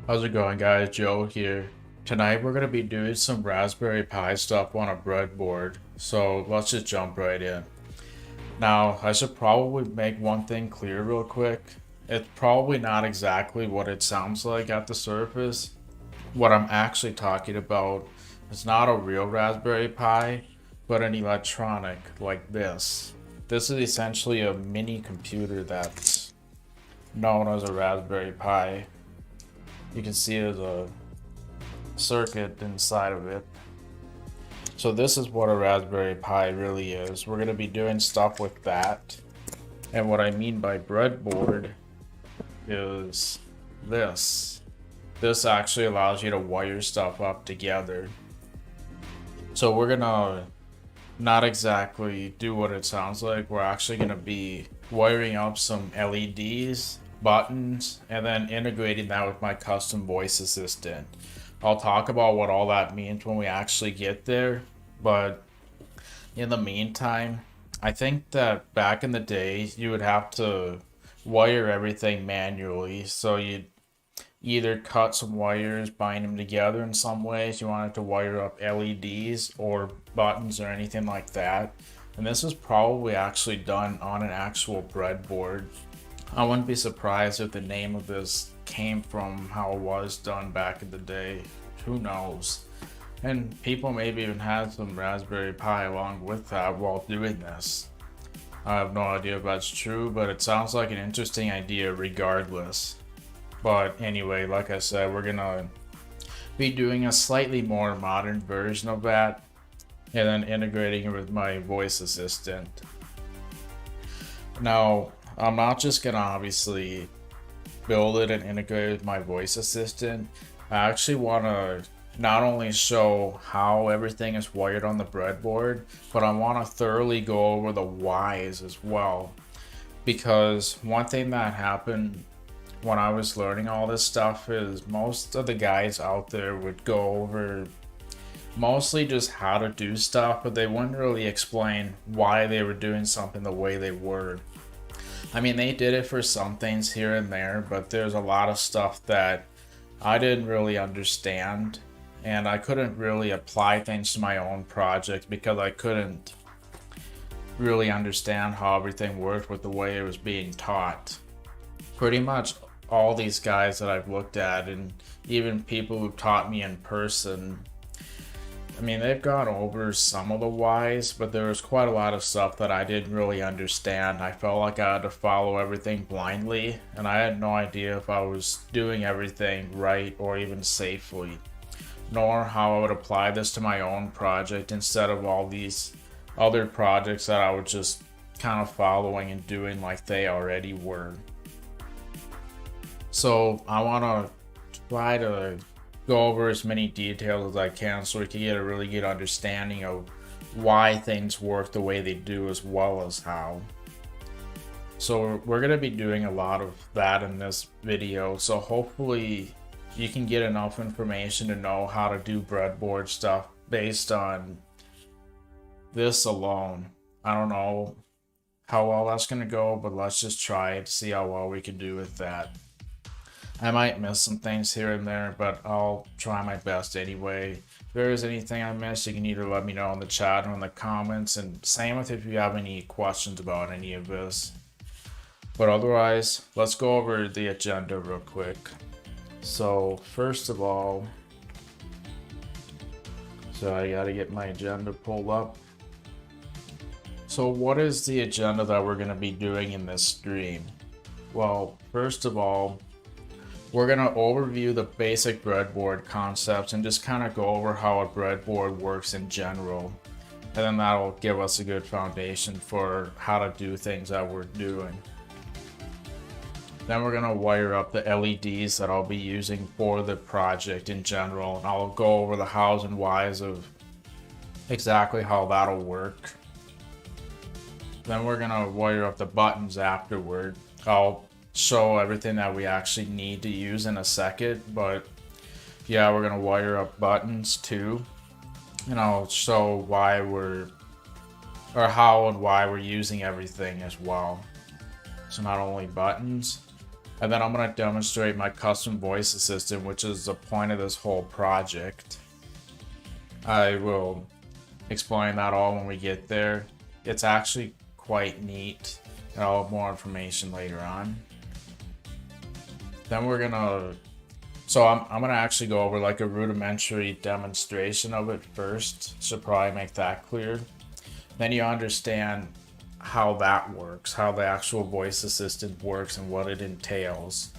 How's it going, guys? Joe here. Tonight we're going to be doing some Raspberry Pi stuff on a breadboard, so let's just jump right in. Now, I should probably make one thing clear real quick. It's probably not exactly what it sounds like at the surface. What I'm actually talking about is not a real Raspberry Pi, but an electronic like this. This is essentially a mini computer that's known as a Raspberry Pi. You can see there's a circuit inside of it. So this is what a Raspberry Pi really is. We're going to be doing stuff with that. And what I mean by breadboard is this. This actually allows you to wire stuff up together. So we're going to not exactly do what it sounds like. We're actually going to be wiring up some LEDs, buttons, and then integrating that with my custom voice assistant. I'll talk about what all that means when we actually get there, but in the meantime, I think that back in the day, you would have to wire everything manually. So you'd either cut some wires, bind them together in some ways. You wanted to wire up LEDs or buttons or anything like that. And this is probably actually done on an actual breadboard. I wouldn't be surprised if the name of this came from how it was done back in the day. Who knows? And people maybe even had some Raspberry Pi along with that while doing this. I have no idea if that's true, but it sounds like an interesting idea regardless. But anyway, like I said, we're gonna be doing a slightly more modern version of that and then integrating it with my voice assistant. Now, I'm not just gonna obviously build it and integrate it with my voice assistant. I actually want to not only show how everything is wired on the breadboard, but I want to thoroughly go over the whys as well. Because one thing that happened when I was learning all this stuff is most of the guys out there would go over mostly just how to do stuff, but they wouldn't really explain why they were doing something the way they were. I mean, they did it for some things here and there, but there's a lot of stuff that I didn't really understand, and I couldn't really apply things to my own project because I couldn't really understand how everything worked with the way it was being taught. Pretty much all these guys that I've looked at, and even people who taught me in person, I mean, they've gone over some of the whys, but there was quite a lot of stuff that I didn't really understand. I felt like I had to follow everything blindly, and I had no idea if I was doing everything right or even safely, nor how I would apply this to my own project instead of all these other projects that I was just kind of following and doing like they already were. So I want to try to go over as many details as I can so we can get a really good understanding of why things work the way they do as well as how. So we're going to be doing a lot of that in this video, so hopefully you can get enough information to know how to do breadboard stuff based on this alone. I don't know how well that's going to go, but let's just try it to see how well we can do with that. I might miss some things here and there, but I'll try my best anyway. If there is anything I missed, you can either let me know in the chat or in the comments, and same with if you have any questions about any of this. But otherwise, let's go over the agenda real quick. So first of all, I gotta get my agenda pulled up. So what is the agenda that we're gonna be doing in this stream? Well, first of all, we're going to overview the basic breadboard concepts and just kind of go over how a breadboard works in general. And then that'll give us a good foundation for how to do things that we're doing. Then we're going to wire up the LEDs that I'll be using for the project in general. And I'll go over the hows and whys of exactly how that'll work. Then we're going to wire up the buttons afterward. I'll show everything that we actually need to use in a second, but yeah, we're gonna wire up buttons too, and I'll show why how and why we're using everything as well. So not only buttons, And then I'm going to demonstrate my custom voice assistant, which is the point of this whole project. I will explain that all when we get there. It's actually quite neat, and I'll have more information later on. Then we're gonna, so I'm gonna actually go over like a rudimentary demonstration of it first. Should probably make that clear. Then you understand how that works, how the actual voice assistant works and what it entails.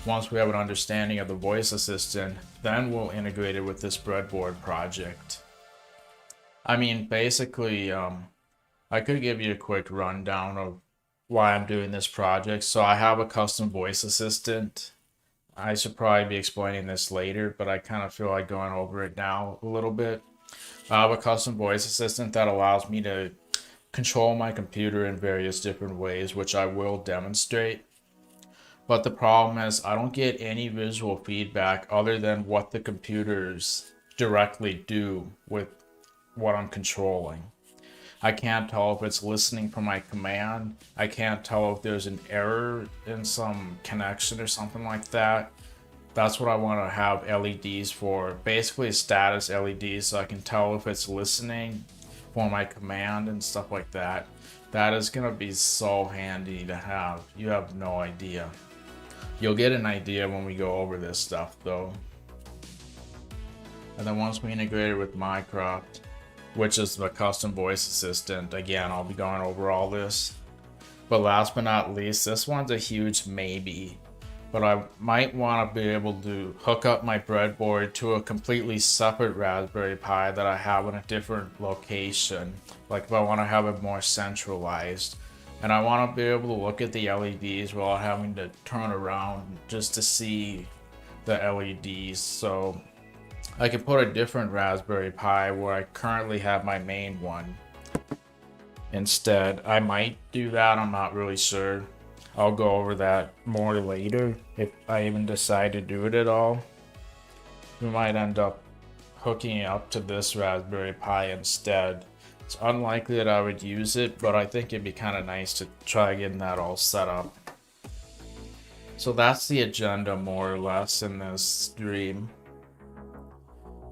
Once we have an understanding of the voice assistant, then we'll integrate it with this breadboard project. I mean, basically, I could give you a quick rundown of why I'm doing this project. So I have a custom voice assistant. I should probably be explaining this later, but I kind of feel like going over it now a little bit. I have a custom voice assistant that allows me to control my computer in various different ways, which I will demonstrate. But the problem is I don't get any visual feedback other than what the computers directly do with what I'm controlling. I can't tell if it's listening for my command. I can't tell if there's an error in some connection or something like that. That's what I want to have LEDs for. Basically status LEDs, so I can tell if it's listening for my command and stuff like that. That is going to be so handy to have. You have no idea. You'll get an idea when we go over this stuff though. And then once we integrate it with Mycroft, which is the custom voice assistant, again, I'll be going over all this. But last but not least, this one's a huge maybe. But I might want to be able to hook up my breadboard to a completely separate Raspberry Pi that I have in a different location. Like if I want to have it more centralized. And I want to be able to look at the LEDs without having to turn around just to see the LEDs. So I could put a different Raspberry Pi where I currently have my main one instead. I might do that, I'm not really sure. I'll go over that more later if I even decide to do it at all. We might end up hooking it up to this Raspberry Pi instead. It's unlikely that I would use it, but I think it'd be kind of nice to try getting that all set up. So that's the agenda more or less in this stream.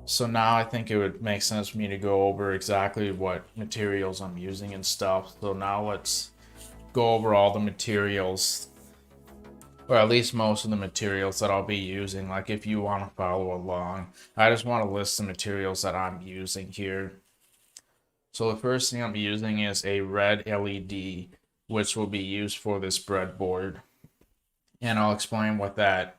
So now I think it would make sense for me to go over exactly what materials I'm using and stuff. So now let's go over all the materials, or at least most of the materials that I'll be using. Like if you want to follow along, I just want to list the materials that I'm using here. So the first thing I'm using is a red LED, which will be used for this breadboard. And I'll explain what that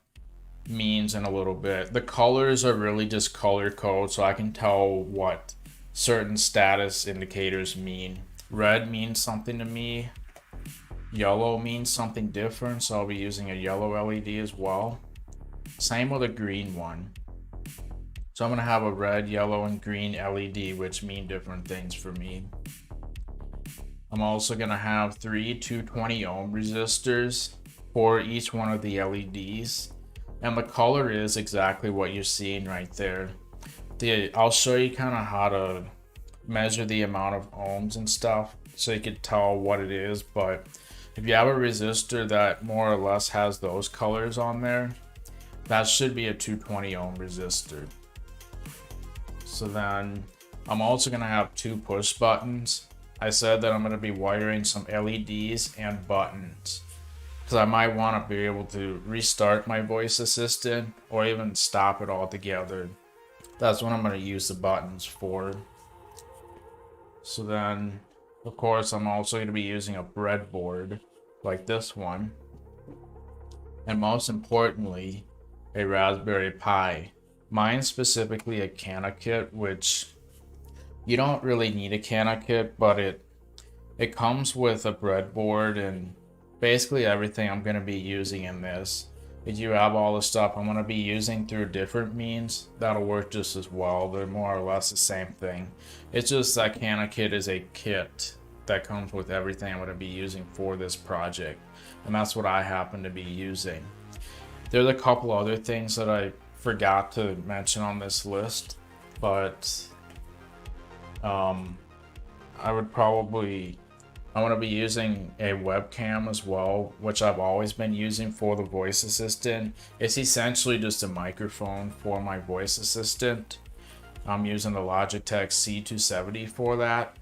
means in a little bit. The colors are really just color code, so I can tell what certain status indicators mean. Red means something to me. Yellow means something different, so I'll be using a yellow LED as well. Same with a green one. So I'm going to have a red, yellow, and green LED, which mean different things for me. I'm also going to have 3 220 ohm resistors for each one of the LEDs. And the color is exactly what you're seeing right there. I'll show you kind of how to measure the amount of ohms and stuff so you can tell what it is. But if you have a resistor that more or less has those colors on there, that should be a 220 ohm resistor. So then I'm also going to have 2 push buttons. I said that I'm going to be wiring some LEDs and buttons, because I might want to be able to restart my voice assistant or even stop it altogether. That's what I'm going to use the buttons for. So then, of course, I'm also going to be using a breadboard like this one. And most importantly, a Raspberry Pi. Mine's specifically a Cana kit, which you don't really need a Cana kit, but it comes with a breadboard and basically everything I'm going to be using in this. If you have all the stuff I'm going to be using through different means, that'll work just as well. They're more or less the same thing. It's just that Cana kit is a kit that comes with everything I'm going to be using for this project. And that's what I happen to be using. There's a couple other things that I forgot to mention on this list, but I would probably I'm going to be using a webcam as well, which I've always been using for the voice assistant. It's essentially just a microphone for my voice assistant. I'm using the Logitech C270 for that.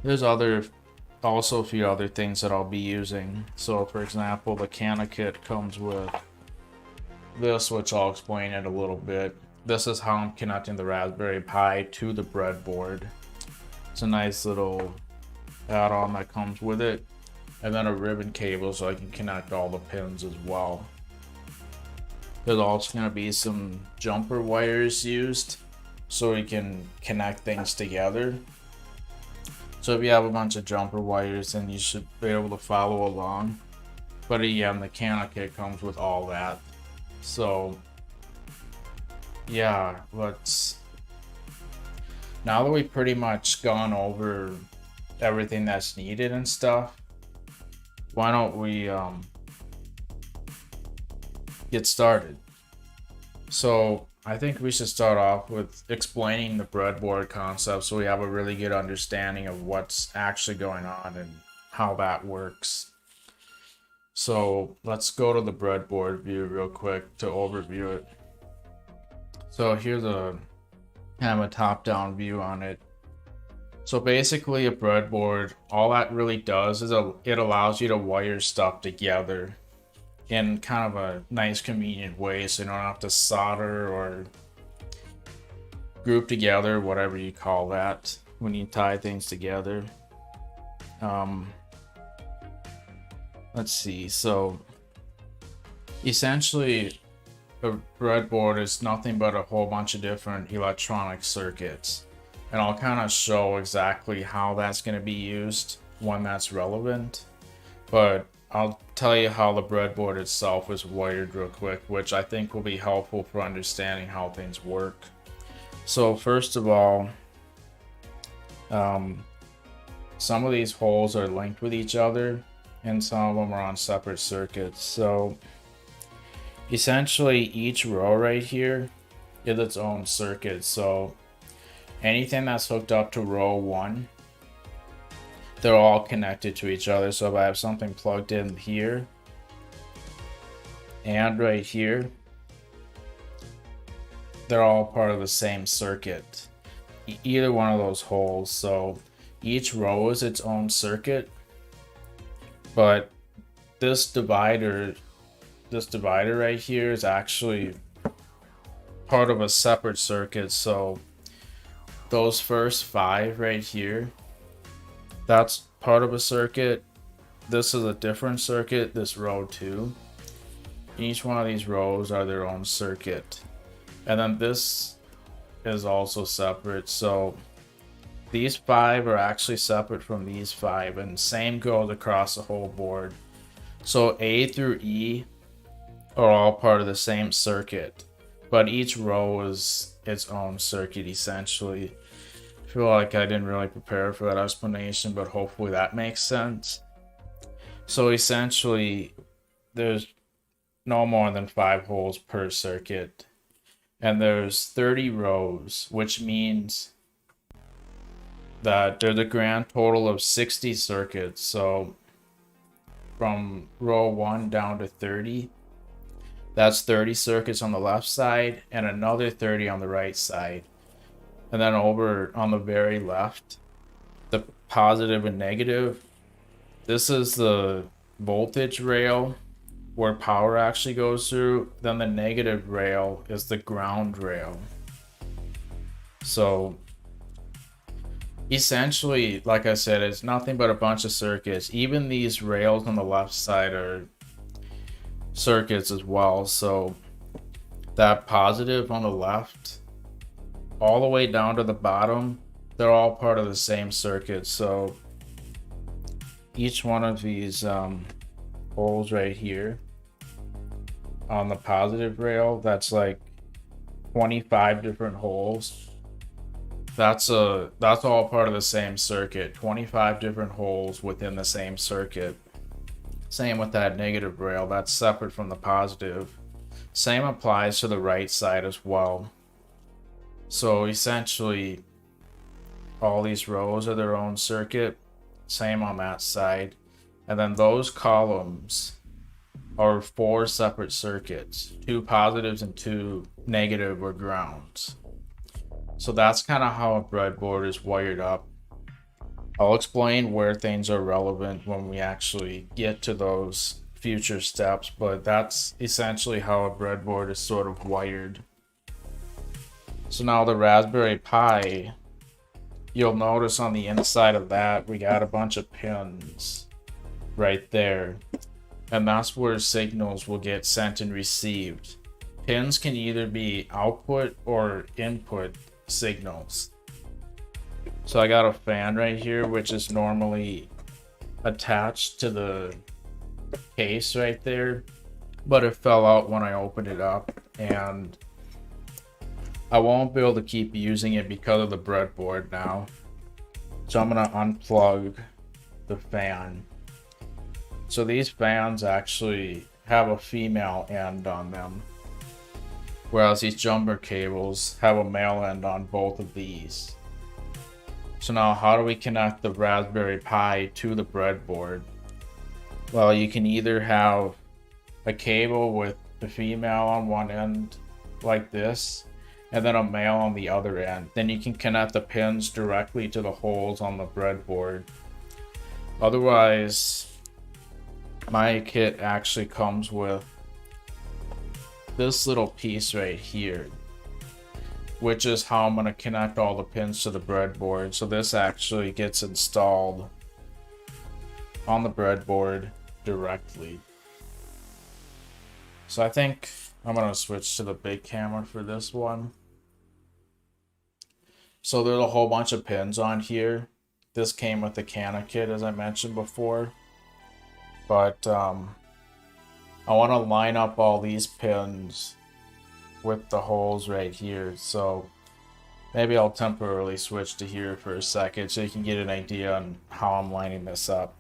There's also a few other things that I'll be using. So for example, the Cana kit comes with this, which I'll explain in a little bit. This is how I'm connecting the Raspberry Pi to the breadboard. It's a nice little add-on that comes with it, and then a ribbon cable so I can connect all the pins as well. There's also going to be some jumper wires used so we can connect things together. So if you have a bunch of jumper wires, then you should be able to follow along. But again, the Cana kit comes with all that. So yeah, now that we've pretty much gone over everything that's needed and stuff, why don't we get started? So I think we should start off with explaining the breadboard concept so we have a really good understanding of what's actually going on and how that works. So let's go to the breadboard view real quick to overview it. So here's a kind of a top-down view on it. So basically a breadboard, all that really does is it allows you to wire stuff together in kind of a nice convenient way, so you don't have to solder or group together, whatever you call that, when you tie things together. Let's see, so essentially a breadboard is nothing but a whole bunch of different electronic circuits. And I'll kind of show exactly how that's going to be used when that's relevant. But I'll tell you how the breadboard itself is wired real quick, which I think will be helpful for understanding how things work. So first of all, some of these holes are linked with each other and some of them are on separate circuits. So essentially each row right here is its own circuit. So anything that's hooked up to row 1, they're all connected to each other. So if I have something plugged in here and right here, they're all part of the same circuit, either one of those holes. So each row is its own circuit, but this divider right here is actually part of a separate circuit. So those first 5 right here, that's part of a circuit. This is a different circuit, this row 2. Each one of these rows are their own circuit. And then this is also separate. So these 5 are actually separate from these 5, and same goes across the whole board. So A through E are all part of the same circuit, but each row is its own circuit essentially. I feel like I didn't really prepare for that explanation, but hopefully that makes sense. So essentially there's no more than 5 holes per circuit, and there's 30 rows, which means that there's a grand total of 60 circuits. So from row 1 down to 30, that's 30 circuits on the left side and another 30 on the right side. And then over on the very left, the positive and negative, this is the voltage rail where power actually goes through. Then the negative rail is the ground rail. So essentially, like I said, it's nothing but a bunch of circuits. Even these rails on the left side are circuits as well. So that positive on the left all the way down to the bottom, they're all part of the same circuit. So each one of these holes right here on the positive rail, that's like 25 different holes. That's all part of the same circuit. 25 different holes within the same circuit. Same with that negative rail, that's separate from the positive. Same applies to the right side as well. So essentially all these rows are their own circuit. same on that side. And then those columns are 4 separate circuits, 2 positives and 2 negative or grounds. So that's kind of how a breadboard is wired up. I'll explain where things are relevant when we actually get to those future steps, but that's essentially how a breadboard is sort of wired. So now the Raspberry Pi, you'll notice on the inside of that we got a bunch of pins right there, and that's where signals will get sent and received. Pins can either be output or input signals. So I got a fan right here, which is normally attached to the case right there, but it fell out when I opened it up, and I won't be able to keep using it because of the breadboard now. So I'm gonna unplug the fan. So these fans actually have a female end on them, whereas these jumper cables have a male end on both of these. So now how do we connect the Raspberry Pi to the breadboard? Well, you can either have a cable with the female on one end like this, and then a male on the other end. Then you can connect the pins directly to the holes on the breadboard. Otherwise, my kit actually comes with this little piece right here, which is how I'm going to connect all the pins to the breadboard. So this actually gets installed on the breadboard directly. So I think I'm going to switch to the big camera for this one. So there's a whole bunch of pins on here. This came with the Cana kit, as I mentioned before. But I want to line up all these pins with the holes right here. So maybe I'll temporarily switch to here for a second so you can get an idea on how I'm lining this up.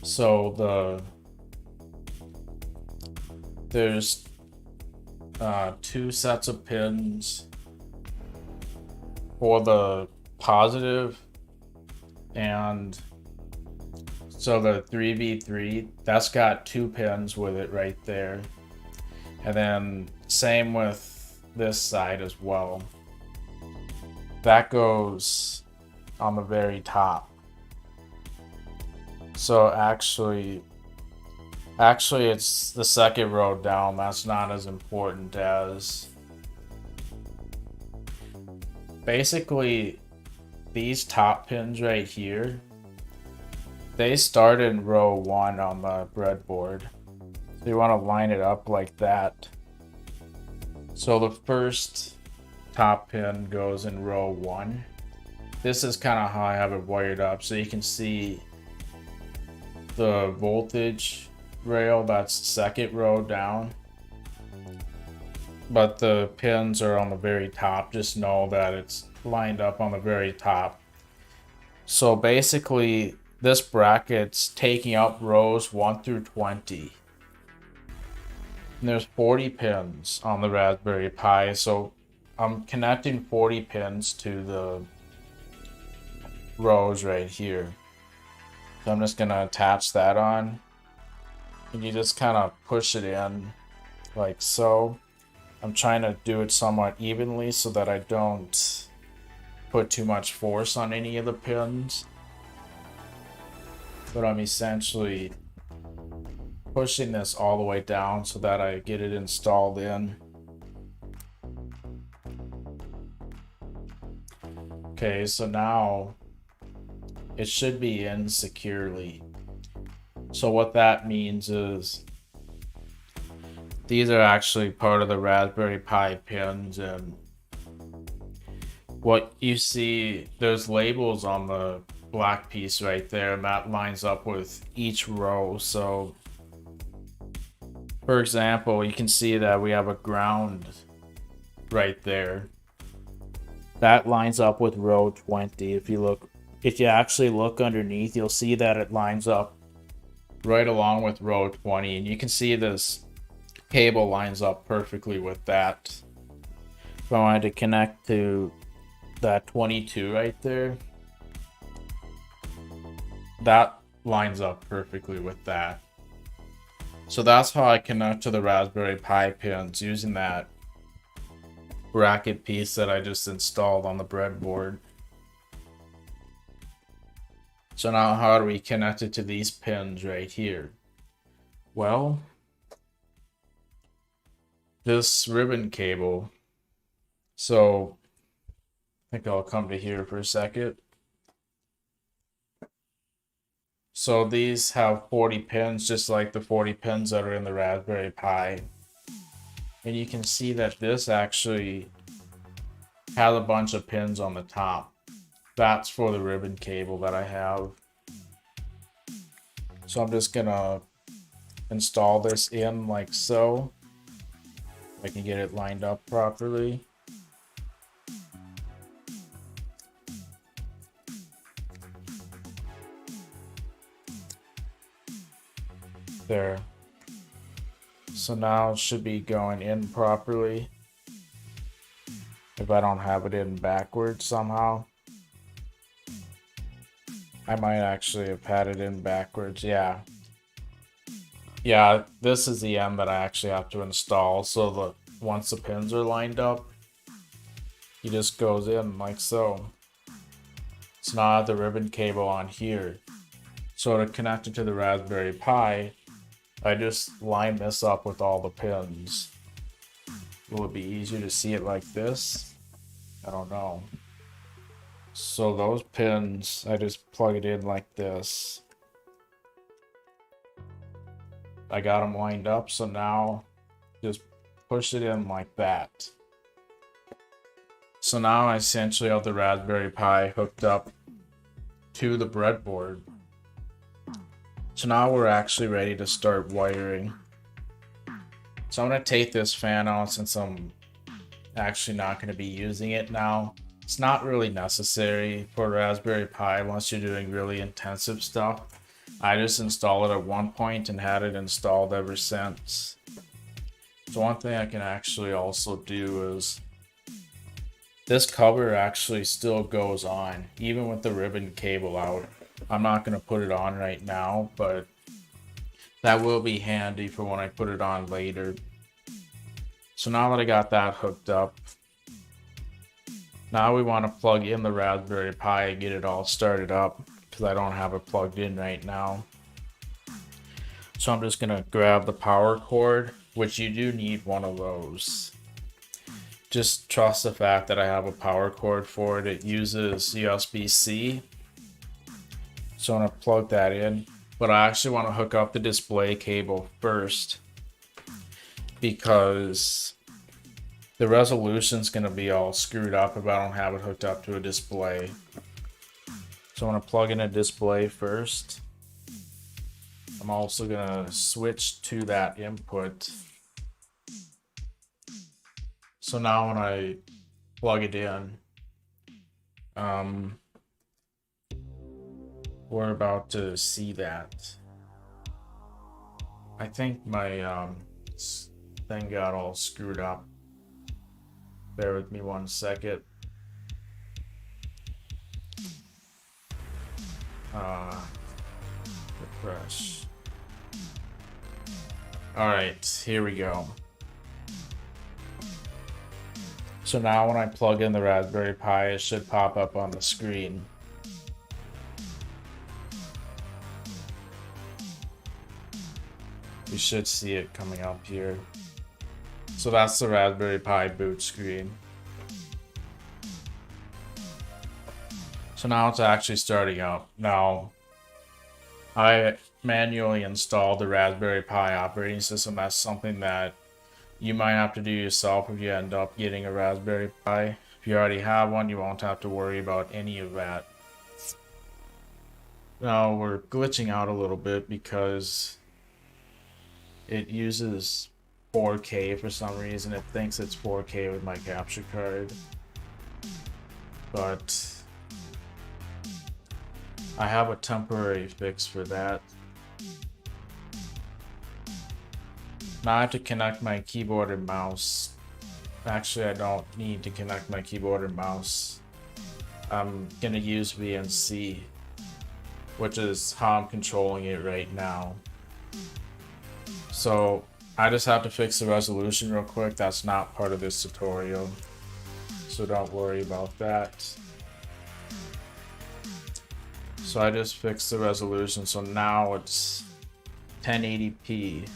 So there's 2 sets of pins for the positive, and so the 3v3, that's got 2 pins with it right there. And then same with this side as well. That goes on the very top. So actually it's the second row down. That's not as important as... Basically, these top pins right here, they start in row 1 on the breadboard. So you want to line it up like that. So the first top pin goes in row 1. This is kind of how I have it wired up. So you can see the voltage rail, that's second row down. But the pins are on the very top. Just know that it's lined up on the very top. So basically, this bracket's taking up rows 1 through 20. And there's 40 pins on the Raspberry Pi, so I'm connecting 40 pins to the rows right here. So I'm just gonna attach that on. And you just kind of push it in like so. I'm trying to do it somewhat evenly so that I don't put too much force on any of the pins. But I'm essentially pushing this all the way down so that I get it installed in. Okay, so now it should be in securely. So what that means is these are actually part of the Raspberry Pi pins, and what you see, there's labels on the black piece right there, and that lines up with each row. So for example, you can see that we have a ground right there. That lines up with row 20. If you actually look underneath, you'll see that it lines up right along with row 20, and you can see this cable lines up perfectly with that. If I wanted to connect to that 22 right there, that lines up perfectly with that. So that's how I connect to the Raspberry Pi pins using that bracket piece that I just installed on the breadboard. So now how do we connect it to these pins right here? Well, this ribbon cable. So I think I'll come to here for a second. So these have 40 pins, just like the 40 pins that are in the Raspberry Pi. And you can see that this actually has a bunch of pins on the top. That's for the ribbon cable that I have. So I'm just gonna install this in like so. I can get it lined up properly. There. So now it should be going in properly. If I don't have it in backwards somehow. I might actually have had it in backwards, yeah. Yeah, this is the end that I actually have to install, so that once the pins are lined up, he just goes in like so. So now I have the ribbon cable on here. So to connect it to the Raspberry Pi, I just line this up with all the pins. Will it be easier to see it like this? I don't know. So those pins, I just plug it in like this. I got them lined up, so now just push it in like that. So now I essentially have the Raspberry Pi hooked up to the breadboard. So now we're actually ready to start wiring. So I'm going to take this fan out since I'm actually not going to be using it now. It's not really necessary for Raspberry Pi unless you're doing really intensive stuff. I just installed it at one point and had it installed ever since. So one thing I can actually also do is this cover actually still goes on even with the ribbon cable out. I'm not going to put it on right now, but that will be handy for when I put it on later. So now that I got that hooked up, now we want to plug in the Raspberry Pi and get it all started up because I don't have it plugged in right now. So I'm just going to grab the power cord, which you do need one of those. Just trust the fact that I have a power cord for it. It uses USB-C. So I'm going to plug that in. But I actually want to hook up the display cable first because the resolution's going to be all screwed up if I don't have it hooked up to a display. So I'm going to plug in a display first. I'm also going to switch to that input. So now when I plug it in, we're about to see that. I think my thing got all screwed up. Bear with me one second. Refresh. Alright, here we go. So now when I plug in the Raspberry Pi, it should pop up on the screen. You should see it coming up here. So that's the Raspberry Pi boot screen. So now it's actually starting up. Now, I manually installed the Raspberry Pi operating system. That's something that you might have to do yourself if you end up getting a Raspberry Pi. If you already have one, you won't have to worry about any of that. Now, we're glitching out a little bit because it uses 4K for some reason. It thinks it's 4K with my capture card. But I have a temporary fix for that. Now I have to connect my keyboard and mouse. Actually, I don't need to connect my keyboard and mouse. I'm gonna use VNC. which is how I'm controlling it right now. So I just have to fix the resolution real quick. That's not part of this tutorial, so don't worry about that. So I just fixed the resolution, so now it's 1080p.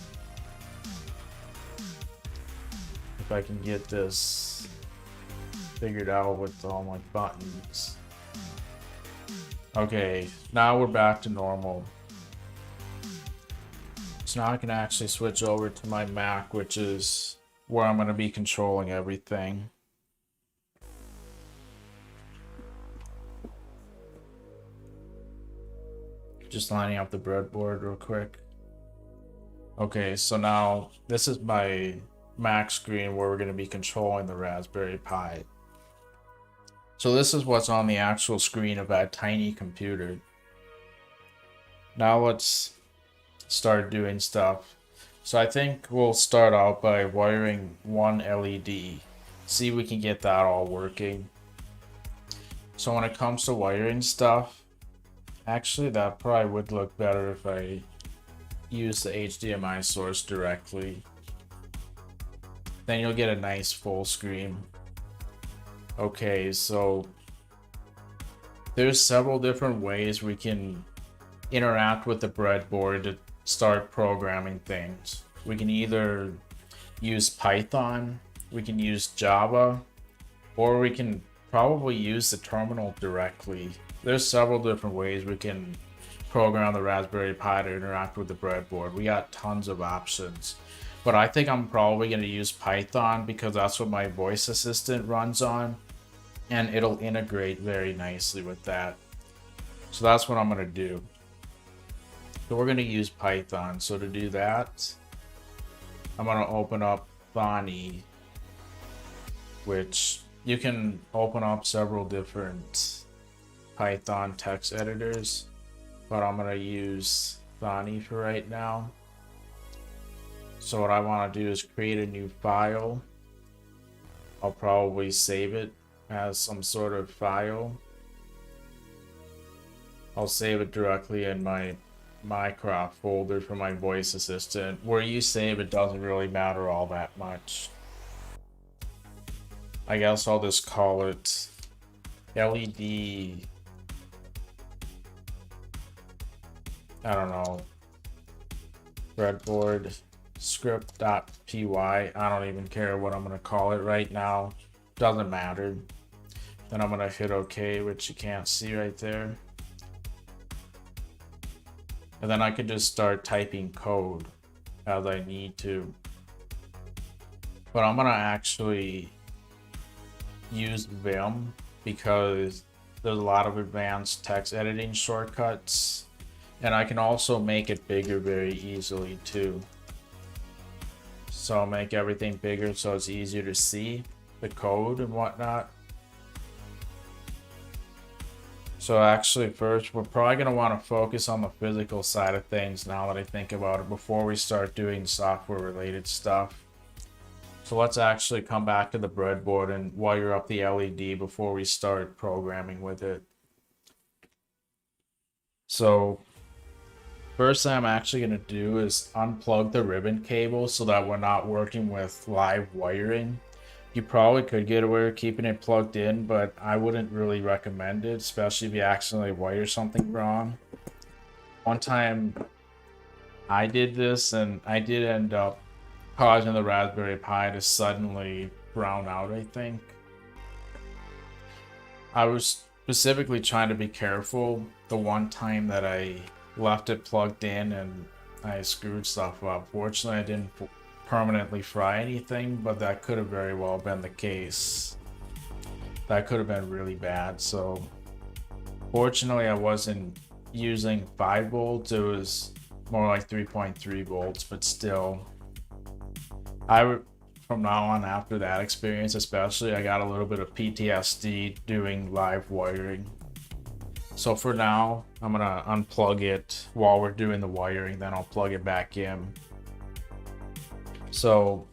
If I can get this figured out with all my buttons. Okay, now we're back to normal. So now I can actually switch over to my Mac, which is where I'm going to be controlling everything. Just lining up the breadboard real quick. Okay, so now this is my Mac screen where we're going to be controlling the Raspberry Pi. So this is what's on the actual screen of that tiny computer. Now let's start doing stuff. So I think we'll start out by wiring one LED. See if we can get that all working. So when it comes to wiring stuff, actually that probably would look better if I use the HDMI source directly. Then you'll get a nice full screen. Okay, so there's several different ways we can interact with the breadboard to start programming things. We can either use Python, we can use Java, or we can probably use the terminal directly. There's several different ways we can program the Raspberry Pi to interact with the breadboard. We got tons of options, but I think I'm probably going to use Python because that's what my voice assistant runs on, and it'll integrate very nicely with that. So that's what I'm going to do. So we're going to use Python. So to do that, I'm going to open up Thani, which you can open up several different Python text editors, but I'm going to use Thani for right now. So what I want to do is create a new file. I'll probably save it as some sort of file. I'll save it directly in my Mycroft folder for my voice assistant. Where you save it doesn't really matter all that much. I guess I'll just call it LED, I don't know, breadboard script.py. I don't even care what I'm going to call it right now. Doesn't matter. Then I'm going to hit OK, which you can't see right there. And then I could just start typing code as I need to. But I'm going to actually use Vim because there's a lot of advanced text editing shortcuts. And I can also make it bigger very easily too. So I'll make everything bigger so it's easier to see the code and whatnot. So actually first, we're probably going to want to focus on the physical side of things now that I think about it before we start doing software related stuff. So let's actually come back to the breadboard and wire up the LED before we start programming with it. So first thing I'm actually going to do is unplug the ribbon cable so that we're not working with live wiring. You probably could get away with keeping it plugged in, but I wouldn't really recommend it, especially if you accidentally wire something wrong. One time I did this and I did end up causing the Raspberry Pi to suddenly brown out, I think. I was specifically trying to be careful the one time that I left it plugged in and I screwed stuff up. Fortunately, I didn't permanently fry anything, but that could have very well been the case. That could have been really bad. So fortunately, I wasn't using 5 volts. It was more like 3.3 volts, but still, from now on, after that experience especially, I got a little bit of PTSD doing live wiring. So for now, I'm gonna unplug it while we're doing the wiring, then I'll plug it back in. So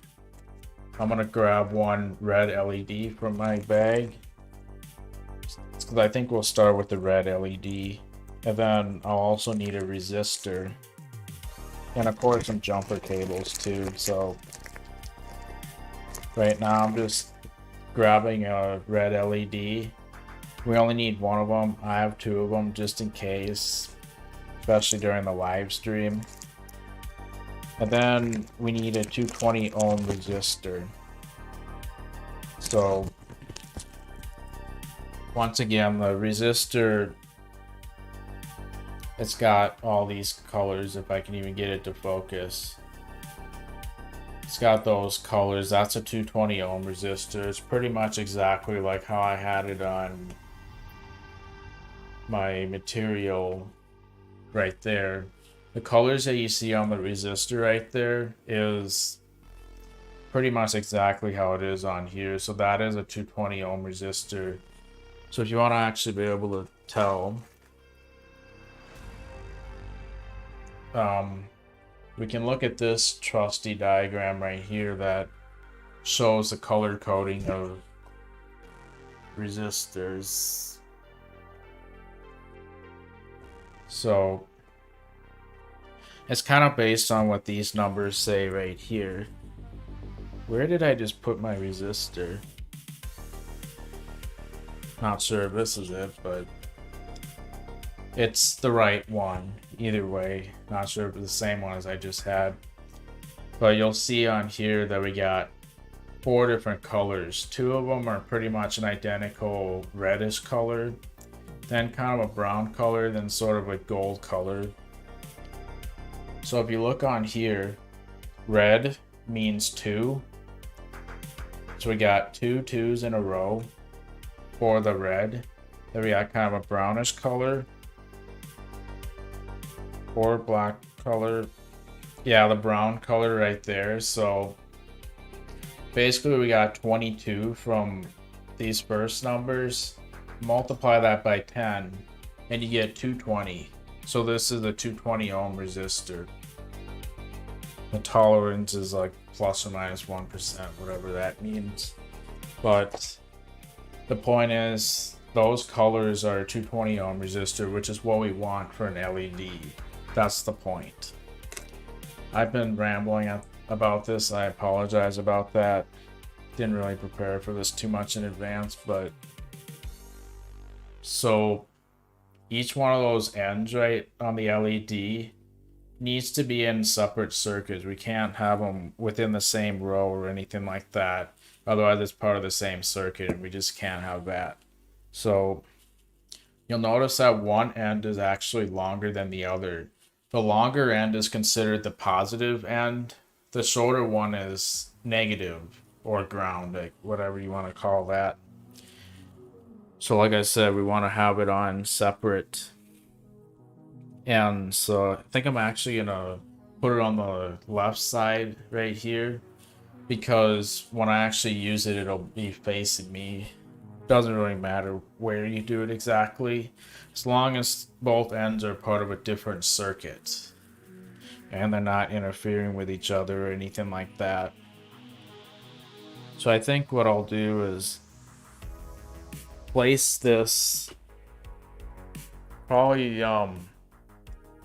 I'm gonna grab one red LED from my bag, because I think we'll start with the red LED. And then I'll also need a resistor. And of course some jumper cables too. So right now I'm just grabbing a red LED. We only need one of them. I have two of them just in case, especially during the live stream. And then we need a 220 ohm resistor. So once again, the resistor, it's got all these colors, if I can even get it to focus. It's got those colors. That's a 220 ohm resistor. It's pretty much exactly like how I had it on my material right there. The colors that you see on the resistor right there is pretty much exactly how it is on here. So that is a 220 ohm resistor. So if you want to actually be able to tell, we can look at this trusty diagram right here that shows the color coding of resistors. So it's kind of based on what these numbers say right here. Where did I just put my resistor? Not sure if this is it, but it's the right one either way. Not sure if it's the same one as I just had, but you'll see on here that we got 4 different colors. 2 of them are pretty much an identical reddish color, then kind of a brown color, then sort of a gold color. So if you look on here, red means 2. So we got 2 2s in a row for the red. Then we got kind of a brownish color or black color. Yeah, the brown color right there. So basically we got 22 from these first numbers. Multiply that by 10 and you get 220. So this is a 220 ohm resistor. The tolerance is like plus or minus 1%, whatever that means. But the point is, those colors are a 220 ohm resistor, which is what we want for an LED. That's the point. I've been rambling about this. I apologize about that. Didn't really prepare for this too much in advance, but so each one of those ends right on the LED needs to be in separate circuits. We can't have them within the same row or anything like that. Otherwise it's part of the same circuit and we just can't have that. So you'll notice that one end is actually longer than the other. The longer end is considered the positive end. The shorter one is negative or ground, like whatever you want to call that. So like I said, we want to have it on separate. And so I think I'm actually gonna put it on the left side right here, because when I actually use it, it'll be facing me. Doesn't really matter where you do it exactly, as long as both ends are part of a different circuit and they're not interfering with each other or anything like that. So I think what I'll do is place this probably I'll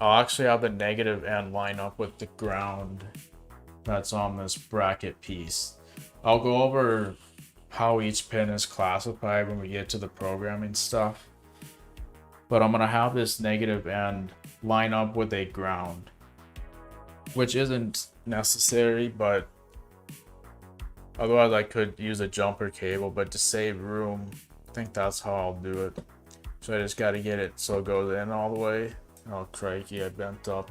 actually have the negative end line up with the ground that's on this bracket piece. I'll go over how each pin is classified when we get to the programming stuff, but I'm gonna have this negative end line up with a ground, which isn't necessary, but otherwise I could use a jumper cable, but to save room, I think that's how I'll do it. So I just got to get it so it goes in all the way. Oh crikey, I bent up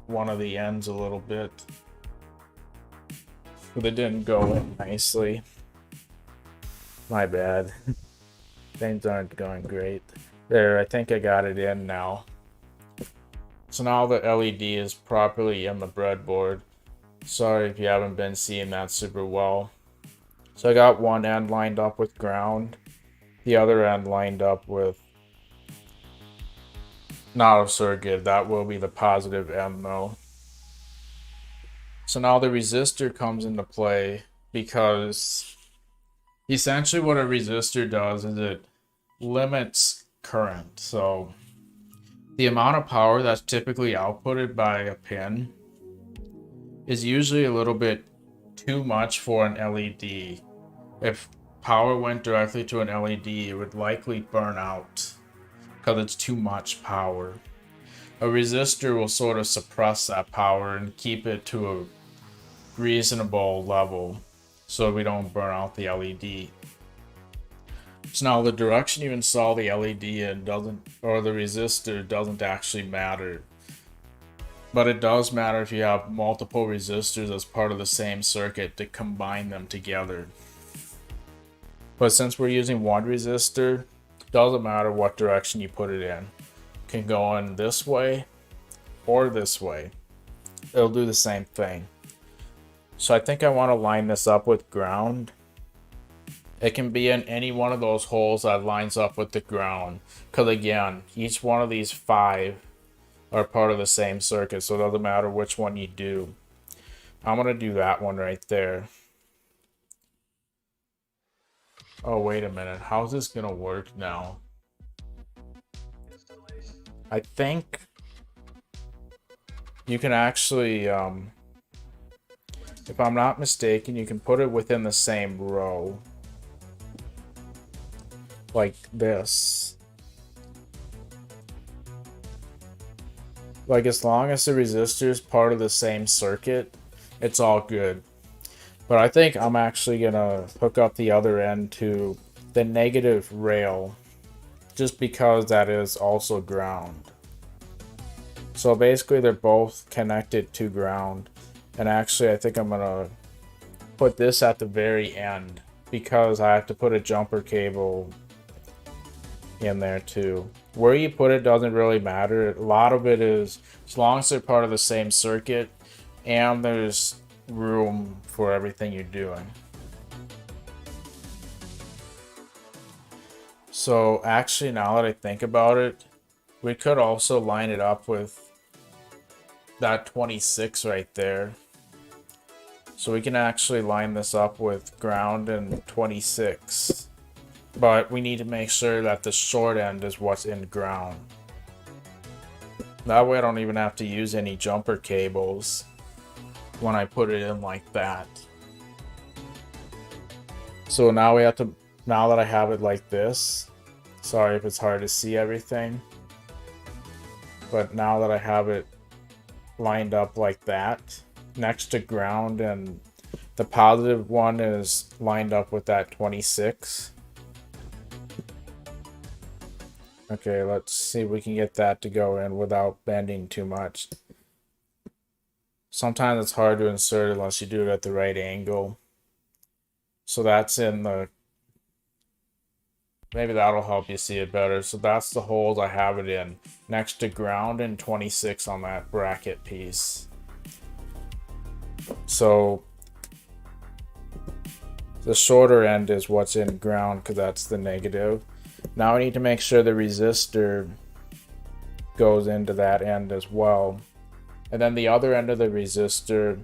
one of the ends a little bit, but it didn't go in nicely. My bad. Things aren't going great. There, I think I got it in now. So now the LED is properly in the breadboard. Sorry if you haven't been seeing that super well. So I got one end lined up with ground, the other end lined up with not a circuit. That will be the positive end though. So now the resistor comes into play, because essentially what a resistor does is it limits current. So the amount of power that's typically outputted by a pin is usually a little bit too much for an LED. If power went directly to an LED, it would likely burn out because it's too much power. A resistor will sort of suppress that power and keep it to a reasonable level so we don't burn out the LED. So now the direction you install the LED in or the resistor doesn't actually matter. But it does matter if you have multiple resistors as part of the same circuit to combine them together. But since we're using one resistor, it doesn't matter what direction you put it in. It can go in this way or this way. It'll do the same thing. So I think I want to line this up with ground. It can be in any one of those holes that lines up with the ground. Because again, each one of these 5 are part of the same circuit, so it doesn't matter which one you do. I'm going to do that one right there. Oh, wait a minute. How's this going to work now? I think you can actually, if I'm not mistaken, you can put it within the same row. Like this. Like as long as the resistor is part of the same circuit, it's all good. But I think I'm actually gonna hook up the other end to the negative rail, just because that is also ground. So basically they're both connected to ground. And actually I think I'm gonna put this at the very end because I have to put a jumper cable in there too. Where you put it doesn't really matter. A lot of it is as long as they're part of the same circuit and there's room for everything you're doing. So actually, now that I think about it, we could also line it up with that 26 right there. So we can actually line this up with ground and 26. But we need to make sure that the short end is what's in ground. That way I don't even have to use any jumper cables when I put it in like that. So now we have to, now that I have it like this, sorry if it's hard to see everything, but now that I have it lined up like that, next to ground, and the positive one is lined up with that 26. Okay, let's see if we can get that to go in without bending too much. Sometimes it's hard to insert unless you do it at the right angle. So that's in the... Maybe that'll help you see it better. So that's the holes I have it in, next to ground and 26 on that bracket piece. So the shorter end is what's in ground because that's the negative. Now I need to make sure the resistor goes into that end as well. And then the other end of the resistor,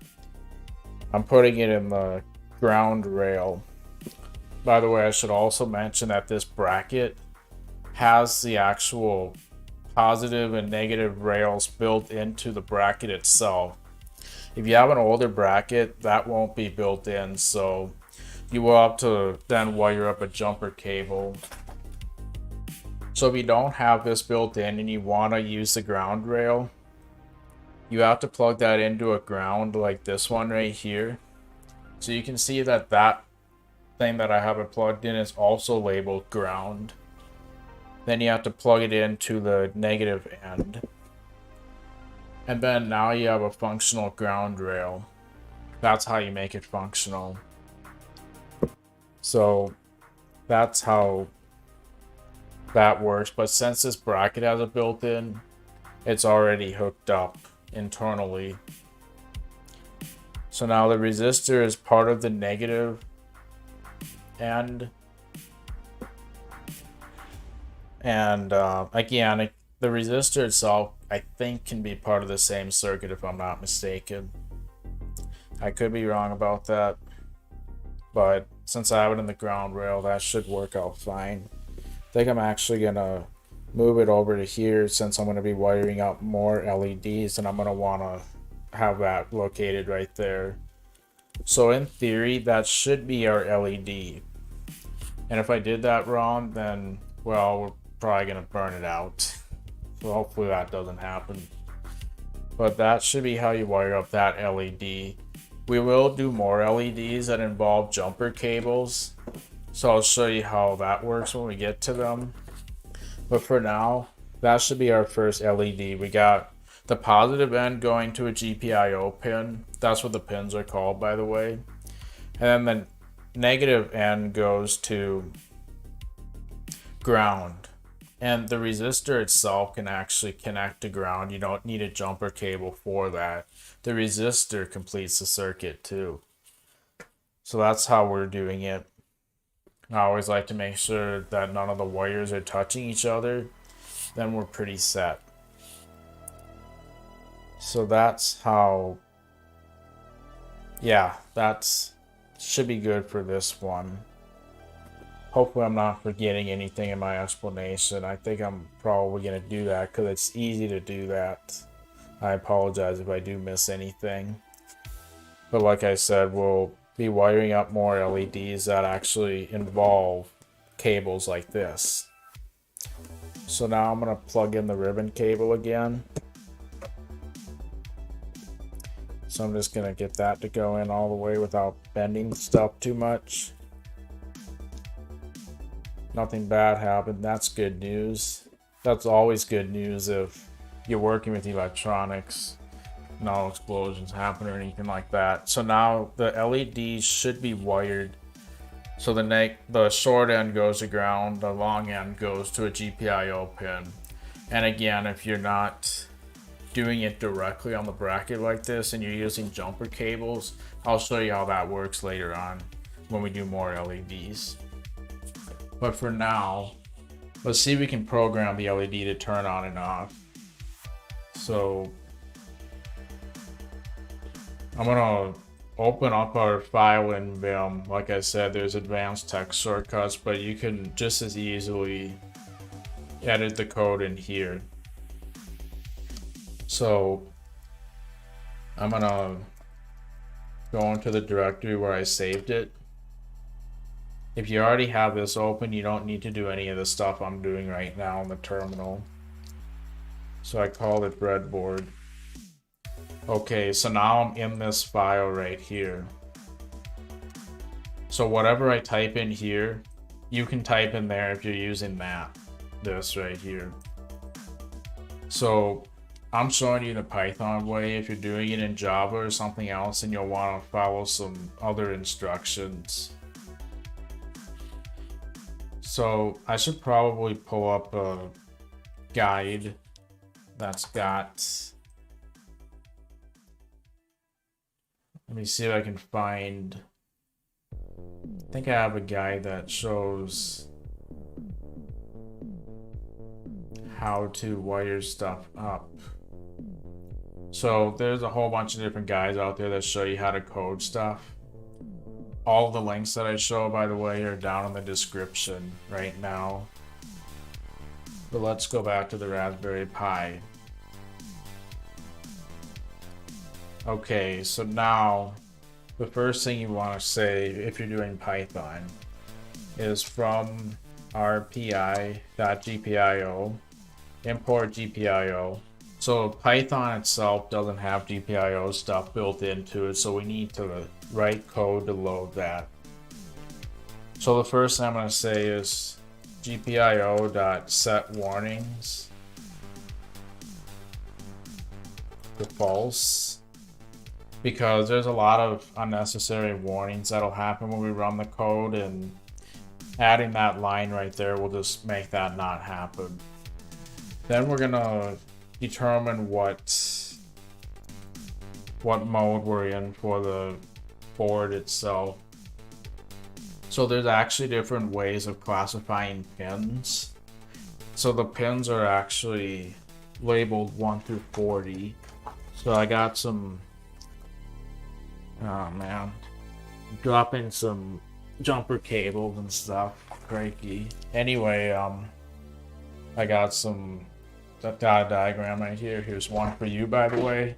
I'm putting it in the ground rail. By the way, I should also mention that this bracket has the actual positive and negative rails built into the bracket itself. If you have an older bracket, that won't be built in, so you will have to then wire up a jumper cable. So if you don't have this built in and you want to use the ground rail, you have to plug that into a ground like this one right here. So you can see that that thing that I have it plugged in is also labeled ground. Then you have to plug it into the negative end. And then now you have a functional ground rail. That's how you make it functional. So that's how that works. But since this bracket has it built in, it's already hooked up internally. So now the resistor is part of the negative end. And again, the resistor itself, I think, can be part of the same circuit if I'm not mistaken. I could be wrong about that, but since I have it in the ground rail, that should work out fine. I think I'm actually gonna move it over to here, since I'm going to be wiring up more LEDs, and I'm going to want to have that located right there. So in theory, that should be our LED. And if I did that wrong, then, well, we're probably going to burn it out. So hopefully that doesn't happen. But that should be how you wire up that LED. We will do more LEDs that involve jumper cables. So I'll show you how that works when we get to them. But for now, that should be our first LED. We got the positive end going to a GPIO pin. That's what the pins are called, by the way. And then the negative end goes to ground. And the resistor itself can actually connect to ground. You don't need a jumper cable for that. The resistor completes the circuit too. So that's how we're doing it. I always like to make sure that none of the wires are touching each other. Then we're pretty set. So that's how, yeah, that's should be good for this one. Hopefully I'm not forgetting anything in my explanation. I think I'm probably going to do that because it's easy to do that. I apologize if I do miss anything. But like I said, we'll be wiring up more LEDs that actually involve cables like this. So now I'm going to plug in the ribbon cable again. So I'm just going to get that to go in all the way without bending stuff too much. Nothing bad happened. That's good news. That's always good news if you're working with electronics. No explosions happen or anything like that. So now the LEDs should be wired. So the short end goes to ground, the long end goes to a GPIO pin. And again, if you're not doing it directly on the bracket like this and you're using jumper cables, I'll show you how that works later on when we do more LEDs. But for now, let's see if we can program the LED to turn on and off. So I'm gonna open up our file in Vim. Like I said, there's advanced text shortcuts, but you can just as easily edit the code in here. So I'm gonna go into the directory where I saved it. If you already have this open, you don't need to do any of the stuff I'm doing right now in the terminal. So I called it Breadboard. Okay, so now I'm in this file right here. So whatever I type in here, you can type in there if you're using this right here. So I'm showing you the Python way. If you're doing it in Java or something else, and you'll want to follow some other instructions. So I should probably pull up a guide that's got, let me see if I can find, I think I have a guide that shows how to wire stuff up. So there's a whole bunch of different guides out there that show you how to code stuff. All the links that I show, by the way, are down in the description right now. But let's go back to the Raspberry Pi. Okay, so now the first thing you want to say if you're doing Python is from rpi.gpio, import GPIO. So Python itself doesn't have GPIO stuff built into it, so we need to write code to load that. So the first thing I'm going to say is gpio.setWarnings to false, because there's a lot of unnecessary warnings that'll happen when we run the code, and adding that line right there will just make that not happen. Then we're gonna determine what mode we're in for the board itself. So there's actually different ways of classifying pins. So the pins are actually labeled 1 through 40. So I got some, oh man, dropping some jumper cables and stuff. Crikey. Anyway, I got some that diagram right here. Here's one for you, by the way.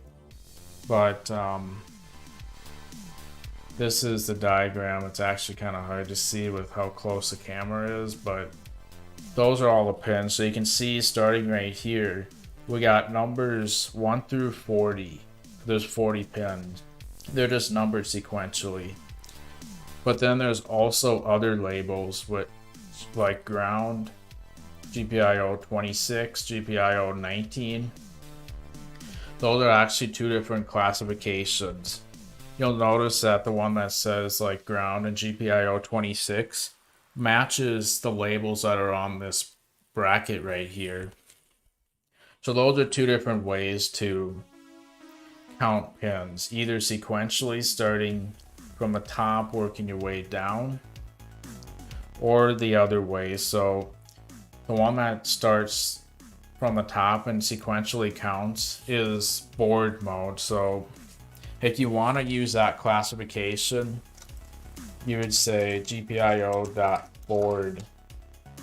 But this is the diagram. It's actually kind of hard to see with how close the camera is, but those are all the pins. So you can see starting right here, we got numbers 1 through 40. There's 40 pins. They're just numbered sequentially. But then there's also other labels with like ground, GPIO 26, GPIO 19. Those are actually two different classifications. You'll notice that the one that says like ground and GPIO 26 matches the labels that are on this bracket right here. So those are two different ways to count pins, either sequentially starting from the top working your way down, or the other way. So the one that starts from the top and sequentially counts is board mode. So if you want to use that classification, you would say GPIO.board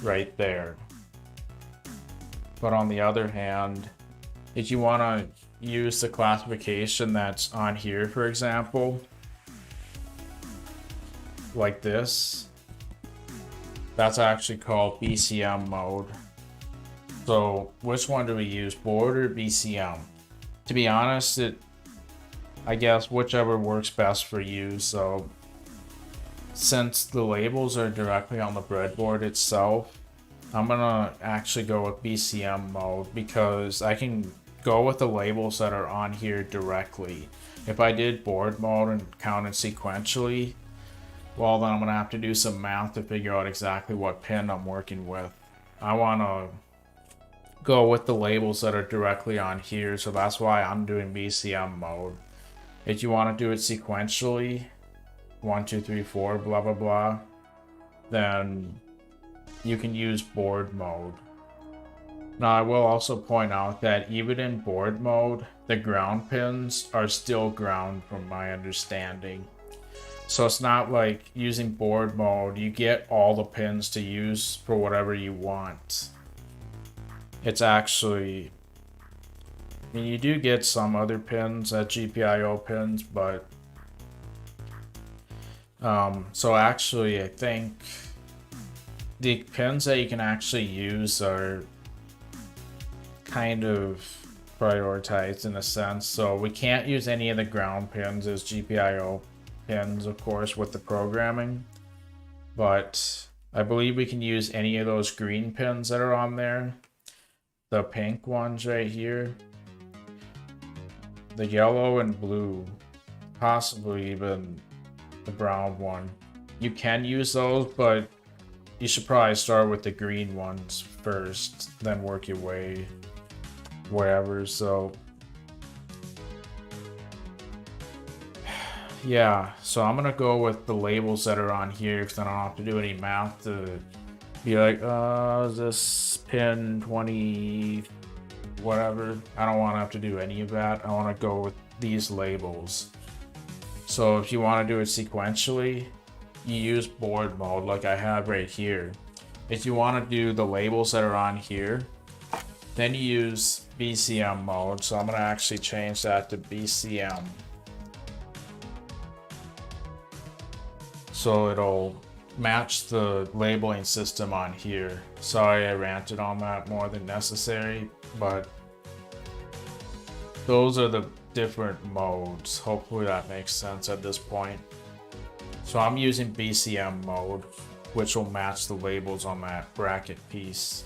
right there. But on the other hand, if you want to use the classification that's on here, for example, like this, that's actually called BCM mode. So which one do we use, board or BCM? To be honest, I guess whichever works best for you. So since the labels are directly on the breadboard itself, I'm gonna actually go with BCM mode because I can go with the labels that are on here directly. If I did board mode and counted sequentially, well then I'm gonna have to do some math to figure out exactly what pin I'm working with. I wanna go with the labels that are directly on here, so that's why I'm doing BCM mode. If you want to do it sequentially, 1, 2, 3, 4, blah blah blah, then you can use board mode. Now I will also point out that even in board mode, the ground pins are still ground from my understanding. So it's not like using board mode, you get all the pins to use for whatever you want. It's actually, I mean, you do get some other pins at GPIO pins, but so actually I think the pins that you can actually use are kind of prioritized in a sense. So we can't use any of the ground pins as GPIO pins, of course, with the programming, but I believe we can use any of those green pins that are on there, the pink ones right here, the yellow and blue, possibly even the brown one. You can use those, but you should probably start with the green ones first, then work your way wherever. So yeah, so I'm gonna go with the labels that are on here because I don't have to do any math to be like, is this pin 20 whatever. I don't want to have to do any of that. I want to go with these labels. So if you want to do it sequentially, you use board mode like I have right here. If you want to do the labels that are on here, then you use BCM mode. So I'm going to actually change that to BCM. So it'll match the labeling system on here. Sorry I ranted on that more than necessary, but those are the different modes. Hopefully that makes sense at this point. So I'm using BCM mode, which will match the labels on that bracket piece.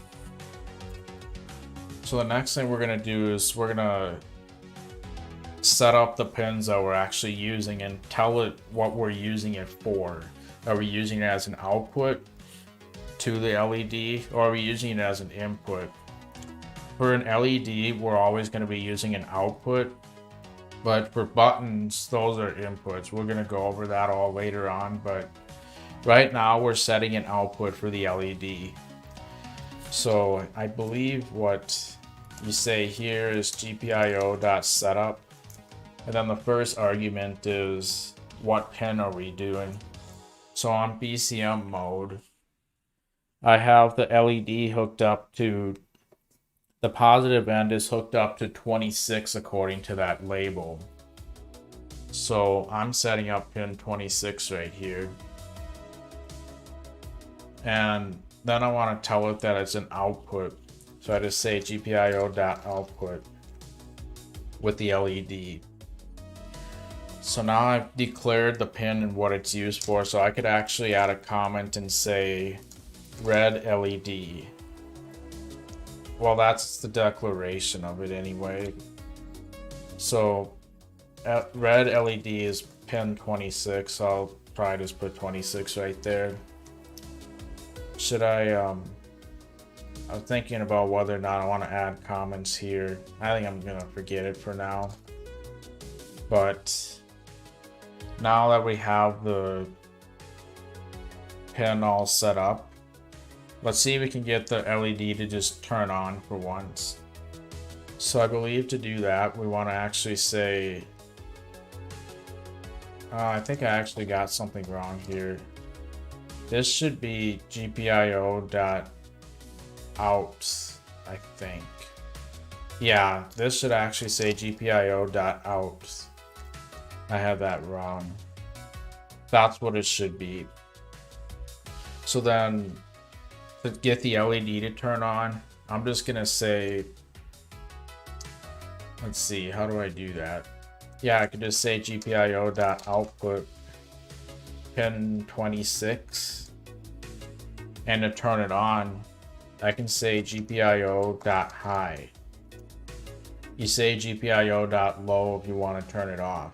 So the next thing we're gonna do is we're gonna set up the pins that we're actually using and tell it what we're using it for. Are we using it as an output to the LED, or are we using it as an input? For an LED, we're always going to be using an output, but for buttons, those are inputs. We're going to go over that all later on, but right now we're setting an output for the LED. So I believe what you say here is GPIO.setup, and then the first argument is what pin are we doing. So on BCM mode, I have the LED hooked up to The positive end is hooked up to 26 according to that label. So I'm setting up pin 26 right here. And then I want to tell it that it's an output. So I just say GPIO.output with the LED. So now I've declared the pin and what it's used for. So I could actually add a comment and say red LED. Well, that's the declaration of it anyway. So red LED is pin 26. So I'll probably just put 26 right there. Should I'm thinking about whether or not I want to add comments here. I think I'm gonna forget it for now. But now that we have the pin all set up, let's see if we can get the LED to just turn on for once. So I believe to do that, we want to actually say, I think I actually got something wrong here. This should be GPIO.out, I think. Yeah, this should actually say GPIO.out. I have that wrong. That's what it should be. So then, to get the LED to turn on, I'm just gonna say, let's see, how do I do that? Yeah, I could just say GPIO.output pin 26, and to turn it on, I can say GPIO.high. You say GPIO.low if you want to turn it off.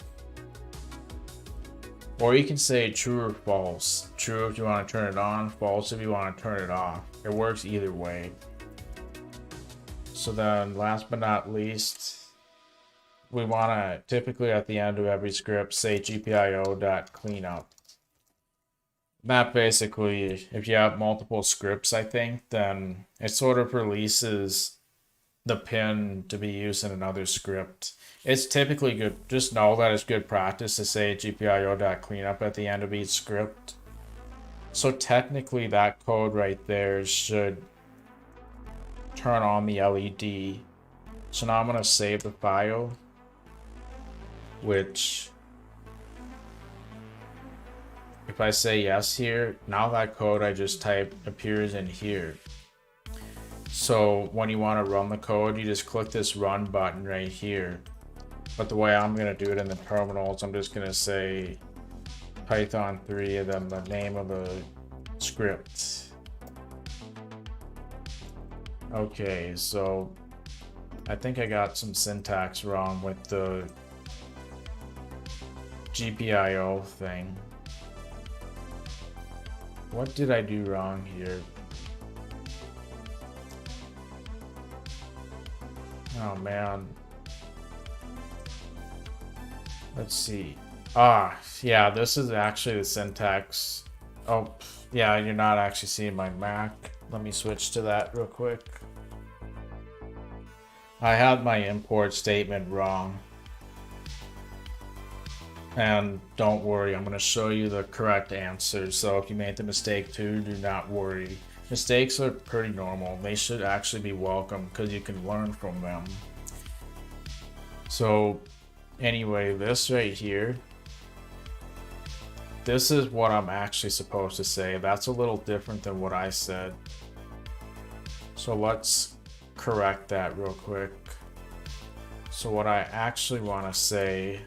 Or you can say true or false. True if you want to turn it on, false if you want to turn it off. It works either way. So then, last but not least, we want to typically at the end of every script say GPIO.cleanup. That basically, if you have multiple scripts, I think, then it sort of releases the pin to be used in another script. It's typically good. Just know that it's good practice to say GPIO.cleanup at the end of each script. So technically that code right there should turn on the LED. So now I'm going to save the file, which, if I say yes here, now that code I just typed appears in here. So when you want to run the code, you just click this run button right here. But the way I'm going to do it in the terminal is I'm just going to say Python 3 and then the name of the script. Okay, so I think I got some syntax wrong with the GPIO thing. What did I do wrong here? Oh man. Let's see. Yeah, this is actually the syntax. Oh, yeah, you're not actually seeing my Mac. Let me switch to that real quick. I had my import statement wrong. And don't worry, I'm going to show you the correct answer. So if you made the mistake too, do not worry. Mistakes are pretty normal. They should actually be welcome because you can learn from them. So anyway, this right here, this is what I'm actually supposed to say. That's a little different than what I said. So let's correct that real quick. So what I actually want to say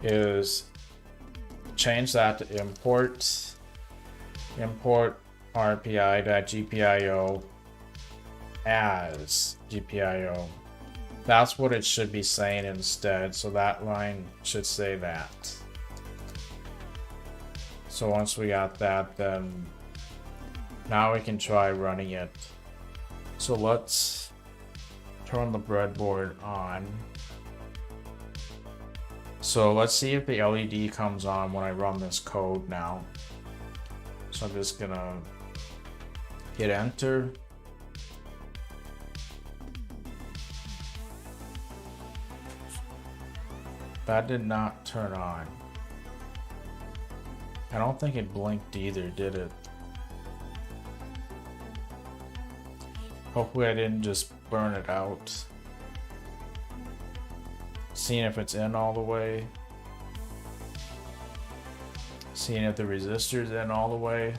is change that to import rpi.gpio as GPIO. That's what it should be saying instead. So that line should say that. So once we got that, then now we can try running it. So let's turn the breadboard on. So let's see if the LED comes on when I run this code now. So I'm just gonna hit enter. That did not turn on. I don't think it blinked either, did it? Hopefully I didn't just burn it out. Seeing if it's in all the way. Seeing if the resistor's in all the way.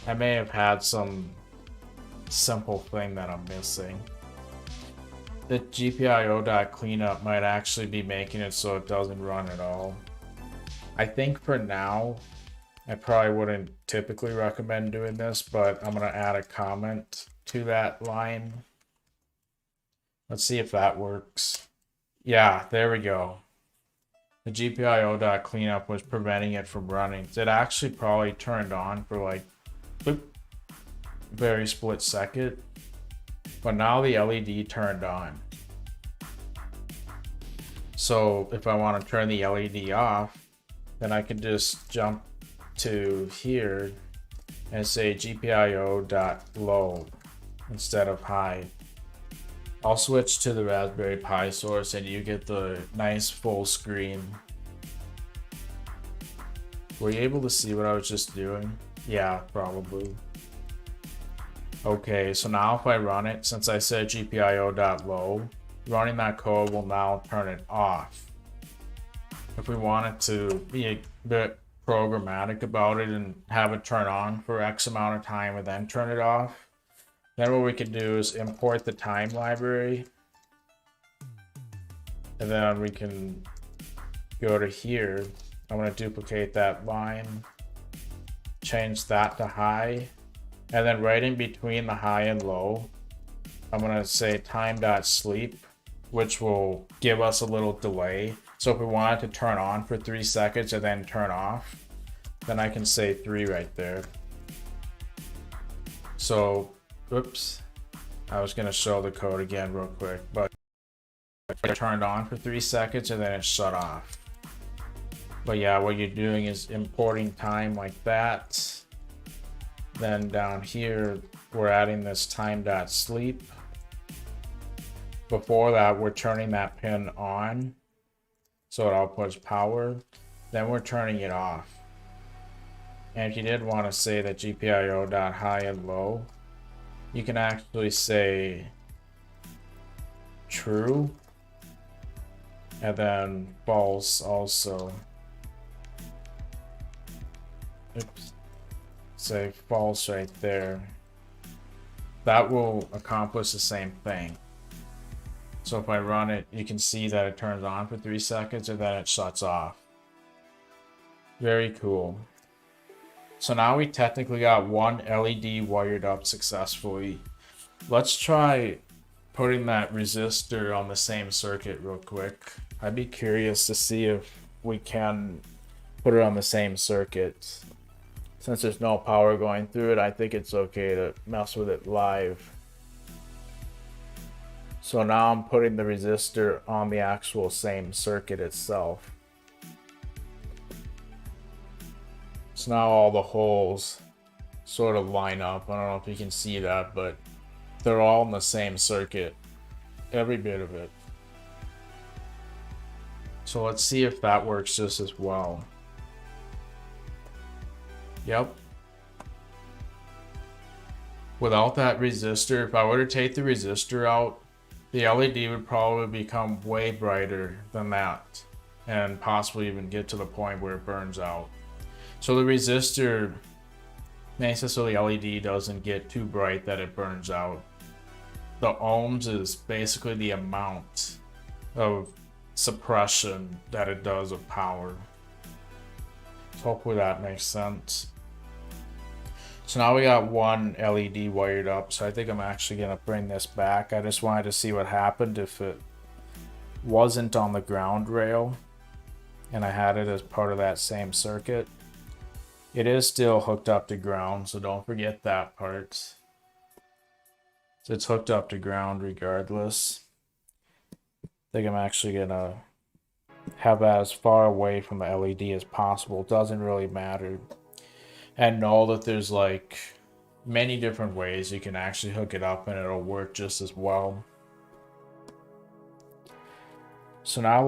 I may have had some simple thing that I'm missing. The GPIO.cleanup might actually be making it so it doesn't run at all. I think for now, I probably wouldn't typically recommend doing this, but I'm going to add a comment to that line. Let's see if that works. Yeah, there we go. The GPIO.cleanup was preventing it from running. It actually probably turned on for like boop, very split second. But now the LED turned on. So if I want to turn the LED off, then I can just jump to here and say GPIO.low instead of high. I'll switch to the Raspberry Pi source and you get the nice full screen. Were you able to see what I was just doing? Yeah, probably. Okay, so now if I run it, since I said GPIO.low, running that code will now turn it off. If we wanted to be a bit programmatic about it and have it turn on for X amount of time and then turn it off, then what we could do is import the time library. And then we can go to here. I'm going to duplicate that line, change that to high. And then right in between the high and low, I'm going to say time.sleep, which will give us a little delay. So if we want it to turn on for 3 seconds and then turn off, then I can say 3 right there. So, oops, I was going to show the code again real quick, but it turned on for 3 seconds and then it shut off. But yeah, what you're doing is importing time like that. Then down here, we're adding this time.sleep. Before that, we're turning that pin on, so it outputs power. Then we're turning it off. And if you did want to say that GPIO.high and low, you can actually say true, and then false also. Oops. Say false right there. That will accomplish the same thing. So if I run it, you can see that it turns on for 3 seconds and then it shuts off. Very cool. So now we technically got one LED wired up successfully. Let's try putting that resistor on the same circuit real quick. I'd be curious to see if we can put it on the same circuit. Since there's no power going through it, I think it's okay to mess with it live. So now I'm putting the resistor on the actual same circuit itself. So now all the holes sort of line up. I don't know if you can see that, but they're all in the same circuit. Every bit of it. So let's see if that works just as well. Yep. Without that resistor, if I were to take the resistor out, the LED would probably become way brighter than that and possibly even get to the point where it burns out. So the resistor makes it so the LED doesn't get too bright that it burns out. The ohms is basically the amount of suppression that it does of power. So hopefully that makes sense. So now we got one LED wired up, so I think I'm actually going to bring this back. I just wanted to see what happened if it wasn't on the ground rail and I had it as part of that same circuit. It is still hooked up to ground, so don't forget that part. So it's hooked up to ground regardless. I think I'm actually going to have that as far away from the LED as possible. It doesn't really matter. And know that there's like many different ways you can actually hook it up and it'll work just as well. So now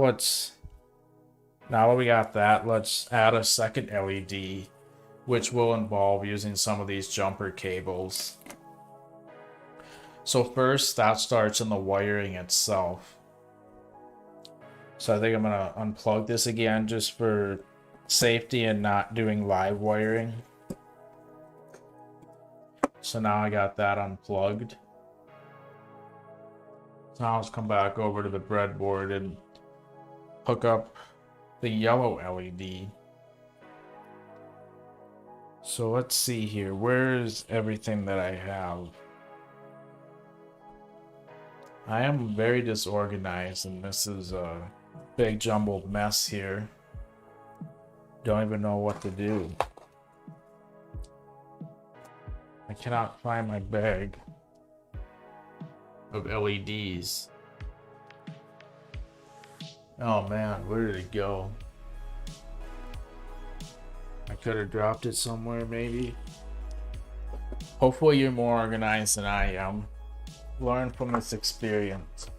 that we got that, let's add a second LED, which will involve using some of these jumper cables. So first, that starts in the wiring itself. So I think I'm gonna unplug this again just for safety and not doing live wiring. So now I got that unplugged. So now let's come back over to the breadboard and hook up the yellow LED. So let's see here. Where's everything that I have? I am very disorganized, and this is a big jumbled mess here. Don't even know what to do. I cannot find my bag of LEDs. Oh man, where did it go? I could have dropped it somewhere, maybe. Hopefully you're more organized than I am. Learn from this experience.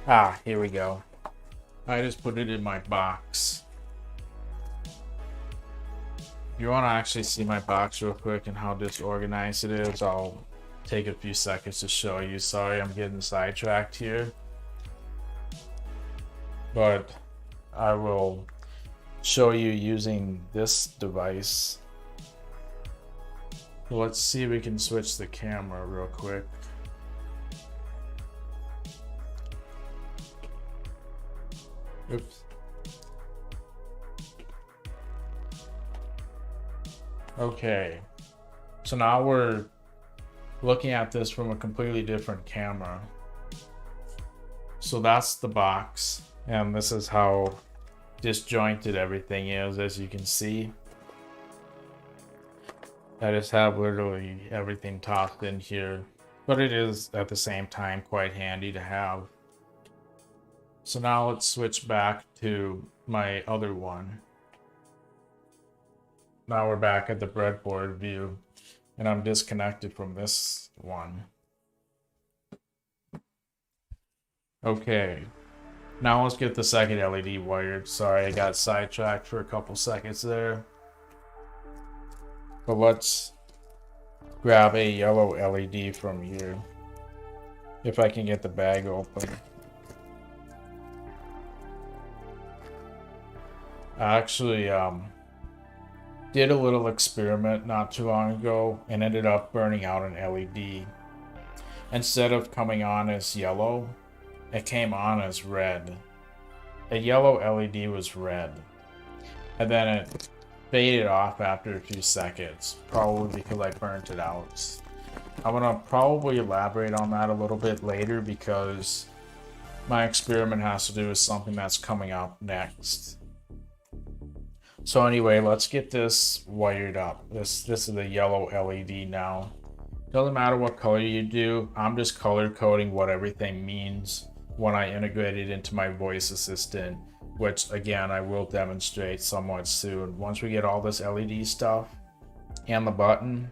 Ah, here we go. I just put it in my box. If you want to actually see my box real quick and how disorganized it is, I'll take a few seconds to show you. Sorry, I'm getting sidetracked here. But I will show you using this device. So let's see if we can switch the camera real quick. Oops. Okay, so now we're looking at this from a completely different camera. So that's the box, and this is how disjointed everything is, as you can see. I just have literally everything tossed in here, but it is at the same time quite handy to have. So now let's switch back to my other one. Now we're back at the breadboard view, and I'm disconnected from this one. Okay, now let's get the second LED wired. Sorry, I got sidetracked for a couple seconds there. But let's grab a yellow LED from here, if I can get the bag open. I actually did a little experiment not too long ago and ended up burning out an LED. Instead of coming on as yellow, it came on as red. A yellow LED was red, and then it faded off after a few seconds, probably because I burnt it out. I'm gonna probably elaborate on that a little bit later because my experiment has to do with something that's coming up next. So anyway, let's get this wired up. This is the yellow LED now. Doesn't matter what color you do, I'm just color coding what everything means when I integrate it into my voice assistant, which again, I will demonstrate somewhat soon. Once we get all this LED stuff and the button,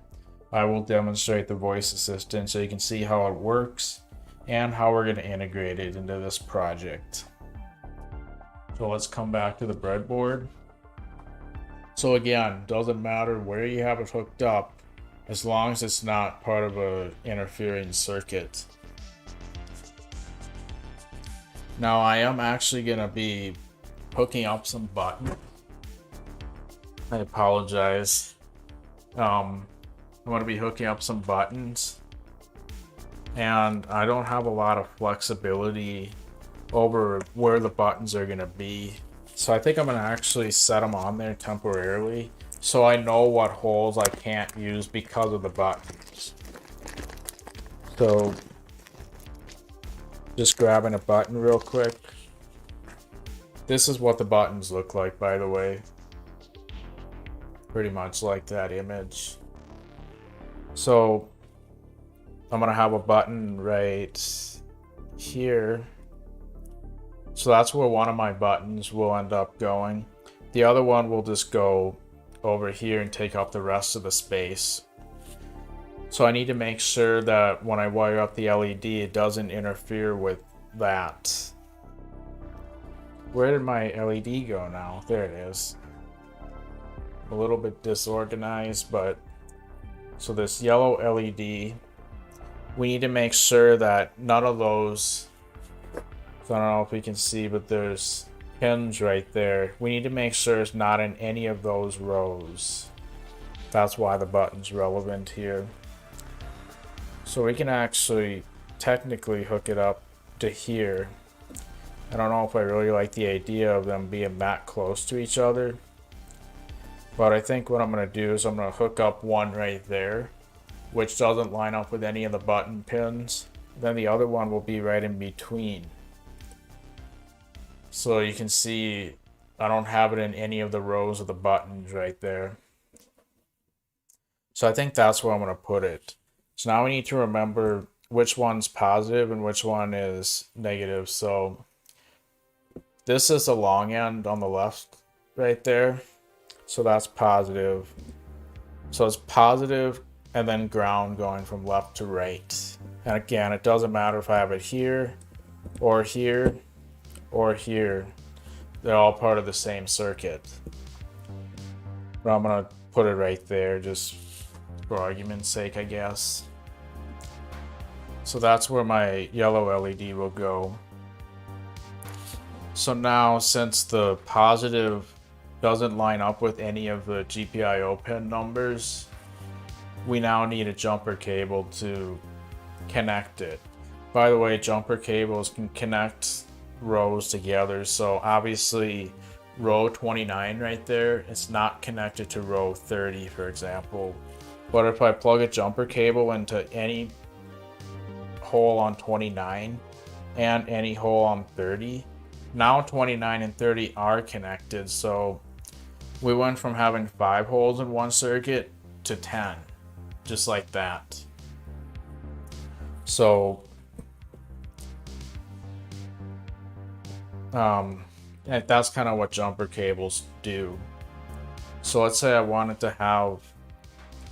I will demonstrate the voice assistant so you can see how it works and how we're going to integrate it into this project. So let's come back to the breadboard. So again, doesn't matter where you have it hooked up, as long as it's not part of an interfering circuit. Now I am actually going to be hooking up some buttons. I apologize. I'm going to be hooking up some buttons, and I don't have a lot of flexibility over where the buttons are going to be. So I think I'm going to actually set them on there temporarily so I know what holes I can't use because of the buttons. So just grabbing a button real quick. This is what the buttons look like, by the way. Pretty much like that image. So I'm going to have a button right here. So that's where one of my buttons will end up going. The other one will just go over here and take up the rest of the space. So I need to make sure that when I wire up the LED, it doesn't interfere with that. Where did my LED go now? There it is. A little bit disorganized, but so this yellow LED we need to make sure that none of those, so I don't know if we can see, but there's pins right there. We need to make sure it's not in any of those rows. That's why the button's relevant here. So we can actually technically hook it up to here. I don't know if I really like the idea of them being that close to each other, but I think what I'm going to do is I'm going to hook up one right there, which doesn't line up with any of the button pins. Then the other one will be right in between. So you can see I don't have it in any of the rows of the buttons right there. So I think that's where I'm going to put it. So now we need to remember which one's positive and which one is negative. So this is the long end on the left right there. So that's positive. So it's positive and then ground going from left to right. And again, it doesn't matter if I have it here or here or here. They're all part of the same circuit. But I'm gonna put it right there just for argument's sake, I guess. So that's where my yellow LED will go. So now, since the positive doesn't line up with any of the GPIO pin numbers, we now need a jumper cable to connect it. By the way, jumper cables can connect rows together. So obviously row 29 right there, it's not connected to row 30, for example. But if I plug a jumper cable into any hole on 29 and any hole on 30, now 29 and 30 are connected. So we went from having 5 holes in one circuit to 10, just like that. So that's kind of what jumper cables do. So let's say I wanted to have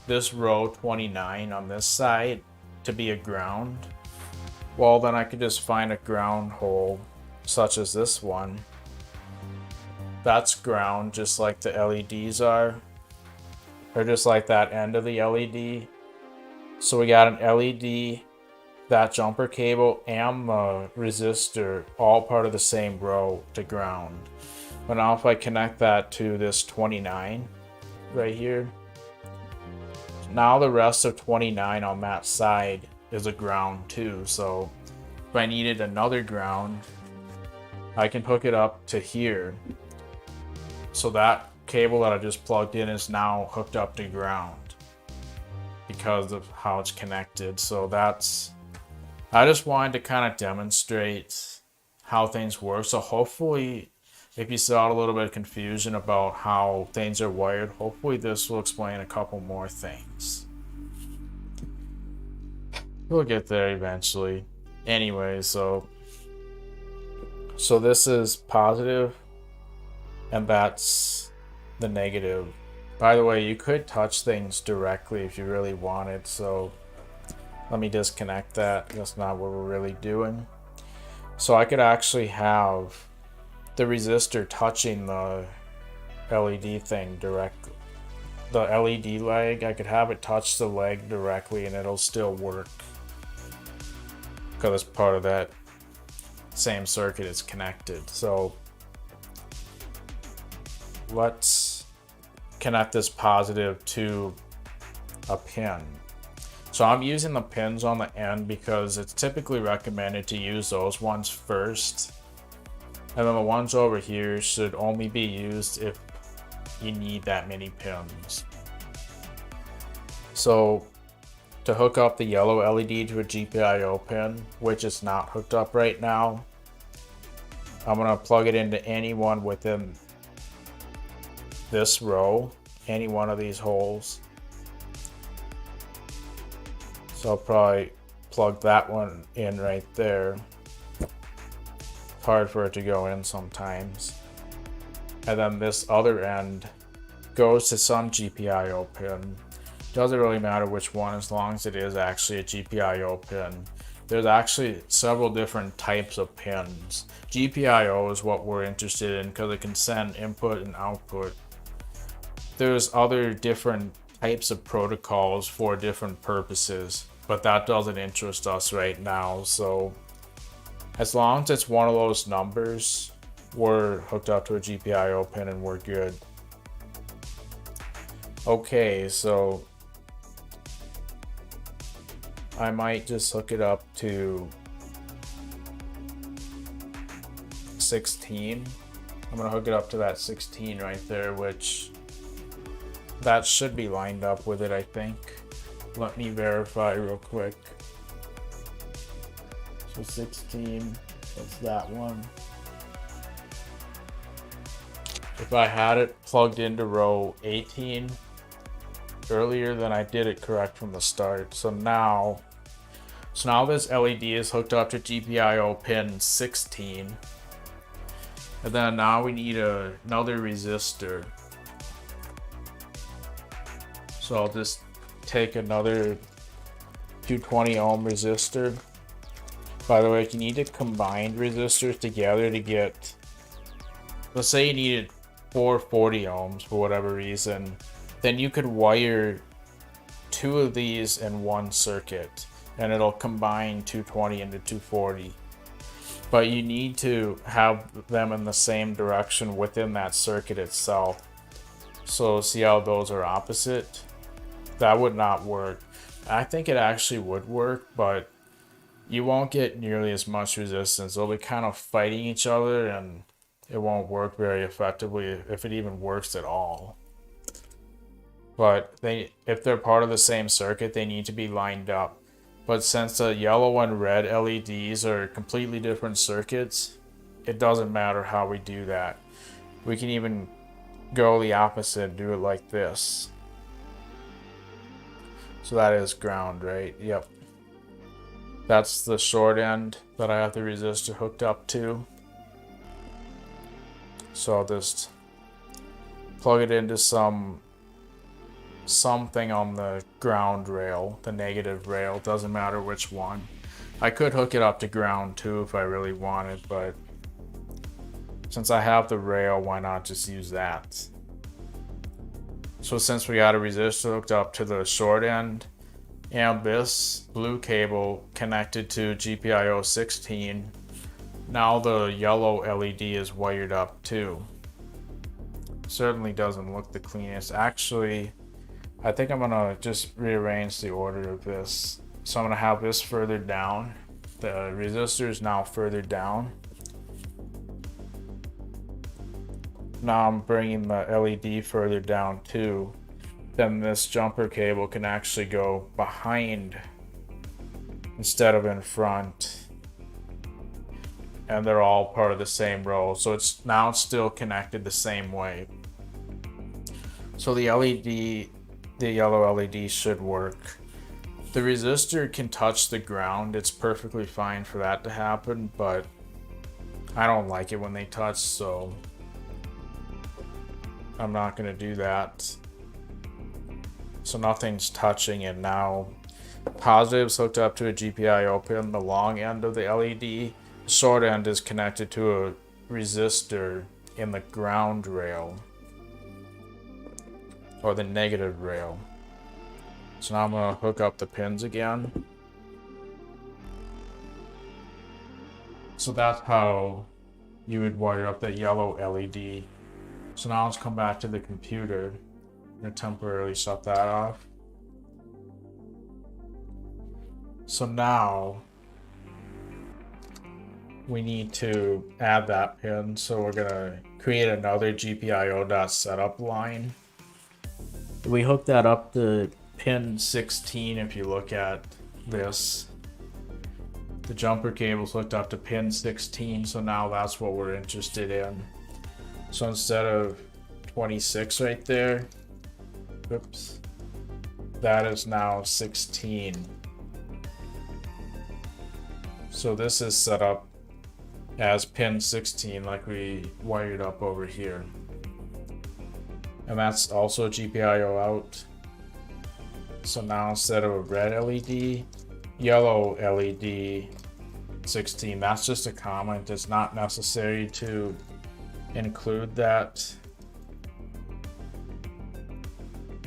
this row 29 on this side to be a ground. Well, then I could just find a ground hole such as this one. That's ground, just like the LEDs are, or just like that end of the LED. So we got an LED, that jumper cable, and the resistor all part of the same row to ground. But now if I connect that to this 29 right here, now the rest of 29 on that side is a ground too. So if I needed another ground, I can hook it up to here. So that cable that I just plugged in is now hooked up to ground because of how it's connected. So that's, I just wanted to kind of demonstrate how things work. So hopefully, if you saw a little bit of confusion about how things are wired, hopefully this will explain a couple more things. We'll get there eventually. Anyway, so this is positive and that's the negative. By the way, you could touch things directly if you really wanted, so let me disconnect that. That's not what we're really doing. So I could actually have the resistor touching the LED thing directly. The LED leg, I could have it touch the leg directly and it'll still work, because it's part of that same circuit is connected. So let's connect this positive to a pin. So I'm using the pins on the end because it's typically recommended to use those ones first. And then the ones over here should only be used if you need that many pins. So to hook up the yellow LED to a GPIO pin, which is not hooked up right now, I'm going to plug it into any one within this row, any one of these holes. So I'll probably plug that one in right there. It's hard for it to go in sometimes. And then this other end goes to some GPIO pin. Doesn't really matter which one as long as it is actually a GPIO pin. There's actually several different types of pins. GPIO is what we're interested in because it can send input and output. There's other different types of protocols for different purposes, but that doesn't interest us right now. So as long as it's one of those numbers, we're hooked up to a GPIO pin and we're good. Okay, so I might just hook it up to 16. I'm gonna hook it up to that 16 right there, which that should be lined up with it, I think. Let me verify real quick. So 16, that's that one. If I had it plugged into row 18 earlier, then I did it correct from the start. So now this LED is hooked up to GPIO pin 16. And then now we need another resistor. So I'll just take another 220 ohm resistor. By the way, if you need to combine resistors together to get, let's say you needed 440 ohms for whatever reason, then you could wire two of these in one circuit and it'll combine 220 into 240. But you need to have them in the same direction within that circuit itself. So see how those are opposite? That would not work. I think it actually would work, but you won't get nearly as much resistance. They'll be kind of fighting each other and it won't work very effectively, if it even works at all. But if they're part of the same circuit, they need to be lined up. But since the yellow and red LEDs are completely different circuits, it doesn't matter how we do that. We can even go the opposite, do it like this. So that is ground, right? Yep. That's the short end that I have the resistor hooked up to. So I'll just plug it into something on the ground rail, the negative rail, doesn't matter which one. I could hook it up to ground too if I really wanted, but since I have the rail, why not just use that? So since we got a resistor hooked up to the short end and this blue cable connected to GPIO 16, now the yellow LED is wired up too. Certainly doesn't look the cleanest. Actually, I think I'm gonna just rearrange the order of this. So I'm gonna have this further down. The resistor is now further down. Now I'm bringing the LED further down too. Then this jumper cable can actually go behind instead of in front. And they're all part of the same row. So it's now still connected the same way. So the yellow LED should work. The resistor can touch the ground. It's perfectly fine for that to happen, but I don't like it when they touch, so I'm not gonna do that. So nothing's touching it now. Positive's hooked up to a GPIO pin, the long end of the LED. The short end is connected to a resistor in the ground rail, or the negative rail. So now I'm gonna hook up the pins again. So that's how you would wire up that yellow LED. So now let's come back to the computer. I'm gonna temporarily shut that off. So now we need to add that pin. So we're gonna create another GPIO.setup line. We hook that up to pin 16. If you look at this, the jumper cable's hooked up to pin 16. So now that's what we're interested in. So instead of 26 right there, oops, that is now 16. So this is set up as pin 16 like we wired up over here. And that's also GPIO out. So now instead of a red LED, yellow LED 16. That's just a comment. It's not necessary to include that.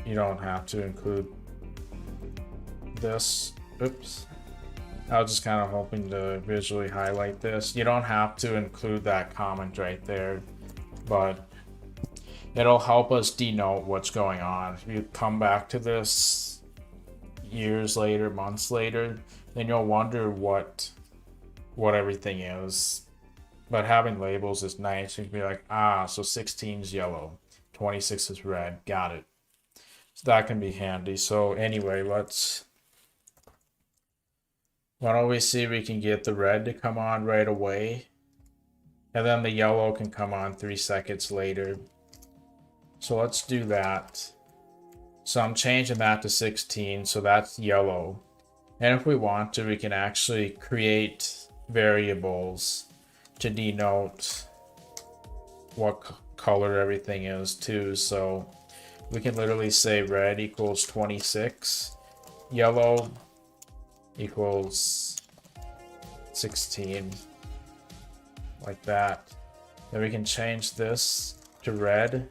You don't have to include this oops. I was just kind of hoping to visually highlight this. You don't have to include that comment right there, but it'll help us denote what's going on. If you come back to this years later, months later, then you'll wonder what everything is. But having labels is nice. You can be like, ah, so 16 is yellow, 26 is red, got it. So that can be handy. So anyway, why don't we see if we can get the red to come on right away, and then the yellow can come on 3 seconds later. So let's do that. So I'm changing that to 16, so that's yellow. And if we want to, we can actually create variables to denote what color everything is too. So we can literally say red equals 26, yellow equals 16, like that. Then we can change this to red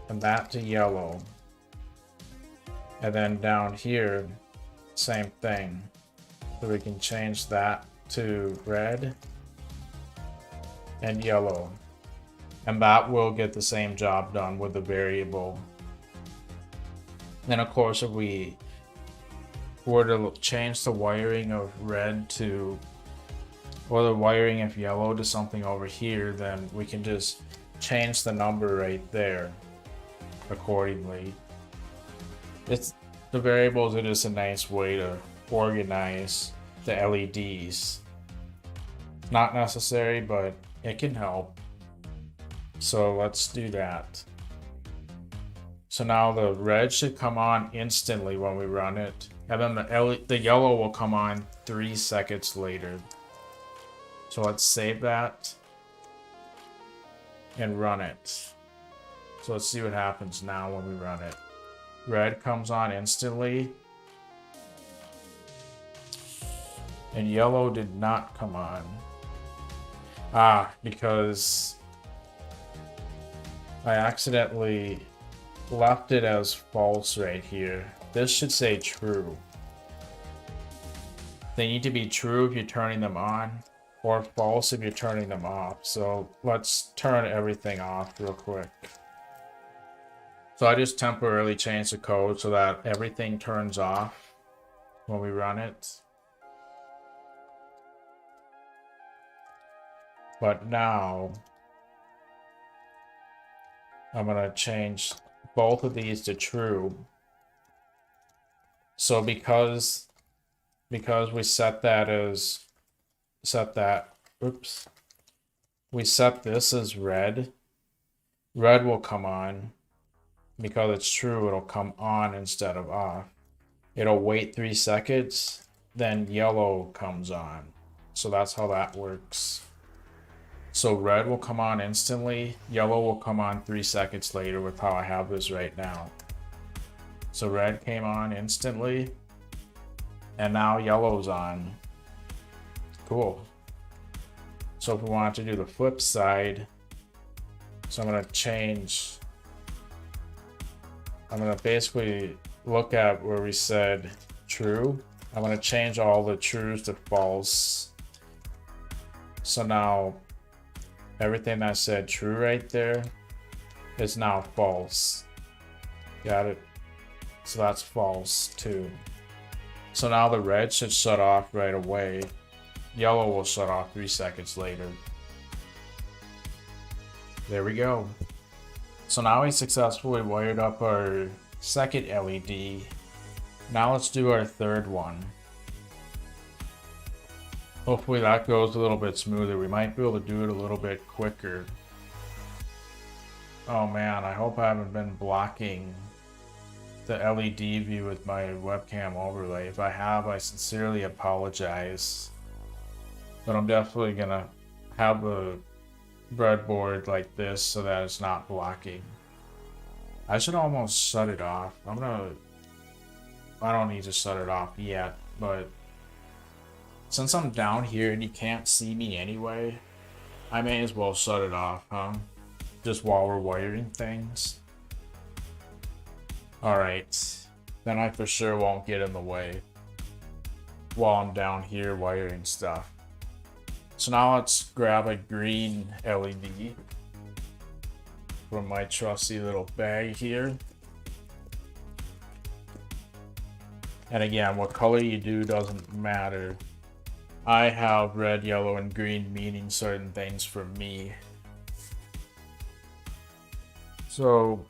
and that to yellow. And then down here, same thing. So we can change that to red and yellow. And that will get the same job done with the variable. Then of course, if we were to change the wiring of red to, or the wiring of yellow to something over here, then we can just change the number right there accordingly. The variables are just a nice way to organize the LEDs. Not necessary, but it can help. So let's do that. So now the red should come on instantly when we run it, and then the yellow will come on 3 seconds later. So let's save that and run it. So let's see what happens now when we run it. Red comes on instantly, and yellow did not come on. Because I accidentally left it as false right here. This should say true. They need to be true if you're turning them on, or false if you're turning them off. So let's turn everything off real quick. So I just temporarily changed the code so that everything turns off when we run it. But now I'm gonna change both of these to true. So because we set this as red will come on. Because it's true, it'll come on instead of off. It'll wait 3 seconds, then yellow comes on. So that's how that works. So red will come on instantly, yellow will come on 3 seconds later with how I have this right now. So red came on instantly, and now yellow's on. Cool. So if we want to do the flip side, so I'm gonna basically look at where we said true. I'm gonna change all the trues to false. So now everything that said true right there is now false. Got it? So that's false too. So now the red should shut off right away. Yellow will shut off 3 seconds later. There we go. So now we successfully wired up our second LED. Now let's do our third one. Hopefully that goes a little bit smoother. We might be able to do it a little bit quicker. Oh man, I hope I haven't been blocking the LED view with my webcam overlay. If I have, I sincerely apologize. But I'm definitely gonna have the breadboard like this so that it's not blocking. I should almost shut it off. I don't need to shut it off yet, but since I'm down here and you can't see me anyway, I may as well shut it off, huh? Just while we're wiring things. Alright, then I for sure won't get in the way while I'm down here wiring stuff. So now let's grab a green LED from my trusty little bag here. And again, what color you do doesn't matter. I have red, yellow, and green meaning certain things for me. So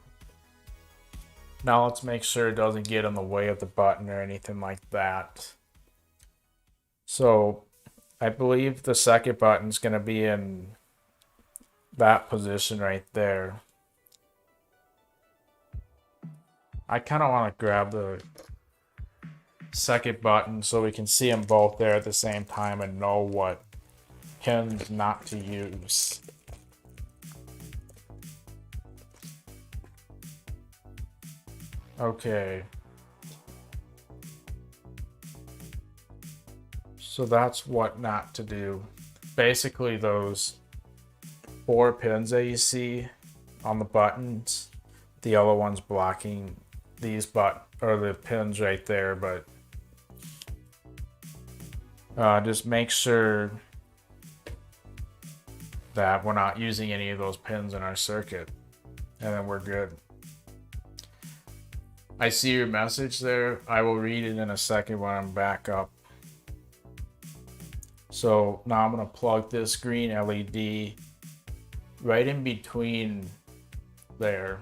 now let's make sure it doesn't get in the way of the button or anything like that. So I believe the second button's going to be in that position right there. I kind of want to grab the second button so we can see them both there at the same time and know what pins not to use. Okay. So that's what not to do. Basically those 4 pins that you see on the buttons, the yellow one's blocking these the pins right there, but just make sure that we're not using any of those pins in our circuit, and then we're good. I see your message there. I will read it in a second when I'm back up. So now I'm going to plug this green LED right in between there.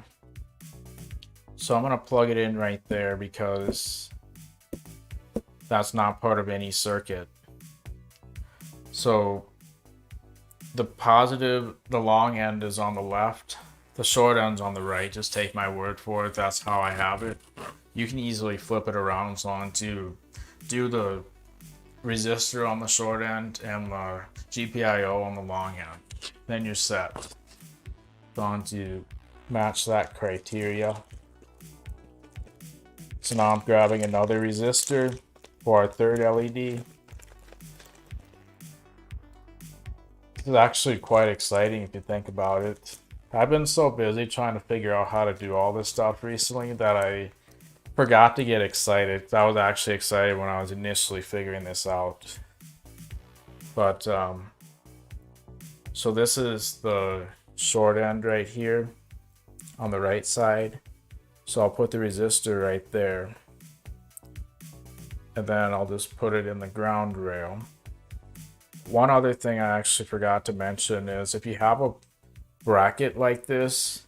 So I'm going to plug it in right there because that's not part of any circuit. So the positive, the long end is on the left, the short end's on the right. Just take my word for it. That's how I have it. You can easily flip it around as long as you do the resistor on the short end and the GPIO on the long end. Then you're set. As long as you match that criteria. So now I'm grabbing another resistor for our third LED. This is actually quite exciting if you think about it. I've been so busy trying to figure out how to do all this stuff recently that I forgot to get excited. I was actually excited when I was initially figuring this out. But so this is the short end right here on the right side. So I'll put the resistor right there. And then I'll just put it in the ground rail. One other thing I actually forgot to mention is if you have a bracket like this,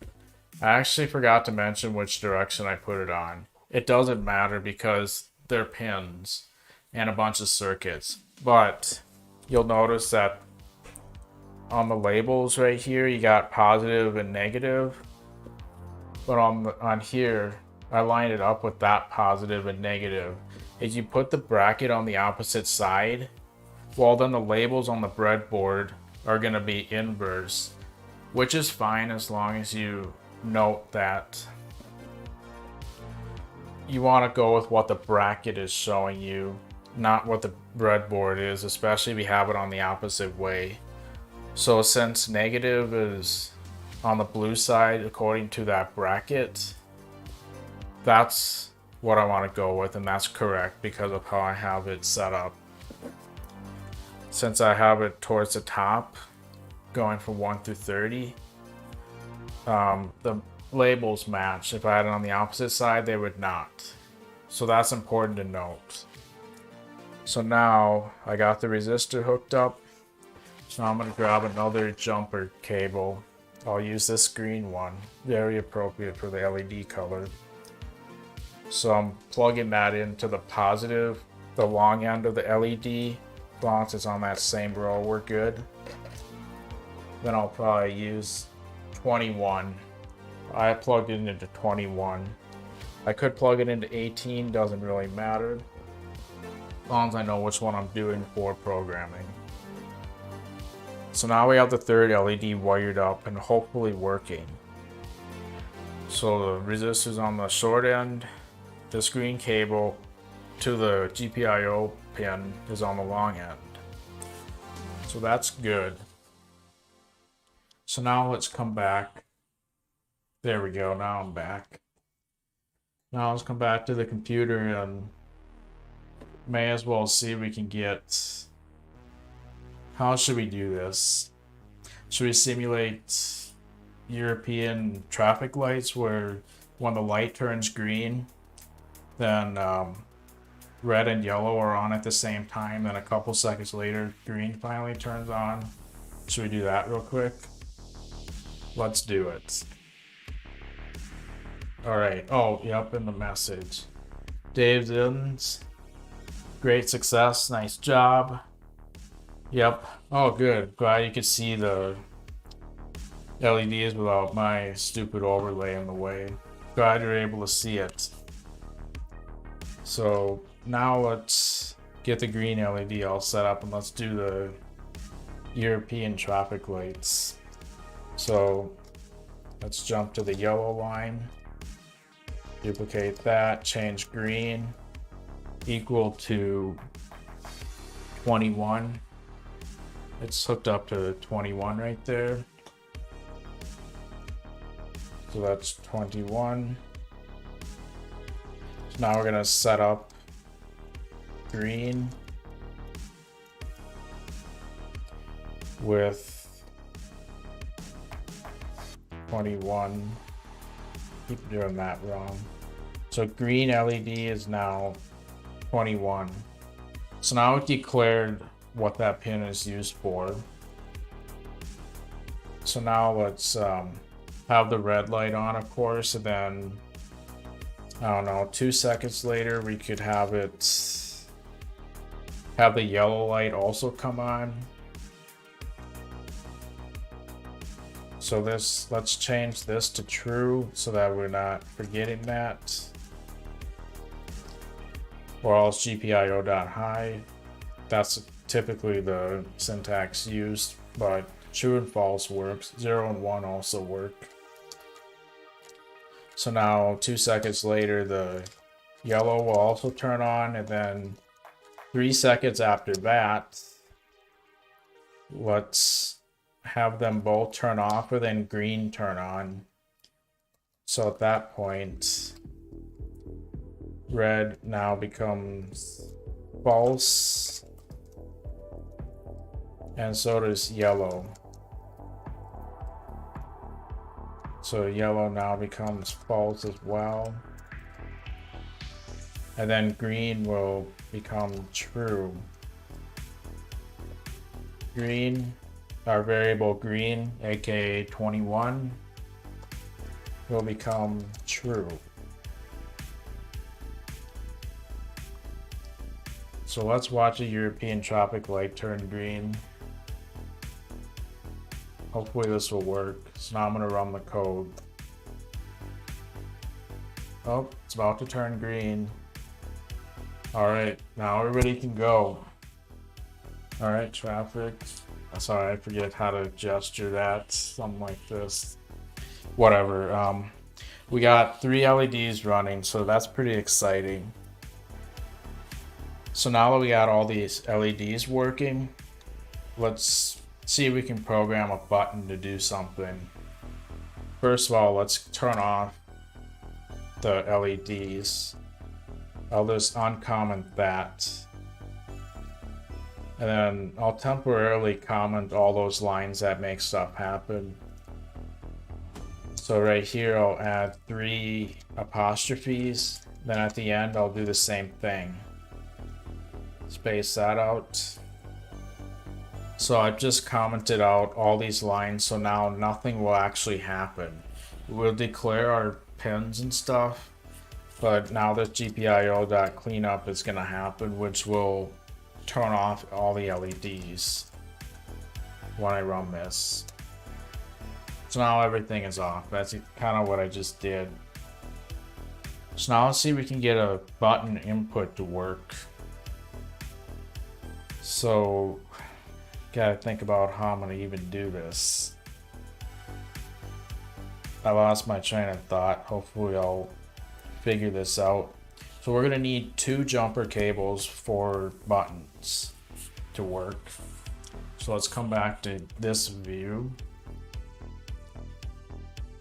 I actually forgot to mention which direction I put it on. It doesn't matter because they're pins and a bunch of circuits. But you'll notice that on the labels right here, you got positive and negative. But on here, I lined it up with that positive and negative. If you put the bracket on the opposite side, well then the labels on the breadboard are going to be inverse, which is fine as long as you note that you want to go with what the bracket is showing you, not what the breadboard is, especially if you have it on the opposite way. So since negative is on the blue side according to that bracket, that's what I want to go with, and that's correct because of how I have it set up. Since I have it towards the top, going from 1 through 30, the labels match. If I had it on the opposite side, they would not. So that's important to note. So now I got the resistor hooked up. So I'm going to grab another jumper cable. I'll use this green one, very appropriate for the LED color. So I'm plugging that into the positive, the long end of the LED. As long as it's on that same row, we're good. Then I'll probably use 21. I plugged it into 21. I could plug it into 18, doesn't really matter. As long as I know which one I'm doing for programming. So now we have the third LED wired up and hopefully working. So the resistor's on the short end, this green cable to the GPIO pin is on the long end. So that's good. So now let's come back. There we go, now I'm back. Now let's come back to the computer and may as well see if we can get. How should we do this? Should we simulate European traffic lights where when the light turns green, then red and yellow are on at the same time, then a couple seconds later, green finally turns on? Should we do that real quick? Let's do it. Alright, oh, yep, in the message. Dave's ins. Great success, nice job. Yep, oh good, glad you could see the LEDs without my stupid overlay in the way. Glad you're able to see it. So now let's get the green LED all set up and let's do the European traffic lights. So let's jump to the yellow line, duplicate that, change green equal to 21. It's hooked up to 21 right there. So that's 21. So now we're gonna set up green with 21. Keep doing that wrong. So green LED is now 21. So now we've declared what that pin is used for. So now let's have the red light on, of course, and then I don't know, 2 seconds later we could have it have the yellow light also come on. So this, let's change this to true so that we're not forgetting that. Or else GPIO.high. That's typically the syntax used, but true and false works. 0 and 1 also work. So now 2 seconds later the yellow will also turn on, and then 3 seconds after that let's have them both turn off, or then green turn on. So at that point red now becomes false, and so does yellow. So yellow now becomes false as well, and then green will become true. Green, our variable green, aka 21, will become true. So let's watch a European traffic light turn green. Hopefully this will work. So now I'm going to run the code. Oh, it's about to turn green. Alright, now everybody can go. Alright, traffic. Sorry, I forget how to gesture that. Something like this. Whatever. We got 3 LEDs running, so that's pretty exciting. So now that we got all these LEDs working, let's see if we can program a button to do something. First of all, let's turn off the LEDs. I'll just uncomment that. And then I'll temporarily comment all those lines that make stuff happen. So right here I'll add 3 apostrophes. Then at the end I'll do the same thing. Space that out. So I've just commented out all these lines, so now nothing will actually happen. We'll declare our pins and stuff, but now this GPIO.cleanup is going to happen, which will turn off all the LEDs when I run this. So now everything is off. That's kind of what I just did. So now let's see if we can get a button input to work. So gotta think about how I'm gonna even do this. I lost my train of thought. Hopefully I'll figure this out. So we're gonna need 2 jumper cables for buttons to work. So let's come back to this view.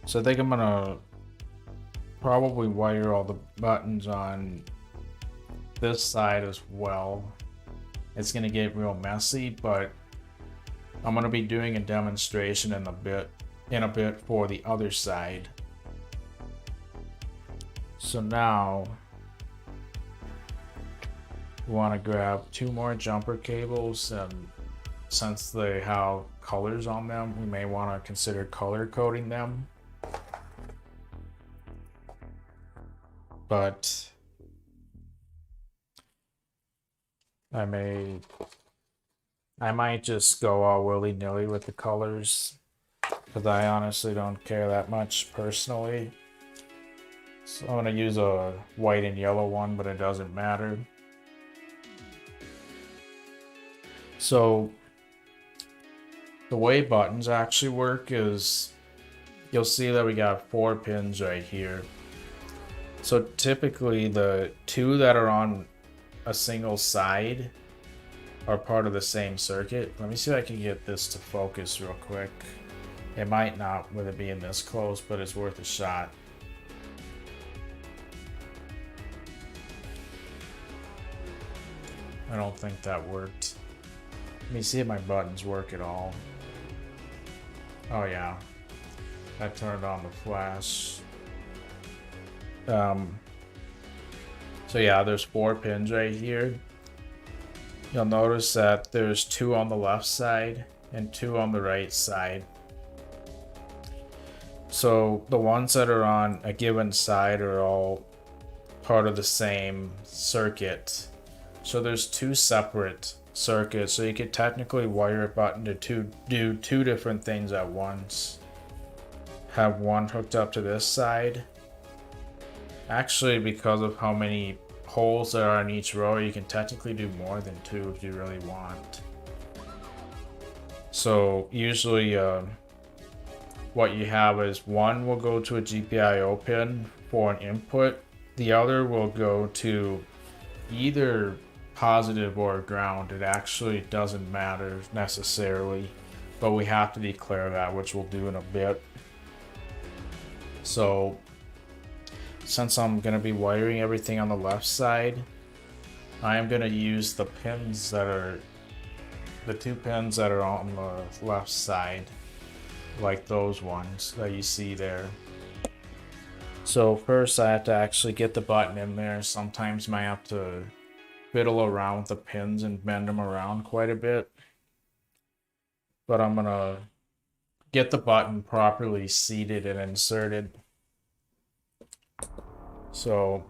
So I think I'm gonna probably wire all the buttons on this side as well. It's gonna get real messy, but I'm gonna be doing a demonstration in a bit for the other side. So now we want to grab 2 more jumper cables, and since they have colors on them, we may want to consider color coding them. But I might just go all willy-nilly with the colors, because I honestly don't care that much personally. So I'm gonna use a white and yellow one, but it doesn't matter. So the way buttons actually work is, you'll see that we got 4 pins right here. So typically the 2 that are on a single side are part of the same circuit. Let me see if I can get this to focus real quick. It might not with it being this close, but it's worth a shot. I don't think that worked. Let me see if my buttons work at all. Oh yeah, I turned on the flash. So yeah, there's 4 pins right here. You'll notice that there's 2 on the left side and 2 on the right side. So the ones that are on a given side are all part of the same circuit. So there's 2 separate circuits, so you could technically wire a button to do 2 different things at once. Have one hooked up to this side. Actually, because of how many holes there are in each row, you can technically do more than 2 if you really want. So usually what you have is one will go to a GPIO pin for an input, the other will go to either positive or ground. It actually doesn't matter necessarily, but we have to declare that, which we'll do in a bit. So since I'm going to be wiring everything on the left side, I am going to use the pins that are the 2 pins that are on the left side, like those ones that you see there. So first I have to actually get the button in there. Sometimes I might have to fiddle around with the pins and bend them around quite a bit. But I'm gonna get the button properly seated and inserted. So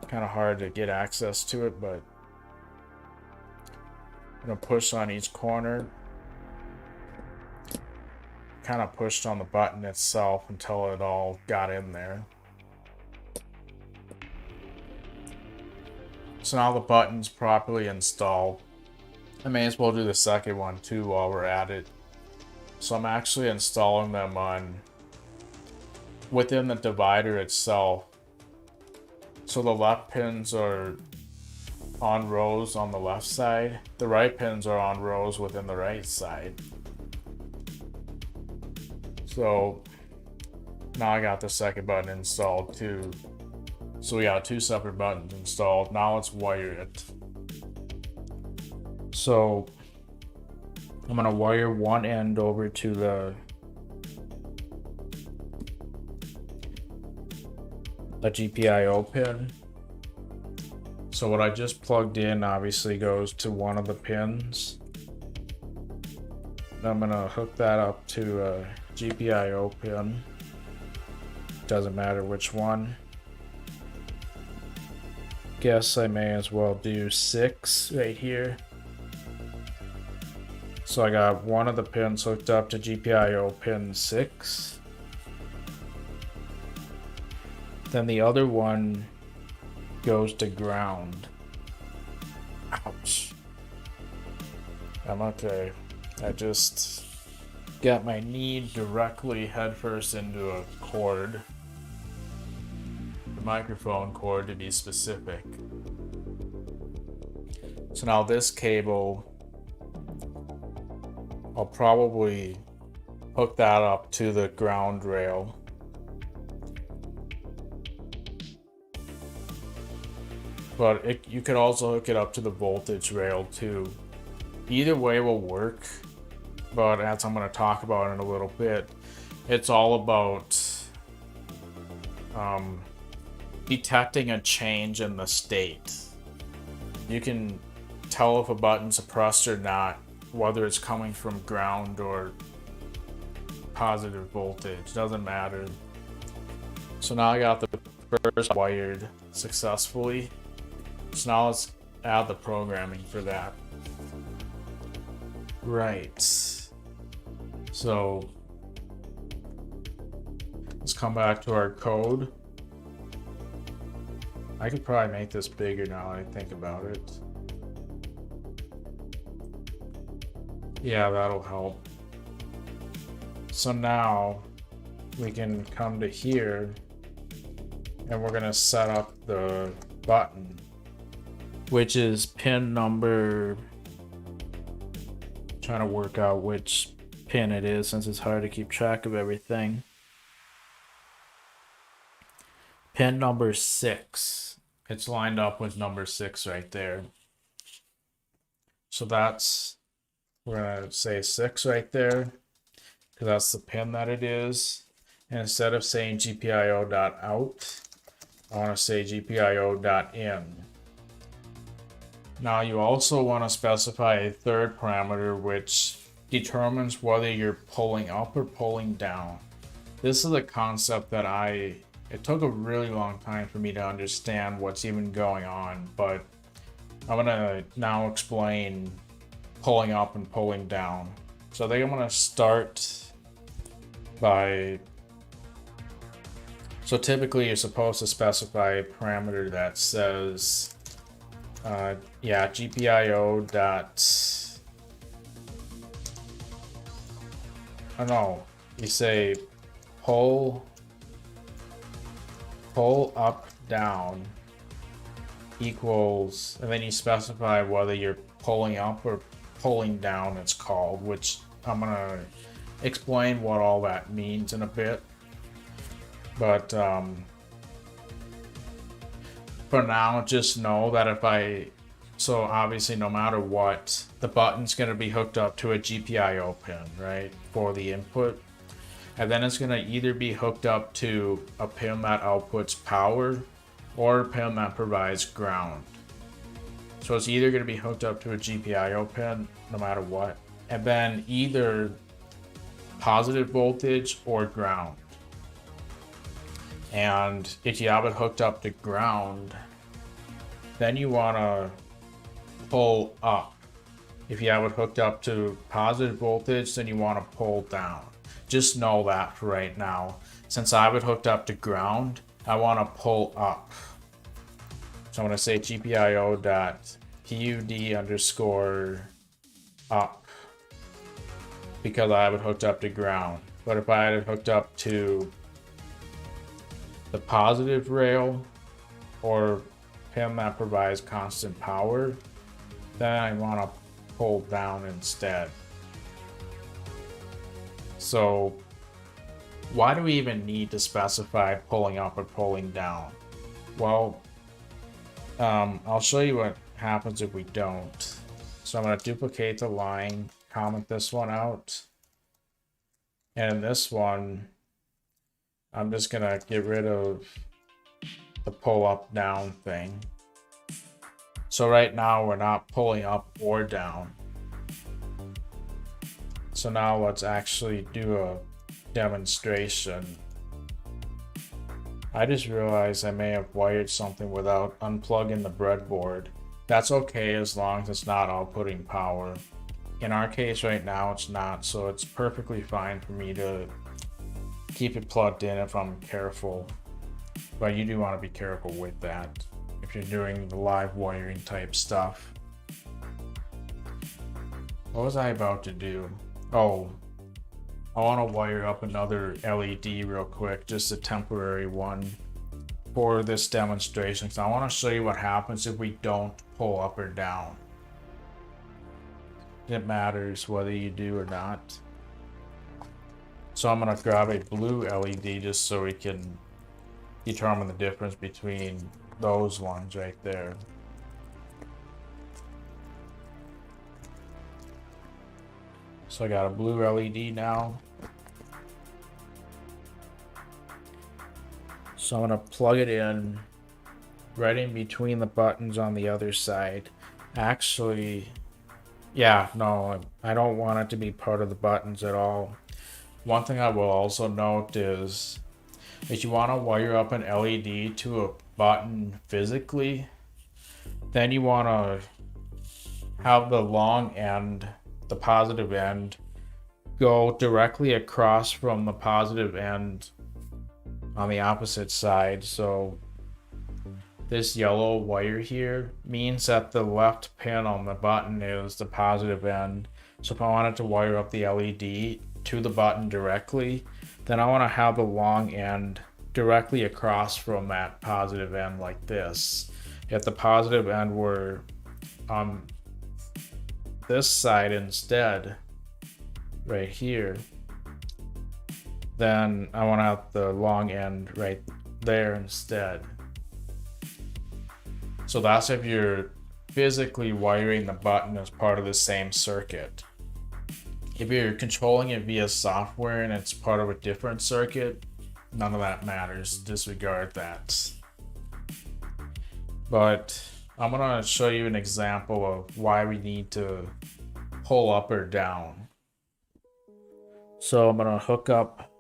kind of hard to get access to it, but I'm gonna push on each corner. Kind of pushed on the button itself until it all got in there. So now the button's properly installed. I may as well do the second one too while we're at it. So I'm actually installing them on within the divider itself. So the left pins are on rows on the left side. The right pins are on rows within the right side. So now I got the second button installed too. So we got 2 separate buttons installed. Now let's wire it. So I'm gonna wire one end over to the GPIO pin. So what I just plugged in obviously goes to one of the pins. I'm gonna hook that up to a GPIO pin. Doesn't matter which one. Guess I may as well do 6 right here. So I got one of the pins hooked up to GPIO pin 6. Then the other one goes to ground. Ouch. I'm okay. I just got my knee directly headfirst into a cord. The microphone cord to be specific. So now this cable, I'll probably hook that up to the ground rail. but you could also hook it up to the voltage rail too. Either way will work, but as I'm going to talk about in a little bit, it's all about detecting a change in the state. You can tell if a button's pressed or not, whether it's coming from ground or positive voltage, doesn't matter. So now I got the first wired successfully. So now let's add the programming for that. Right. So let's come back to our code. I could probably make this bigger now that I think about it. Yeah, that'll help. So now we can come to here and we're gonna set up the button, which is pin number, trying to work out which pin it is since it's hard to keep track of everything. Pin number 6. It's lined up with number 6 right there. So that's, we're gonna say 6 right there, because that's the pin that it is. And instead of saying GPIO.out, I want to say GPIO.in. Now you also want to specify a third parameter which determines whether you're pulling up or pulling down. This is a concept that it took a really long time for me to understand what's even going on, but I'm gonna now explain pulling up and pulling down. So I think I'm gonna start by, so typically you're supposed to specify a parameter that says GPIO dot, oh no, you say pull up down equals, and then you specify whether you're pulling up or pulling down, it's called, which I'm gonna explain what all that means in a bit. But for now, just know that so obviously no matter what, the button's going to be hooked up to a GPIO pin, right, for the input. And then it's going to either be hooked up to a pin that outputs power or a pin that provides ground. So it's either going to be hooked up to a GPIO pin no matter what, and then either positive voltage or ground. And if you have it hooked up to ground, then you want to pull up. If you have it hooked up to positive voltage, then you want to pull down. Just know that for right now. Since I have it hooked up to ground, I want to pull up. So I'm going to say GPIO.PUD underscore up, because I have it hooked up to ground. But if I had it hooked up to the positive rail or pin that provides constant power, then I want to pull down instead. So why do we even need to specify pulling up or pulling down? Well, I'll show you what happens if we don't. So I'm going to duplicate the line, comment this one out, and in this one I'm just going to get rid of the pull up down thing. So right now we're not pulling up or down. So now let's actually do a demonstration. I just realized I may have wired something without unplugging the breadboard. That's okay as long as it's not outputting power. In our case right now it's not, so it's perfectly fine for me to keep it plugged in if I'm careful. But you do want to be careful with that if you're doing the live wiring type stuff. What was I about to do? Oh, I want to wire up another LED real quick, just a temporary one for this demonstration. So I want to show you what happens if we don't pull up or down. It matters whether you do or not. So I'm going to grab a blue LED just so we can determine the difference between those ones right there. So I got a blue LED now. So I'm gonna plug it in right in between the buttons on the other side. Actually, yeah, no, I don't want it to be part of the buttons at all. One thing I will also note is if you want to wire up an LED to a button physically, then you want to have the long end, the positive end, go directly across from the positive end on the opposite side. So this yellow wire here means that the left pin on the button is the positive end. So if I wanted to wire up the LED to the button directly, then I want to have the long end directly across from that positive end like this. If the positive end were on this side instead, right here, then I want to have the long end right there instead. So that's if you're physically wiring the button as part of the same circuit. If you're controlling it via software and it's part of a different circuit, none of that matters. Disregard that. But I'm gonna show you an example of why we need to pull up or down. So I'm gonna hook up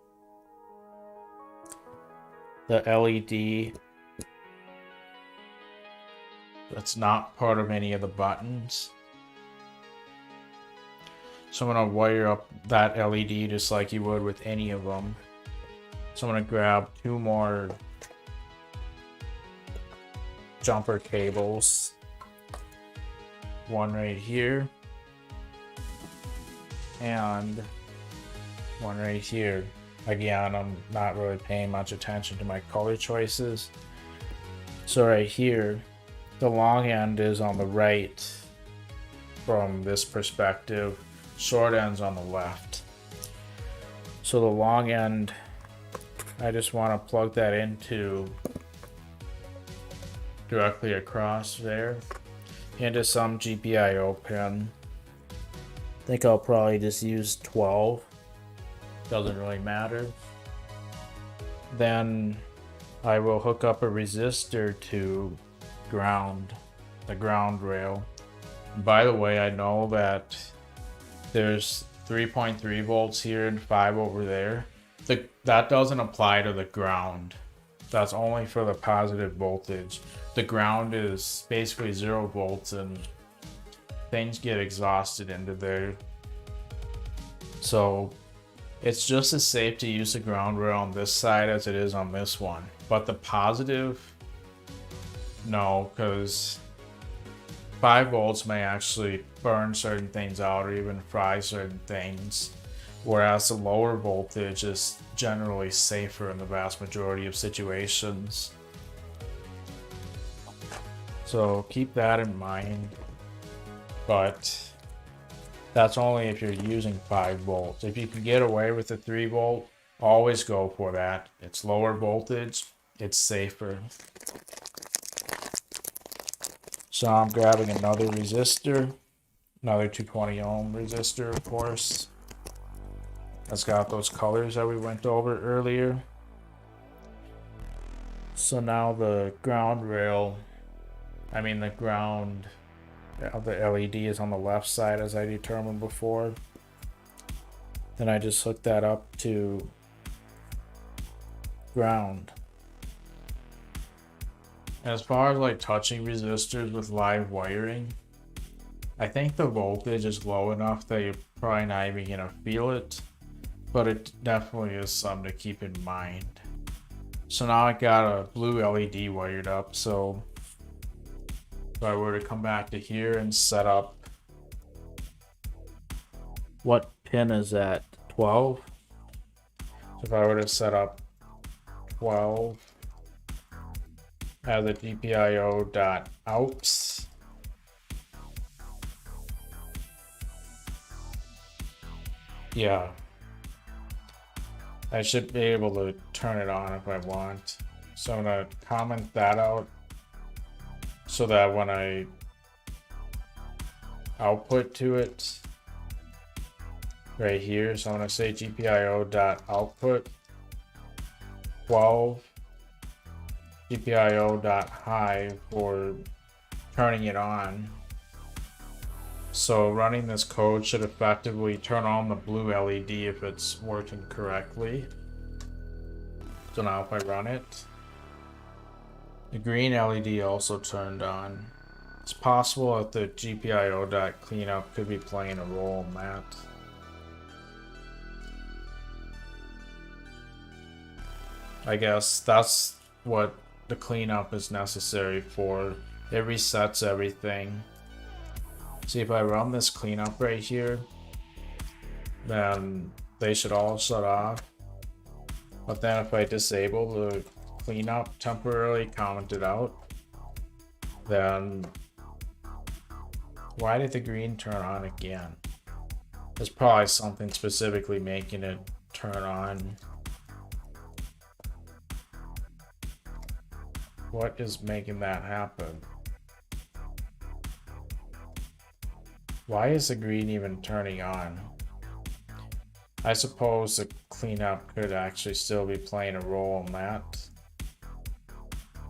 the LED that's not part of any of the buttons. So I'm gonna wire up that LED just like you would with any of them. So I'm gonna grab two more jumper cables. One right here and one right here. Again, I'm not really paying much attention to my color choices. So right here, the long end is on the right from this perspective, short end's on the left. So the long end, I just want to plug that into directly across there into some GPIO pin. I think I'll probably just use 12. Doesn't really matter. Then I will hook up a resistor to ground, the ground rail. By the way, I know that there's 3.3 volts here and 5 over there. That doesn't apply to the ground. That's only for the positive voltage. The ground is basically 0 volts and things get exhausted into there. So it's just as safe to use the ground rail on this side as it is on this one. But the positive, no, because 5 volts may actually burn certain things out or even fry certain things, whereas the lower voltage is generally safer in the vast majority of situations. So keep that in mind, but that's only if you're using 5 volts. If you can get away with the 3 volt, always go for that. It's lower voltage, it's safer. So I'm grabbing another resistor, another 220 ohm resistor, of course. That's got those colors that we went over earlier. So now the ground rail, the ground of the LED is on the left side as I determined before. Then I just hook that up to ground. As far as like touching resistors with live wiring, I think the voltage is low enough that you're probably not even gonna feel it, but it definitely is something to keep in mind. So now I got a blue LED wired up, so if I were to come back to here and set up, what pin is that? 12? So if I were to set up 12 as a GPIO.outs, yeah, I should be able to turn it on if I want. So I'm gonna comment that out so that when I output to it right here, so I'm going to say GPIO.output 12 GPIO.high for turning it on. So running this code should effectively turn on the blue LED if it's working correctly. So now if I run it, the green LED also turned on. It's possible that the GPIO.cleanup could be playing a role in that. I guess that's what the cleanup is necessary for. It resets everything. See, if I run this cleanup right here, then they should all shut off. But then if I disable the cleanup temporarily commented out, then why did the green turn on again? There's probably something specifically making it turn on. What is making that happen? Why is the green even turning on? I suppose the cleanup could actually still be playing a role in that.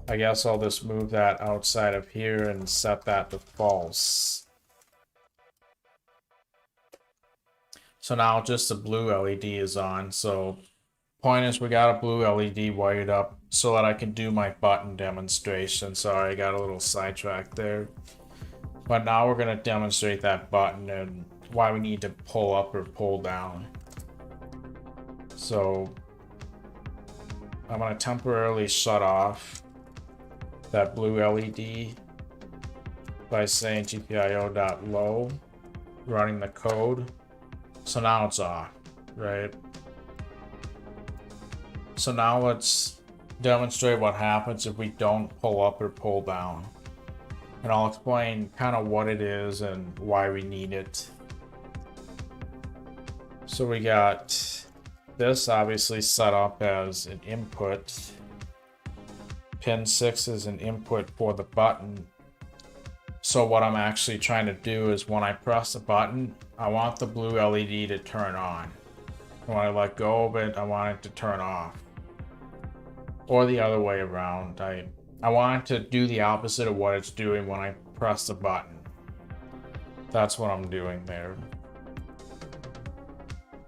I guess I'll just move that outside of here and set that to false. So now just the blue LED is on. So point is, we got a blue LED wired up so that I can do my button demonstration. Sorry, I got a little sidetracked there. But now we're going to demonstrate that button and why we need to pull up or pull down. So I'm going to temporarily shut off that blue LED by saying GPIO.low, running the code. So now it's off, right? So now let's demonstrate what happens if we don't pull up or pull down. And I'll explain kind of what it is and why we need it. So we got this obviously set up as an input. Pin 6 is an input for the button. So what I'm actually trying to do is when I press the button, I want the blue LED to turn on. When I let go of it, I want it to turn off. Or the other way around. I want it to do the opposite of what it's doing when I press the button. That's what I'm doing there.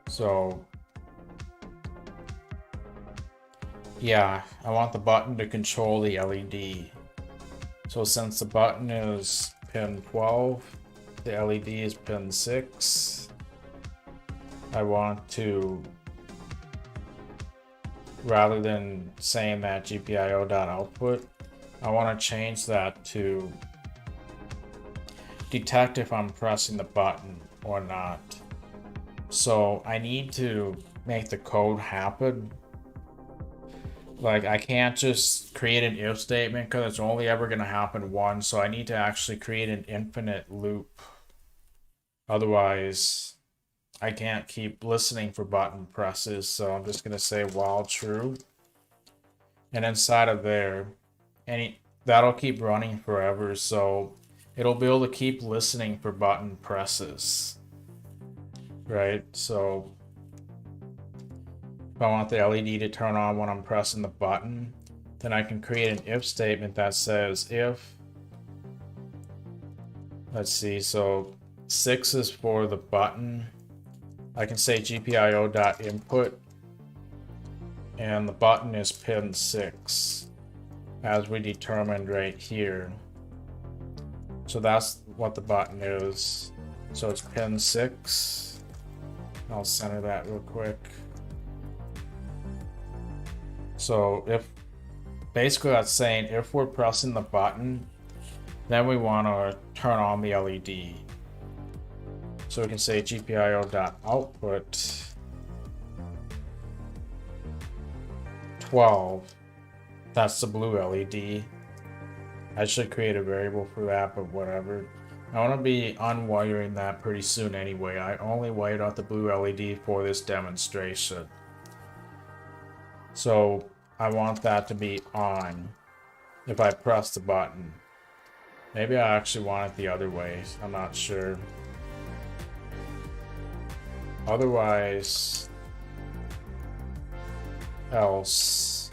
So yeah, I want the button to control the LED. So since the button is pin 12, the LED is pin 6, I want to, rather than saying that GPIO.output, I want to change that to detect if I'm pressing the button or not. So I need to make the code happen. Like, I can't just create an if statement because it's only ever going to happen once. So I need to actually create an infinite loop. Otherwise, I can't keep listening for button presses. So I'm just going to say while true. And inside of there, that'll keep running forever. So it'll be able to keep listening for button presses. Right? So if I want the LED to turn on when I'm pressing the button, then I can create an if statement that says if, let's see, so 6 is for the button. I can say GPIO.input, and the button is pin 6, as we determined right here. So that's what the button is. So it's pin 6. I'll center that real quick. So if basically that's saying if we're pressing the button, then we want to turn on the LED. So we can say GPIO.output 12. That's the blue LED. I should create a variable for that, but whatever. I want to be unwiring that pretty soon anyway. I only wired out the blue LED for this demonstration. So I want that to be on if I press the button. Maybe I actually want it the other way. I'm not sure. Otherwise, else,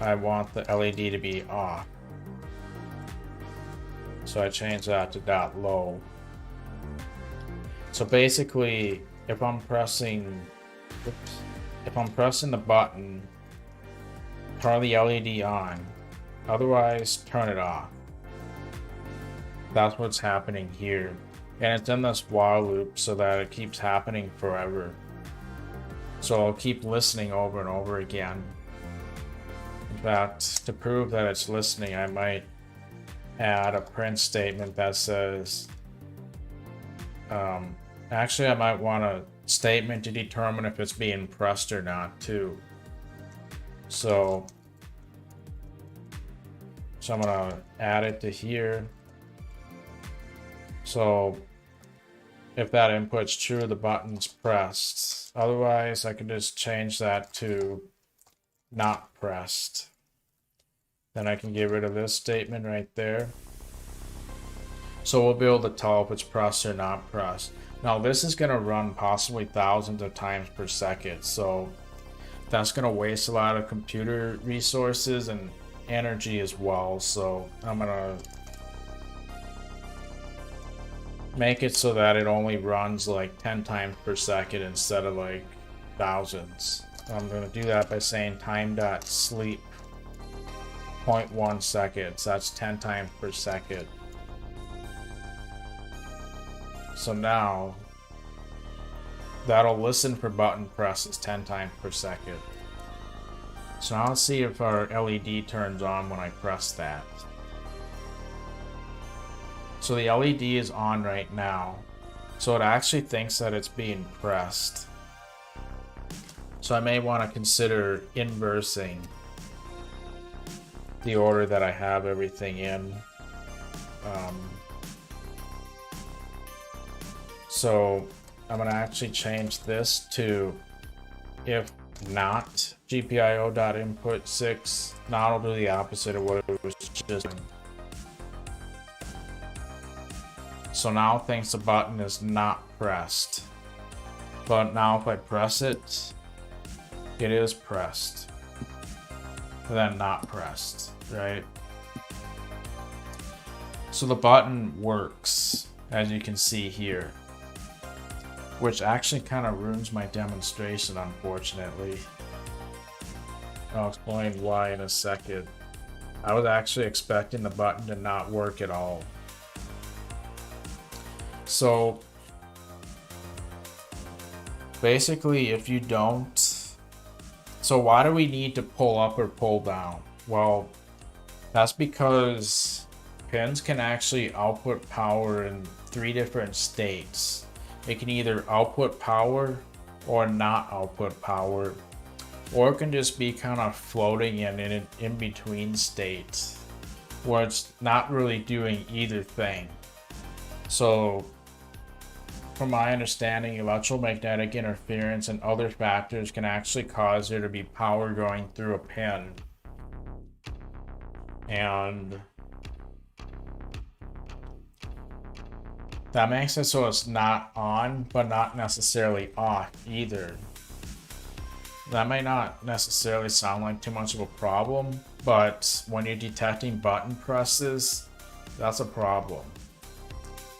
I want the LED to be off. So I change that to dot low. So basically, if I'm pressing the button, turn the LED on. Otherwise, turn it off. That's what's happening here. And it's in this while loop so that it keeps happening forever. So I'll keep listening over and over again. In fact, to prove that it's listening, I might add a print statement that says, actually I might want a statement to determine if it's being pressed or not too. So I'm gonna add it to here. So if that input's true, the button's pressed. Otherwise, I can just change that to not pressed. Then I can get rid of this statement right there. So we'll be able to tell if it's pressed or not pressed. Now this is gonna run possibly thousands of times per second. So that's gonna waste a lot of computer resources and energy as well. So I'm gonna make it so that it only runs like 10 times per second instead of like thousands. I'm going to do that by saying time.sleep 0.1 seconds. That's 10 times per second. So now that'll listen for button presses 10 times per second. So now let's see if our LED turns on when I press that. So the LED is on right now. So it actually thinks that it's being pressed. So I may want to consider inversing the order that I have everything in. So I'm going to actually change this to if not GPIO.input 6. Now it'll do the opposite of what it was just doing. So now it thinks the button is not pressed. But now if I press it, it is pressed. And then not pressed, right? So the button works, as you can see here. Which actually kind of ruins my demonstration, unfortunately. I'll explain why in a second. I was actually expecting the button to not work at all. So basically, if you don't, so why do we need to pull up or pull down? Well, that's because pins can actually output power in 3 different states. It can either output power or not output power, or it can just be kind of floating in an in-between state where it's not really doing either thing. So from my understanding, electromagnetic interference and other factors can actually cause there to be power going through a pin. And that makes it so it's not on, but not necessarily off either. That may not necessarily sound like too much of a problem, but when you're detecting button presses, that's a problem.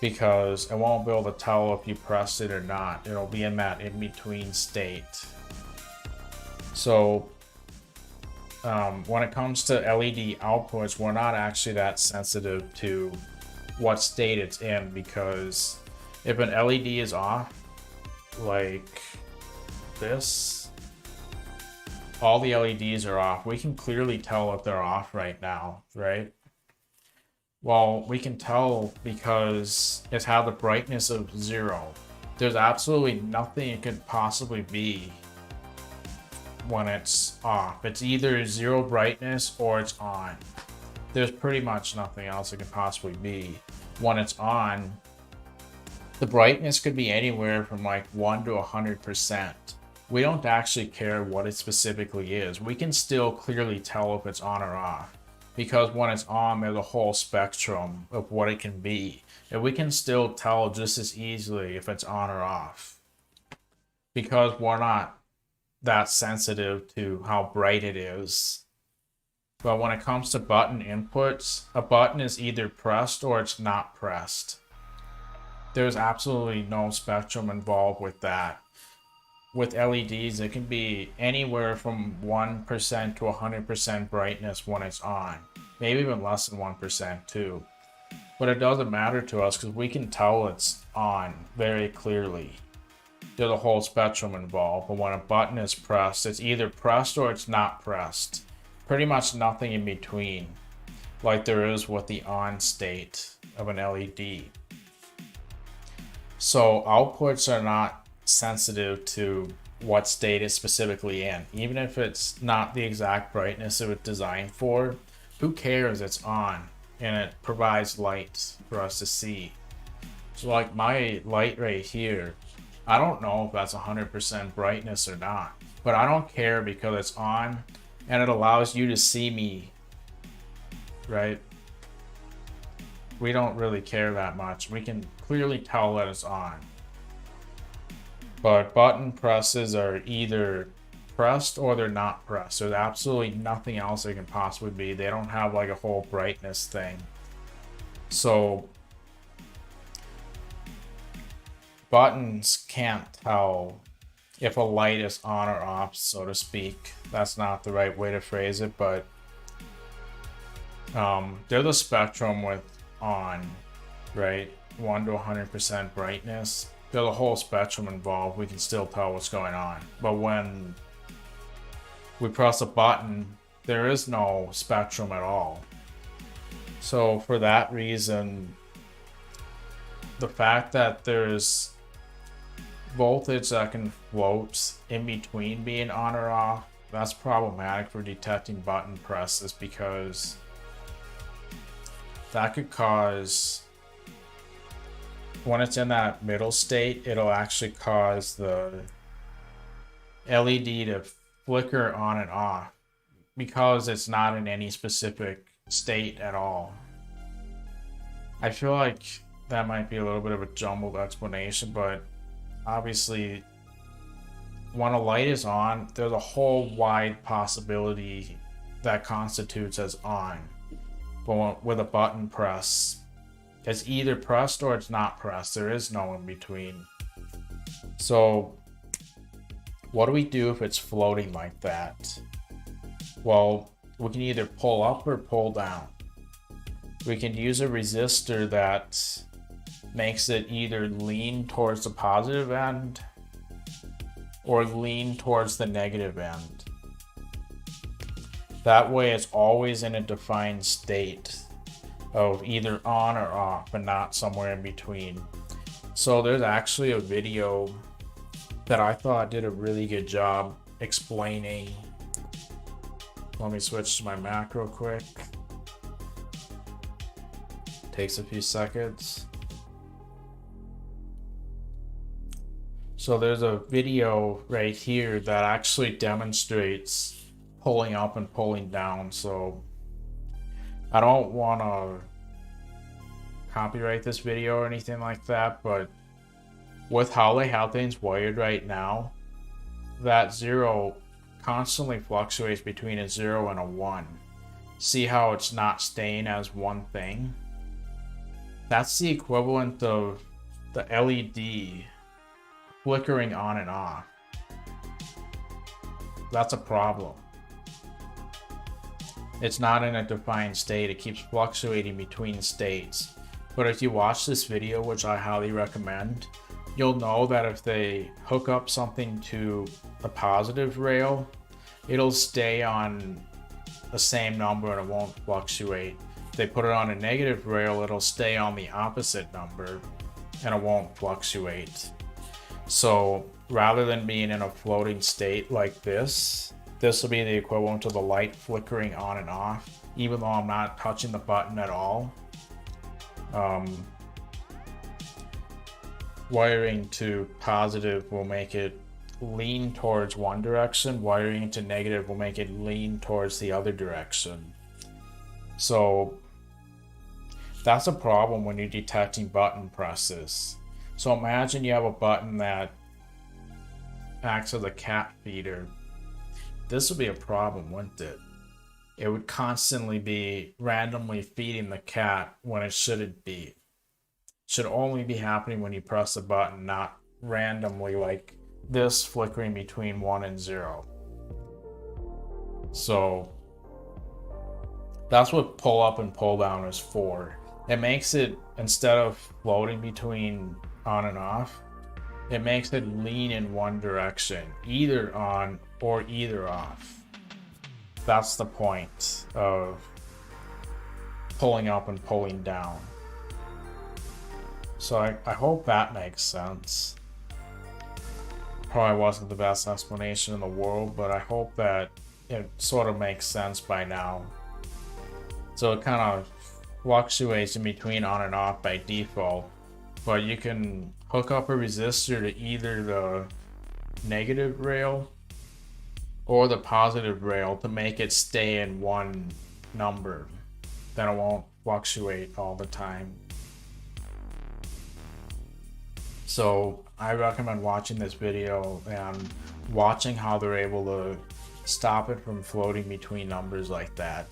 Because it won't be able to tell if you pressed it or not. It'll be in that in-between state. So when it comes to LED outputs, we're not actually that sensitive to what state it's in, because if an LED is off, like this, all the LEDs are off. We can clearly tell if they're off right now, right? Well, we can tell because it's had the brightness of 0. There's absolutely nothing it could possibly be when it's off. It's either 0 brightness or it's on. There's pretty much nothing else it could possibly be. When it's on, the brightness could be anywhere from like 1 to 100%. We don't actually care what it specifically is. We can still clearly tell if it's on or off. because when it's on, there's a whole spectrum of what it can be. And we can still tell just as easily if it's on or off, because we're not that sensitive to how bright it is. But when it comes to button inputs, a button is either pressed or it's not pressed. There's absolutely no spectrum involved with that. With LEDs, it can be anywhere from 1% to 100% brightness when it's on. Maybe even less than 1% too. But it doesn't matter to us because we can tell it's on very clearly. There's a whole spectrum involved, but when a button is pressed, it's either pressed or it's not pressed. Pretty much nothing in between, like there is with the on state of an LED. So outputs are not sensitive to what state it's specifically in. Even if it's not the exact brightness it was designed for, who cares? It's on and it provides light for us to see. So like my light right here, I don't know if that's 100% brightness or not, but I don't care because it's on and it allows you to see me, right? We don't really care that much. We can clearly tell that it's on. But button presses are either pressed or they're not pressed. There's absolutely nothing else they can possibly be. They don't have like a whole brightness thing. So buttons can't tell if a light is on or off, so to speak. That's not the right way to phrase it, but there's a spectrum with on, right? 1 to 100% brightness. There's a whole spectrum involved. We can still tell what's going on. But when we press a button, there is no spectrum at all. So for that reason, the fact that there's voltage that can float in between being on or off, that's problematic for detecting button presses, because that could cause, when it's in that middle state, it'll actually cause the LED to flicker on and off because it's not in any specific state at all. I feel like that might be a little bit of a jumbled explanation, but obviously when a light is on, there's a whole wide possibility that constitutes as on. But with a button press, it's either pressed or it's not pressed. There is no in between. So what do we do if it's floating like that? Well, we can either pull up or pull down. We can use a resistor that makes it either lean towards the positive end or lean towards the negative end. That way it's always in a defined state of either on or off and not somewhere in between. So there's actually a video that I thought did a really good job explaining. Let me switch to my Mac real quick. Takes a few seconds. So there's a video right here that actually demonstrates pulling up and pulling down. So I don't want to copyright this video or anything like that, but with how they have things wired right now, that 0 constantly fluctuates between a 0 and a 1. See how it's not staying as one thing? That's the equivalent of the LED flickering on and off. That's a problem. It's not in a defined state. It keeps fluctuating between states. But if you watch this video, which I highly recommend, you'll know that if they hook up something to a positive rail, it'll stay on the same number and it won't fluctuate. If they put it on a negative rail, it'll stay on the opposite number and it won't fluctuate. So rather than being in a floating state like this will be the equivalent to the light flickering on and off, even though I'm not touching the button at all. Wiring to positive will make it lean towards one direction. Wiring to negative will make it lean towards the other direction. So that's a problem when you're detecting button presses. So imagine you have a button that acts as a cat feeder. This would be a problem, wouldn't it? It would constantly be randomly feeding the cat when it shouldn't be. It should only be happening when you press a button, not randomly like this flickering between 1 and 0. So that's what pull up and pull down is for. It makes it, instead of floating between on and off, it makes it lean in one direction, either on or either off. That's the point of pulling up and pulling down. So I hope that makes sense. Probably wasn't the best explanation in the world, but I hope that it sort of makes sense by now. So it kind of fluctuates in between on and off by default, but you can hook up a resistor to either the negative rail or the positive rail to make it stay in one number. Then it won't fluctuate all the time. So I recommend watching this video and watching how they're able to stop it from floating between numbers like that.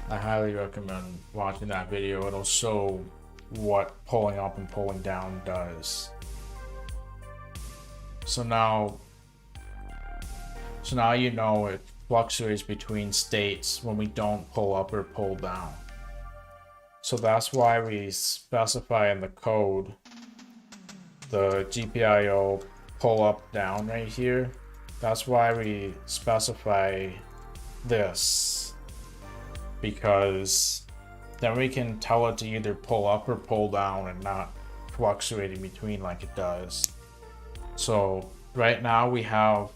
I highly recommend watching that video. It'll show what pulling up and pulling down does. So now you know it fluctuates between states when we don't pull up or pull down. So that's why we specify in the code the GPIO pull up down right here. That's why we specify this, because then we can tell it to either pull up or pull down and not fluctuating between like it does. So right now we have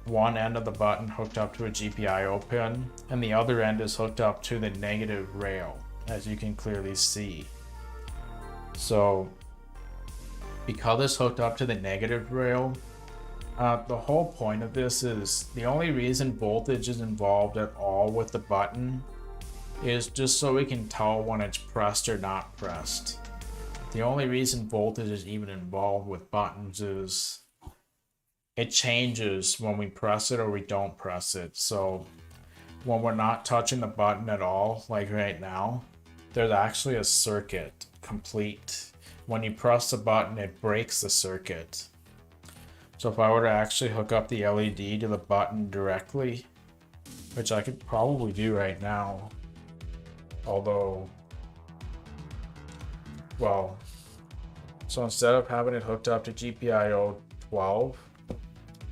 one end of the button hooked up to a GPIO pin and the other end is hooked up to the negative rail, as you can clearly see. So because it's hooked up to the negative rail, the whole point of this is the only reason voltage is involved at all with the button is just so we can tell when it's pressed or not pressed. The only reason voltage is even involved with buttons is it changes when we press it or we don't press it. So when we're not touching the button at all, like right now, there's actually a circuit complete. When you press the button, it breaks the circuit. So if I were to actually hook up the LED to the button directly, which I could probably do right now, although, well, so instead of having it hooked up to GPIO 12,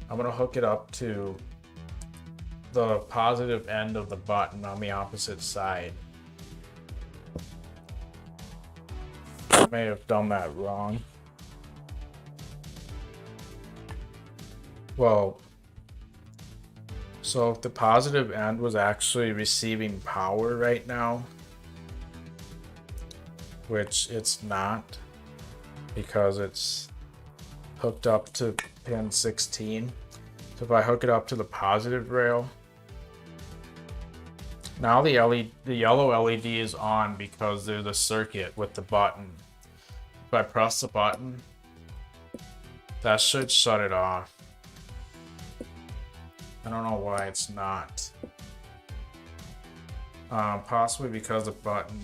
I'm going to hook it up to the positive end of the button on the opposite side. I may have done that wrong. Well, so if the positive end was actually receiving power right now, which it's not because it's hooked up to pin 16. So if I hook it up to the positive rail, now the yellow LED is on because there's a circuit with the button. If I press the button, that should shut it off. I don't know why it's not. Possibly because the button,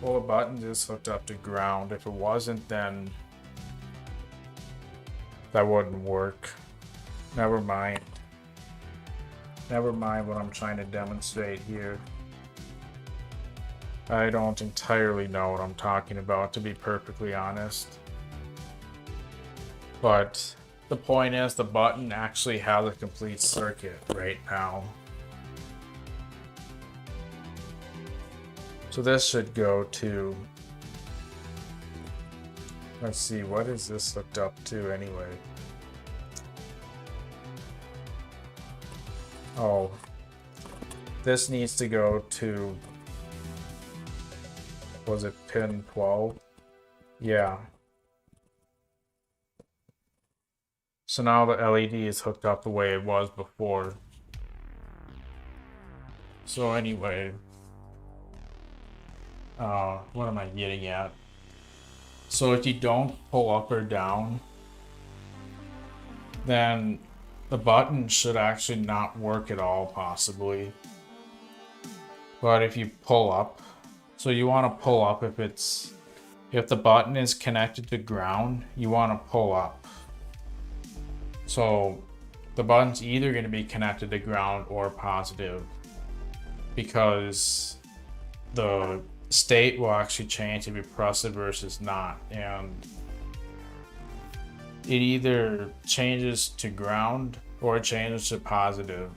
well, the button is hooked up to ground. If it wasn't, then that wouldn't work. Never mind. Never mind what I'm trying to demonstrate here. I don't entirely know what I'm talking about, to be perfectly honest. But the point is, the button actually has a complete circuit right now. So this should go to, let's see, what is this hooked up to anyway? Oh, this needs to go to, was it pin 12? Yeah. So now the LED is hooked up the way it was before. So anyway, what am I getting at? So if you don't pull up or down, then the button should actually not work at all, possibly. But if you pull up, so you want to pull up if the button is connected to ground, you want to pull up. So the button's either going to be connected to ground or positive, because the state will actually change if you press it versus not, and it either changes to ground or it changes to positive.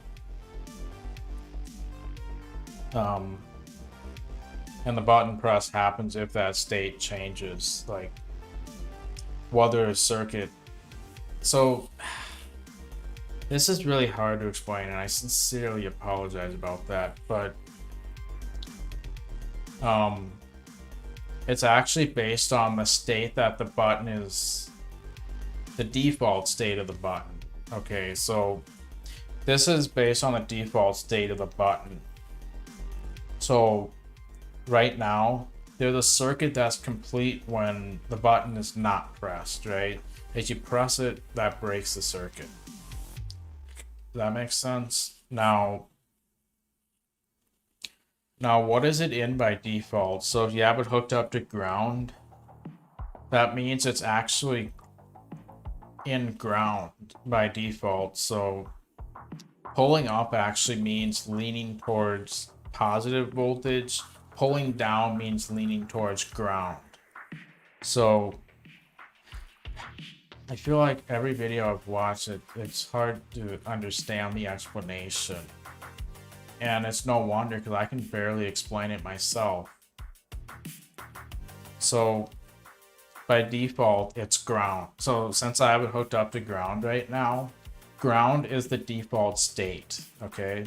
And the button press happens if that state changes, like whether a circuit. So this is really hard to explain, and I sincerely apologize about that, but it's actually based on the state that the button is, the default state of the button. Okay, so this is based on the default state of the button. So right now, there's a circuit that's complete when the button is not pressed, right? If you press it, that breaks the circuit. Does that make sense? Now what is it in by default? So if you have it hooked up to ground, that means it's actually in ground by default. So pulling up actually means leaning towards positive voltage. Pulling down means leaning towards ground. So I feel like every video I've watched, it's hard to understand the explanation. And it's no wonder, because I can barely explain it myself. So by default, it's ground. So since I have it hooked up to ground right now, ground is the default state, okay?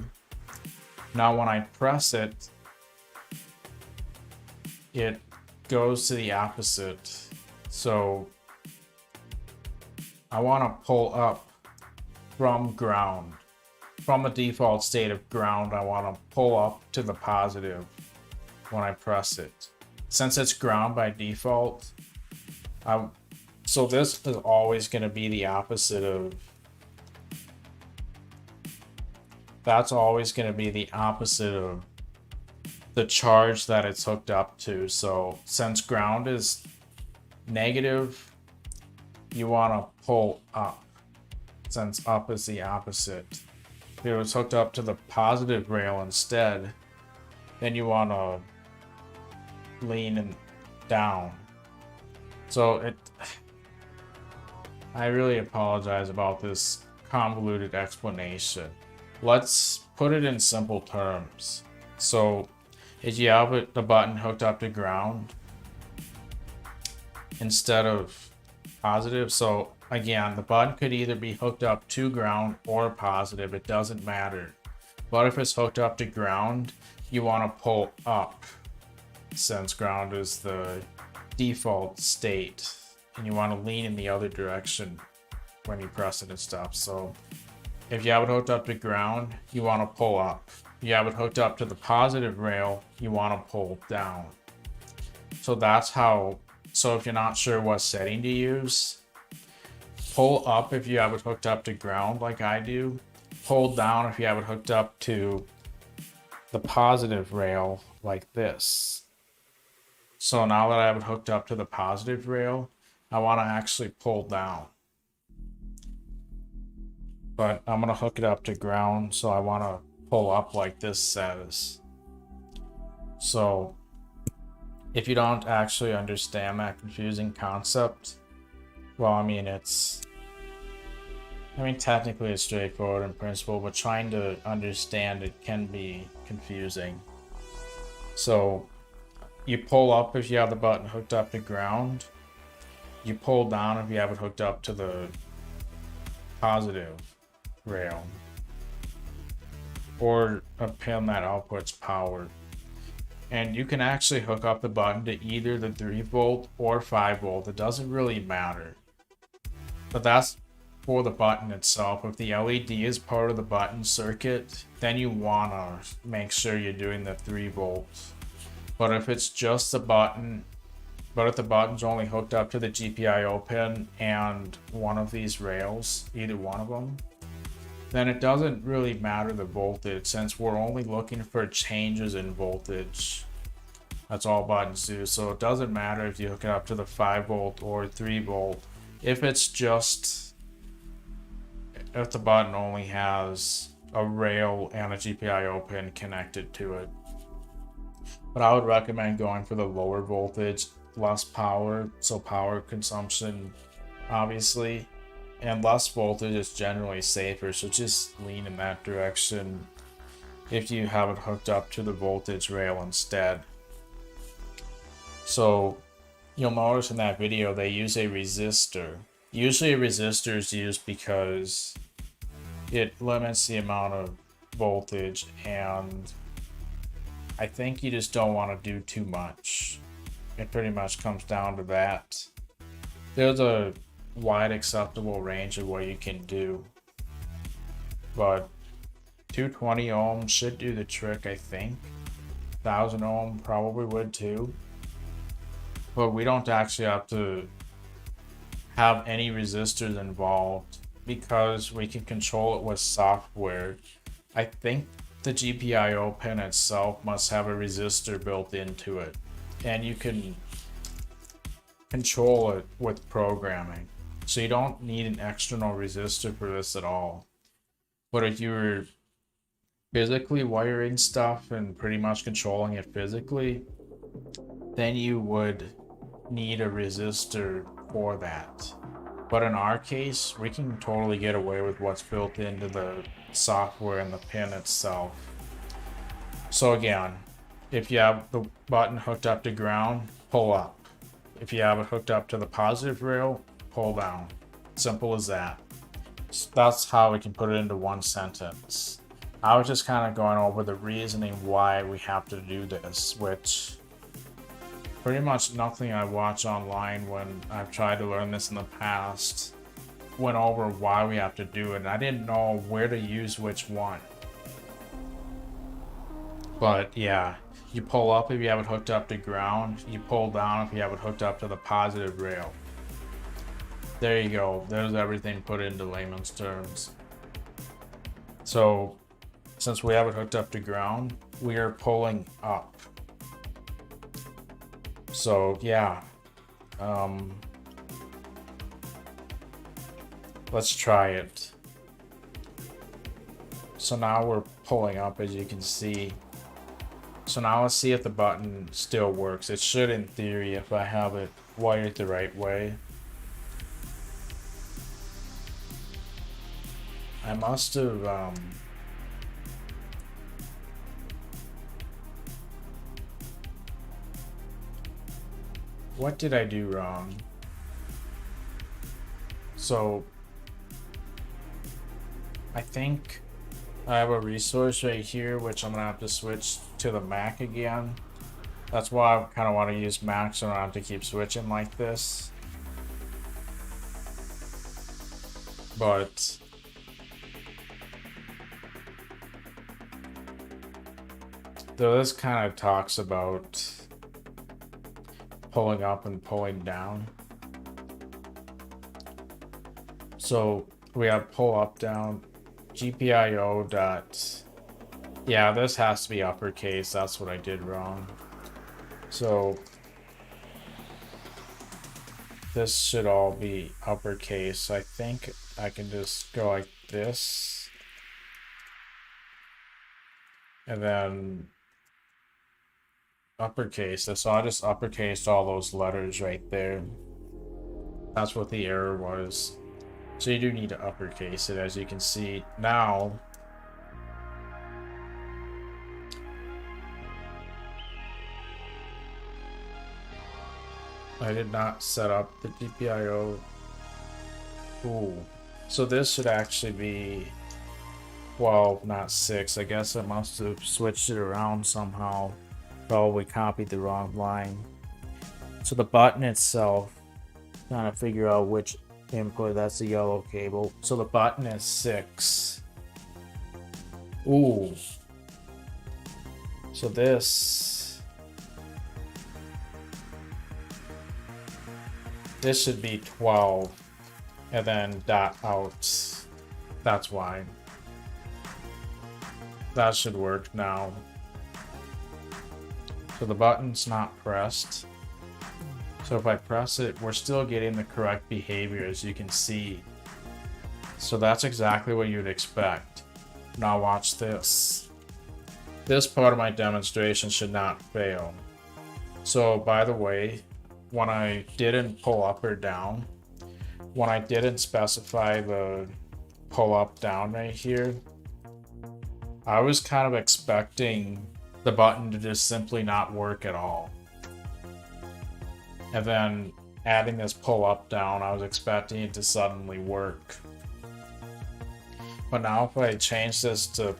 Now when I press it, it goes to the opposite. So I want to pull up from ground. From the default state of ground, I want to pull up to the positive when I press it. Since it's ground by default, so this is always going to be the opposite of, that's always going to be the opposite of the charge that it's hooked up to. So since ground is negative, you want to pull up, since up is the opposite. If it was hooked up to the positive rail instead, then you want to lean and down. So I really apologize about this convoluted explanation. Let's put it in simple terms. So if you have the button hooked up to ground instead of positive, so again, the button could either be hooked up to ground or positive, it doesn't matter. But if it's hooked up to ground, you want to pull up, since ground is the default state, and you want to lean in the other direction when you press it and stuff. So if you have it hooked up to ground, you want to pull up. If you have it hooked up to the positive rail, you want to pull down. So that's how, so if you're not sure what setting to use, pull up if you have it hooked up to ground like I do. Pull down if you have it hooked up to the positive rail like this. So now that I have it hooked up to the positive rail, I want to actually pull down. But I'm going to hook it up to ground, so I want to pull up like this says. So if you don't actually understand that confusing concept, well, I mean, technically it's straightforward in principle, but trying to understand it can be confusing. So you pull up if you have the button hooked up to ground. You pull down if you have it hooked up to the positive rail, or a pin that outputs power. And you can actually hook up the button to either the 3 volt or 5 volt. It doesn't really matter. But that's for the button itself, if the LED is part of the button circuit, then you want to make sure you're doing the 3 volts. But if it's just the button, but if the button's only hooked up to the GPIO pin and one of these rails, either one of them, then it doesn't really matter the voltage, since we're only looking for changes in voltage. That's all buttons do. So it doesn't matter if you hook it up to the 5 volt or 3 volt. If it's just, if the button only has a rail and a GPIO pin connected to it. But I would recommend going for the lower voltage, less power, so power consumption obviously, and less voltage is generally safer, so just lean in that direction if you have it hooked up to the voltage rail instead. So you'll notice in that video they use a resistor. Usually a resistor is used because it limits the amount of voltage, and I think you just don't want to do too much. It pretty much comes down to that. There's a wide acceptable range of what you can do, but 220 ohms should do the trick, I think. 1000 ohm probably would too. But we don't actually have to have any resistors involved because we can control it with software. I think the GPIO pin itself must have a resistor built into it, and you can control it with programming. So you don't need an external resistor for this at all. But if you're physically wiring stuff and pretty much controlling it physically, then you would need a resistor for that. But in our case, we can totally get away with what's built into the software and the pin itself. So again, if you have the button hooked up to ground, pull up. If you have it hooked up to the positive rail, pull down. Simple as that. So that's how we can put it into one sentence. I was just kind of going over the reasoning why we have to do this, which pretty much nothing I watch online when I've tried to learn this in the past went over why we have to do it. And I didn't know where to use which one. But yeah, you pull up if you have it hooked up to ground. You pull down if you have it hooked up to the positive rail. There you go. There's everything put into layman's terms. So since we have it hooked up to ground, we are pulling up. So yeah, let's try it. So now we're pulling up, as you can see. So now let's see if the button still works. It should in theory if I have it wired the right way. I must have what did I do wrong? So I think I have a resource right here, which I'm gonna have to switch to the Mac again. That's why I kind of want to use Mac, so I don't have to keep switching like this. But though this kind of talks about pulling up and pulling down. So we have pull up down, GPIO dot. Yeah, this has to be uppercase. That's what I did wrong. So this should all be uppercase. I think I can just go like this. And then uppercase. So I just uppercased all those letters right there. That's what the error was. So you do need to uppercase it, as you can see now. I did not set up the GPIO. Ooh. So this should actually be 12, not 6. I guess I must have switched it around somehow. Probably copied the wrong line. So the button itself, trying to figure out which input. That's the yellow cable. So the button is 6. Ooh. So this should be 12 and then dot out. That's why. That should work now. So the button's not pressed. So if I press it, we're still getting the correct behavior, as you can see. So that's exactly what you'd expect. Now watch this. This part of my demonstration should not fail. So by the way, when I didn't pull up or down, when I didn't specify the pull up down right here, I was kind of expecting the button to just simply not work at all. And then adding this pull up down, I was expecting it to suddenly work. But now if I change this to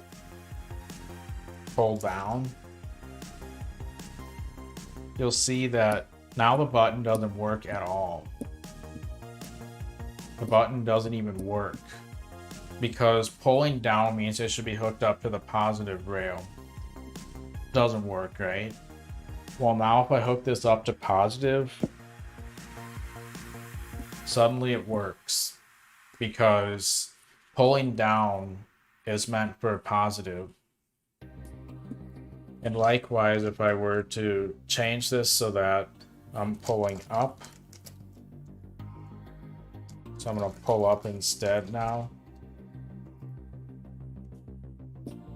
pull down, you'll see that now the button doesn't work at all. The button doesn't even work because pulling down means it should be hooked up to the positive rail. Doesn't work, right? Well, now if I hook this up to positive, suddenly it works because pulling down is meant for positive. And likewise, if I were to change this so that I'm pulling up, so I'm going to pull up instead now,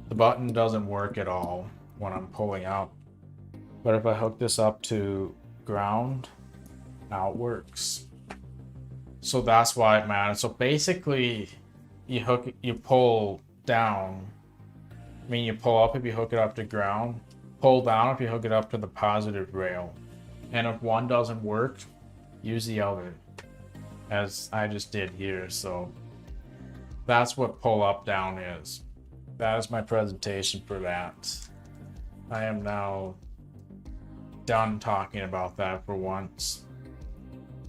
the button doesn't work at all when I'm pulling up. But if I hook this up to ground, now it works. So that's why it matters. So basically, you pull down. I mean, you pull up if you hook it up to ground. Pull down if you hook it up to the positive rail. And if one doesn't work, use the other, as I just did here. So that's what pull up down is. That is my presentation for that. I am now done talking about that for once.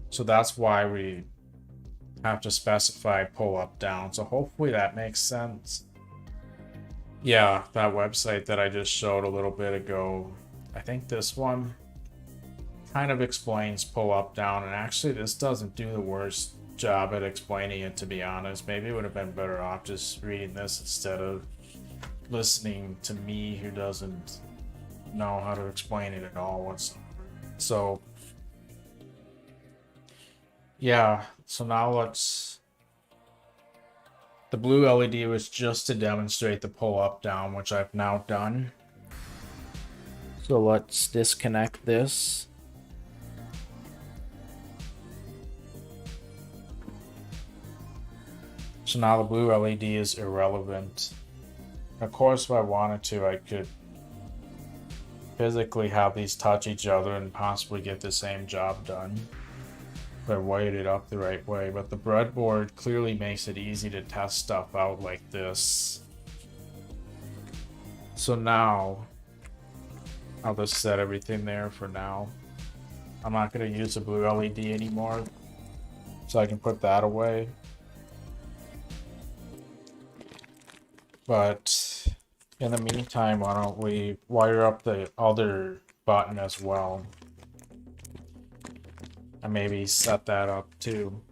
So that's why we have to specify pull up down. So hopefully that makes sense. Yeah, that website that I just showed a little bit ago, I think this one kind of explains pull up down, and actually this doesn't do the worst job at explaining it, to be honest. Maybe it would have been better off just reading this instead of listening to me who doesn't know how to explain it at all whatsoever. So yeah, so now the blue LED was just to demonstrate the pull up down, which I've now done. So let's disconnect this. So now the blue LED is irrelevant. Of course, if I wanted to, I could physically have these touch each other and possibly get the same job done if I wired it up the right way. But the breadboard clearly makes it easy to test stuff out like this. So now, I'll just set everything there for now. I'm not going to use the blue LED anymore, so I can put that away. But in the meantime, why don't we wire up the other button as well? And maybe set that up too.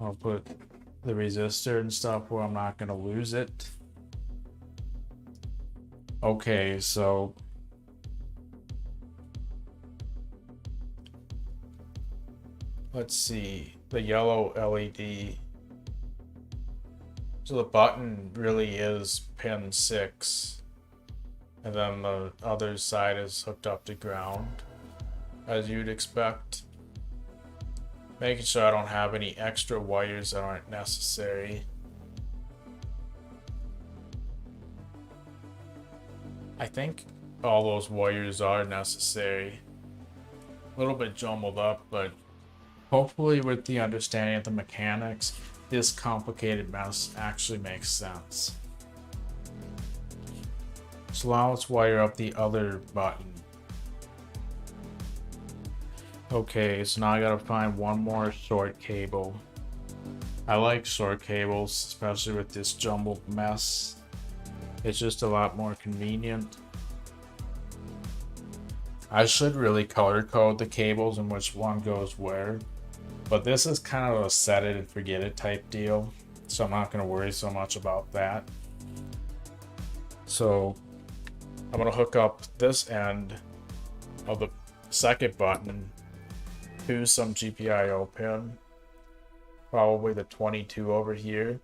I'll put the resistor and stuff where I'm not going to lose it. Okay, so let's see, the yellow LED. So the button really is pin 6, and then the other side is hooked up to ground, as you'd expect. Making sure I don't have any extra wires that aren't necessary. I think all those wires are necessary. A little bit jumbled up, but hopefully with the understanding of the mechanics, this complicated mess actually makes sense. So now let's wire up the other button. Okay, so now I gotta find one more short cable. I like short cables, especially with this jumbled mess. It's just a lot more convenient. I should really color code the cables and which one goes where, but this is kind of a set it and forget it type deal, so I'm not going to worry so much about that. So I'm going to hook up this end of the second button to some GPIO pin, probably the 22 over here.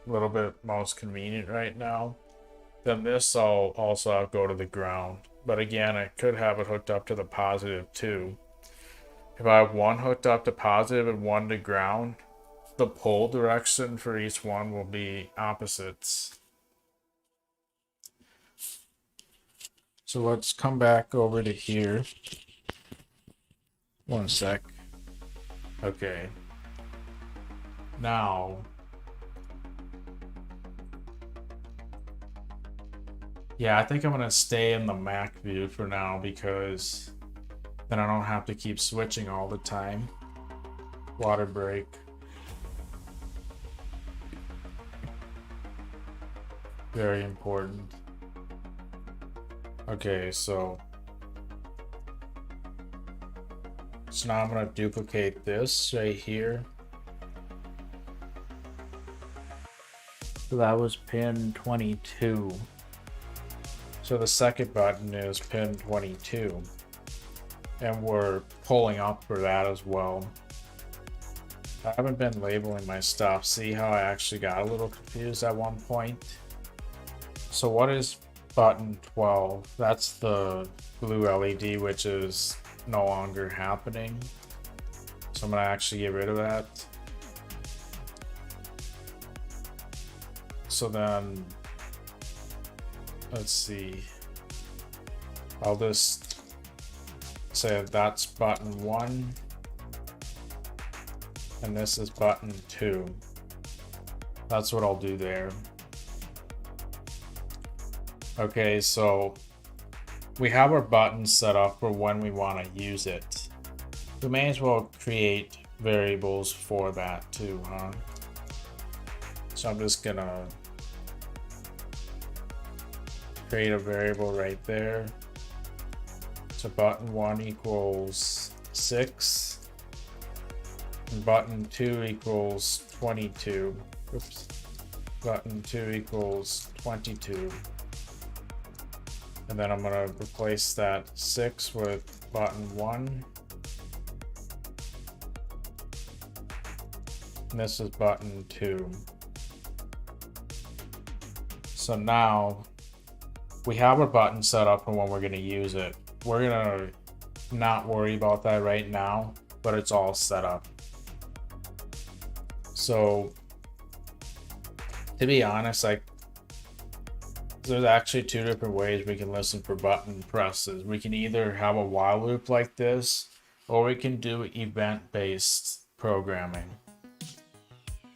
A little bit most convenient right now. Then this I'll also go to the ground. But again, I could have it hooked up to the positive too. If I have one hooked up to positive and one to ground, the pull direction for each one will be opposites. So let's come back over to here. One sec. Okay. Now, yeah, I think I'm gonna stay in the Mac view for now because then I don't have to keep switching all the time. Water break. Very important. Okay, so now I'm gonna duplicate this right here. So that was pin 22. So the second button is pin 22. And we're pulling up for that as well. I haven't been labeling my stuff. See how I actually got a little confused at one point? So what is button 12? That's the blue LED, which is no longer happening. So I'm gonna actually get rid of that. So then, let's see. I'll just say that's button 1 and this is button 2. That's what I'll do there. Okay, so we have our buttons set up for when we want to use it. We may as well create variables for that too, huh? So I'm just gonna create a variable right there. So button 1 equals 6 and button 2 equals 22. Oops. Button 2 equals 22. And then I'm gonna replace that 6 with button 1. And this is button 2. So now we have our button set up and when we're gonna use it. We're gonna not worry about that right now, but it's all set up. So to be honest, like there's actually two different ways we can listen for button presses. We can either have a while loop like this, or we can do event-based programming,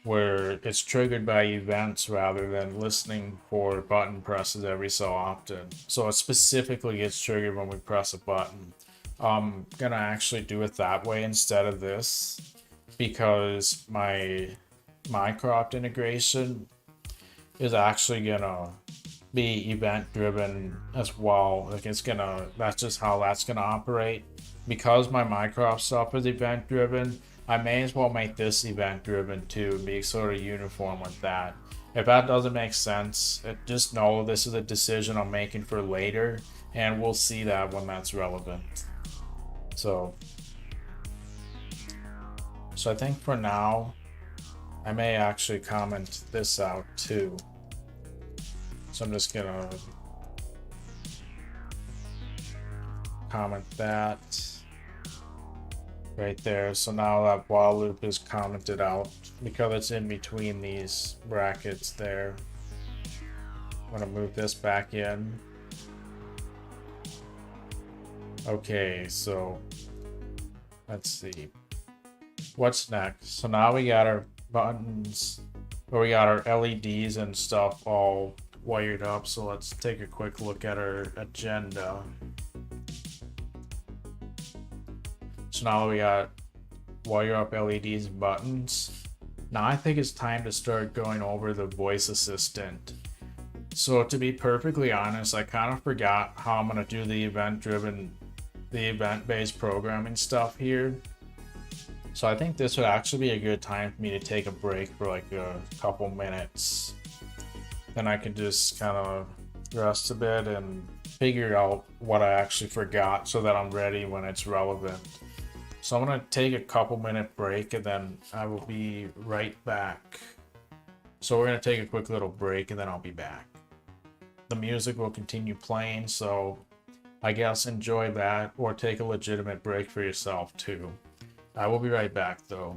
where it's triggered by events rather than listening for button presses every so often. So it specifically gets triggered when we press a button. I'm gonna actually do it that way instead of this because my Mycroft integration is actually gonna be event driven as well. Like that's just how that's gonna operate. Because my Mycroft stuff is event driven, I may as well make this event driven too and be sort of uniform with that. If that doesn't make sense, just know this is a decision I'm making for later and we'll see that when that's relevant. So I think for now, I may actually comment this out too. So I'm just gonna comment that right there. So now that while loop is commented out because it's in between these brackets there. I'm gonna move this back in. Okay, so let's see. What's next? So now we got our buttons, or we got our LEDs and stuff all wired up. So let's take a quick look at our agenda. So now we got wire up LEDs and buttons. Now I think it's time to start going over the voice assistant. So to be perfectly honest, I kind of forgot how I'm going to do the event-based programming stuff here. So I think this would actually be a good time for me to take a break for like a couple minutes. Then I can just kind of rest a bit and figure out what I actually forgot so that I'm ready when it's relevant. So I'm going to take a couple minute break and then I will be right back. So we're going to take a quick little break and then I'll be back. The music will continue playing, so I guess enjoy that or take a legitimate break for yourself too. I will be right back though.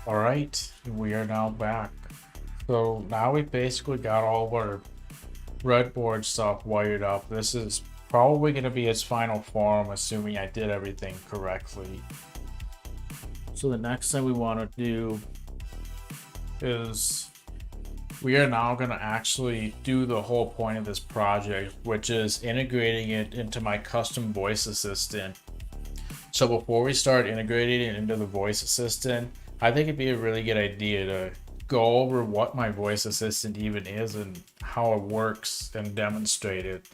Alright, we are now back. So now we basically got all of our breadboard stuff wired up. This is probably going to be its final form, assuming I did everything correctly. So the next thing we want to do is we are now going to actually do the whole point of this project, which is integrating it into my custom voice assistant. So before we start integrating it into the voice assistant, I think it'd be a really good idea to go over what my voice assistant even is and how it works and demonstrate it.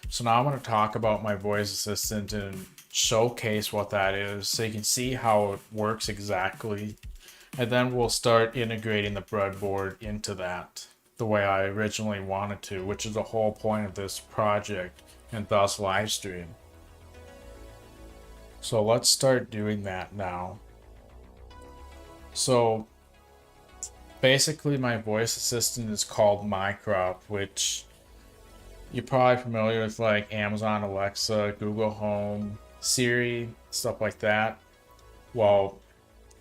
So now I'm going to talk about my voice assistant and showcase what that is so you can see how it works exactly. And then we'll start integrating the breadboard into that the way I originally wanted to, which is the whole point of this project and thus live stream. So let's start doing that now. So basically my voice assistant is called Mycroft, which you're probably familiar with, like Amazon Alexa, Google Home, Siri, stuff like that. Well,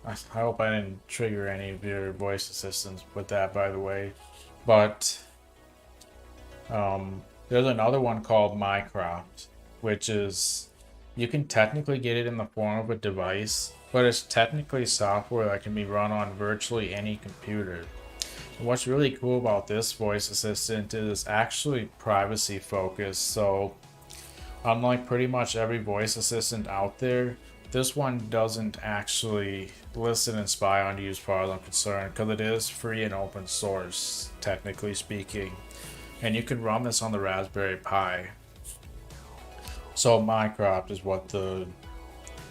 I hope I didn't trigger any of your voice assistants with that, by the way. But there's another one called Mycroft, which is, you can technically get it in the form of a device, but it's technically software that can be run on virtually any computer. And what's really cool about this voice assistant is it's actually privacy focused. So unlike pretty much every voice assistant out there, this one doesn't actually listen and spy on you as far as I'm concerned, because it is free and open source, technically speaking. And you can run this on the Raspberry Pi. So Mycroft is what the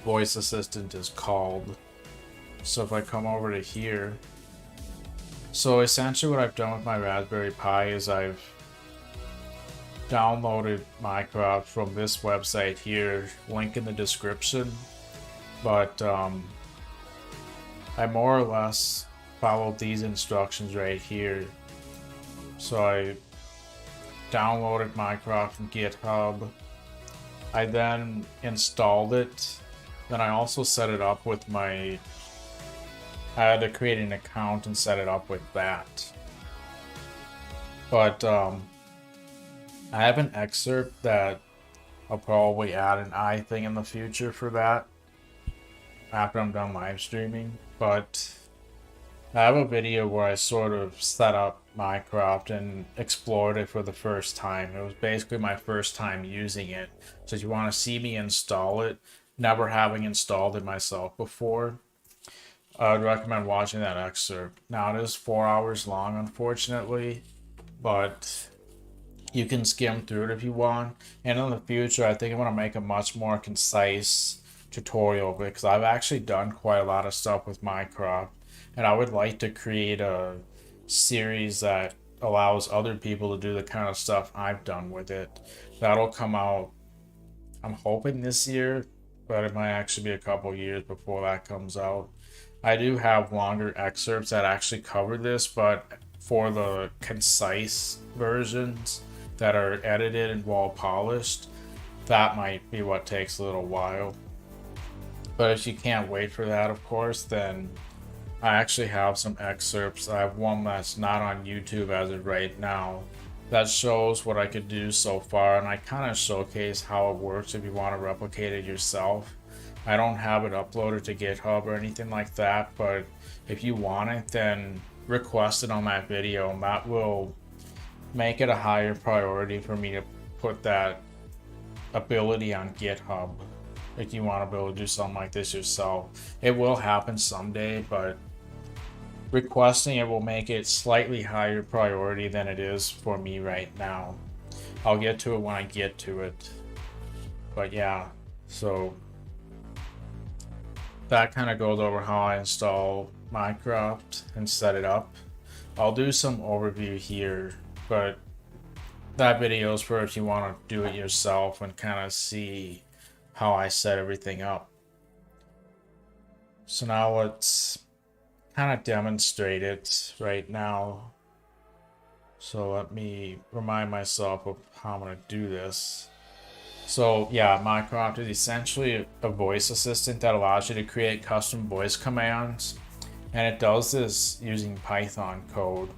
voice assistant is called. So if I come over to here, so essentially what I've done with my Raspberry Pi is I've downloaded Mycroft from this website here, link in the description. But I more or less followed these instructions right here. So I downloaded Mycroft from GitHub. I then installed it. Then I also set it up with I had to create an account and set it up with that. But I have an excerpt that I'll probably add an eye thing in the future for that after I'm done live streaming. But I have a video where I sort of set up Mycroft and explored it for the first time. It was basically my first time using it. So if you want to see me install it, never having installed it myself before, I would recommend watching that excerpt. Now it is 4 hours long, unfortunately, but you can skim through it if you want. And in the future, I think I'm going to make a much more concise tutorial, because I've actually done quite a lot of stuff with Mycroft, and I would like to create a series that allows other people to do the kind of stuff I've done with it. That'll come out, I'm hoping this year, but it might actually be a couple years before that comes out. I do have longer excerpts that actually cover this, but for the concise versions that are edited and well polished, that might be what takes a little while. But if you can't wait for that, of course, then I actually have some excerpts. I have one that's not on YouTube as of right now that shows what I could do so far, and I kind of showcase how it works if you want to replicate it yourself. I don't have it uploaded to GitHub or anything like that, but if you want it, then request it on that video, and that will make it a higher priority for me to put that ability on GitHub. If you want to be able to do something like this yourself, it will happen someday, but requesting it will make it slightly higher priority than it is for me right now. I'll get to it when I get to it. But yeah, so that kind of goes over how I install Mycroft and set it up. I'll do some overview here, but that video is for if you want to do it yourself and kind of see how I set everything up. So now let's kind of demonstrate it right now. So let me remind myself of how I'm going to do this. So yeah, Mycroft is essentially a voice assistant that allows you to create custom voice commands And it does this using Python code,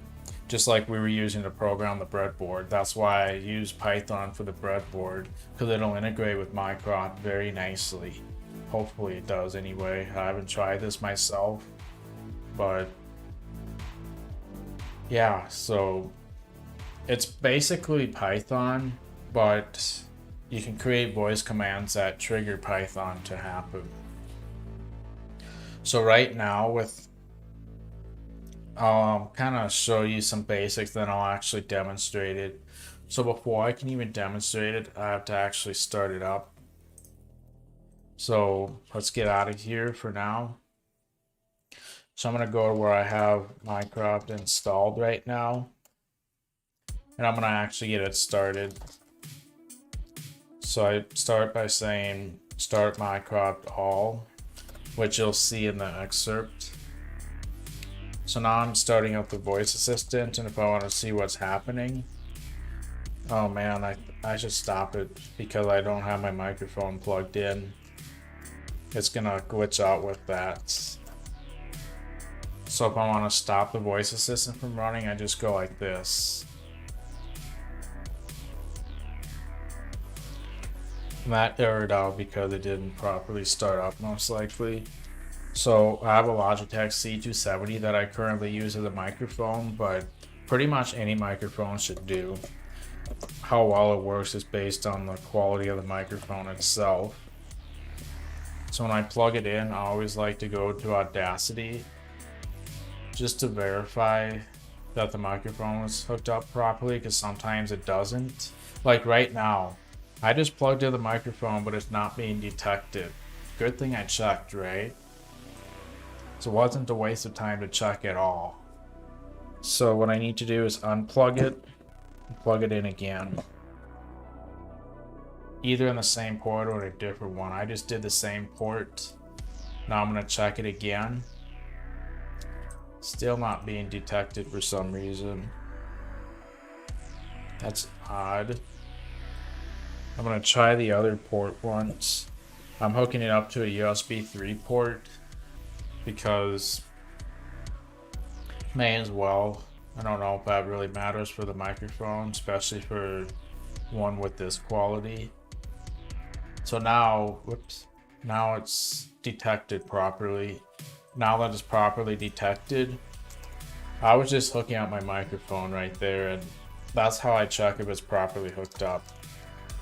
just like we were using to program the breadboard. That's why I use Python for the breadboard, because it'll integrate with Mycroft very nicely. Hopefully it does anyway. I haven't tried this myself, but yeah, so it's basically Python, but you can create voice commands that trigger Python to happen. So right now with I'll kind of show you some basics, then I'll actually demonstrate it. So before I can even demonstrate it, I have to actually start it up. So let's get out of here for now. So I'm going to go to where I have Mycroft installed right now, and I'm going to actually get it started. So I start by saying start Mycroft all, which you'll see in the excerpt. So now I'm starting up the voice assistant, and if I want to see what's happening, oh man, I should stop it because I don't have my microphone plugged in. It's gonna glitch out with that. So if I want to stop the voice assistant from running, I just go like this. And that errored out because it didn't properly start up, most likely. So I have a Logitech C270 that I currently use as a microphone, but pretty much any microphone should do. How well it works is based on the quality of the microphone itself. So when I plug it in, I always like to go to Audacity just to verify that the microphone is hooked up properly, because sometimes it doesn't. Like right now, I just plugged in the microphone, but it's not being detected. Good thing I checked, right? So it wasn't a waste of time to check at all. So what I need to do is unplug it and plug it in again. Either in the same port or a different one. I just did the same port. Now I'm gonna check it again. Still not being detected for some reason. That's odd. I'm gonna try the other port once. I'm hooking it up to a USB 3 port because may as well. I don't know if that really matters for the microphone, especially for one with this quality. So now, whoops, now it's detected properly. Now that it's properly detected, I was just hooking up my microphone right there, and that's how I check if it's properly hooked up.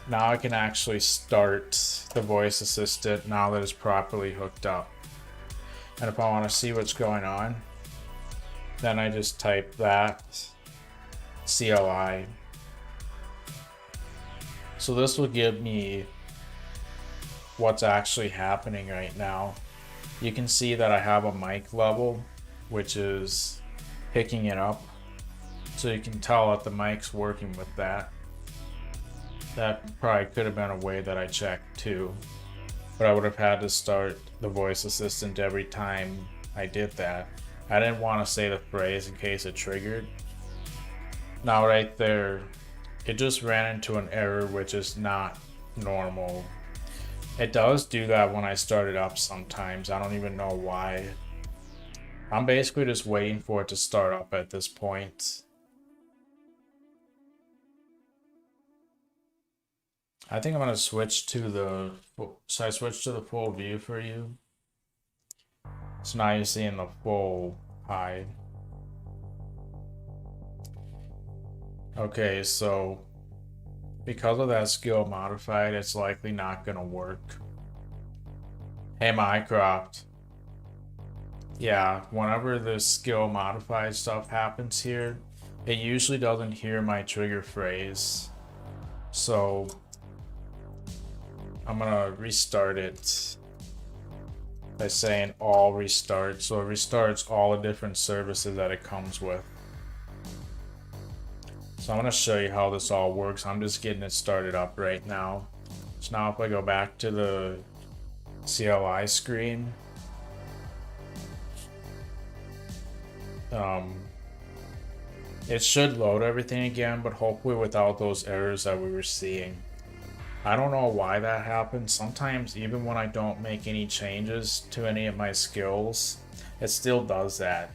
Now I can actually start the voice assistant now that it's properly hooked up. And if I want to see what's going on, then I just type that CLI. So this will give me what's actually happening right now. You can see that I have a mic level, which is picking it up. So you can tell that the mic's working with that. That probably could have been a way that I checked too, but I would have had to start the voice assistant every time I did that. I didn't want to say the phrase in case it triggered. Now right there, it just ran into an error, which is not normal. It does do that when I start it up sometimes. I don't even know why. I'm basically just waiting for it to start up at this point. I think I'm gonna switch to the, so I switched to the full view for you. So now you're seeing the full high. Okay, so because of that skill modified, it's likely not gonna work. Hey Mycroft. Yeah, whenever the skill modified stuff happens here, it usually doesn't hear my trigger phrase. So I'm gonna restart it by saying all restart. So it restarts all the different services that it comes with. So I'm gonna show you how this all works. I'm just getting it started up right now. So now if I go back to the CLI screen, it should load everything again, but hopefully without those errors that we were seeing. I don't know why that happens. Sometimes even when I don't make any changes to any of my skills, it still does that.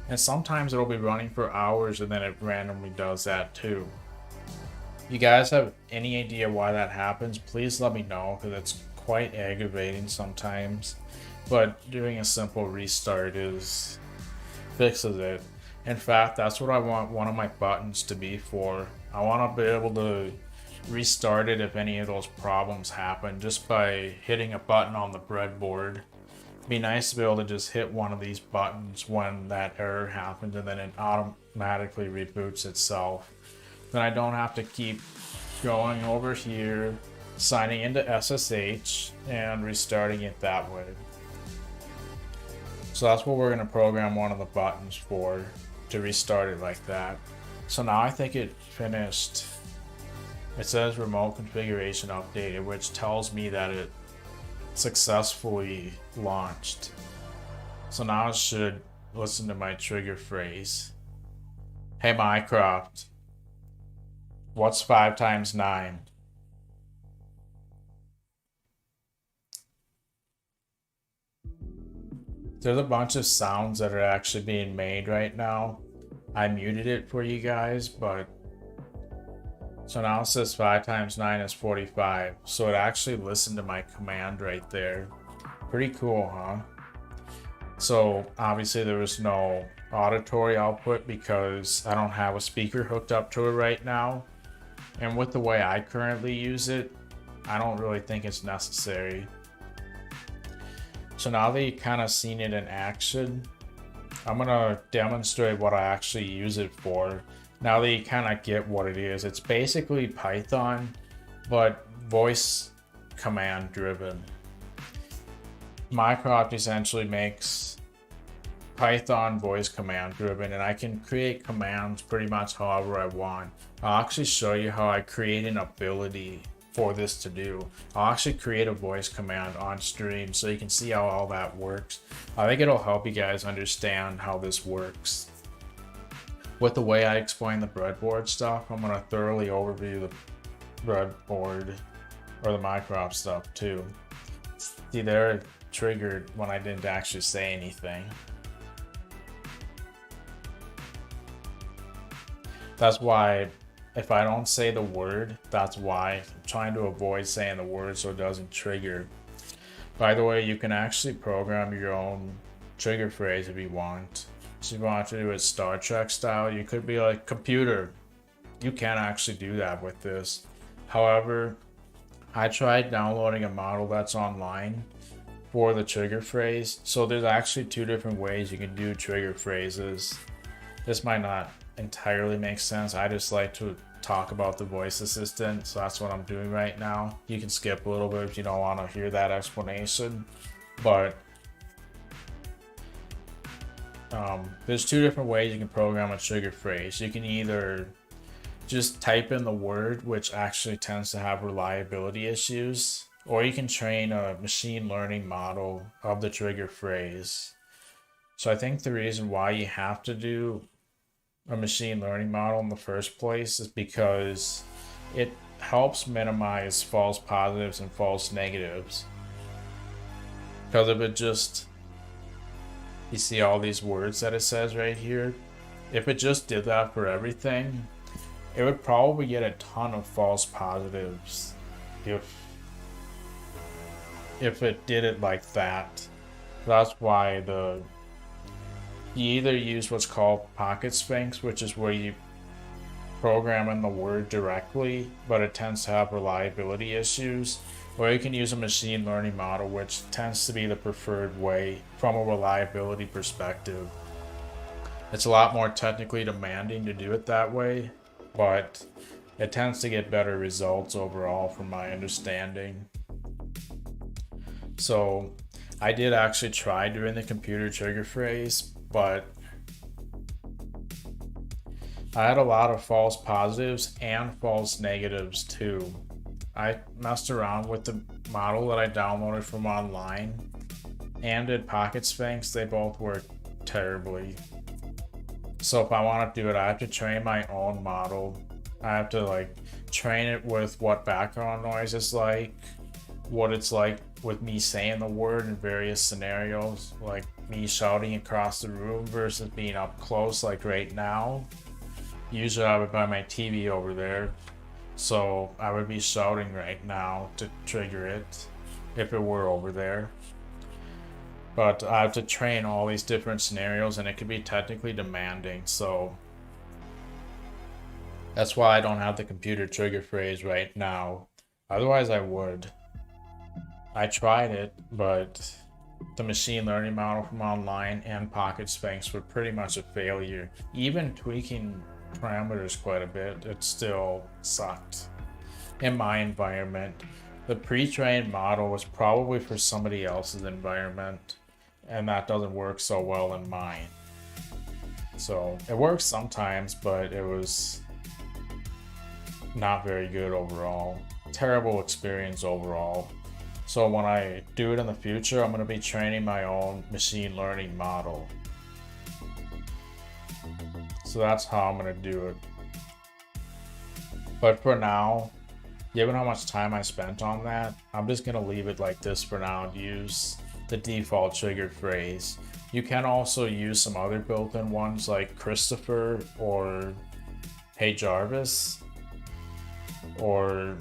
And sometimes it'll be running for hours and then it randomly does that too. You guys have any idea why that happens? Please let me know, because it's quite aggravating sometimes. But doing a simple restart fixes it. In fact, that's what I want one of my buttons to be for. I want to be able to restart it if any of those problems happen just by hitting a button on the breadboard. It'd be nice to be able to just hit one of these buttons when that error happens and then it automatically reboots itself. Then I don't have to keep going over here, signing into SSH and restarting it that way. So that's what we're going to program one of the buttons for, to restart it like that. So now I think it finished. It says remote configuration updated, which tells me that it successfully launched. So now it should listen to my trigger phrase. Hey Mycroft, what's 5 times 9? There's a bunch of sounds that are actually being made right now. I muted it for you guys, but so now it says 5 times 9 is 45. So it actually listened to my command right there. Pretty cool, huh? So obviously there was no auditory output because I don't have a speaker hooked up to it right now. And with the way I currently use it, I don't really think it's necessary. So now that you've kind of seen it in action, I'm gonna demonstrate what I actually use it for. Now that you kind of get what it is, it's basically Python, but voice command driven. Mycroft essentially makes Python voice command driven, and I can create commands pretty much however I want. I'll actually show you how I create an ability for this to do. I'll actually create a voice command on stream so you can see how all that works. I think it'll help you guys understand how this works. With the way I explain the breadboard stuff, I'm going to thoroughly overview the breadboard or the Mycroft stuff too. See, they're triggered when I didn't actually say anything. That's why if I don't say the word, that's why. I'm trying to avoid saying the word so it doesn't trigger. By the way, you can actually program your own trigger phrase if you want. So if you want to do it Star Trek style, you could be like, computer. You can actually do that with this. However, I tried downloading a model that's online for the trigger phrase. So there's actually 2 different ways you can do trigger phrases. This might not entirely make sense. I just like to talk about the voice assistant, so that's what I'm doing right now. You can skip a little bit if you don't want to hear that explanation, but there's 2 different ways you can program a trigger phrase. You can either just type in the word, which actually tends to have reliability issues, or you can train a machine learning model of the trigger phrase. So I think the reason why you have to do a machine learning model in the first place is because it helps minimize false positives and false negatives. Because if it just, you see all these words that it says right here, if it just did that for everything, it would probably get a ton of false positives if it did it like that. That's why you either use what's called pocket sphinx, which is where you program in the word directly, but it tends to have reliability issues, or you can use a machine learning model, which tends to be the preferred way from a reliability perspective. It's a lot more technically demanding to do it that way, but it tends to get better results overall from my understanding. So I did actually try doing the computer trigger phrase, but I had a lot of false positives and false negatives too. I messed around with the model that I downloaded from online and did Pocket Sphinx. They both work terribly. So if I want to do it, I have to train my own model. I have to train it with what background noise is like, what it's like with me saying the word in various scenarios, like me shouting across the room versus being up close like right now. Usually I would buy my TV over there, so I would be shouting right now to trigger it if it were over there. But I have to train all these different scenarios and it could be technically demanding, so that's why I don't have the computer trigger phrase right now. Otherwise I would. I tried it, but the machine learning model from online and Pocket Spanx were pretty much a failure. Even tweaking parameters quite a bit, it still sucked. In my environment, the pre-trained model was probably for somebody else's environment, and that doesn't work so well in mine. So it works sometimes, but it was not very good overall. Terrible experience overall. So when I do it in the future, I'm going to be training my own machine learning model. So that's how I'm going to do it. But for now, given how much time I spent on that, I'm just going to leave it like this for now and use the default trigger phrase. You can also use some other built-in ones like Christopher or Hey Jarvis, or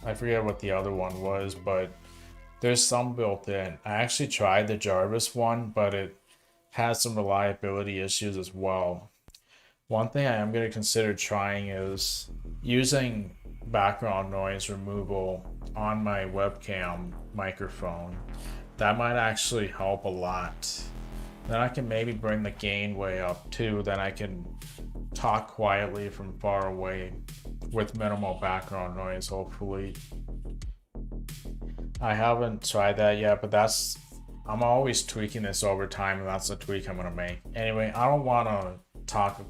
I forget what the other one was, but there's some built in. I actually tried the Jarvis one, but it has some reliability issues as well. One thing I am going to consider trying is using background noise removal on my webcam microphone. That might actually help a lot. Then I can maybe bring the gain way up too. Then I can talk quietly from far away with minimal background noise, hopefully. I haven't tried that yet, but I'm always tweaking this over time, and that's the tweak I'm going to make. Anyway, I don't want to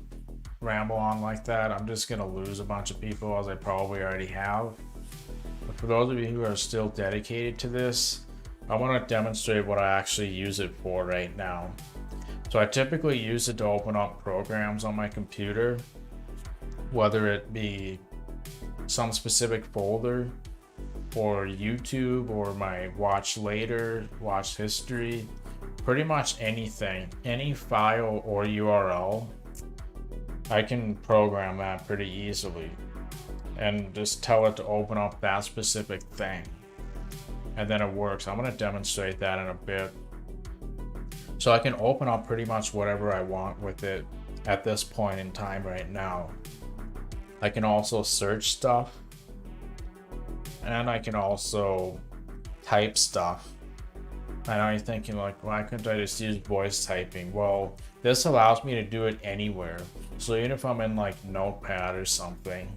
ramble on like that. I'm just going to lose a bunch of people, as I probably already have. But for those of you who are still dedicated to this, I want to demonstrate what I actually use it for right now. So I typically use it to open up programs on my computer, whether it be some specific folder, or YouTube, or my watch later, watch history, pretty much anything, any file or URL, I can program that pretty easily and just tell it to open up that specific thing. And then it works. I'm going to demonstrate that in a bit. So I can open up pretty much whatever I want with it at this point in time right now. I can also search stuff. And I can also type stuff. I know you're thinking like, why couldn't I just use voice typing? Well, this allows me to do it anywhere. So even if I'm in like Notepad or something,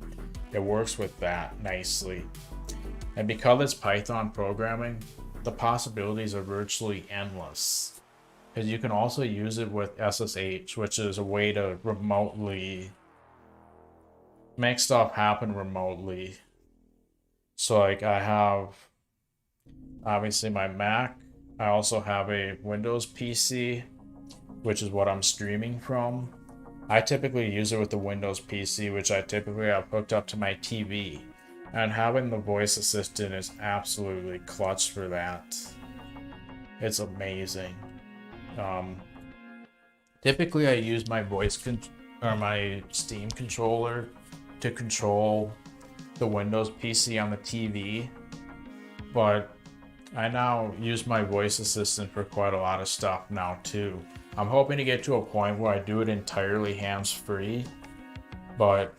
it works with that nicely. And because it's Python programming, the possibilities are virtually endless. Because you can also use it with SSH, which is a way to remotely make stuff happen remotely. So like I have obviously my Mac. I also have a Windows PC, which is what I'm streaming from. I typically use it with the Windows PC, which I typically have hooked up to my TV. And having the voice assistant is absolutely clutch for that. It's amazing. Typically I use my my Steam controller to control the Windows PC on the TV, but I now use my voice assistant for quite a lot of stuff now too. I'm hoping to get to a point where I do it entirely hands-free, but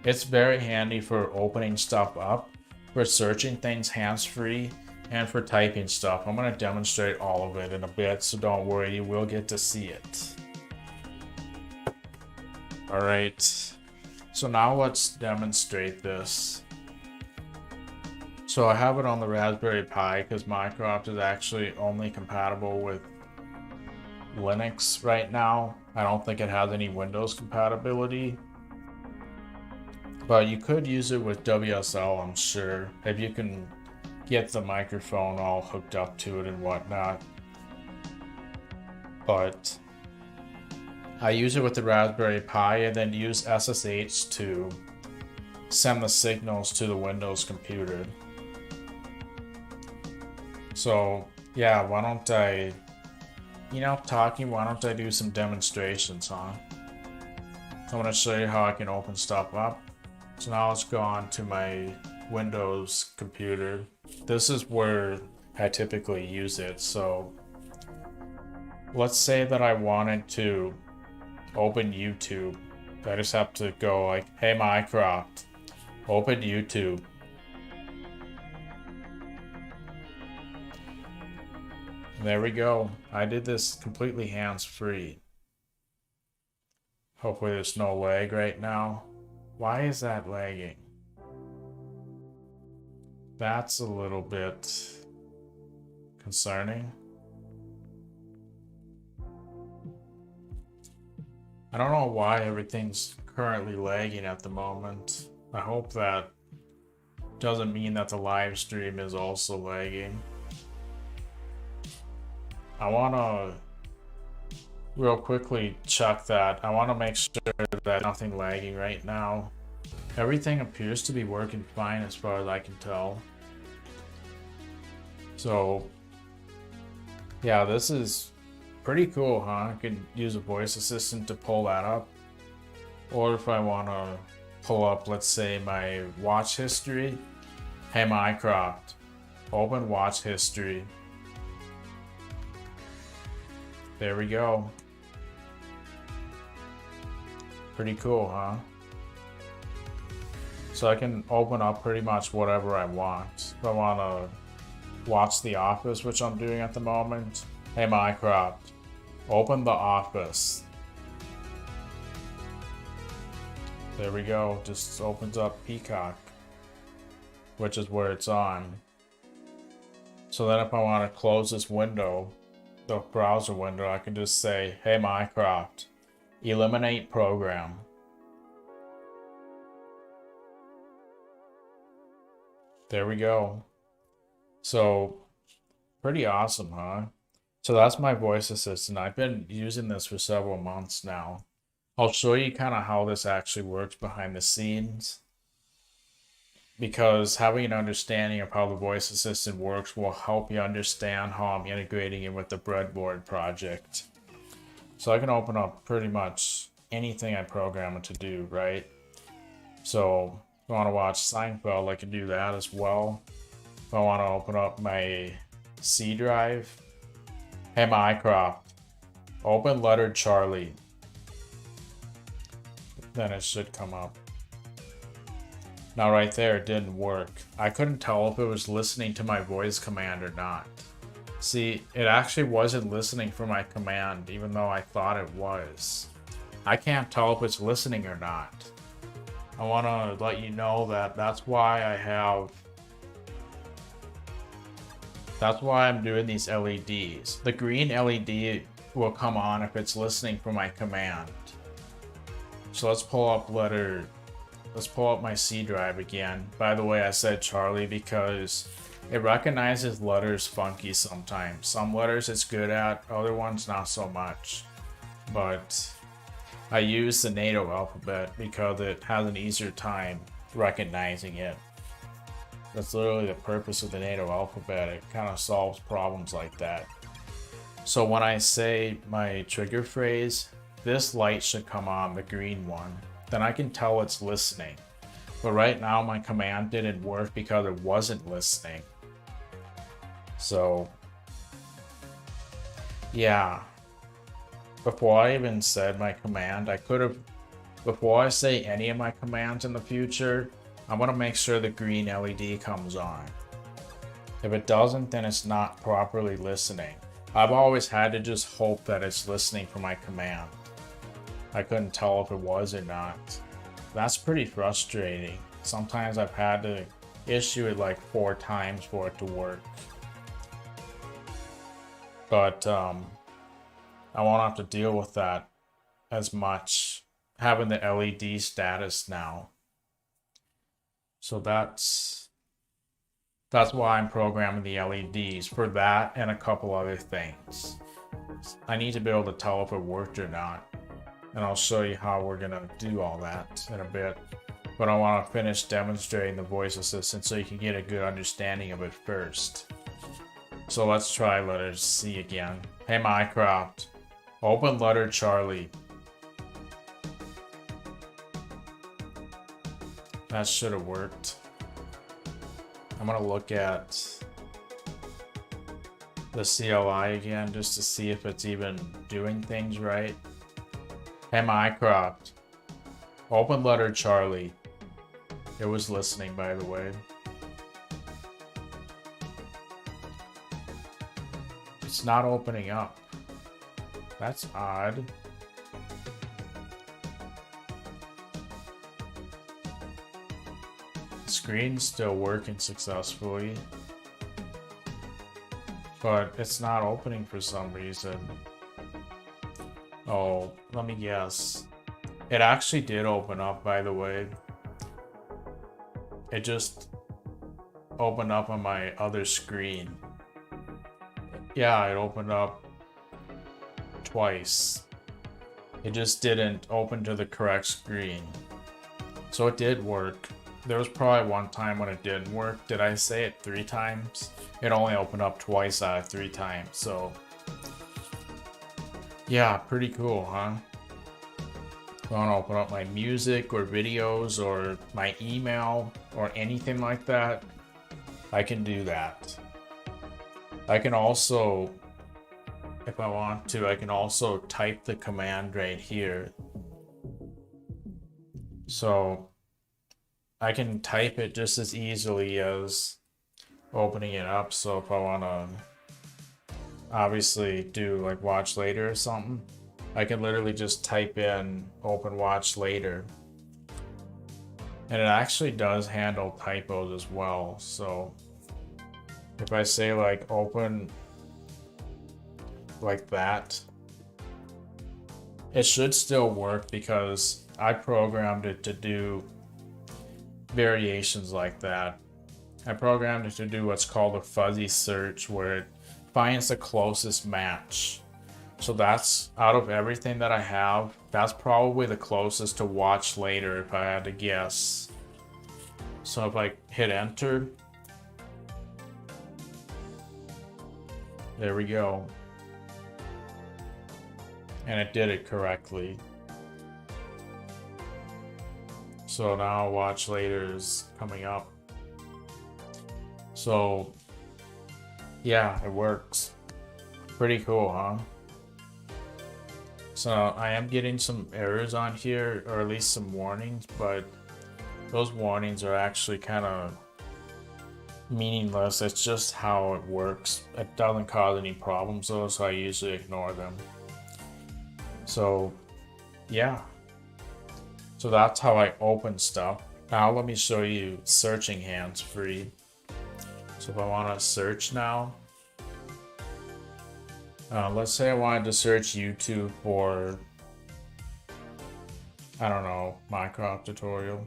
it's very handy for opening stuff up, for searching things hands-free, and for typing stuff. I'm going to demonstrate all of it in a bit, so don't worry, you will get to see it. Alright. So now let's demonstrate this. So I have it on the Raspberry Pi because Mycroft is actually only compatible with Linux right now. I don't think it has any Windows compatibility. But you could use it with WSL, I'm sure, if you can get the microphone all hooked up to it and whatnot. But I use it with the Raspberry Pi and then use SSH to send the signals to the Windows computer. So Yeah, why don't I, why don't I do some demonstrations, huh? So I'm gonna show you how I can open stuff up. So now let's go on to my Windows computer. This is where I typically use it. So let's say that I wanted to open YouTube. I just have to go like, hey Mycroft, open YouTube. There we go. I did this completely hands-free. Hopefully there's no lag right now. Why is that lagging? That's a little bit concerning. I don't know why everything's currently lagging at the moment. I hope that doesn't mean that the live stream is also lagging. I want to real quickly check that. I want to make sure that nothing lagging right now. Everything appears to be working fine as far as I can tell. So yeah, this is pretty cool, huh? I can use a voice assistant to pull that up. Or if I want to pull up, let's say, my watch history. Hey Mycroft, open watch history. There we go. Pretty cool, huh? So I can open up pretty much whatever I want. If I want to watch The Office, which I'm doing at the moment. Hey Mycroft, open The Office. There we go, just opens up Peacock, which is where it's on. So then if I want to close this window, the browser window, I can just say, hey Mycroft, eliminate program. There we go. So pretty awesome, huh? So that's my voice assistant. I've been using this for several months now. I'll show you kind of how this actually works behind the scenes, because having an understanding of how the voice assistant works will help you understand how I'm integrating it with the Breadboard project. So I can open up pretty much anything I program it to do, right? So if I want to watch Seinfeld, I can do that as well. If I want to open up my C drive, hey Mycroft, open letter Charlie. Then it should come up. Now right there, it didn't work. I couldn't tell if it was listening to my voice command or not. See, it actually wasn't listening for my command, even though I thought it was. I can't tell if it's listening or not. I want to let you know that that's why I'm doing these LEDs. The green LED will come on if it's listening for my command. So let's pull up my C drive again. By the way, I said Charlie because it recognizes letters funky sometimes. Some letters it's good at, other ones not so much. But I use the NATO alphabet because it has an easier time recognizing it. That's literally the purpose of the NATO alphabet. It kind of solves problems like that. So when I say my trigger phrase, this light should come on, the green one. Then I can tell it's listening. But right now my command didn't work because it wasn't listening. So yeah, before I even said my command, before I say any of my commands in the future, I'm gonna make sure the green LED comes on. If it doesn't, then it's not properly listening. I've always had to just hope that it's listening for my command. I couldn't tell if it was or not. That's pretty frustrating. Sometimes I've had to issue it like 4 times for it to work. But I won't have to deal with that as much, having the LED status now. So that's why I'm programming the LEDs, for that and a couple other things. I need to be able to tell if it worked or not. And I'll show you how we're gonna do all that in a bit. But I want to finish demonstrating the voice assistant so you can get a good understanding of it first. So let's try letter C again. Hey Mycroft, open letter Charlie. That should have worked. I'm gonna look at the CLI again just to see if it's even doing things right. Hey Mycroft, open letter Charlie. It was listening, by the way. It's not opening up. That's odd. The screen's still working successfully, but it's not opening for some reason. Oh, let me guess. It actually did open up, by the way. It just opened up on my other screen. Yeah, it opened up twice. It just didn't open to the correct screen. So it did work. There was probably one time when it didn't work. Did I say it 3 times? It only opened up twice out of 3 times, so... yeah, pretty cool, huh? If I want to open up my music or videos or my email or anything like that, I can do that. I can also, if I want to, I can also type the command right here. So I can type it just as easily as opening it up. So if I want to obviously do like watch later or something, I can literally just type in open watch later. And it actually does handle typos as well. So if I say like open like that, it should still work because I programmed it to do variations like that. I programmed it to do what's called a fuzzy search, where it finds the closest match. So that's, out of everything that I have, that's probably the closest to watch later if I had to guess. So if I hit enter, there we go. And it did it correctly. So now watch later is coming up. So yeah, it works. Pretty cool, huh? So I am getting some errors on here, or at least some warnings, but those warnings are actually kind of meaningless. It's just how it works. It doesn't cause any problems though, so I usually ignore them. So yeah, so that's how I open stuff. Now let me show you searching hands-free. So if I want to search now, let's say I wanted to search YouTube for, I don't know, Mycroft tutorial.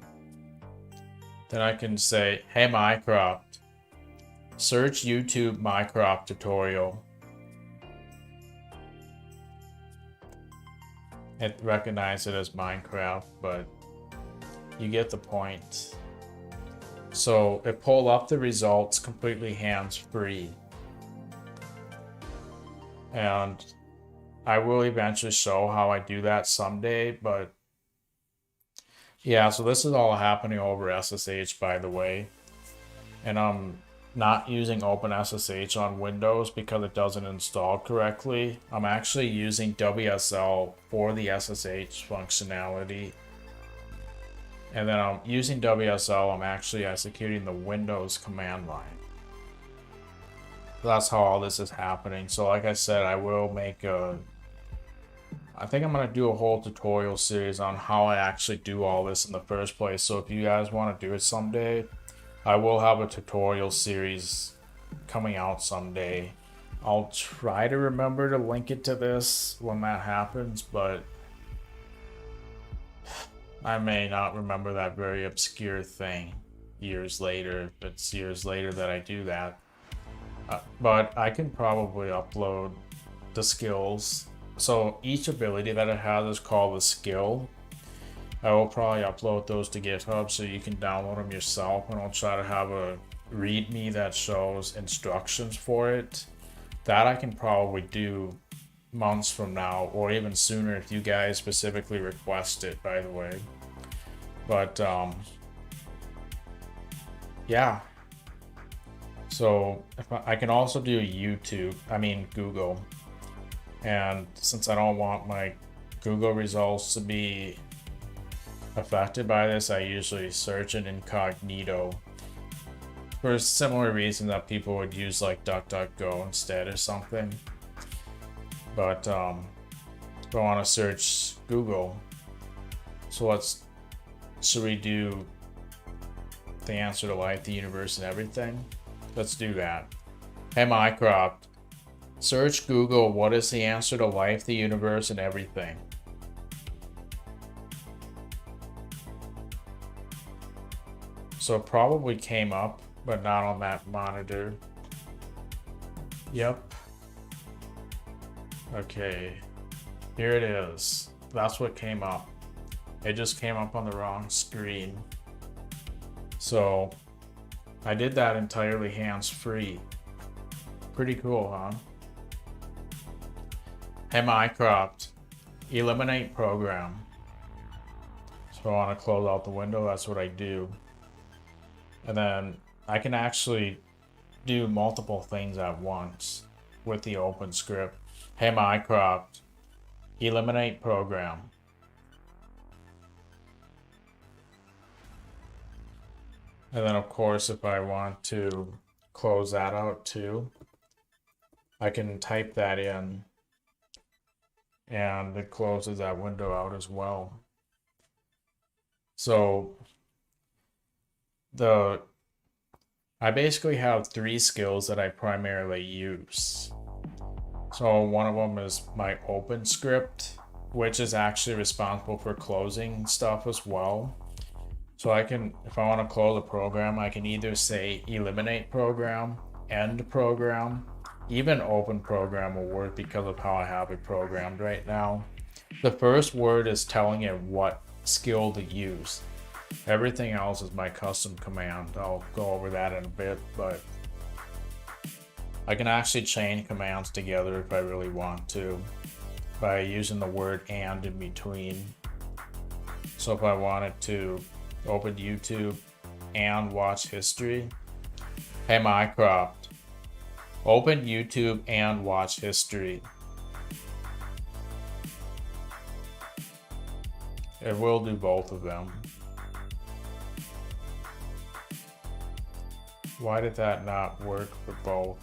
Then I can say, hey Mycroft, search YouTube Mycroft tutorial. It recognizes it as Minecraft, but you get the point. So it pulled up the results completely hands-free. And I will eventually show how I do that someday, but yeah, so this is all happening over SSH, by the way. And I'm not using OpenSSH on Windows because it doesn't install correctly. I'm actually using WSL for the SSH functionality. And then I'm using WSL, I'm actually executing the Windows command line. So that's how all this is happening. So like I said, I will make I think I'm going to do a whole tutorial series on how I actually do all this in the first place. So if you guys want to do it someday, I will have a tutorial series coming out someday. I'll try to remember to link it to this when that happens, but I may not remember that very obscure thing years later, if it's years later that I do that. But I can probably upload the skills. So each ability that it has is called a skill. I will probably upload those to GitHub so you can download them yourself, and I'll try to have a README that shows instructions for it, that I can probably do months from now, or even sooner if you guys specifically request it, by the way. But yeah. So if I can also do Google. And since I don't want my Google results to be affected by this, I usually search in incognito for a similar reason that people would use like DuckDuckGo instead or something. But if I want to search Google, so should we do the answer to life, the universe, and everything? Let's do that. Hey Mycroft, search Google, what is the answer to life, the universe, and everything? So it probably came up, but not on that monitor. Yep. Okay, here it is. That's what came up. It just came up on the wrong screen. So I did that entirely hands-free. Pretty cool, huh? Hey Mycroft, eliminate program. So I want to close out the window, that's what I do. And then I can actually do multiple things at once with the open script. Hey Mycroft, eliminate program. And then of course, if I want to close that out too, I can type that in and it closes that window out as well. So I basically have 3 skills that I primarily use. So one of them is my open script, which is actually responsible for closing stuff as well. So I can, if I want to close a program, I can either say eliminate program, end program, even open program will work because of how I have it programmed right now. The first word is telling it what skill to use. Everything else is my custom command. I'll go over that in a bit, but I can actually chain commands together if I really want to by using the word and in between. So if I wanted to open YouTube and watch history, hey Mycroft, open YouTube and watch history. It will do both of them. Why did that not work for both?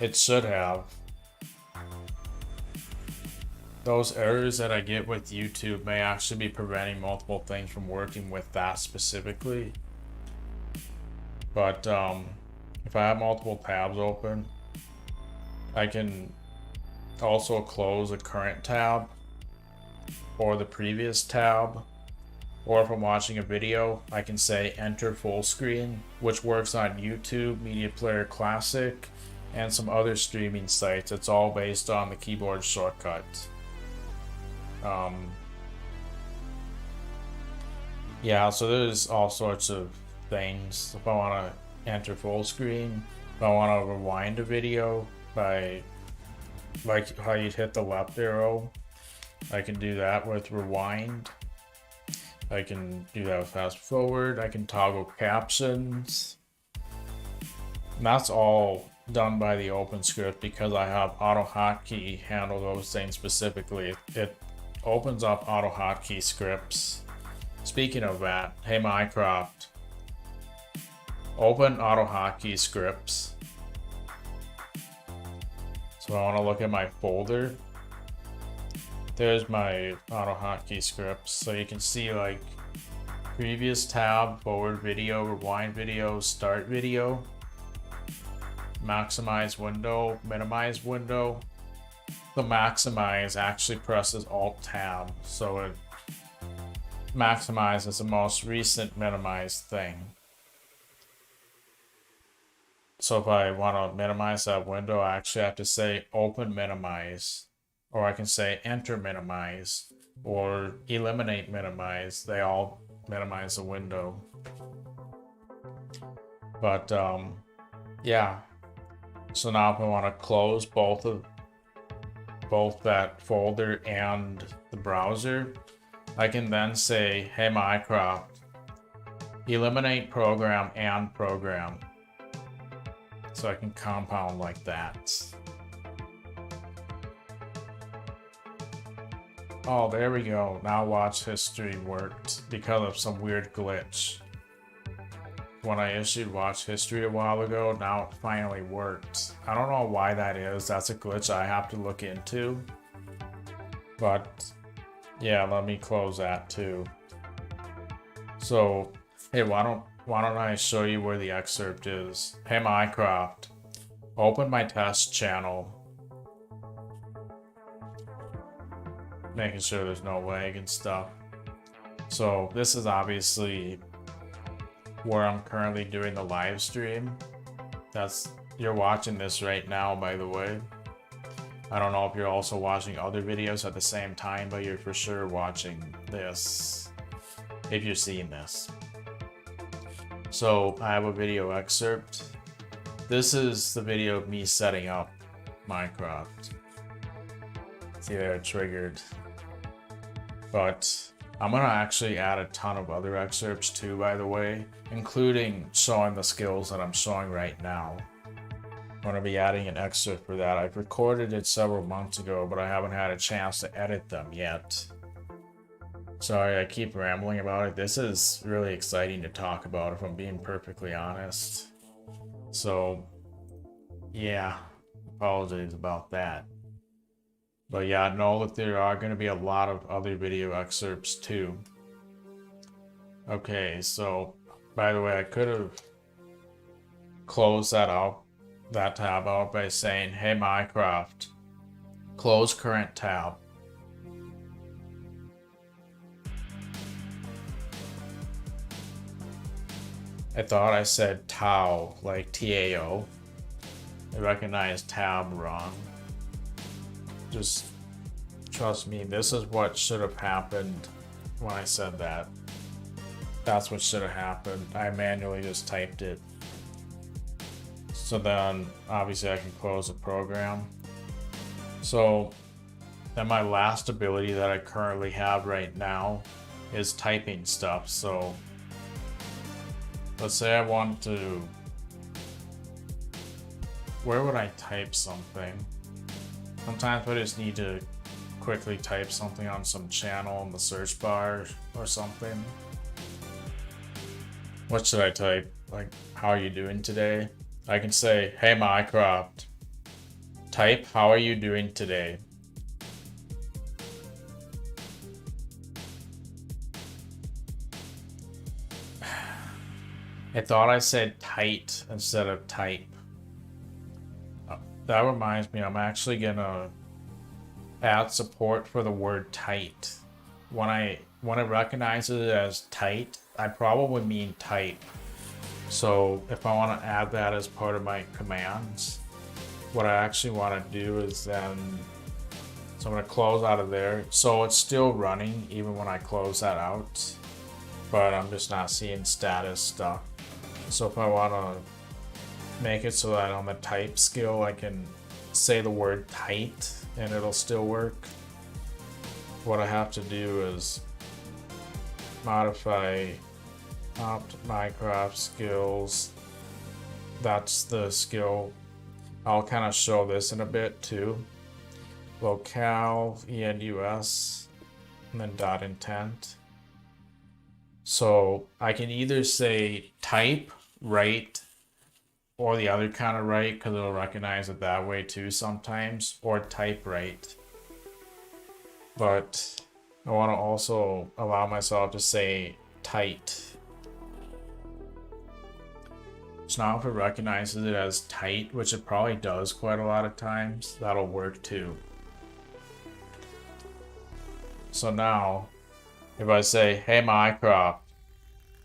It should have. Those errors that I get with YouTube may actually be preventing multiple things from working with that specifically. But if I have multiple tabs open, I can also close a current tab or the previous tab. Or if I'm watching a video, I can say enter full screen, which works on YouTube, Media Player Classic, and some other streaming sites. It's all based on the keyboard shortcut. Yeah, so there's all sorts of things. If I want to enter full screen, if I want to rewind a video by like how you'd hit the left arrow, I can do that with rewind. I can do that with fast forward. I can toggle captions. And that's all done by the open script because I have auto hotkey handle those things specifically. It opens up auto hotkey scripts. Speaking of that, hey Mycroft, open auto hotkey scripts. So I want to look at my folder. There's my auto hotkey scripts. So you can see like previous tab, forward video, rewind video, start video, maximize window, minimize window. The maximize actually presses Alt Tab, so it maximizes the most recent minimized thing. So if I want to minimize that window, I actually have to say open minimize, or I can say enter minimize, or eliminate minimize. They all minimize the window. But yeah. So now if I want to close both that folder and the browser, I can then say, hey Mycroft, eliminate program and program. So I can compound like that. Oh, there we go. Now watch history worked because of some weird glitch. When I issued watch history a while ago, now it finally worked. I don't know why that is. That's a glitch I have to look into. But yeah, let me close that too. So, hey, why don't I show you where the excerpt is? Hey Mycroft, open my test channel. Making sure there's no lag and stuff. So this is obviously where I'm currently doing the live stream. You're watching this right now, by the way. I don't know if you're also watching other videos at the same time, but you're for sure watching this if you're seeing this. So I have a video excerpt. This is the video of me setting up Mycroft. See there, it triggered. But I'm gonna actually add a ton of other excerpts too, by the way, including showing the skills that I'm showing right now. I'm gonna be adding an excerpt for that. I've recorded it several months ago, but I haven't had a chance to edit them yet. Sorry, I keep rambling about it. This is really exciting to talk about, if I'm being perfectly honest. So, yeah, apologies about that. But yeah, know that there are going to be a lot of other video excerpts too. Okay, so by the way, I could have closed that tab out by saying, hey Mycroft, close current tab. I thought I said tau, like T-A-O. I recognized tab wrong. Just trust me, this is what should have happened when I said that. That's what should have happened. I manually just typed it. So then obviously I can close the program. So then my last ability that I currently have right now is typing stuff. So let's say I want to, where would I type something? Sometimes I just need to quickly type something on some channel in the search bar or something. What should I type? Like, how are you doing today? I can say, hey Mycroft, type, how are you doing today? I thought I said tight instead of type. That reminds me, I'm actually gonna add support for the word tight. When it recognizes it as tight, I probably mean type. So if I want to add that as part of my commands, what I actually want to do is then, so I'm going to close out of there. So it's still running even when I close that out, but I'm just not seeing status stuff. So if I want to make it so that on the type skill I can say the word tight and it'll still work, what I have to do is modify opt Mycroft skills. That's the skill. I'll kind of show this in a bit too. Locale ENUS and then dot intent. So I can either say type right or the other kind of right, because it'll recognize it that way too sometimes, or type right. But I want to also allow myself to say tight. So now if it recognizes it as tight, which it probably does quite a lot of times, that'll work too. So now, if I say, hey Mycroft,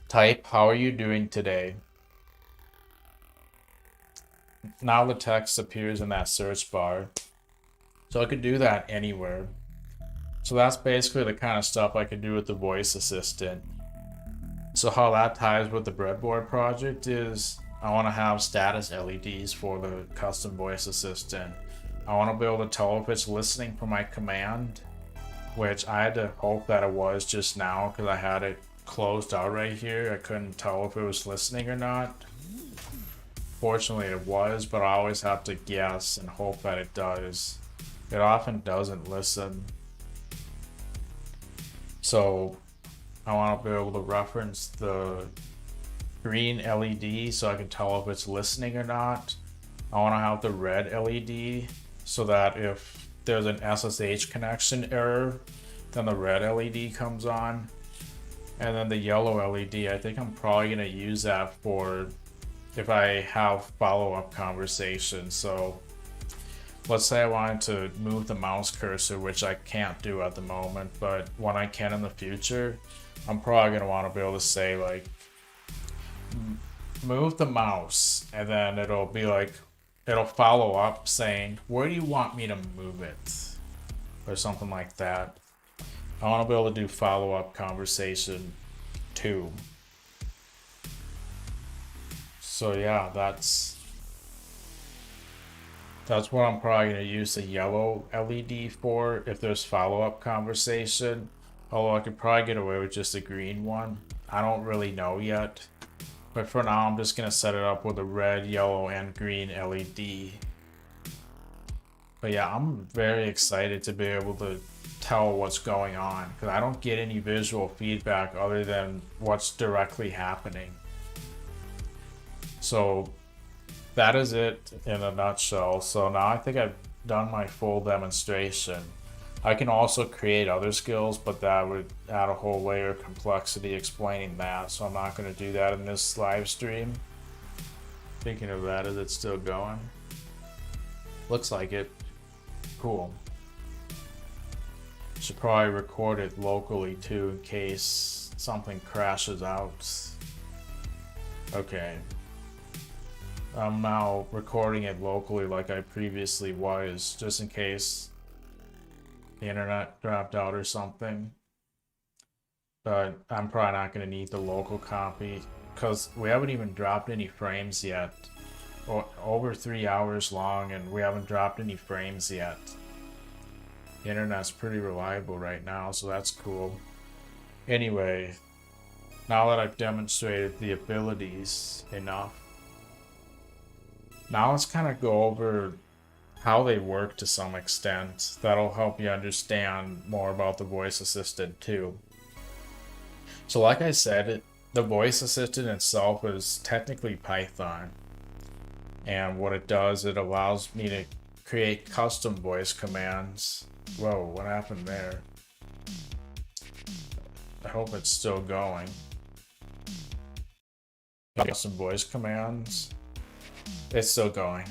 type, how are you doing today? Now the text appears in that search bar. So I could do that anywhere. So that's basically the kind of stuff I could do with the voice assistant. So how that ties with the Breadboard project is, I want to have status LEDs for the custom voice assistant. I want to be able to tell if it's listening for my command, which I had to hope that it was just now because I had it closed out right here. I couldn't tell if it was listening or not. Fortunately it was, but I always have to guess and hope that it does. It often doesn't listen. So I want to be able to reference the green LED so I can tell if it's listening or not. I want to have the red LED so that if there's an SSH connection error, then the red LED comes on. And then the yellow LED, I think I'm probably going to use that for if I have follow-up conversations. So let's say I wanted to move the mouse cursor, which I can't do at the moment, but when I can in the future, I'm probably going to want to be able to say like, move the mouse, and then it'll be like, it'll follow up saying, where do you want me to move it? Or something like that. I want to be able to do follow-up conversation too. So yeah, that's what I'm probably going to use the yellow LED for if there's follow-up conversation. Although I could probably get away with just a green one. I don't really know yet. But for now, I'm just going to set it up with a red, yellow, and green LED. But yeah, I'm very excited to be able to tell what's going on, because I don't get any visual feedback other than what's directly happening. So that is it in a nutshell. So now I think I've done my full demonstration. I can also create other skills, but that would add a whole layer of complexity explaining that, so I'm not going to do that in this live stream. Thinking of that, is it still going? Looks like it. Cool. Should probably record it locally too in case something crashes out. Okay. I'm now recording it locally like I previously was, just in case the internet dropped out or something. But I'm probably not going to need the local copy because we haven't even dropped any frames yet. Over 3 hours long, and we haven't dropped any frames yet. The internet's pretty reliable right now, so that's cool. Anyway, now that I've demonstrated the abilities enough, now let's kind of go over how they work to some extent. That'll help you understand more about the voice assistant too. So like I said, the voice assistant itself is technically Python. And what it does, it allows me to create custom voice commands. Whoa, what happened there? I hope it's still going. Custom voice commands. It's still going.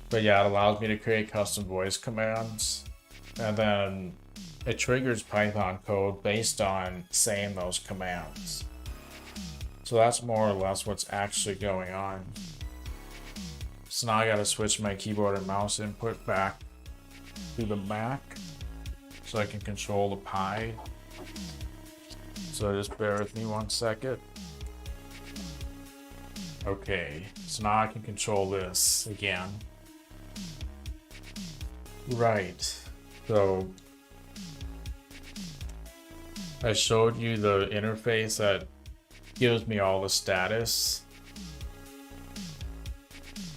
But yeah, it allows me to create custom voice commands. And then it triggers Python code based on saying those commands. So that's more or less what's actually going on. So now I gotta switch my keyboard and mouse input back to the Mac so I can control the Pi. So just bear with me 1 second. Okay, so now I can control this again. Right, so I showed you the interface that gives me all the status.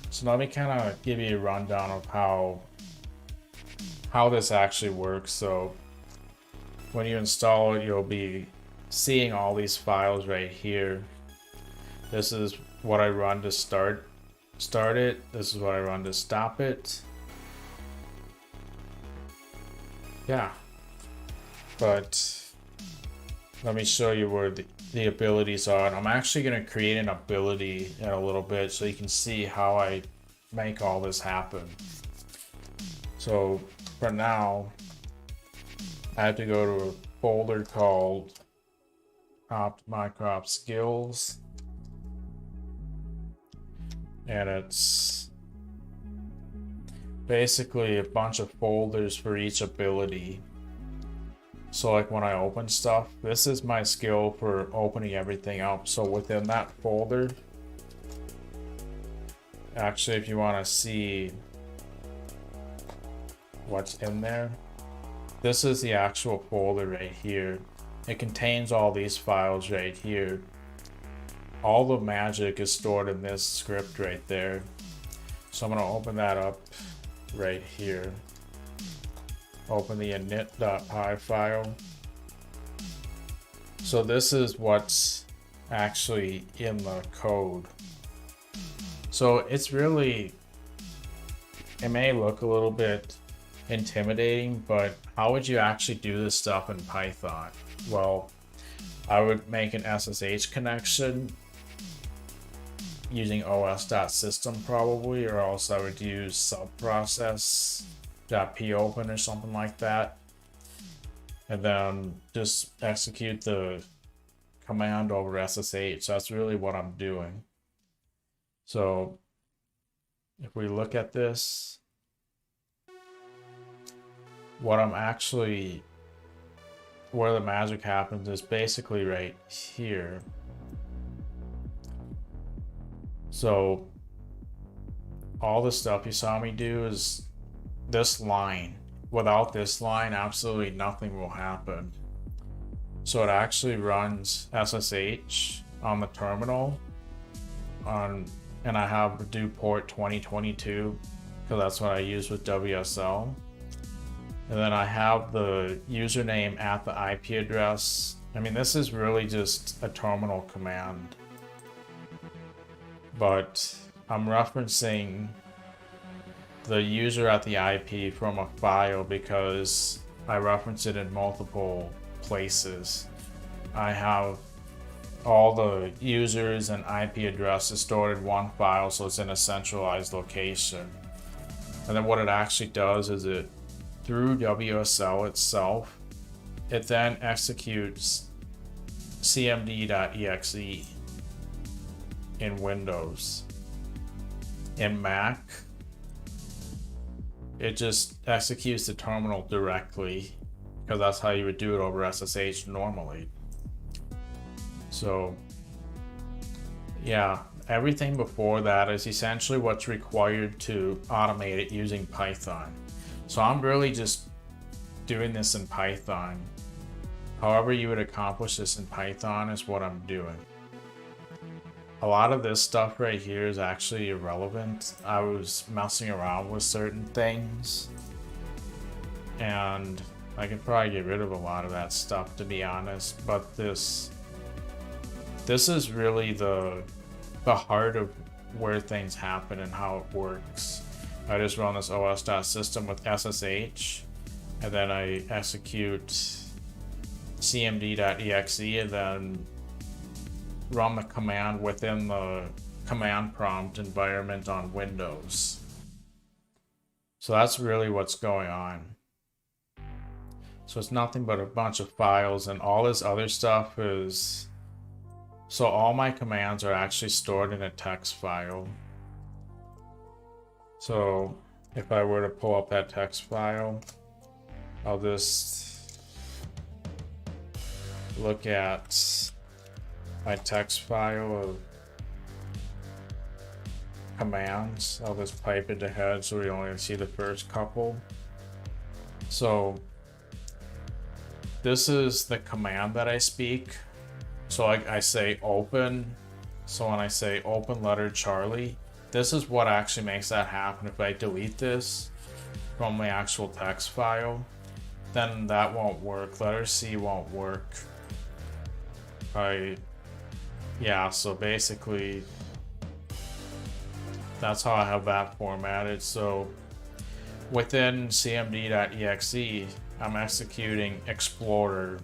So let me kind of give you a rundown of how this actually works. So when you install it, you'll be seeing all these files right here. This is what I run to start it. This is what I run to stop it. Yeah, but let me show you where the abilities are. And I'm actually going to create an ability in a little bit so you can see how I make all this happen. So for now, I have to go to a folder called Mycroft skills, and it's basically a bunch of folders for each ability. So like when I open stuff, this is my skill for opening everything up. So within that folder, actually, if you want to see what's in there, this is the actual folder right here. It contains all these files right here. All the magic is stored in this script right there. So I'm going to open that up right here. Open the init.py file. So this is what's actually in the code. So it's really, it may look a little bit intimidating, but how would you actually do this stuff in Python? Well, I would make an SSH connection using os.system probably, or else I would use subprocess.popen or something like that, and then just execute the command over SSH. That's really what I'm doing. So if we look at this, what I'm actually, where the magic happens is basically right here. So all the stuff you saw me do is this line. Without this line, absolutely nothing will happen. So it actually runs SSH on the terminal and I have to do port 2022 because that's what I use with WSL. And then I have the username at the IP address. I mean, this is really just a terminal command, but I'm referencing the user at the IP from a file because I reference it in multiple places. I have all the users and IP addresses stored in one file, so it's in a centralized location. And then what it actually does is it, through WSL itself, it then executes cmd.exe in Windows. In Mac, it just executes the terminal directly because that's how you would do it over SSH normally. So yeah, everything before that is essentially what's required to automate it using Python. So I'm really just doing this in Python. However you would accomplish this in Python is what I'm doing. A lot of this stuff right here is actually irrelevant. I was messing around with certain things and I could probably get rid of a lot of that stuff, to be honest, but this is really the heart of where things happen and how it works. I just run this os.system with SSH and then I execute cmd.exe and then run the command within the command prompt environment on Windows. So that's really what's going on. So it's nothing but a bunch of files, and all this other stuff is, so all my commands are actually stored in a text file. So if I were to pull up that text file, I'll just look at my text file of commands. I'll just pipe it ahead so we only see the first couple. So this is the command that I speak. So I say open. So when I say open letter Charlie, this is what actually makes that happen. If I delete this from my actual text file, then that won't work. Letter C won't work. Yeah, so basically that's how I have that formatted. So within cmd.exe, I'm executing Explorer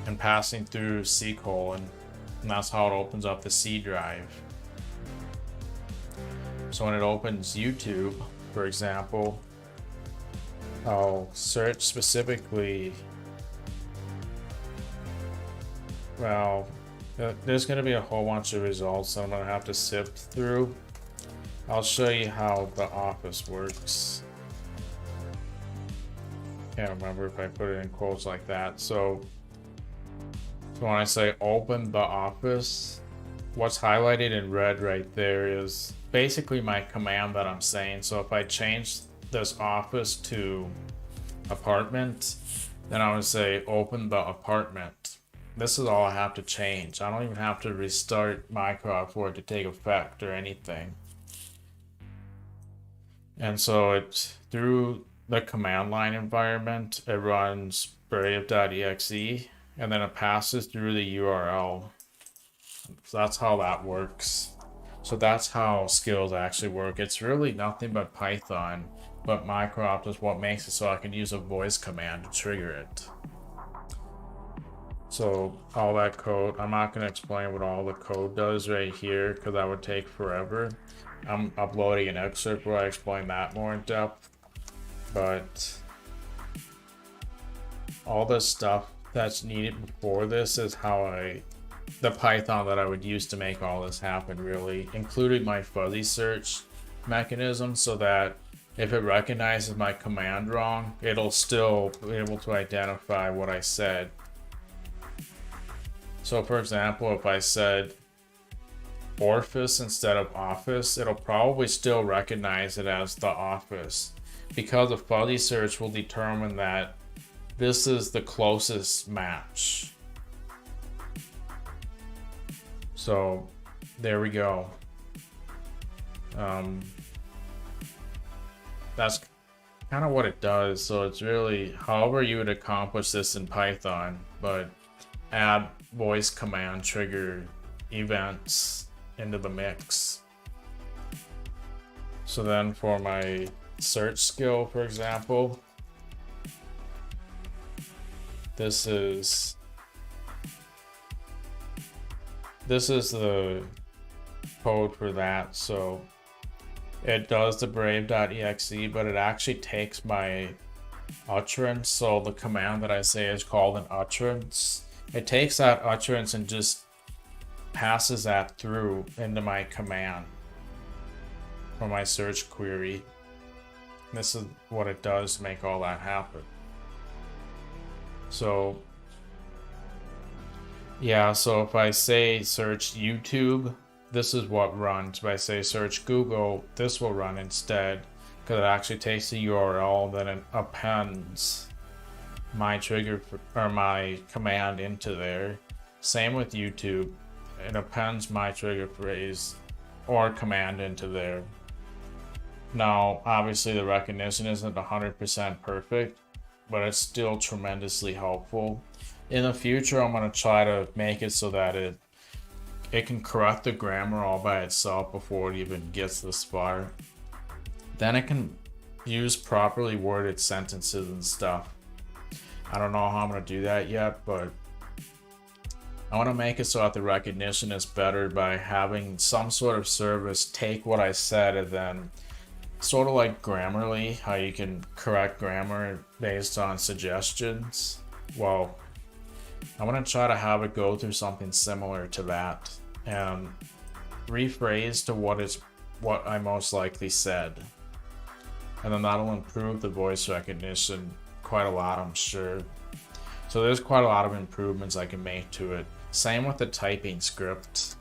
and passing through C:, and that's how it opens up the C drive. So when it opens YouTube, for example, I'll search specifically, well, there's going to be a whole bunch of results that I'm going to have to sift through. I'll show you how the Office works. Can't remember if I put it in quotes like that. So when I say open the Office, what's highlighted in red right there is basically my command that I'm saying. So if I change this office to apartment, then I would say open the apartment. This is all I have to change. I don't even have to restart Mycroft for it to take effect or anything. And so it's through the command line environment, it runs brave.exe and then it passes through the URL. So that's how that works. So that's how skills actually work. It's really nothing but Python, but Mycroft is what makes it so I can use a voice command to trigger it. So all that code, I'm not going to explain what all the code does right here because that would take forever. I'm uploading an excerpt where I explain that more in depth, but all the stuff that's needed before this is the Python that I would use to make all this happen, really, including my fuzzy search mechanism, so that if it recognizes my command wrong, it'll still be able to identify what I said. So for example, if I said orifice instead of office, it'll probably still recognize it as the office, because the fuzzy search will determine that this is the closest match. So there we go. That's kind of what it does. So it's really however you would accomplish this in Python, but add voice command trigger events into the mix. So then for my search skill, for example, this is the code for that. So it does the brave.exe, but it actually takes my utterance. So the command that I say is called an utterance. It takes that utterance and just passes that through into my command for my search query. This is what it does to make all that happen. So yeah, so if I say search YouTube, this is what runs. If I say search Google, this will run instead, because it actually takes the URL, then it appends my trigger or my command into there. Same with YouTube, it appends my trigger phrase or command into there. Now, obviously the recognition isn't 100% perfect, but it's still tremendously helpful. In the future, I'm going to try to make it so that it can correct the grammar all by itself before it even gets this far. Then it can use properly worded sentences and stuff. I don't know how I'm going to do that yet, but I want to make it so that the recognition is better by having some sort of service take what I said and then sort of like Grammarly, how you can correct grammar based on suggestions. Well, I want to try to have it go through something similar to that and rephrase to what I most likely said. And then that'll improve the voice recognition quite a lot, I'm sure. So there's quite a lot of improvements I can make to it. Same with the typing script.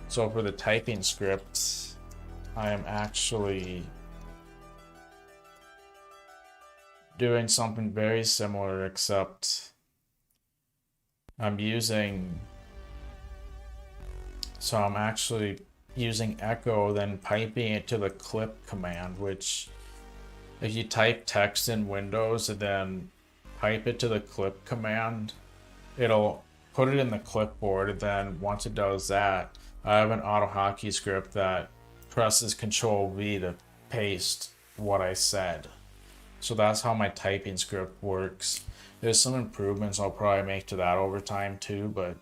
So for the typing script, I am actually doing something very similar, except I'm actually using echo, then piping it to the clip command, which if you type text in Windows and then pipe it to the clip command, it'll put it in the clipboard, and then once it does that, I have an auto hotkey script that presses Control V to paste what I said. So that's how my typing script works. There's some improvements I'll probably make to that over time too, but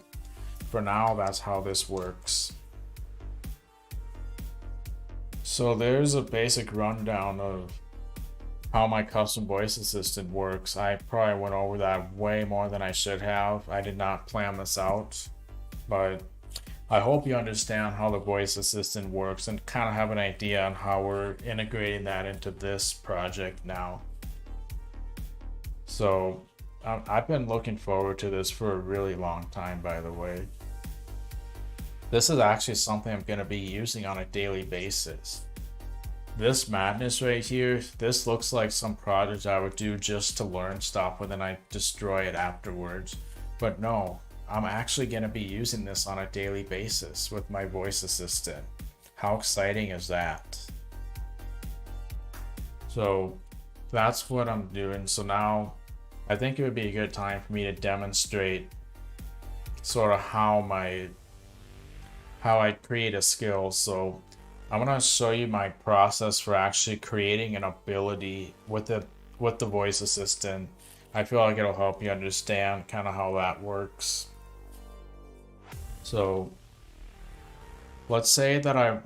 for now, that's how this works. So there's a basic rundown of how my custom voice assistant works. I probably went over that way more than I should have. I did not plan this out, but I hope you understand how the voice assistant works and kind of have an idea on how we're integrating that into this project now. So I've been looking forward to this for a really long time, by the way. This is actually something I'm going to be using on a daily basis. This madness right here, this looks like some project I would do just to learn stuff and then I destroy it afterwards. But no, I'm actually going to be using this on a daily basis with my voice assistant. How exciting is that? So that's what I'm doing. So now I think it would be a good time for me to demonstrate sort of how I create a skill. So I'm going to show you my process for actually creating an ability with the voice assistant. I feel like it'll help you understand kind of how that works. So let's say that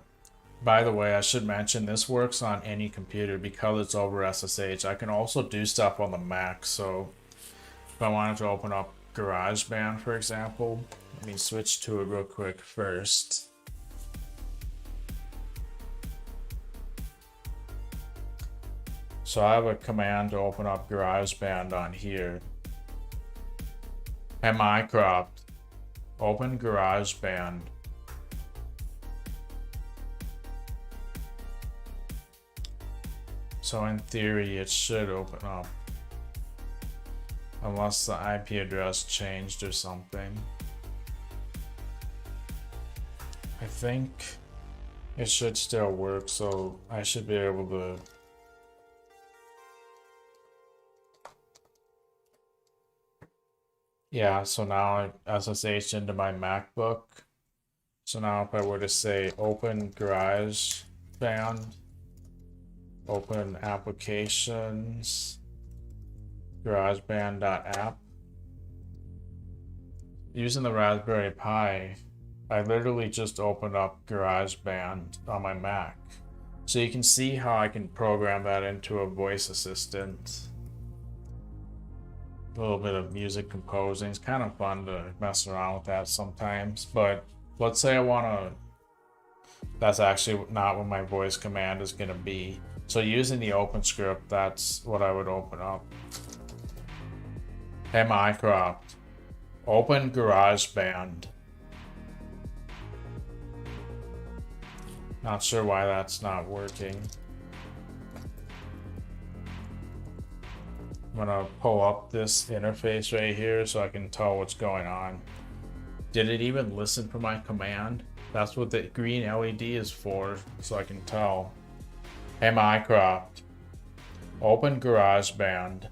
by the way, I should mention this works on any computer because it's over SSH. I can also do stuff on the Mac. So if I wanted to open up GarageBand, for example, let me switch to it real quick first. So I have a command to open up GarageBand on here. Hey Mycroft, open GarageBand. So in theory, it should open up. Unless the IP address changed or something. I think it should still work, so I should be able to yeah, so now I SSH into my MacBook. So now if I were to say open GarageBand, open applications, GarageBand.app. Using the Raspberry Pi, I literally just opened up GarageBand on my Mac. So you can see how I can program that into a voice assistant. A little bit of music composing. It's kind of fun to mess around with that sometimes. But let's say I want to... That's actually not what my voice command is going to be. So using the OpenScript, that's what I would open up. Hey Mycroft, open GarageBand. Not sure why that's not working. I'm gonna pull up this interface right here so I can tell what's going on. Did it even listen for my command? That's what the green LED is for, so I can tell. Hey Mycroft, open GarageBand.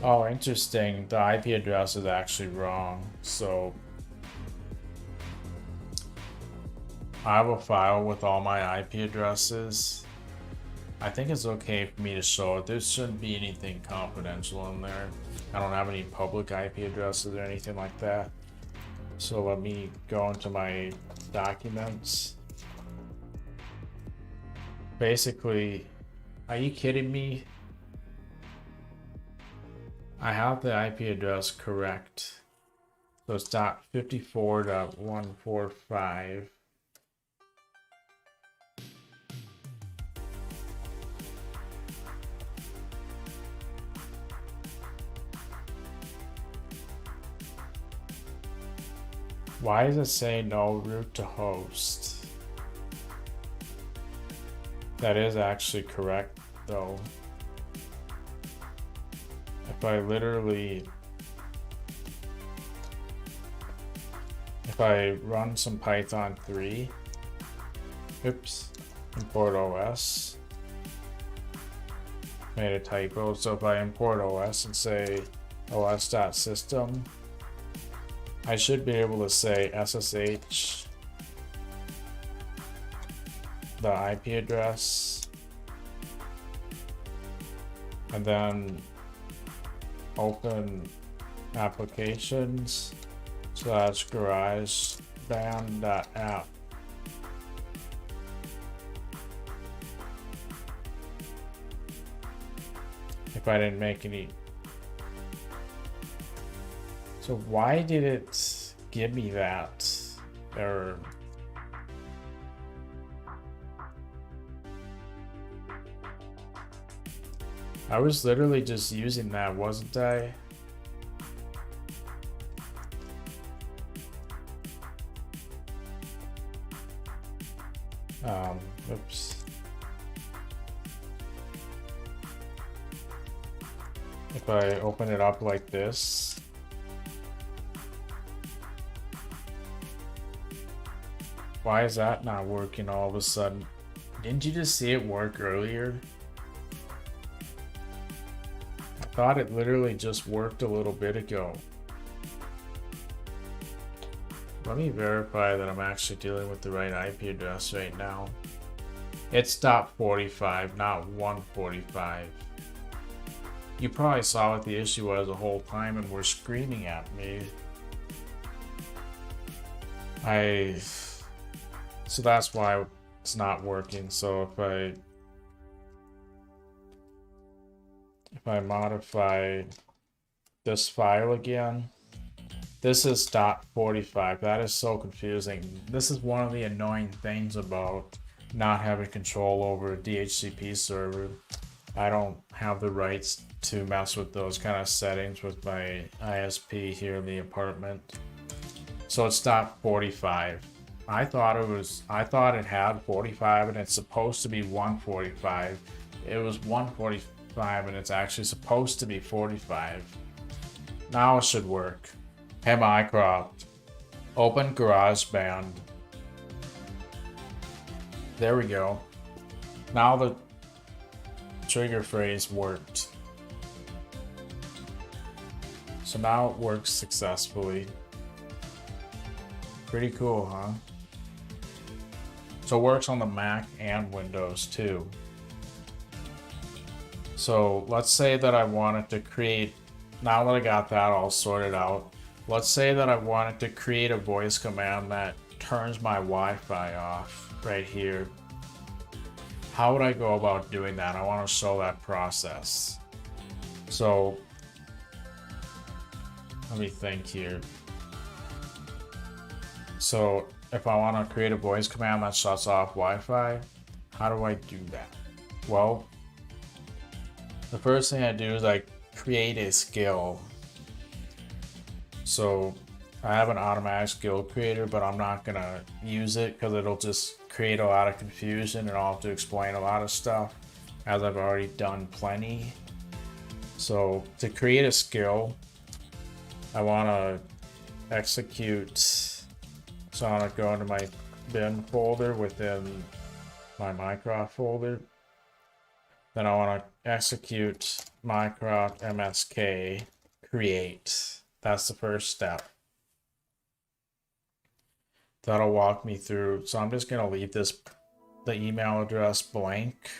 Oh, interesting. The IP address is actually wrong. So I have a file with all my IP addresses. I think it's okay for me to show it. There shouldn't be anything confidential in there. I don't have any public IP addresses or anything like that. So let me go into my documents. Basically, are you kidding me? I have the IP address correct. So it's .54.145. Why does it say no route to host? That is actually correct though. If I run some Python 3, oops, import OS, made a typo. So if I import OS and say os.system, I should be able to say SSH, the IP address, and then open applications / GarageBand.app. If I didn't make any. So why did it give me that error? I was literally just using that, wasn't I? Oops. If I open it up like this, why is that not working all of a sudden? Didn't you just see it work earlier? I thought it literally just worked a little bit ago. Let me verify that I'm actually dealing with the right IP address right now. It's .45, not 145. You probably saw what the issue was the whole time and were screaming at me. So that's why it's not working. So if I modify this file again, this is .45. That is so confusing. This is one of the annoying things about not having control over a DHCP server. I don't have the rights to mess with those kind of settings with my ISP here in the apartment. So it's .45. I thought it had 45 and it's supposed to be 145. It was 145 and it's actually supposed to be 45. Now it should work. Hey Mycroft, open GarageBand. There we go. Now the trigger phrase worked. So now it works successfully. Pretty cool, huh? So it works on the Mac and Windows too. So let's say that I wanted to create, now that I got that all sorted out, let's say that I wanted to create a voice command that turns my Wi-Fi off right here. How would I go about doing that? I want to show that process. So let me think here. So if I want to create a voice command that shuts off Wi-Fi, how do I do that? Well, the first thing I do is I create a skill. So I have an automatic skill creator, but I'm not gonna use it because it'll just create a lot of confusion and I'll have to explain a lot of stuff, as I've already done plenty. So to create a skill, I want to execute. So I'm gonna go into my bin folder within my Mycroft folder. Then I want to execute Mycroft MSK create. That's the first step. That'll walk me through. So I'm just gonna leave the email address blank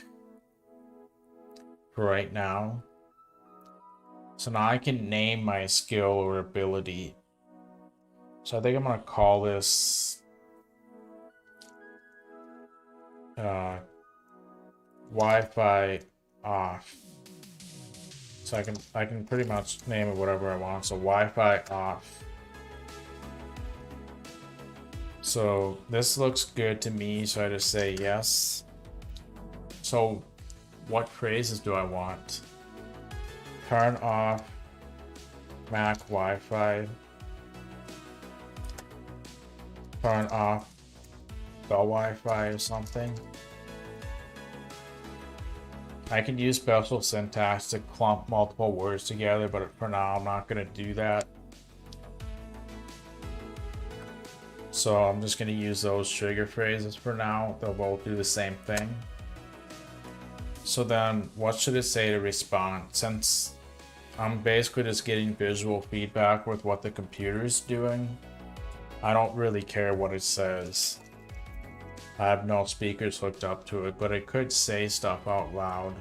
for right now. So now I can name my skill or ability. So I think I'm gonna call this Wi-Fi off. So I can pretty much name it whatever I want. So Wi-Fi off. So this looks good to me, so I just say yes. So what phrases do I want? Turn off Mac Wi-Fi. Turn off the Wi-Fi or something. I can use special syntax to clump multiple words together, but for now I'm not going to do that. So I'm just going to use those trigger phrases for now. They'll both do the same thing. So then what should it say to respond? Since I'm basically just getting visual feedback with what the computer is doing, I don't really care what it says. I have no speakers hooked up to it, but it could say stuff out loud.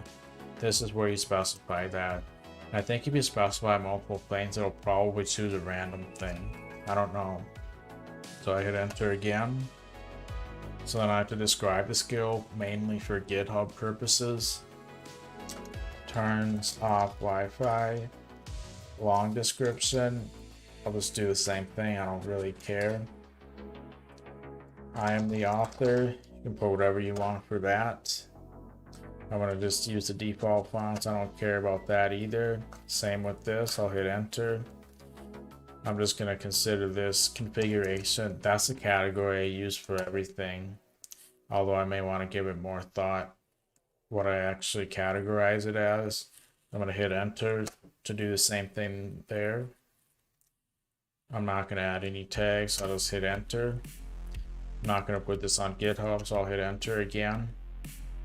This is where you specify that. And I think if you specify multiple things, it'll probably choose a random thing. I don't know. So I hit enter again. So then I have to describe the skill, mainly for GitHub purposes. Turns off Wi-Fi. Long description. I'll just do the same thing, I don't really care. I am the author. You can put whatever you want for that. I'm gonna just use the default fonts. I don't care about that either. Same with this, I'll hit enter. I'm just gonna consider this configuration. That's the category I use for everything. Although I may want to give it more thought what I actually categorize it as. I'm gonna hit enter to do the same thing there. I'm not gonna add any tags, so I'll just hit enter. I'm not gonna put this on GitHub, so I'll hit enter again.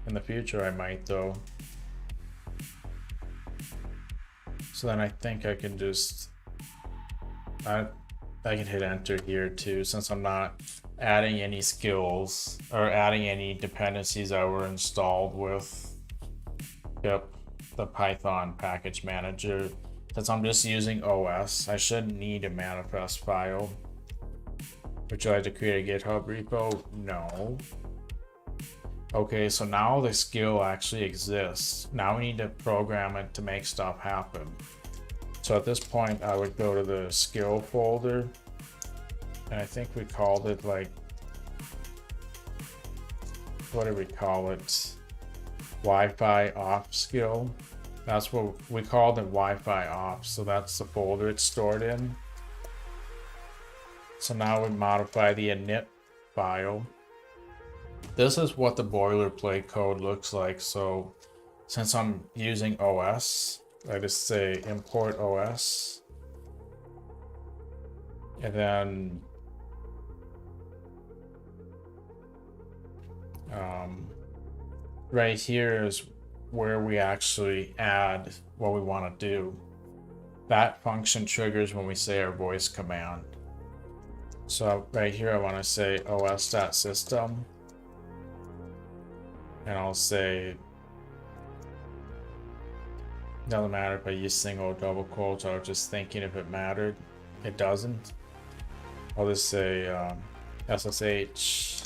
In the future I might though. So then I think I can just I can hit enter here too, since I'm not adding any skills or adding any dependencies that were installed with the Python package manager. Since I'm just using OS, I shouldn't need a manifest file. Would you like to create a GitHub repo? No. Okay, so now the skill actually exists. Now we need to program it to make stuff happen. So at this point, I would go to the skill folder, and I think we called it like, what did we call it? Wi-Fi off skill. That's what we called it, Wi-Fi off. So that's the folder it's stored in. So now we modify the init file. This is what the boilerplate code looks like. So since I'm using OS, I just say import OS. And then right here is where we actually add what we want to do. That function triggers when we say our voice command. So right here I want to say os.system, and I'll say, doesn't matter if I use single or double quotes. I was just thinking if it mattered. It doesn't. I'll just say SSH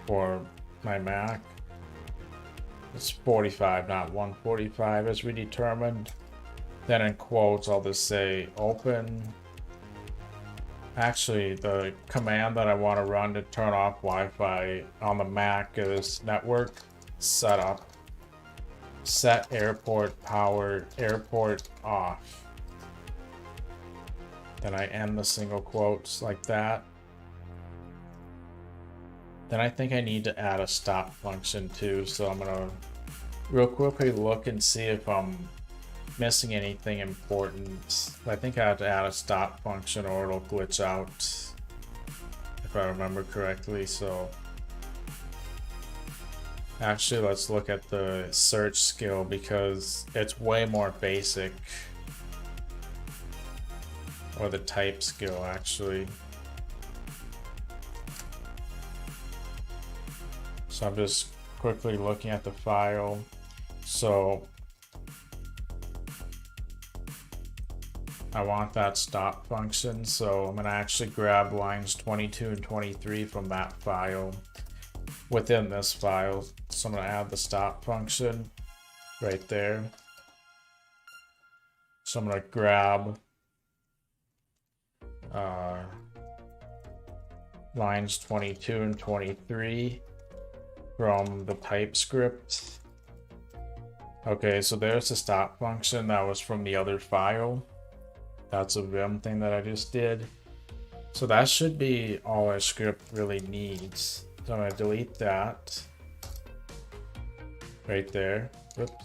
for my Mac. It's 45, not 145 as we determined. Then in quotes, I'll just say open. Actually, the command that I want to run to turn off Wi-Fi on the Mac is network setup. Set airport power airport off. Then I end the single quotes like that. Then I think I need to add a stop function too. So I'm gonna real quickly look and see if I'm missing anything important. I think I have to add a stop function or it'll glitch out if I remember correctly. So actually let's look at the search skill because it's way more basic. Or the type skill actually. So I'm just quickly looking at the file. So I want that stop function. So I'm gonna actually grab lines 22 and 23 from that file within this file. So I'm gonna add the stop function right there. So I'm gonna grab lines 22 and 23 from the type script. Okay, so there's the stop function that was from the other file. That's a Vim thing that I just did. So that should be all our script really needs. So I'm gonna delete that right there. Oops.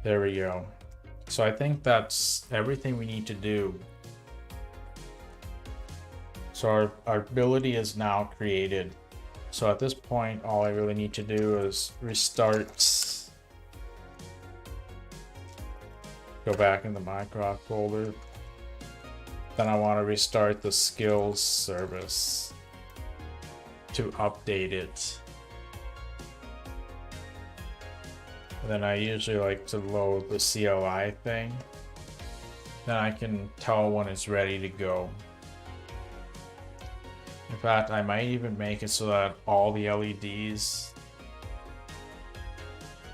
There we go. So I think that's everything we need to do. So our ability is now created. So at this point, all I really need to do is restart. Go back in the Mycroft folder. Then I want to restart the skills service to update it. And then I usually like to load the CLI thing. Then I can tell when it's ready to go. In fact, I might even make it so that all the LEDs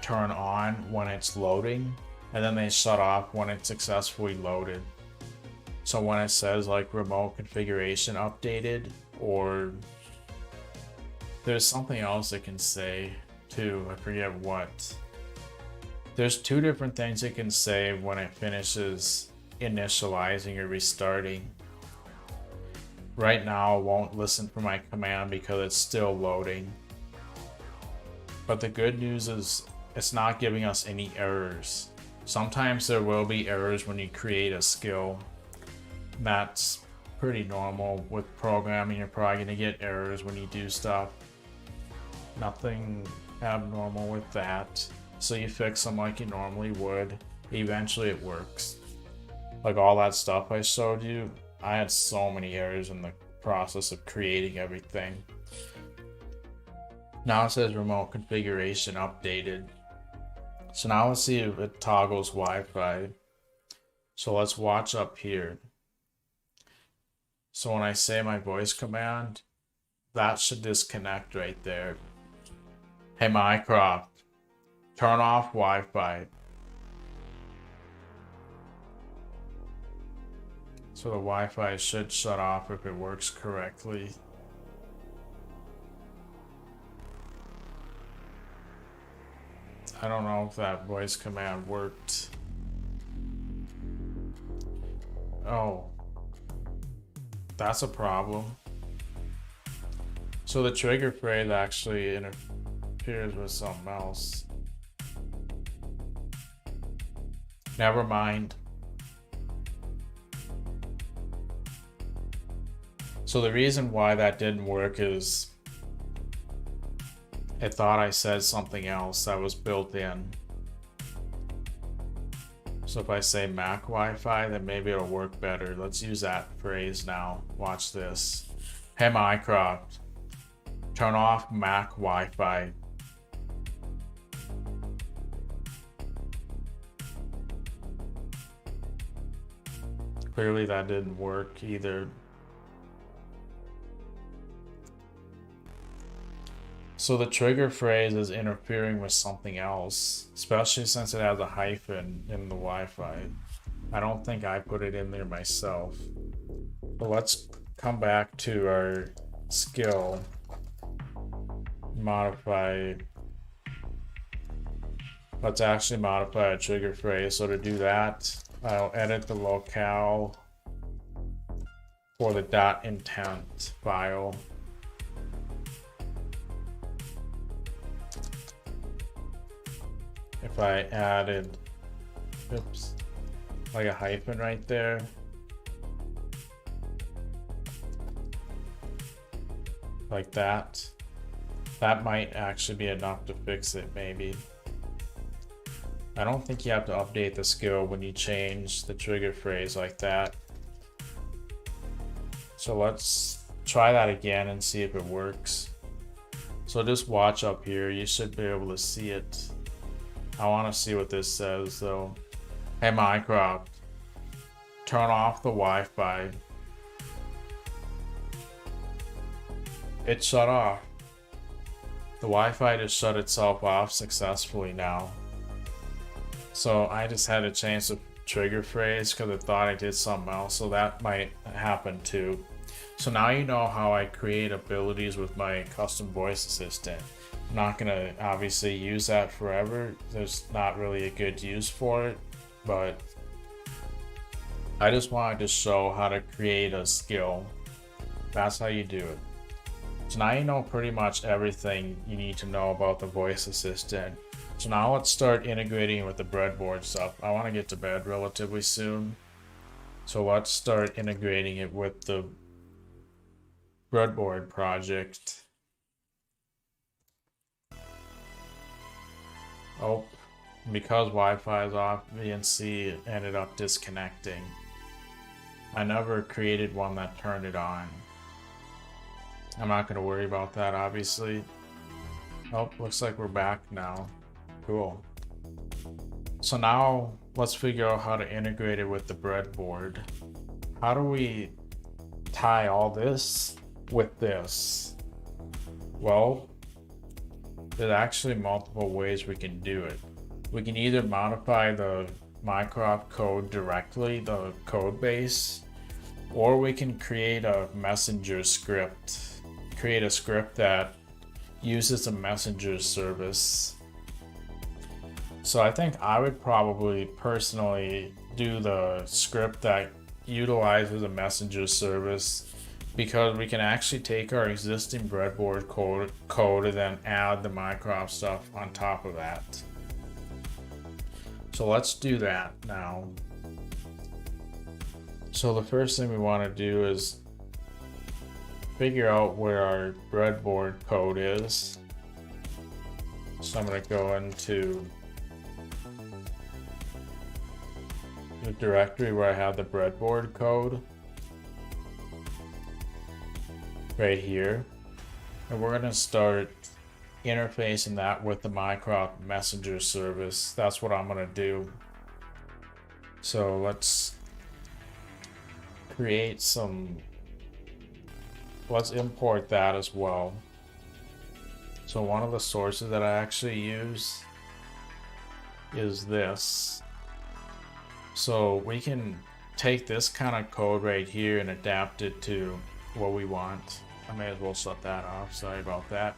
turn on when it's loading, and then they shut off when it's successfully loaded. So when it says like remote configuration updated or There's something else it can say too, I forget what. There's two different things it can say when it finishes initializing or restarting. Right now it won't listen for my command because it's still loading. But the good news is it's not giving us any errors. Sometimes there will be errors when you create a skill. That's pretty normal with programming. You're probably going to get errors when you do stuff. Nothing abnormal with that. So you fix them like you normally would. Eventually it works. Like all that stuff I showed you, I had so many errors in the process of creating everything. Now it says remote configuration updated. So now let's see if it toggles Wi-Fi. So let's watch up here. So when I say my voice command, that should disconnect right there. Hey Mycroft, turn off Wi-Fi. So the Wi-Fi should shut off if it works correctly. I don't know if that voice command worked. Oh, that's a problem. So the trigger phrase actually interferes with something else. Never mind. So the reason why that didn't work is it thought I said something else that was built in. So if I say Mac Wi-Fi, then maybe it'll work better. Let's use that phrase now. Watch this. Hey Mycroft, turn off Mac Wi-Fi. Clearly that didn't work either. So the trigger phrase is interfering with something else, especially since it has a hyphen in the Wi-Fi. I don't think I put it in there myself. But let's come back to our skill. Modify. Let's actually modify a trigger phrase. So to do that, I'll edit the locale for the .intent file. If I added, oops, like a hyphen right there. Like that. That might actually be enough to fix it, maybe. I don't think you have to update the skill when you change the trigger phrase like that. So let's try that again and see if it works. So just watch up here, you should be able to see it. I want to see what this says though. Hey Mycroft, turn off the Wi-Fi. It shut off. The Wi-Fi just shut itself off successfully now. So I just had to change the trigger phrase because it thought I did something else, so that might happen too. So now you know how I create abilities with my custom voice assistant. I'm not gonna obviously use that forever. There's not really a good use for it, but I just wanted to show how to create a skill. That's how you do it. So now you know pretty much everything you need to know about the voice assistant. So now let's start integrating with the breadboard stuff. I want to get to bed relatively soon. So let's start integrating it with the breadboard project. Oh, because Wi-Fi is off, VNC ended up disconnecting. I never created one that turned it on. I'm not going to worry about that, obviously. Oh, looks like we're back now. Cool. So now let's figure out how to integrate it with the breadboard. How do we tie all this with this? Well, there's actually multiple ways we can do it. We can either modify the Mycroft code directly, the code base, or we can create a messenger script. Create a script that uses a messenger service. So I think I would probably personally do the script that utilizes a messenger service, because we can actually take our existing breadboard code and then add the Mycroft stuff on top of that. So let's do that now. So the first thing we want to do is figure out where our breadboard code is. So I'm going to go into the directory where I have the breadboard code right here, and we're going to start interfacing that with the Mycroft messenger service. That's what I'm going to do. So let's let's import that as well. So one of the sources that I actually use is this. So we can take this kind of code right here and adapt it to what we want. I may as well shut that off, sorry about that.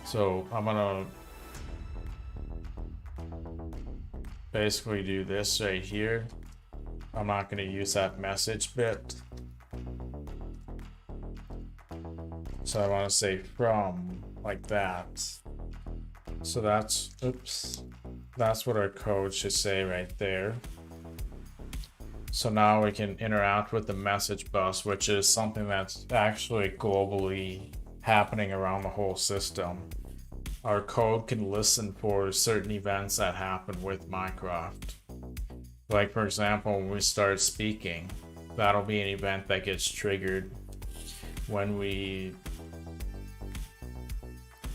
So I'm gonna basically do this right here. I'm not gonna use that message bit. So I want to say from, like that. So that's, oops, that's what our code should say right there. So now we can interact with the message bus, which is something that's actually globally happening around the whole system. Our code can listen for certain events that happen with Mycroft. Like for example, when we start speaking, that'll be an event that gets triggered when we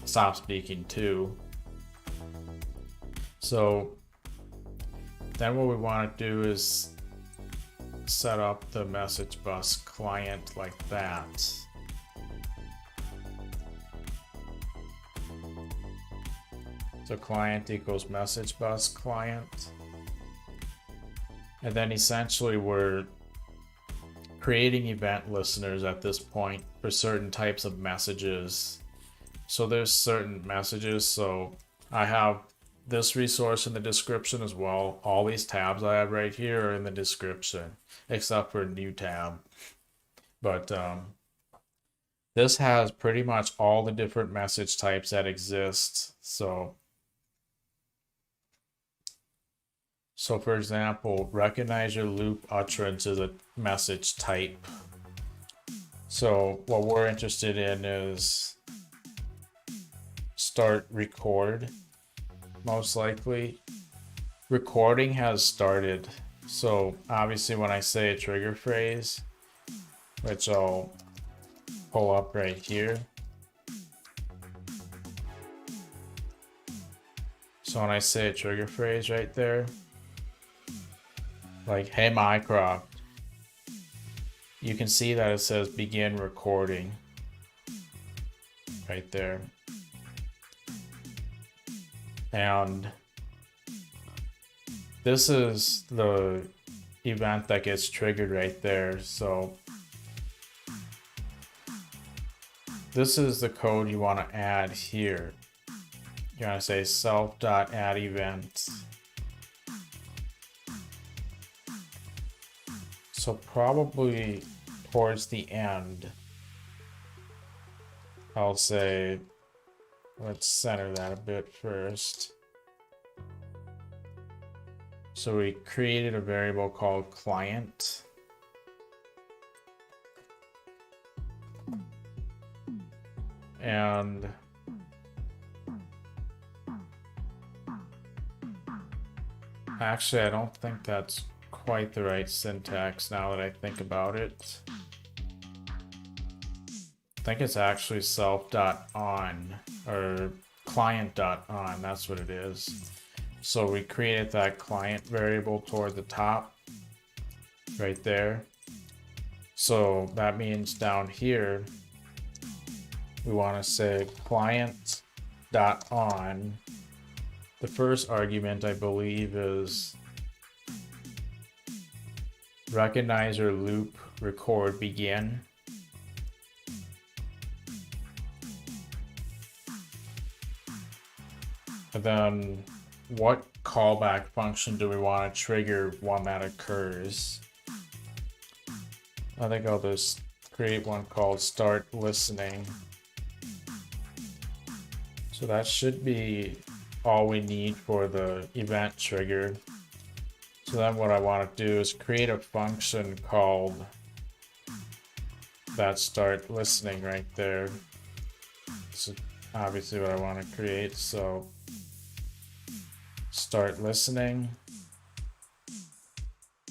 stop speaking too. So then what we want to do is set up the message bus client like that. So client equals message bus client. And then essentially we're creating event listeners at this point for certain types of messages. So there's certain messages. So I have this resource in the description as well. All these tabs I have right here are in the description, except for new tab. But this has pretty much all the different message types that exist. So for example, recognize your loop utterance is a message type. So what we're interested in is start record. Most likely recording has started. So obviously when I say a trigger phrase, which I'll pull up right here. So when I say a trigger phrase right there, like, hey Mycroft, you can see that it says begin recording right there. And this is the event that gets triggered right there. So this is the code you want to add here. You're going to say self.add event. So probably towards the end, I'll say, let's center that a bit first. So we created a variable called client. And actually, I don't think that's quite the right syntax now that I think about it. I think it's actually self.on or client.on, that's what it is. So we created that client variable toward the top right there. So that means down here we want to say client.on. The first argument I believe is recognize or loop record begin. And then what callback function do we want to trigger when that occurs? I think I'll just create one called start listening. So that should be all we need for the event trigger. So then what I want to do is create a function called that start listening right there. This is obviously what I want to create. So start listening.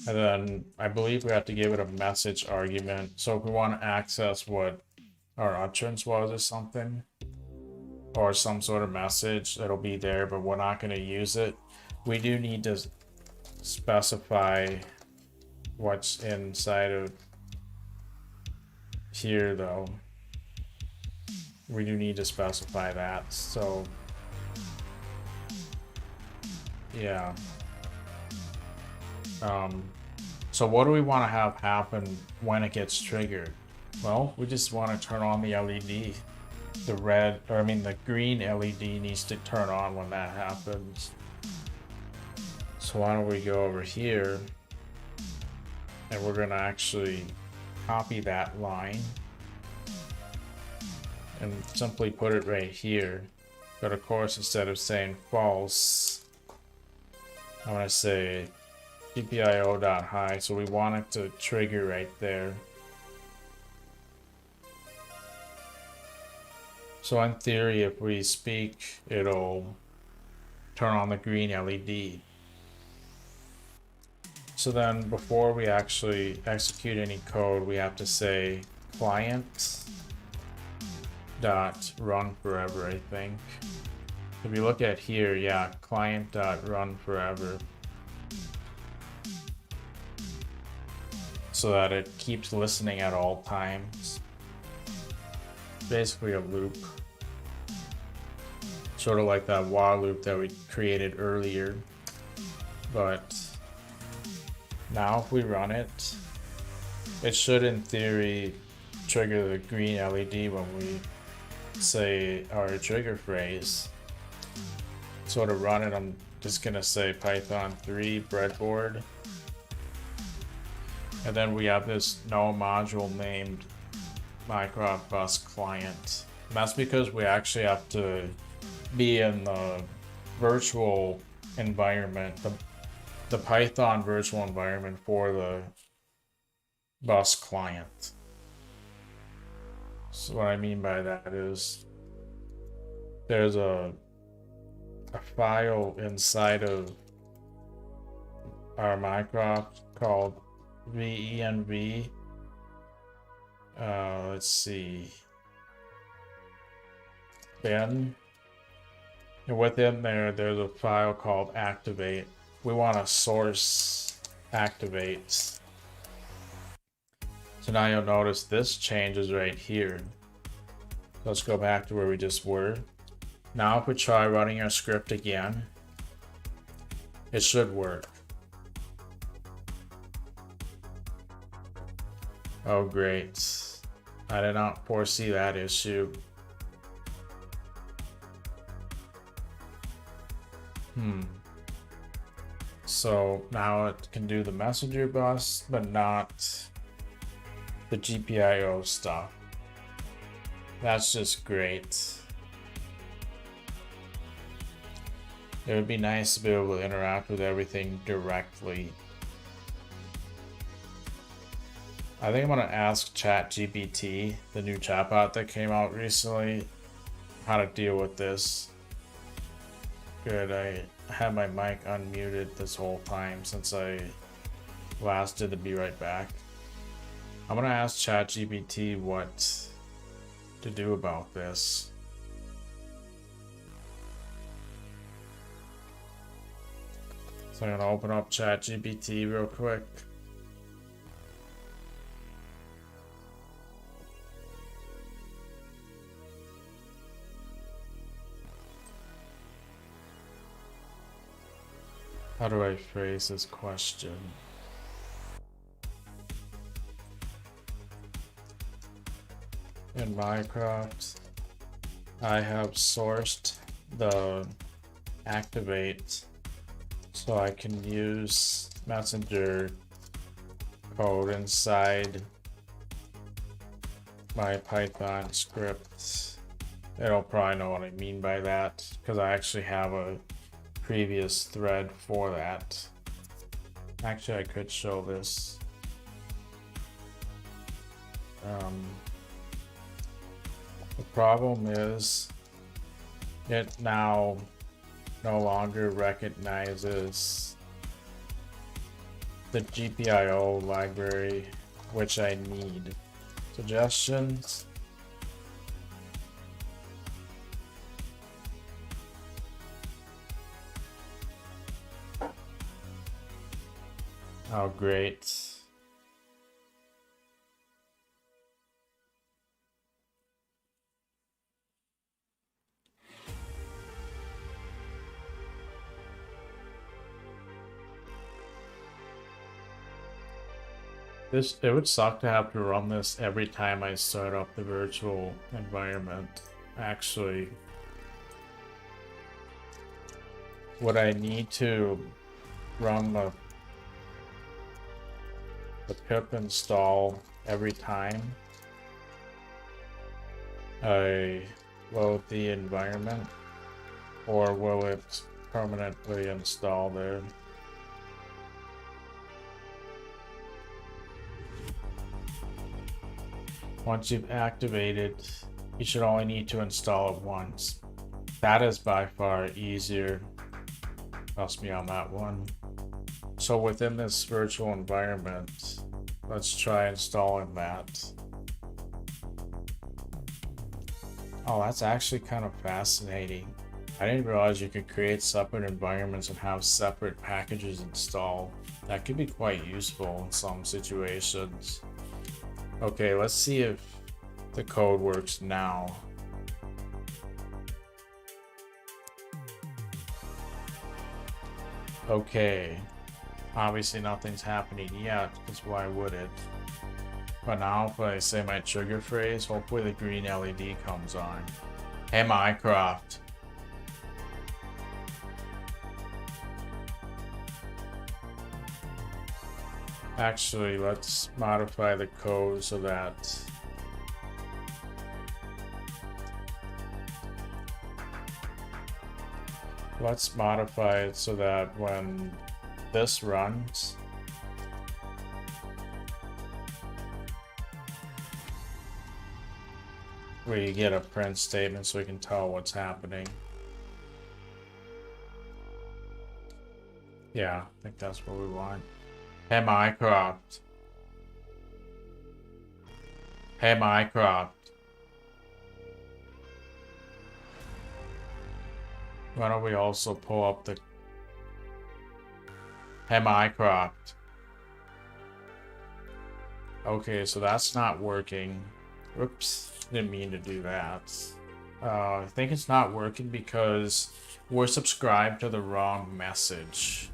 And then I believe we have to give it a message argument. So if we want to access what our utterance was or something, or some sort of message, it'll be there, but we're not going to use it. We do need to specify what's inside of here though. We do need to specify that. So yeah. So what do we want to have happen when it gets triggered? Well, we just want to turn on the LED. The green LED needs to turn on when that happens. So why don't we go over here and we're gonna actually copy that line and simply put it right here. But of course, instead of saying false, I'm gonna say GPIO.high, so we want it to trigger right there. So in theory, if we speak, it'll turn on the green LED. So then before we actually execute any code, we have to say client dot run forever, I think. If you look at here, yeah, client dot run forever. So that it keeps listening at all times. Basically a loop. Sort of like that while loop that we created earlier. But now if we run it, it should in theory trigger the green LED when we say our trigger phrase. So to run it, I'm just gonna say Python 3 breadboard. And then we have this null module named Mycroft bus client. And that's because we actually have to be in the virtual environment, the Python virtual environment for the bus client. So what I mean by that is there's a file inside of our Mycroft called venv. Let's see, bin, and within there's a file called activate. We want to source activate. So now you'll notice this changes right here. Let's go back to where we just were. Now if we try running our script again, it should work. Oh great, I did not foresee that issue. So now it can do the messenger bus, but not the GPIO stuff. That's just great. It would be nice to be able to interact with everything directly. I think I'm gonna ask ChatGPT, the new chatbot that came out recently, how to deal with this. Good, I had my mic unmuted this whole time since I last did the be right back. I'm gonna ask ChatGPT what to do about this. So I'm gonna open up ChatGPT real quick. How do I phrase this question? In Mycroft, I have sourced the activate so I can use messenger code inside my Python script. It'll probably know what I mean by that because I actually have a previous thread for that. Actually, I could show this. The problem is it now no longer recognizes the GPIO library, which I need. Suggestions. Oh, great. It would suck to have to run this every time I start up the virtual environment. Actually, would I need to run the pip install every time I load the environment, or will it permanently install there? Once you've activated, you should only need to install it once. That is by far easier. Trust me on that one. So within this virtual environment, let's try installing that. Oh, that's actually kind of fascinating. I didn't realize you could create separate environments and have separate packages installed. That could be quite useful in some situations. Okay, let's see if the code works now. Okay, obviously nothing's happening yet, because why would it? But now if I say my trigger phrase, hopefully the green LED comes on. Hey Mycroft. Actually, let's modify the code so that when this runs, we get a print statement so we can tell what's happening. Yeah, I think that's what we want. Hey Mycroft. Hey Mycroft. Why don't we also pull up the... Hey Mycroft. Okay, so that's not working. Oops, didn't mean to do that. I think it's not working because we're subscribed to the wrong message.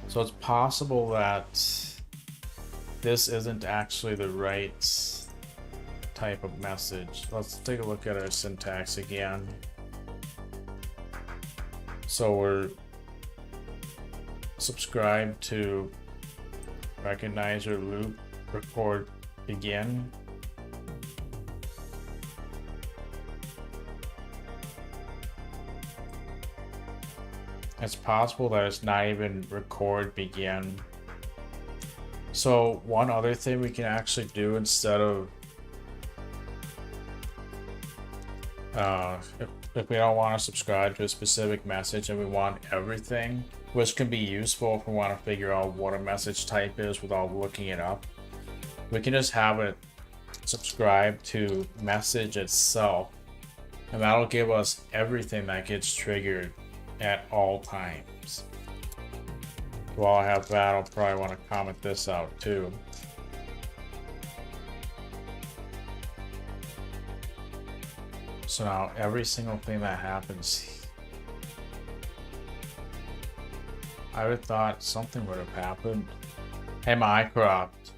So it's possible that this isn't actually the right type of message. Let's take a look at our syntax again. So we're subscribed to recognize or loop, record, begin. It's possible that it's not even record begin. So one other thing we can actually do instead of if we don't want to subscribe to a specific message and we want everything, which can be useful if we want to figure out what a message type is without looking it up, we can just have it subscribe to message itself, and that'll give us everything that gets triggered at all times. While I have that, I'll probably want to comment this out too. So now every single thing that happens, I would have thought something would have happened. Hey Mycroft.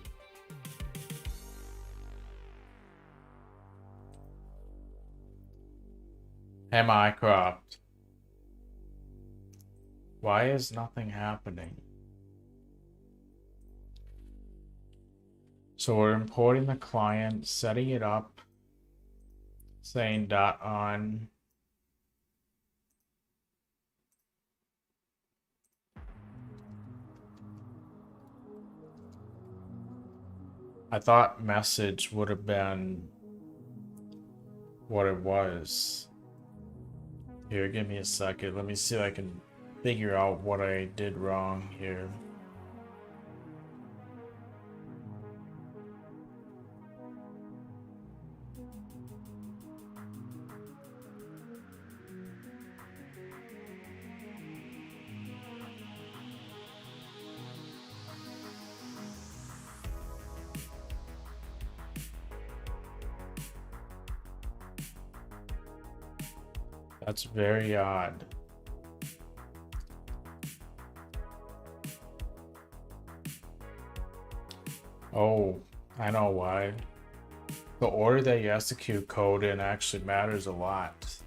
Hey Mycroft. Why is nothing happening? So we're importing the client, setting it up, saying dot on. I thought message would have been what it was. Here, give me a second. Let me see if I can figure out what I did wrong here. That's very odd. Oh, I know why. The order that you execute code in actually matters a lot.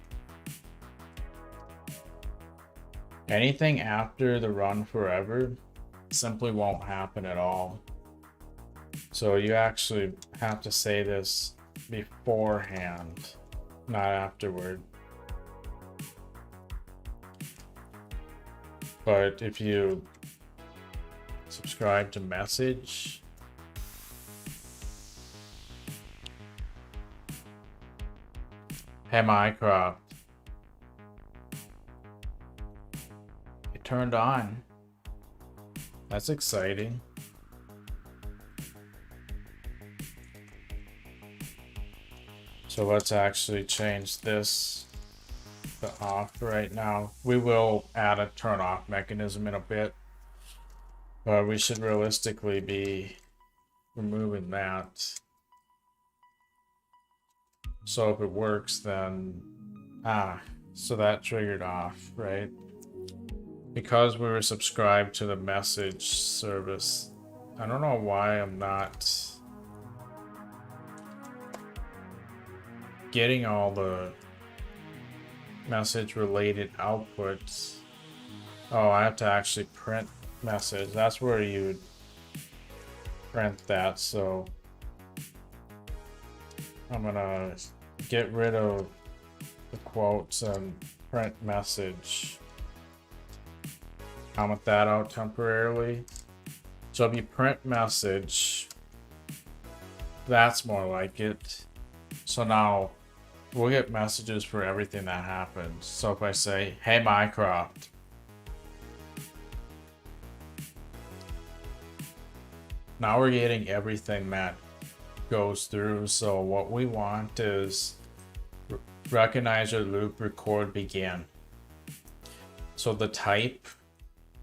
Anything after the run forever simply won't happen at all. So you actually have to say this beforehand, not afterward. But if you subscribe to message, hey Mycroft, it turned on. That's exciting. So let's actually change this to off right now. We will add a turn off mechanism in a bit, but we should realistically be removing that. So if it works, then so that triggered off, right? Because we were subscribed to the message service. I don't know why I'm not getting all the message related outputs. Oh, I have to actually print message. That's where you would print that. So I'm gonna get rid of the quotes and print message. Comment that out temporarily. So if you print message, that's more like it. So now we'll get messages for everything that happens. So if I say, hey Mycroft, now we're getting everything that goes through. So what we want is recognize your loop, record, begin. So the type,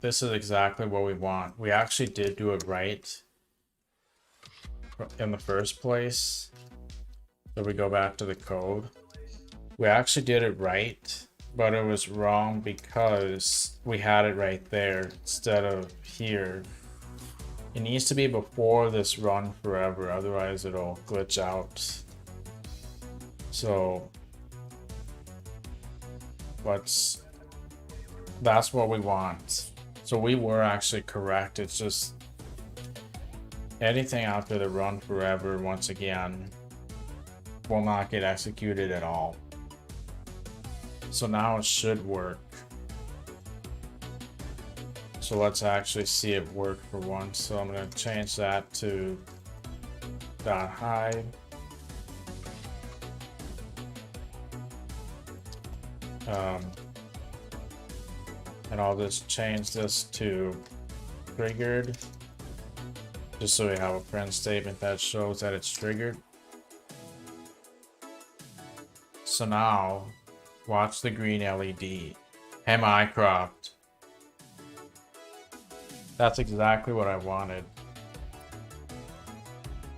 this is exactly what we want. We actually did do it right in the first place. So we go back to the code. We actually did it right, but it was wrong because we had it right there instead of here. It needs to be before this run forever, otherwise it'll glitch out. So that's what we want. So we were actually correct. It's just anything after the run forever, once again, will not get executed at all. So now it should work. So let's actually see it work for once. So I'm going to change that to .hide. And I'll just change this to triggered, just so we have a print statement that shows that it's triggered. So now, watch the green LED. Hey Mycroft. That's exactly what I wanted.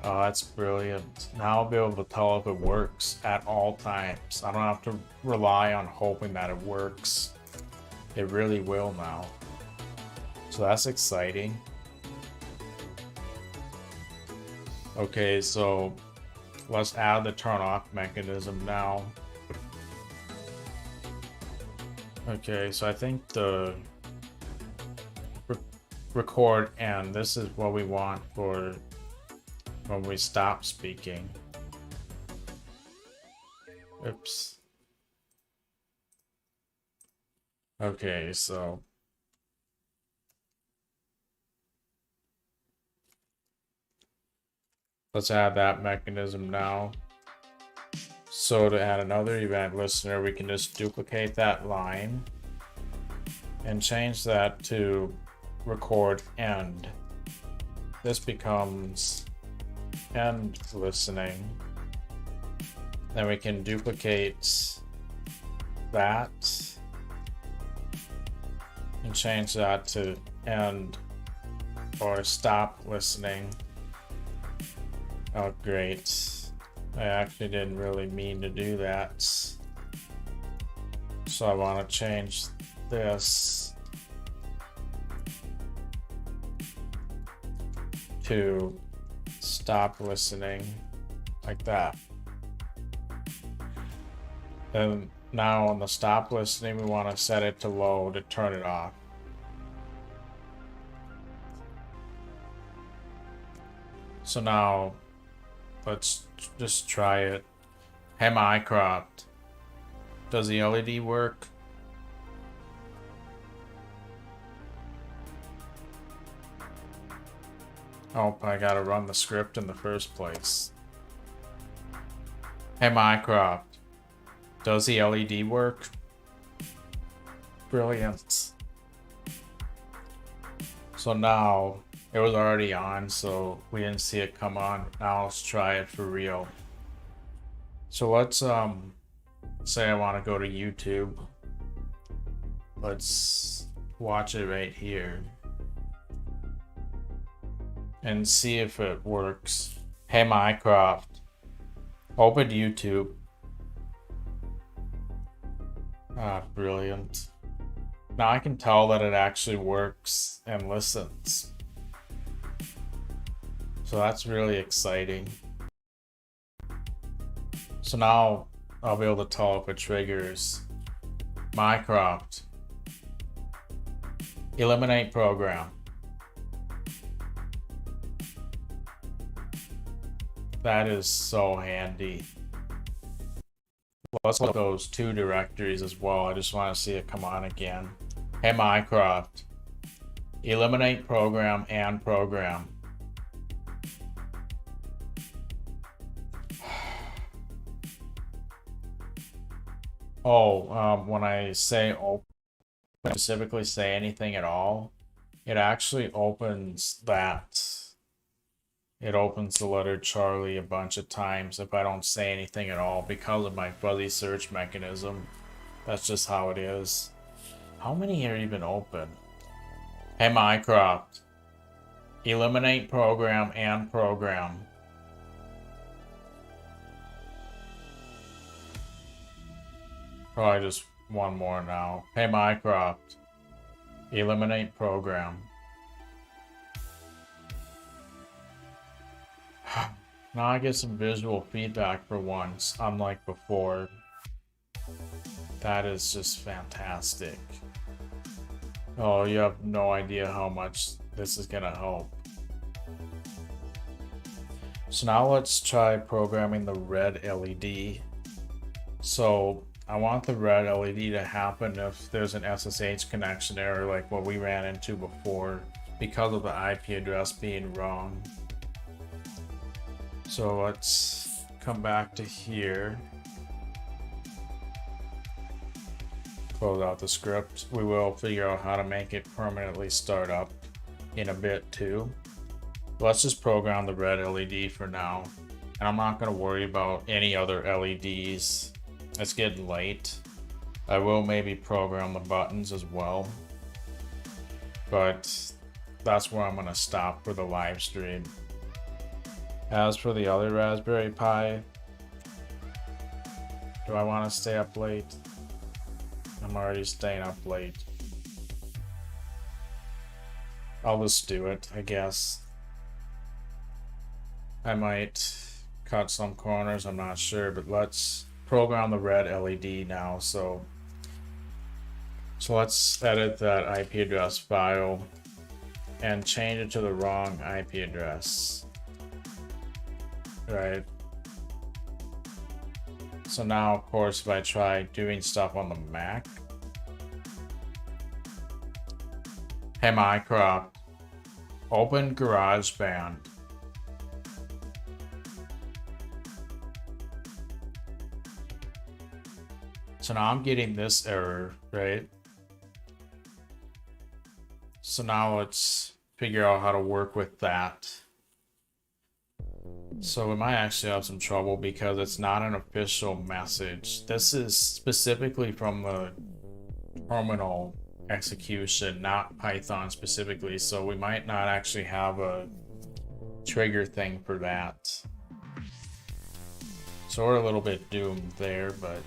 Oh, that's brilliant. Now I'll be able to tell if it works at all times. I don't have to rely on hoping that it works. It really will now. So that's exciting. Okay, so let's add the turn off mechanism now. Okay, so I think the record and this is what we want for when we stop speaking. Oops. Okay, so let's add that mechanism now. So to add another event listener, we can just duplicate that line and change that to record end. This becomes end listening. Then we can duplicate that and change that to end or stop listening. Oh, great. I actually didn't really mean to do that. So I want to change this to stop listening, like that. And now on the stop listening, we want to set it to low to turn it off. So now let's just try it. Hey Mycroft, does the LED work? Oh, I gotta run the script in the first place. Hey Mycroft, does the LED work? Brilliant. So now it was already on, so we didn't see it come on. Now let's try it for real. So let's say I want to go to YouTube. Let's watch it right here and see if it works. Hey Mycroft, open YouTube. Ah, brilliant. Now I can tell that it actually works and listens. So that's really exciting. So now I'll be able to tell if it triggers Mycroft. Eliminate program. That is so handy. Let's look at those two directories as well. I just want to see it come on again. Hey Mycroft. Eliminate program and program. Oh, when I say open, specifically say anything at all, it actually opens that. It opens the letter Charlie a bunch of times if I don't say anything at all because of my fuzzy search mechanism. That's just how it is. How many are even open? Hey Mycroft. Eliminate program and program. Probably just one more now. Hey Mycroft. Eliminate program. Now I get some visual feedback for once, unlike before. That is just fantastic. Oh, you have no idea how much this is gonna help. So now let's try programming the red LED. So I want the red LED to happen if there's an SSH connection error like what we ran into before because of the IP address being wrong. So let's come back to here. Close out the script. We will figure out how to make it permanently start up in a bit too. Let's just program the red LED for now. And I'm not going to worry about any other LEDs. It's getting late. I will maybe program the buttons as well. But that's where I'm going to stop for the live stream. As for the other Raspberry Pi, do I want to stay up late? I'm already staying up late. I'll just do it, I guess. I might cut some corners, I'm not sure, but let's program the red LED now. So let's edit that IP address file and change it to the wrong IP address. Right. So now, of course, if I try doing stuff on the Mac, hey Mycroft, open GarageBand. So now I'm getting this error, right? So now let's figure out how to work with that. So we might actually have some trouble because it's not an official message. This is specifically from the terminal execution, not Python specifically. So we might not actually have a trigger thing for that. So we're a little bit doomed there, but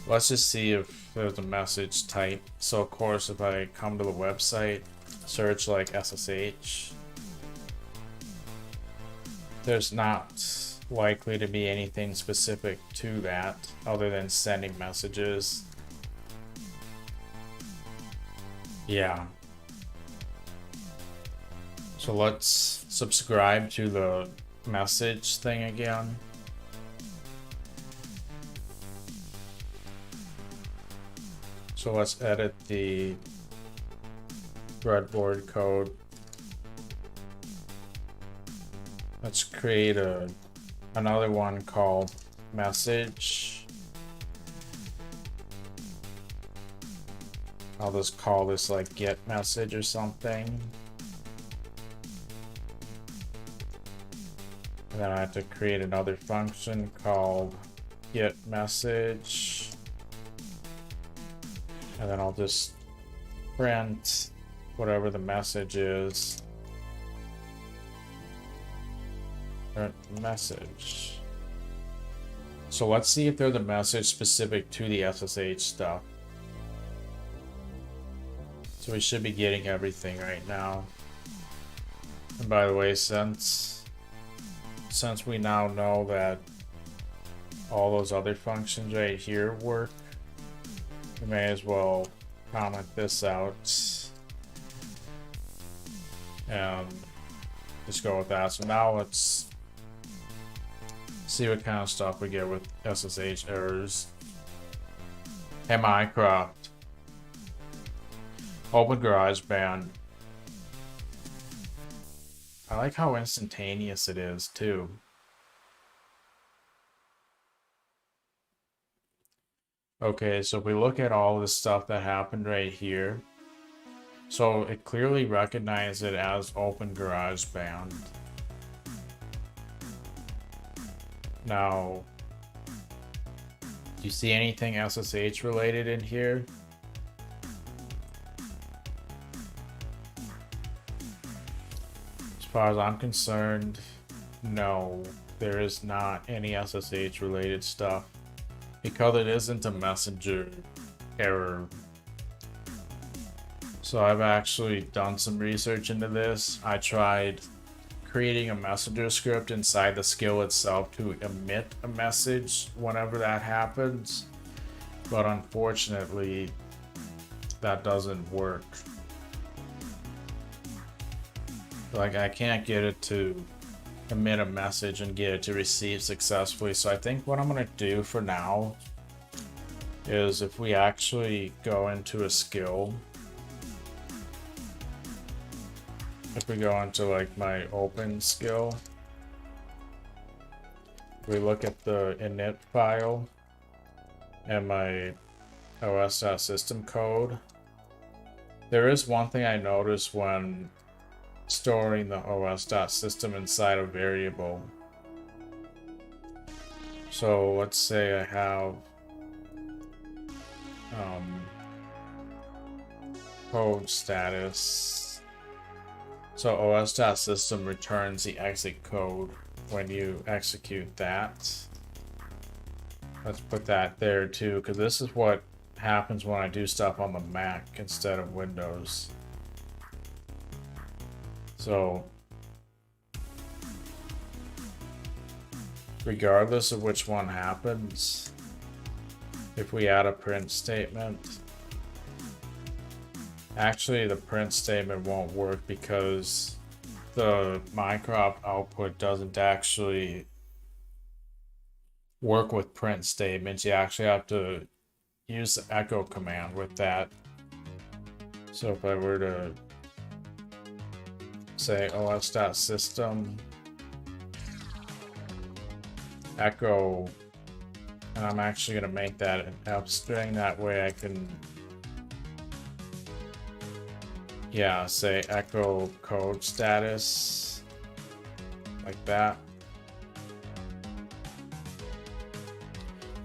let's just see if there's a message type. So of course, if I come to the website, search like SSH, there's not likely to be anything specific to that other than sending messages. Yeah. So let's subscribe to the message thing again. So let's edit the breadboard code. Let's create another one called message. I'll just call this like get message or something. And then I have to create another function called get message. And then I'll just print whatever the message is. Message. So let's see if there's a message specific to the SSH stuff. So we should be getting everything right now. And by the way, since we now know that all those other functions right here work, we may as well comment this out and just go with that. So now let's see what kind of stuff we get with SSH errors. Hey Mycroft, open GarageBand. I like how instantaneous it is too. Okay, so if we look at all this stuff that happened right here, so it clearly recognized it as open GarageBand. Now, do you see anything SSH related in here? As far as I'm concerned, no, there is not any SSH related stuff because it isn't a messenger error. So I've actually done some research into this. I tried creating a messenger script inside the skill itself to emit a message whenever that happens, but unfortunately that doesn't work. Like, I can't get it to emit a message and get it to receive successfully. So I think what I'm going to do for now is if we actually go into a skill, if we go into like my open skill, we look at the init file and my os.system code. There is one thing I noticed when storing the os.system inside a variable. So let's say I have code status. So os.system returns the exit code when you execute that. Let's put that there too, because this is what happens when I do stuff on the Mac instead of Windows. So regardless of which one happens, if we add a print statement Actually, the print statement won't work because the Mycroft output doesn't actually work with print statements. You actually have to use the echo command with that. So if I were to say os.system echo, and I'm actually going to make that an F string, that way I can, yeah, say echo code status, like that.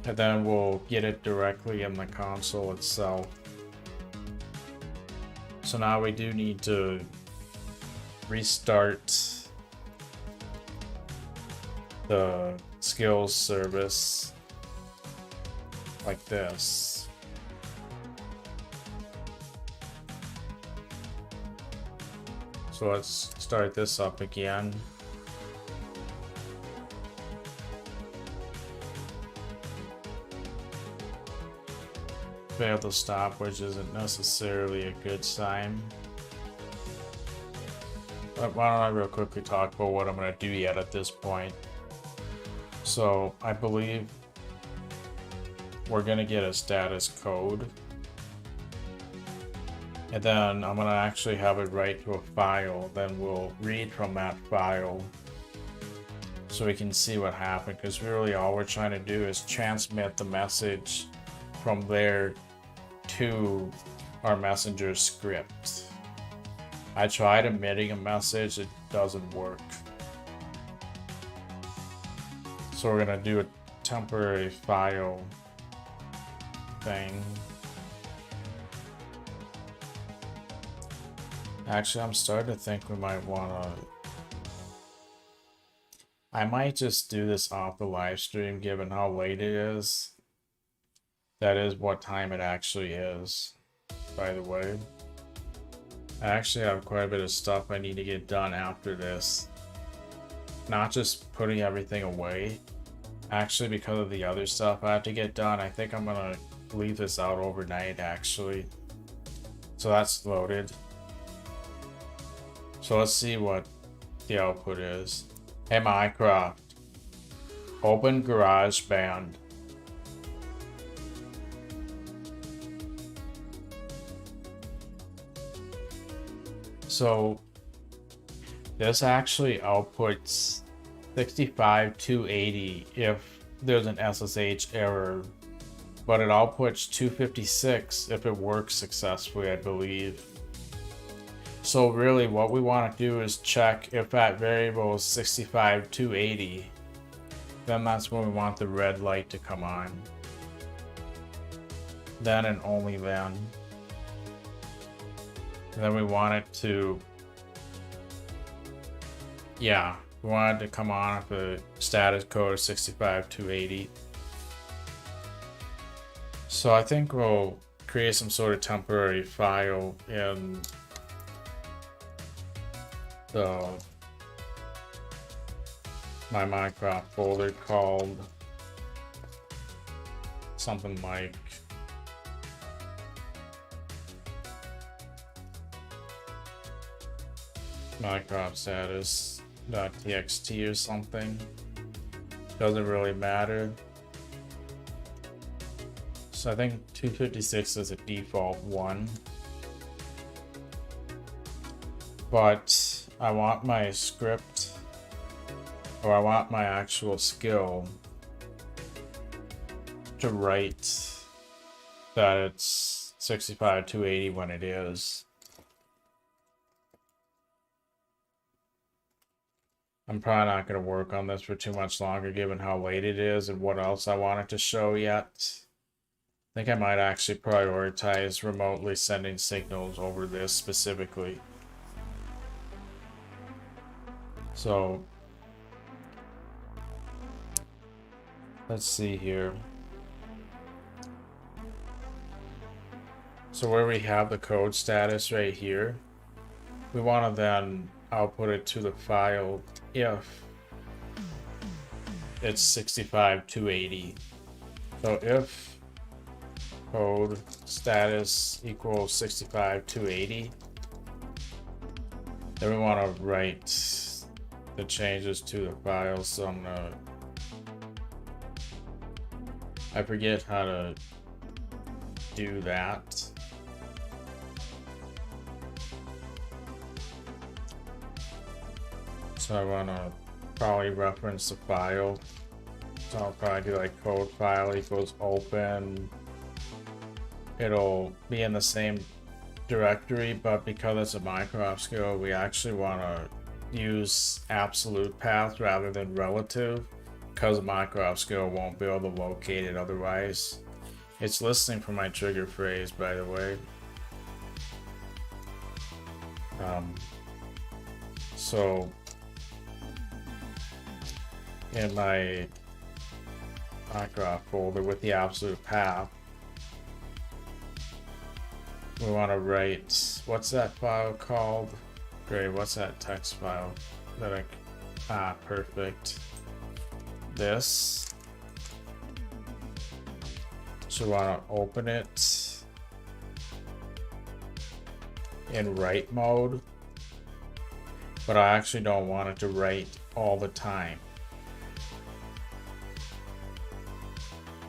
And then we'll get it directly in the console itself. So now we do need to restart the skills service like this. So let's start this up again. Failed to stop, which isn't necessarily a good sign. But why don't I real quickly talk about what I'm going to do yet at this point. So I believe we're going to get a status code. And then I'm going to actually have it write to a file. Then we'll read from that file so we can see what happened. Because really all we're trying to do is transmit the message from there to our messenger script. I tried emitting a message, it doesn't work. So we're gonna do a temporary file thing. Actually, I'm starting to think we might wanna... I might just do this off the live stream given how late it is. That is what time it actually is, by the way. I actually have quite a bit of stuff I need to get done after this. Not just putting everything away. Actually, because of the other stuff I have to get done, I think I'm gonna leave this out overnight, actually. So that's loaded. So let's see what the output is. Hey Mycroft, open GarageBand. So this actually outputs 65,280 if there's an SSH error, but it outputs 256 if it works successfully, I believe. So really what we want to do is check if that variable is 65,280, then that's when we want the red light to come on. Then and only then. And then we want it to, yeah, we want it to come on if the status code is 65,280. So I think we'll create some sort of temporary file in my Mycroft folder called something like Mycroft status.txt or something. Doesn't really matter. So I think 256 is a default one. But I want my script, or I want my actual skill to write that it's 65,280 when it is. I'm probably not going to work on this for too much longer given how late it is and what else I wanted to show yet. I think I might actually prioritize remotely sending signals over this specifically. So let's see here. So where we have the code status right here, we want to then output it to the file if it's 65,280. So if code status equals 65,280. Then we want to write the changes to the file. So I'm gonna, I forget how to do that. So I want to probably reference the file. So I'll probably do like code file equals open. It'll be in the same directory, but because it's a Mycroft skill, we actually want to use absolute path rather than relative, because Mycroft skill won't be able to locate it otherwise. It's listening for my trigger phrase, by the way. So in my Mycroft folder with the absolute path, we want to write, what's that file called? Great, what's that text file that perfect. This. So we want to open it in write mode, but I actually don't want it to write all the time.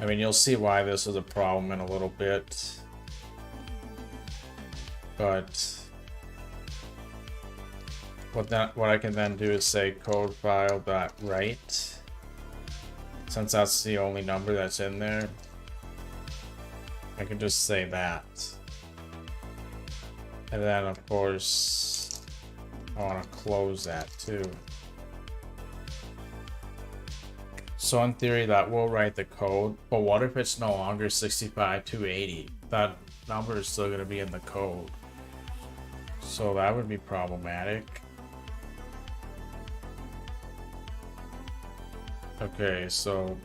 I mean, you'll see why this is a problem in a little bit, but what I can then do is say code file dot write, since that's the only number that's in there. I can just say that, and then of course I want to close that too. So in theory that will write the code, but what if it's no longer 65,280? That number is still going to be in the code. So that would be problematic. Okay, so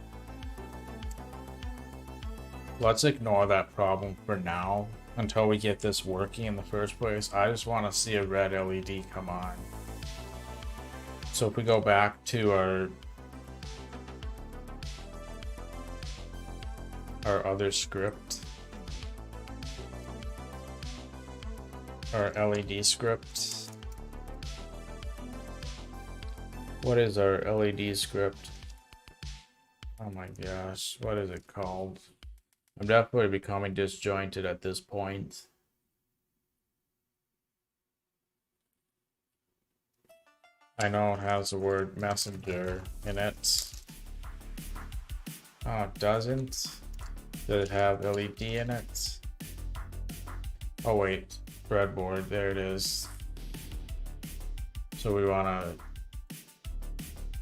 let's ignore that problem for now until we get this working in the first place. I just want to see a red LED come on. So if we go back to our other script, our LED script. What is our LED script? Oh my gosh, what is it called? I'm definitely becoming disjointed at this point. I know it has the word messenger in it. Oh, it doesn't? Does it have LED in it? Oh wait, breadboard, there it is. So we want to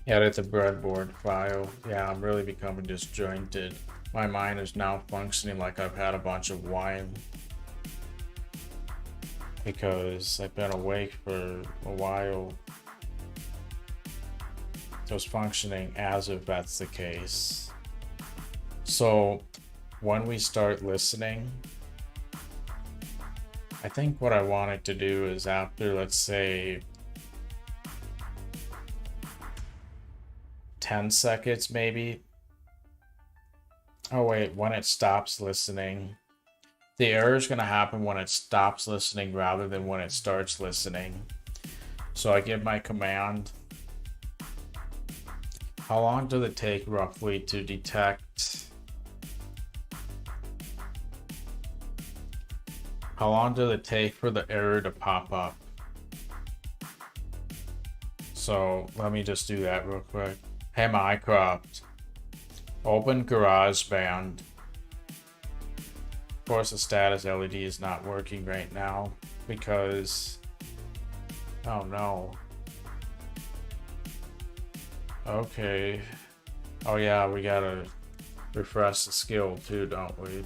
edit the breadboard file. Yeah, I'm really becoming disjointed. My mind is now functioning like I've had a bunch of wine, because I've been awake for a while. So it's functioning as if that's the case. So when we start listening, I think what I want it to do is after, let's say, 10 seconds maybe. Oh wait, when it stops listening. The error is going to happen when it stops listening rather than when it starts listening. So I give my command. How long does it take roughly to detect? How long does it take for the error to pop up? So let me just do that real quick. Hey Mycroft, open GarageBand. Of course the status LED is not working right now because, oh no. Okay. Oh yeah, we gotta refresh the skill too, don't we?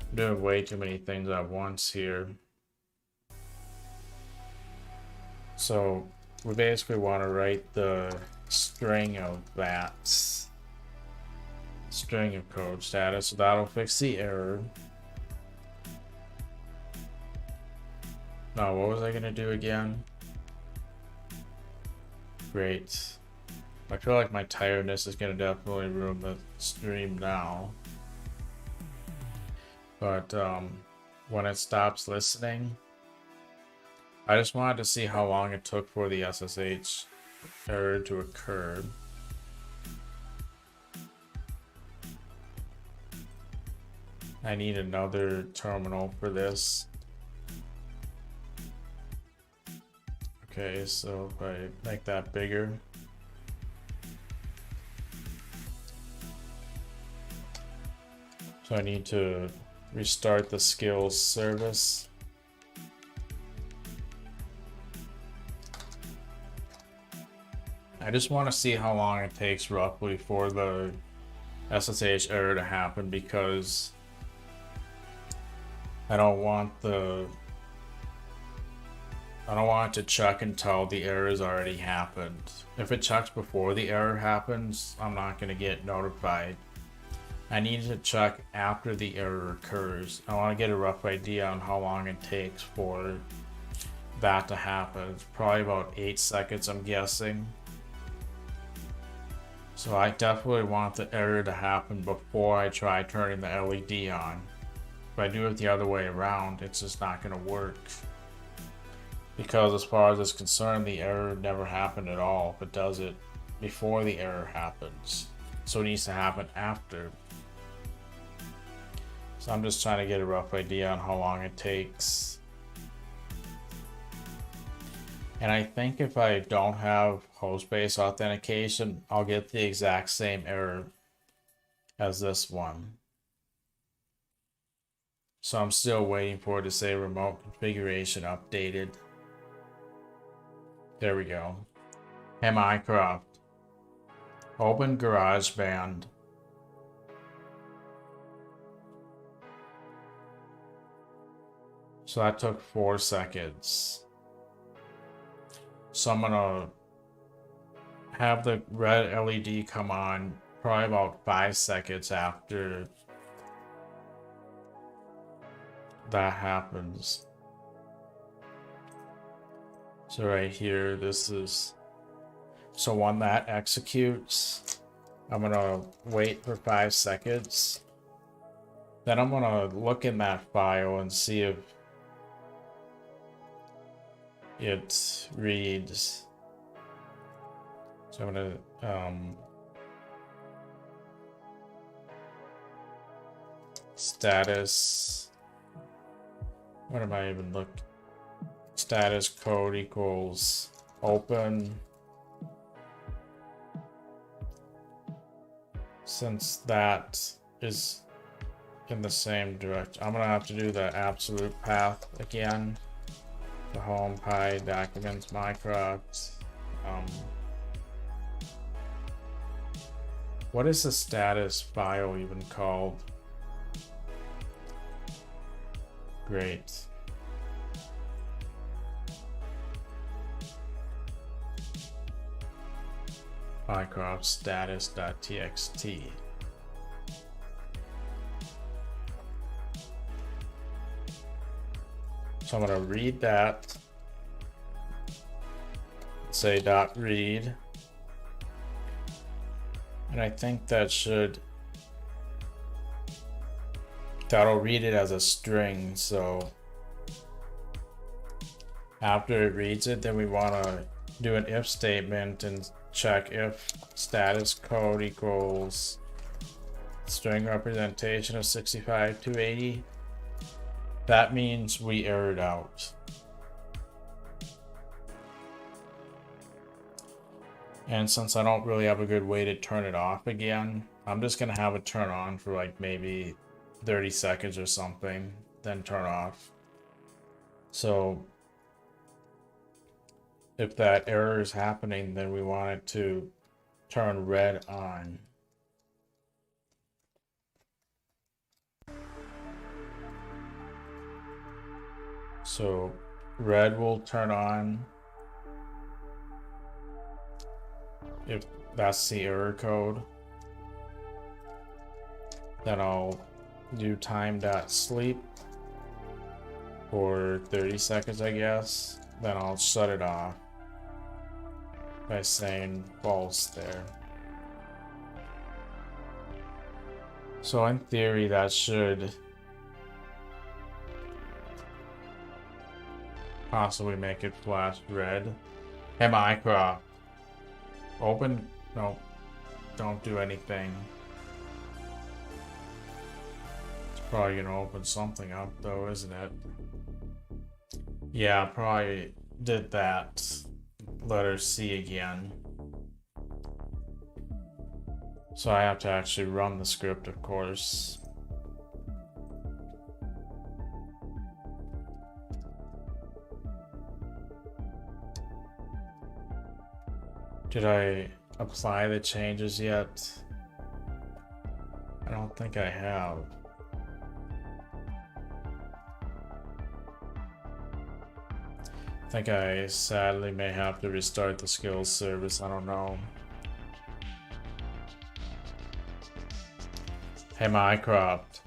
I'm doing way too many things at once here. So we basically want to write the string of that string of code status, so that'll fix the error. Now what was I gonna do again? Great. I feel like my tiredness is gonna definitely ruin the stream now. But when it stops listening, I just wanted to see how long it took for the SSH error to occur. I need another terminal for this. Okay, so if I make that bigger. So I need to restart the skills service. I just want to see how long it takes roughly for the SSH error to happen, because I don't want it to check until the error has already happened. If it checks before the error happens, I'm not going to get notified. I need to check after the error occurs. I want to get a rough idea on how long it takes for that to happen. It's probably about 8 seconds, I'm guessing. So I definitely want the error to happen before I try turning the LED on. If I do it the other way around, it's just not going to work. Because as far as it's concerned, the error never happened at all if it does it before the error happens. So it needs to happen after. So I'm just trying to get a rough idea on how long it takes. And I think if I don't have host-based authentication, I'll get the exact same error as this one. So I'm still waiting for it to say remote configuration updated. There we go. Hey Mycroft. Open GarageBand. So that took 4 seconds. So I'm gonna have the red LED come on probably about 5 seconds after that happens. So right here, this is, so when that executes, I'm gonna wait for 5 seconds. Then I'm gonna look in that file and see if it reads. So I'm gonna status, what am I even looking? Status code equals open. Since that is in the same direction, I'm gonna have to do the absolute path again. The home pi documents Mycroft. What is the status file even called? Great. Mycroft status.txt. So I'm going to read that. Say .read. And I think that'll read it as a string. So after it reads it, then we want to do an if statement and check if status code equals string representation of 65-280. That means we errored out. And since I don't really have a good way to turn it off again, I'm just gonna have it turn on for like maybe 30 seconds or something, then turn off. So if that error is happening, then we want it to turn red on. So red will turn on if that's the error code. Then I'll do time.sleep for 30 seconds, I guess. Then I'll shut it off. by saying false there. So in theory, that should possibly make it flash red. Hey, Mycroft. Open. No, don't do anything. It's probably gonna open something up though, isn't it? Yeah, probably did that. Letter C again. So I have to actually run the script, of course. Did I apply the changes yet? I don't think I have. I think I sadly may have to restart the skills service, I don't know. Hey, Mycroft.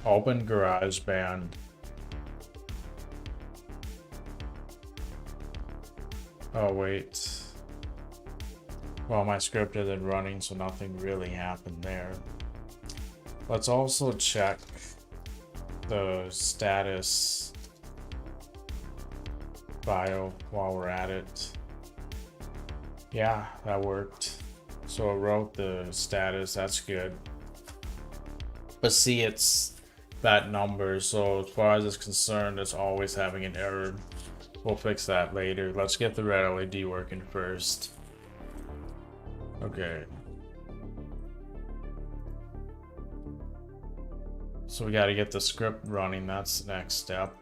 Open GarageBand. Oh, wait. Well, my script isn't running, so nothing really happened there. Let's also check the status file while we're at it. Yeah, that worked. So it wrote the status, that's good. But see, it's that number, so as far as it's concerned, it's always having an error. We'll fix that later. Let's get the red LED working first. Okay. So we got to get the script running, that's the next step.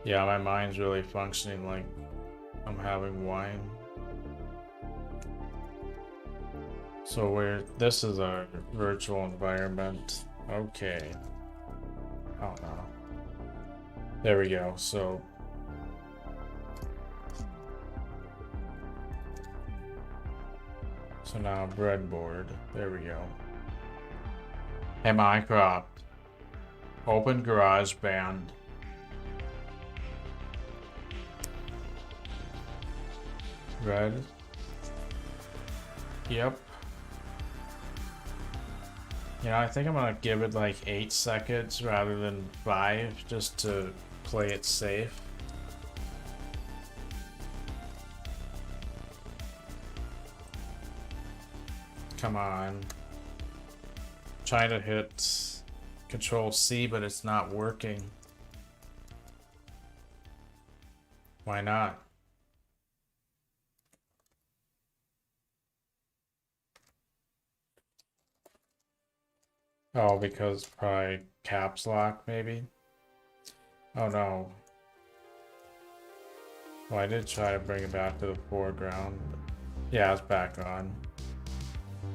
Yeah, my mind's really functioning like I'm having wine. So this is our virtual environment. Okay. Oh no. There we go. So now breadboard. There we go. Hey, Mycroft. Open GarageBand. Red. Yep. You know, I think I'm gonna give it like 8 seconds rather than 5 just to play it safe. Come on. Trying to hit Control C, but it's not working. Why not? Oh, because probably caps lock, maybe? Oh no. Well, I did try to bring it back to the foreground. Yeah, it's back on.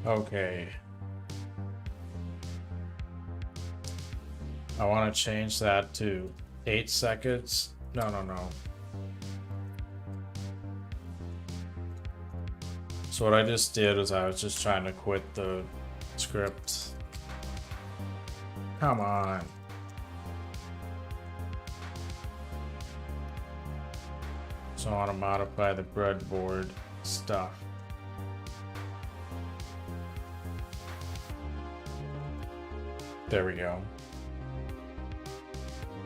Okay. I want to change that to 8 seconds. No. So what I just did is I was just trying to quit the script. Come on. So I want to modify the breadboard stuff. There we go.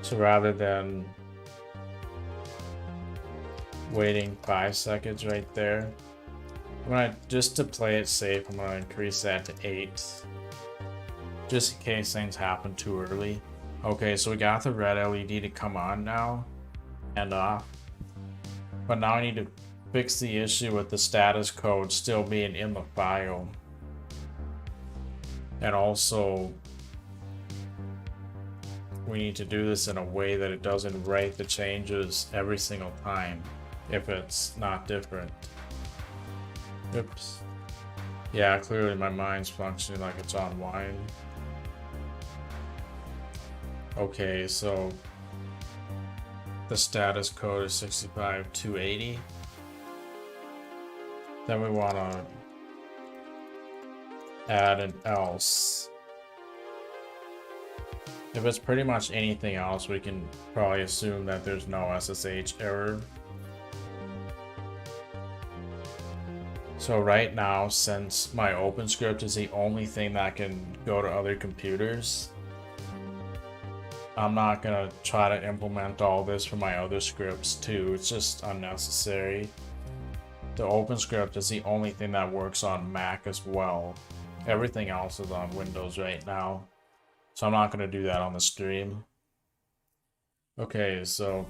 So rather than waiting 5 seconds right there, I'm gonna, just to play it safe, I'm gonna increase that to 8. Just in case things happen too early. Okay, so we got the red LED to come on now and off. But now I need to fix the issue with the status code still being in the file. And also, we need to do this in a way that it doesn't write the changes every single time if it's not different. Oops. Yeah, clearly my mind's functioning like it's on wine. Okay, so the status code is 65280. Then we want to add an else. If it's pretty much anything else, we can probably assume that there's no SSH error. So right now, since my OpenScript is the only thing that can go to other computers, I'm not gonna try to implement all this for my other scripts too. It's just unnecessary. The OpenScript is the only thing that works on Mac as well. Everything else is on Windows right now. So I'm not gonna do that on the stream. Okay, so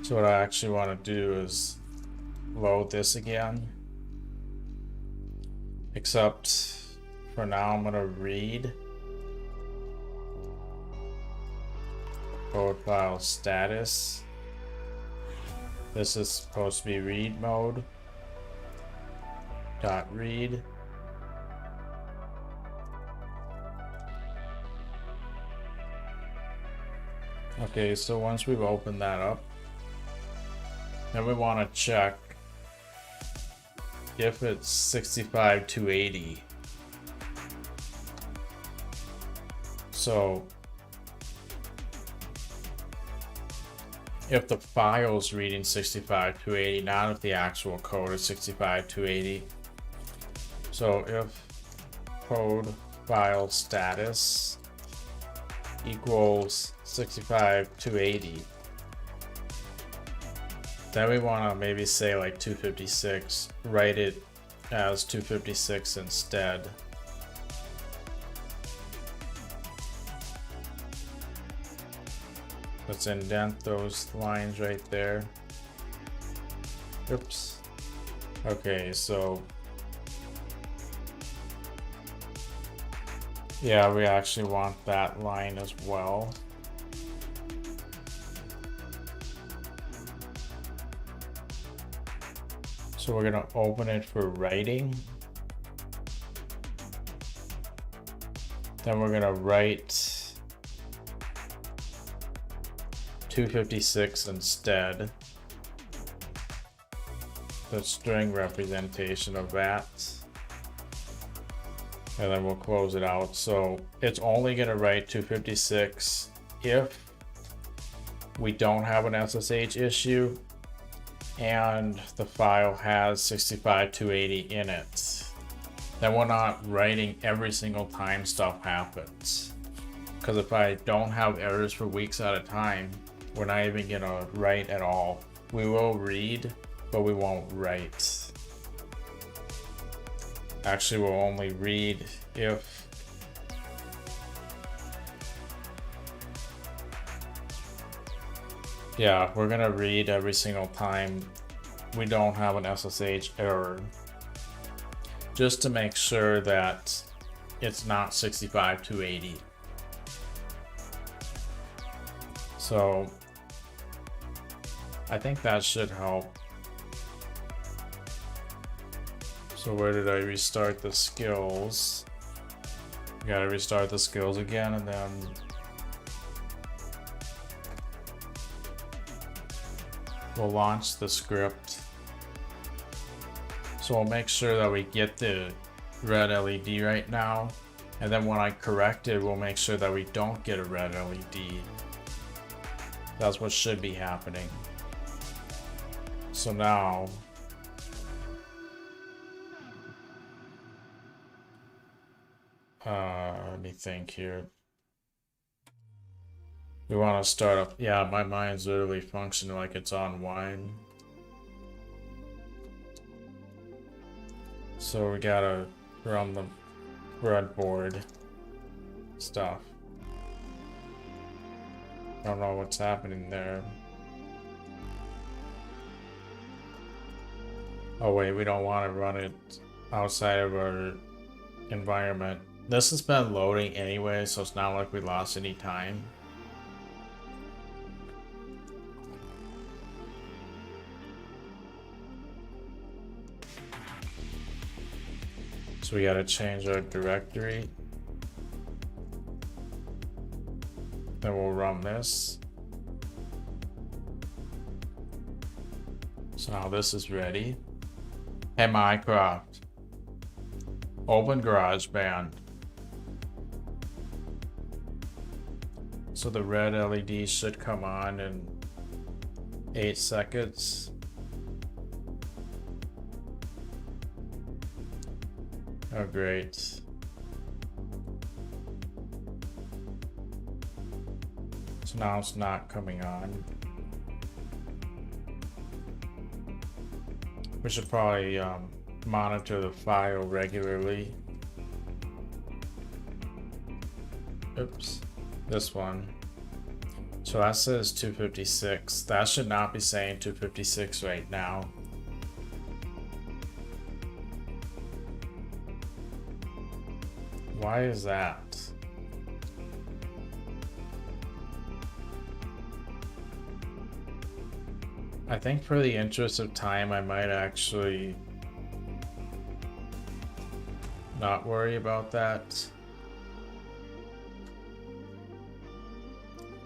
what I actually want to do is load this again. Except for now I'm gonna read code file status. This is supposed to be read mode. .read. Okay, so once we've opened that up, then we want to check if it's 65 to 80. So if the file's reading 65 to 80, not if the actual code is 65 to 80. So if code file status equals 65 to 80, then we want to maybe say like 256, write it as 256 instead. Let's indent those lines right there. Oops. Okay, so yeah, we actually want that line as well. So we're gonna open it for writing. Then we're gonna write 256 instead. The string representation of that. And then we'll close it out. So it's only gonna write 256 if we don't have an SSH issue and the file has 65 to 80 in it. Then we're not writing every single time stuff happens. Because if I don't have errors for weeks at a time, we're not even gonna write at all. We will read, but we won't write. Actually, we'll only read if yeah, we're gonna read every single time we don't have an SSH error, just to make sure that it's not 65 to 80. So I think that should help. So where did I restart the skills? Gotta restart the skills again, and then we'll launch the script. So we'll make sure that we get the red LED right now, and then when I correct it, we'll make sure that we don't get a red LED. That's what should be happening. So now let me think here. We want to start up. Yeah, my mind's literally functioning like it's on wine. So we gotta run the breadboard stuff. I don't know what's happening there. Oh wait, we don't want to run it outside of our environment. This has been loading anyway, so it's not like we lost any time. So we gotta change our directory. Then we'll run this. So now this is ready. Hey Mycroft, open GarageBand. So the red LED should come on in 8 seconds. Oh, great. So now it's not coming on. We should probably monitor the file regularly. Oops, this one. So that says 256. That should not be saying 256 right now. Why is that? I think for the interest of time, I might actually not worry about that.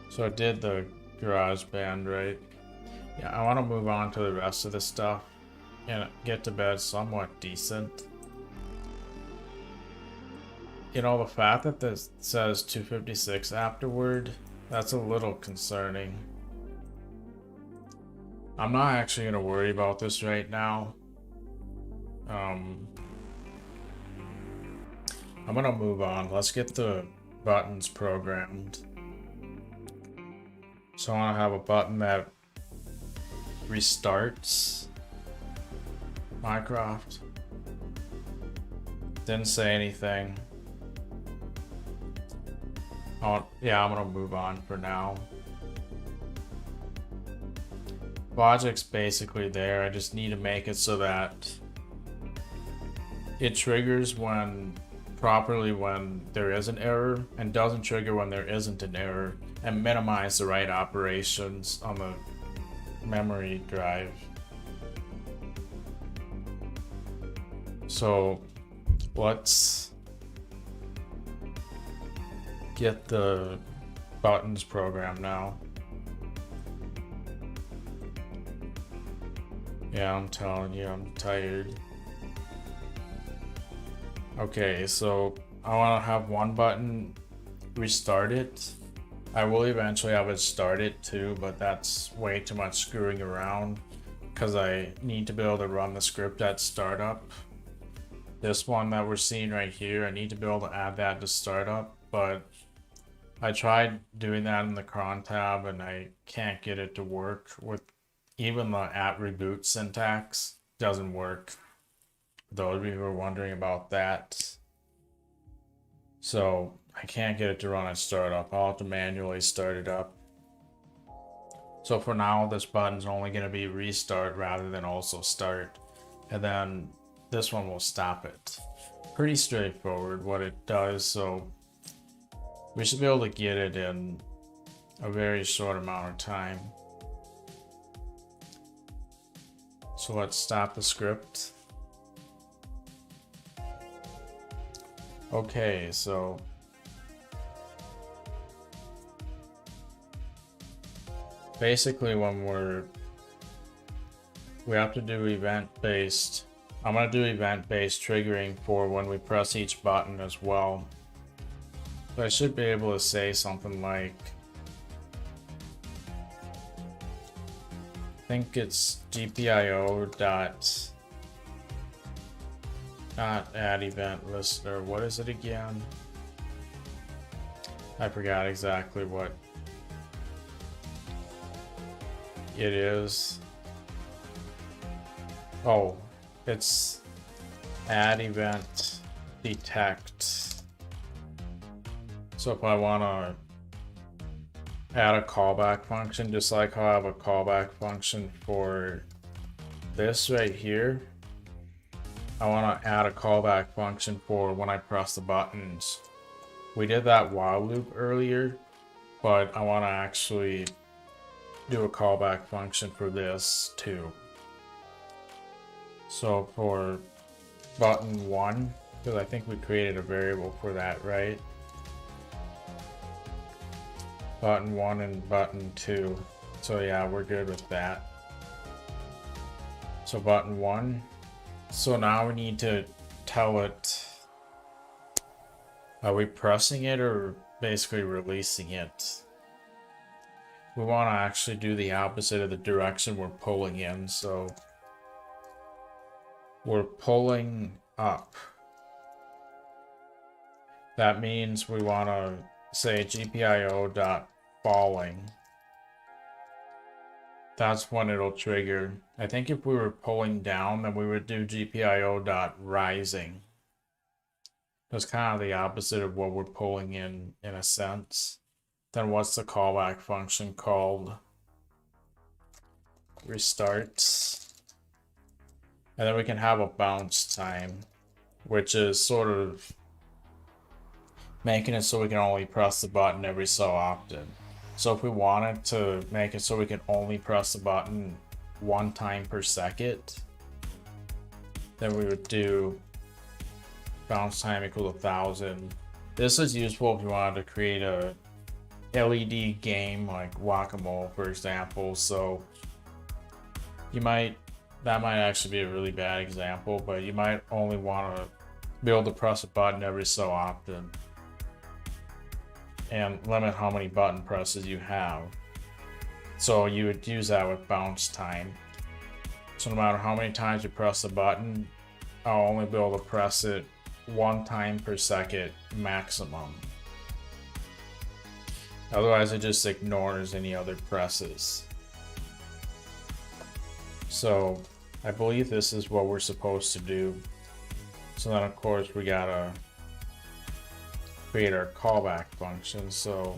So I did the GarageBand, right? Yeah, I want to move on to the rest of the stuff and get to bed somewhat decent. You know, the fact that this says 256 afterward, that's a little concerning. I'm not actually going to worry about this right now. I'm going to move on. Let's get the buttons programmed. So I want to have a button that restarts Mycroft. Didn't say anything. Oh, yeah, I'm gonna move on for now. Logic's basically there. I just need to make it so that it triggers properly when there is an error and doesn't trigger when there isn't an error, and minimize the right operations on the memory drive. So let's get the buttons program now. Yeah, I'm telling you, I'm tired. Okay, so I want to have one button restart it. I will eventually have it start it too, but that's way too much screwing around because I need to be able to run the script at startup. This one that we're seeing right here, I need to be able to add that to startup, but I tried doing that in the cron tab and I can't get it to work with even the at reboot syntax. Doesn't work. Those of you who are wondering about that. So I can't get it to run at startup. I'll have to manually start it up. So for now, this button's only going to be restart rather than also start. And then this one will stop it. Pretty straightforward what it does. So we should be able to get it in a very short amount of time. So let's stop the script. Okay, so basically when we have to do event-based. I'm going to do event-based triggering for when we press each button as well. So I should be able to say something like, I think it's GPIO dot not add event listener. What is it again? I forgot exactly what it is. Oh, it's add event detect. So if I want to add a callback function, just like how I have a callback function for this right here, I want to add a callback function for when I press the buttons. We did that while loop earlier, but I want to actually do a callback function for this too. So for button 1, because I think we created a variable for that, right? Button 1 and button 2. So yeah, we're good with that. So button 1. So now we need to tell it, are we pressing it or basically releasing it? We want to actually do the opposite of the direction we're pulling in. So we're pulling up. that means we want to say GPIO.falling. That's when it'll trigger. I think if we were pulling down, then we would do GPIO.rising. That's kind of the opposite of what we're pulling in a sense. Then what's the callback function called? Restart. And then we can have a bounce time, which is sort of making it so we can only press the button every so often. So if we wanted to make it so we can only press the button 1 time per second, then we would do bounce time equal to 1000. This is useful if you wanted to create a LED game like Whack-A-Mole, for example. So that might actually be a really bad example, but you might only want to be able to press a button every so often and limit how many button presses you have. So you would use that with bounce time. So no matter how many times you press the button, I'll only be able to press it 1 time per second maximum. Otherwise it just ignores any other presses. So I believe this is what we're supposed to do. So then of course we gotta create our callback function. So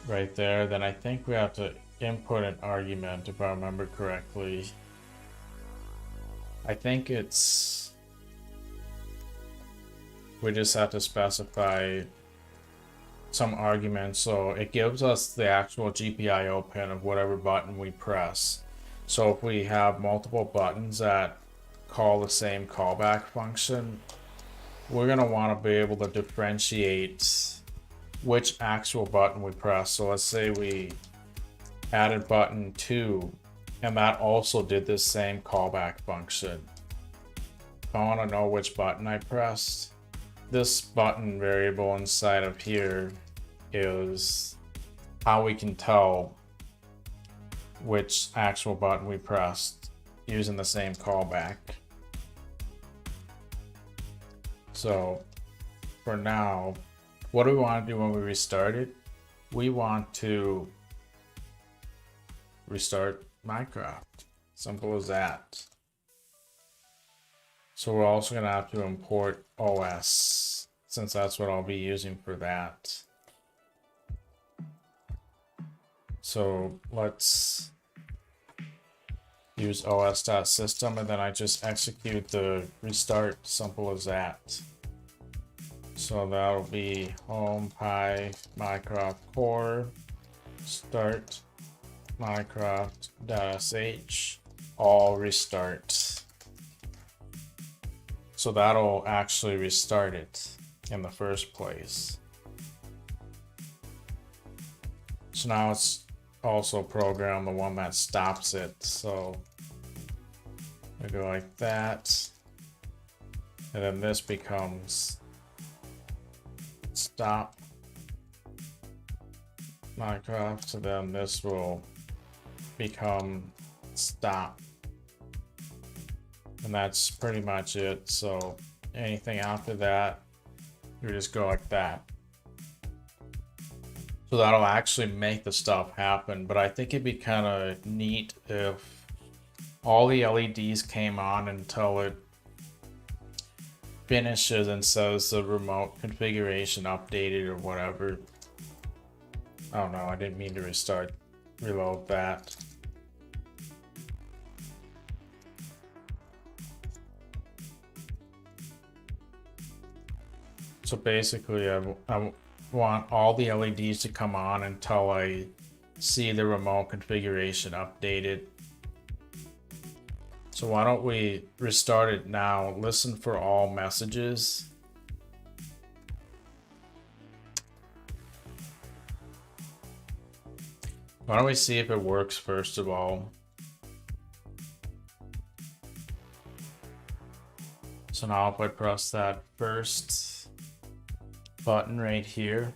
right there, then I think we have to input an argument if I remember correctly. I think we just have to specify some argument, so it gives us the actual GPIO pin of whatever button we press. So if we have multiple buttons that call the same callback function, we're going to want to be able to differentiate which actual button we press. So let's say we added button 2 and that also did this same callback function. If I want to know which button I pressed, this button variable inside of here is how we can tell which actual button we pressed using the same callback. So for now, what do we want to do when we restart it? We want to restart Mycroft. Simple as that. So we're also going to have to import OS, since that's what I'll be using for that. So let's use os.system, and then I just execute the restart. Simple as that. So that'll be home pi Mycroft core start mycroft.sh all restart. So that'll actually restart it in the first place. So now it's also program the one that stops it. So I go like that, and then this becomes stop Mycroft. So then this will become stop. And that's pretty much it. So anything after that, you just go like that. So that'll actually make the stuff happen. But I think it'd be kind of neat if all the LEDs came on until it finishes and says the remote configuration updated or whatever. I don't know, I didn't mean to reload that. So basically I want all the LEDs to come on until I see the remote configuration updated. So why don't we restart it now? Listen for all messages. Why don't we see if it works first of all? So now if I press that first button right here,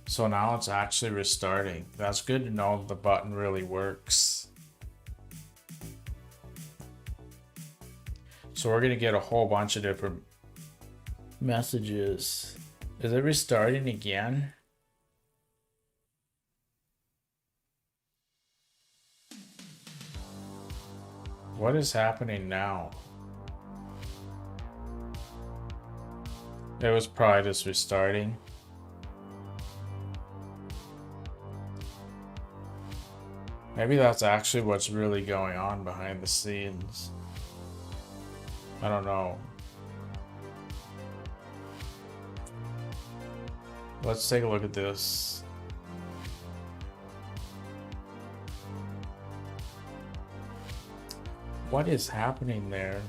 so now it's actually restarting. That's good to know the button really works. So we're gonna get a whole bunch of different messages. Is it restarting again? What is happening now? It was probably just restarting. Maybe that's actually what's really going on behind the scenes. I don't know. Let's take a look at this. What is happening there?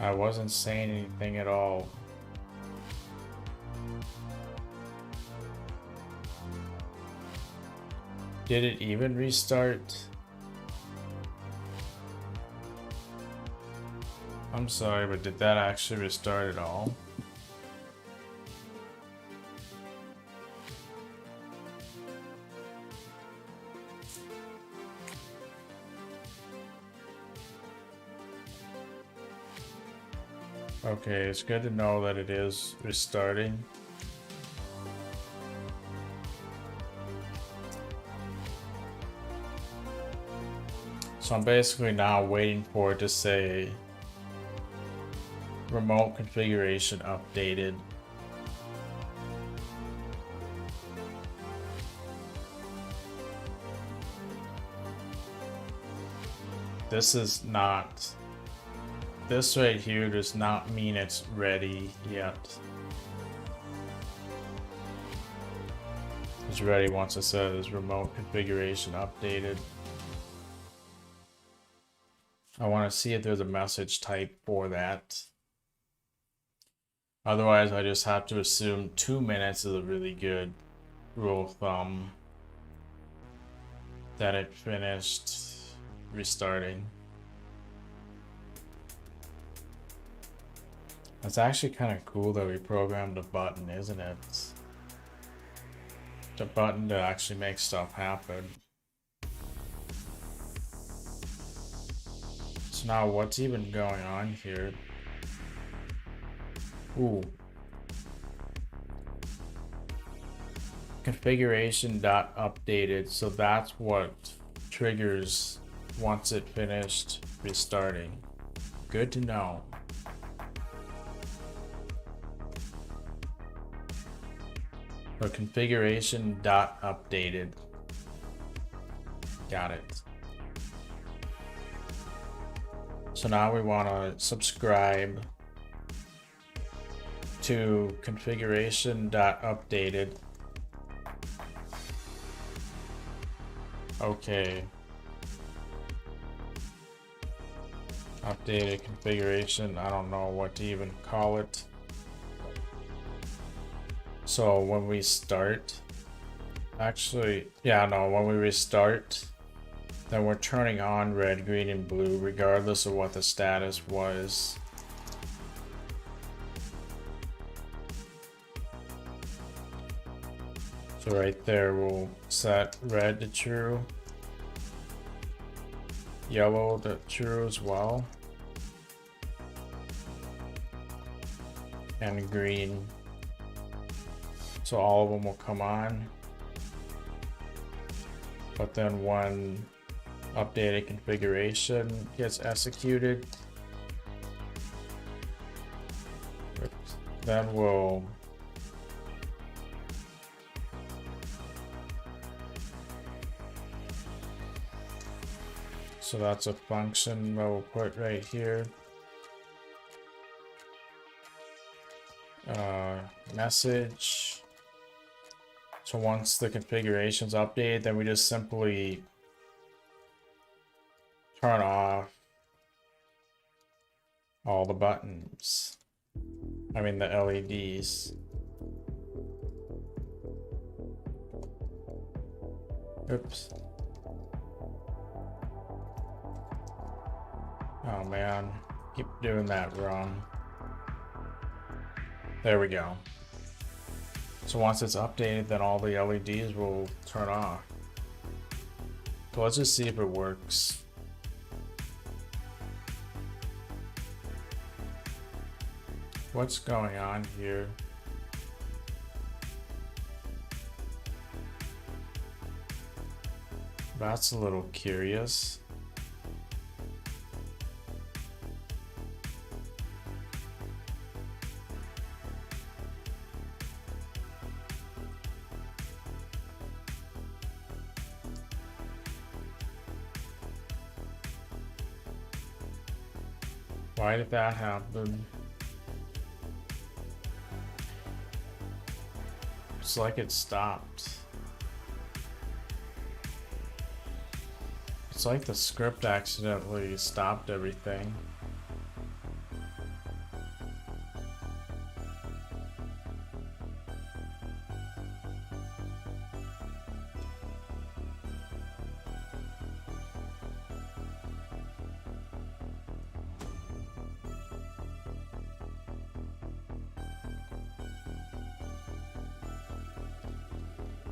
I wasn't saying anything at all. Did it even restart? I'm sorry, but did that actually restart at all? Okay, it's good to know that it is restarting. So I'm basically now waiting for it to say remote configuration updated. This is not, this right here does not mean it's ready yet. It's ready once it says remote configuration updated. I want to see if there's a message type for that. Otherwise, I just have to assume 2 minutes is a really good rule of thumb that it finished restarting. It's actually kind of cool that we programmed a button, isn't it? The button to actually make stuff happen. So now what's even going on here? Ooh. Configuration.updated. So that's what triggers once it finished restarting. Good to know. So configuration.updated. Got it. So now we want to subscribe to configuration.updated. Okay. Updated configuration. I don't know what to even call it. So when we start, actually, yeah, no, when we restart, then we're turning on red, green, and blue regardless of what the status was. So right there, we'll set red to true, yellow to true as well, and green. So all of them will come on. But then when updated configuration gets executed, then we'll so that's a function that we'll put right here. Message. So once the configuration's updated, then we just simply turn off all the buttons. I mean the LEDs. Oops. Oh man, keep doing that wrong. There we go. So once it's updated, then all the LEDs will turn off. So let's just see if it works. What's going on here? That's a little curious. Why did that happen? It's like it stopped. It's like the script accidentally stopped everything.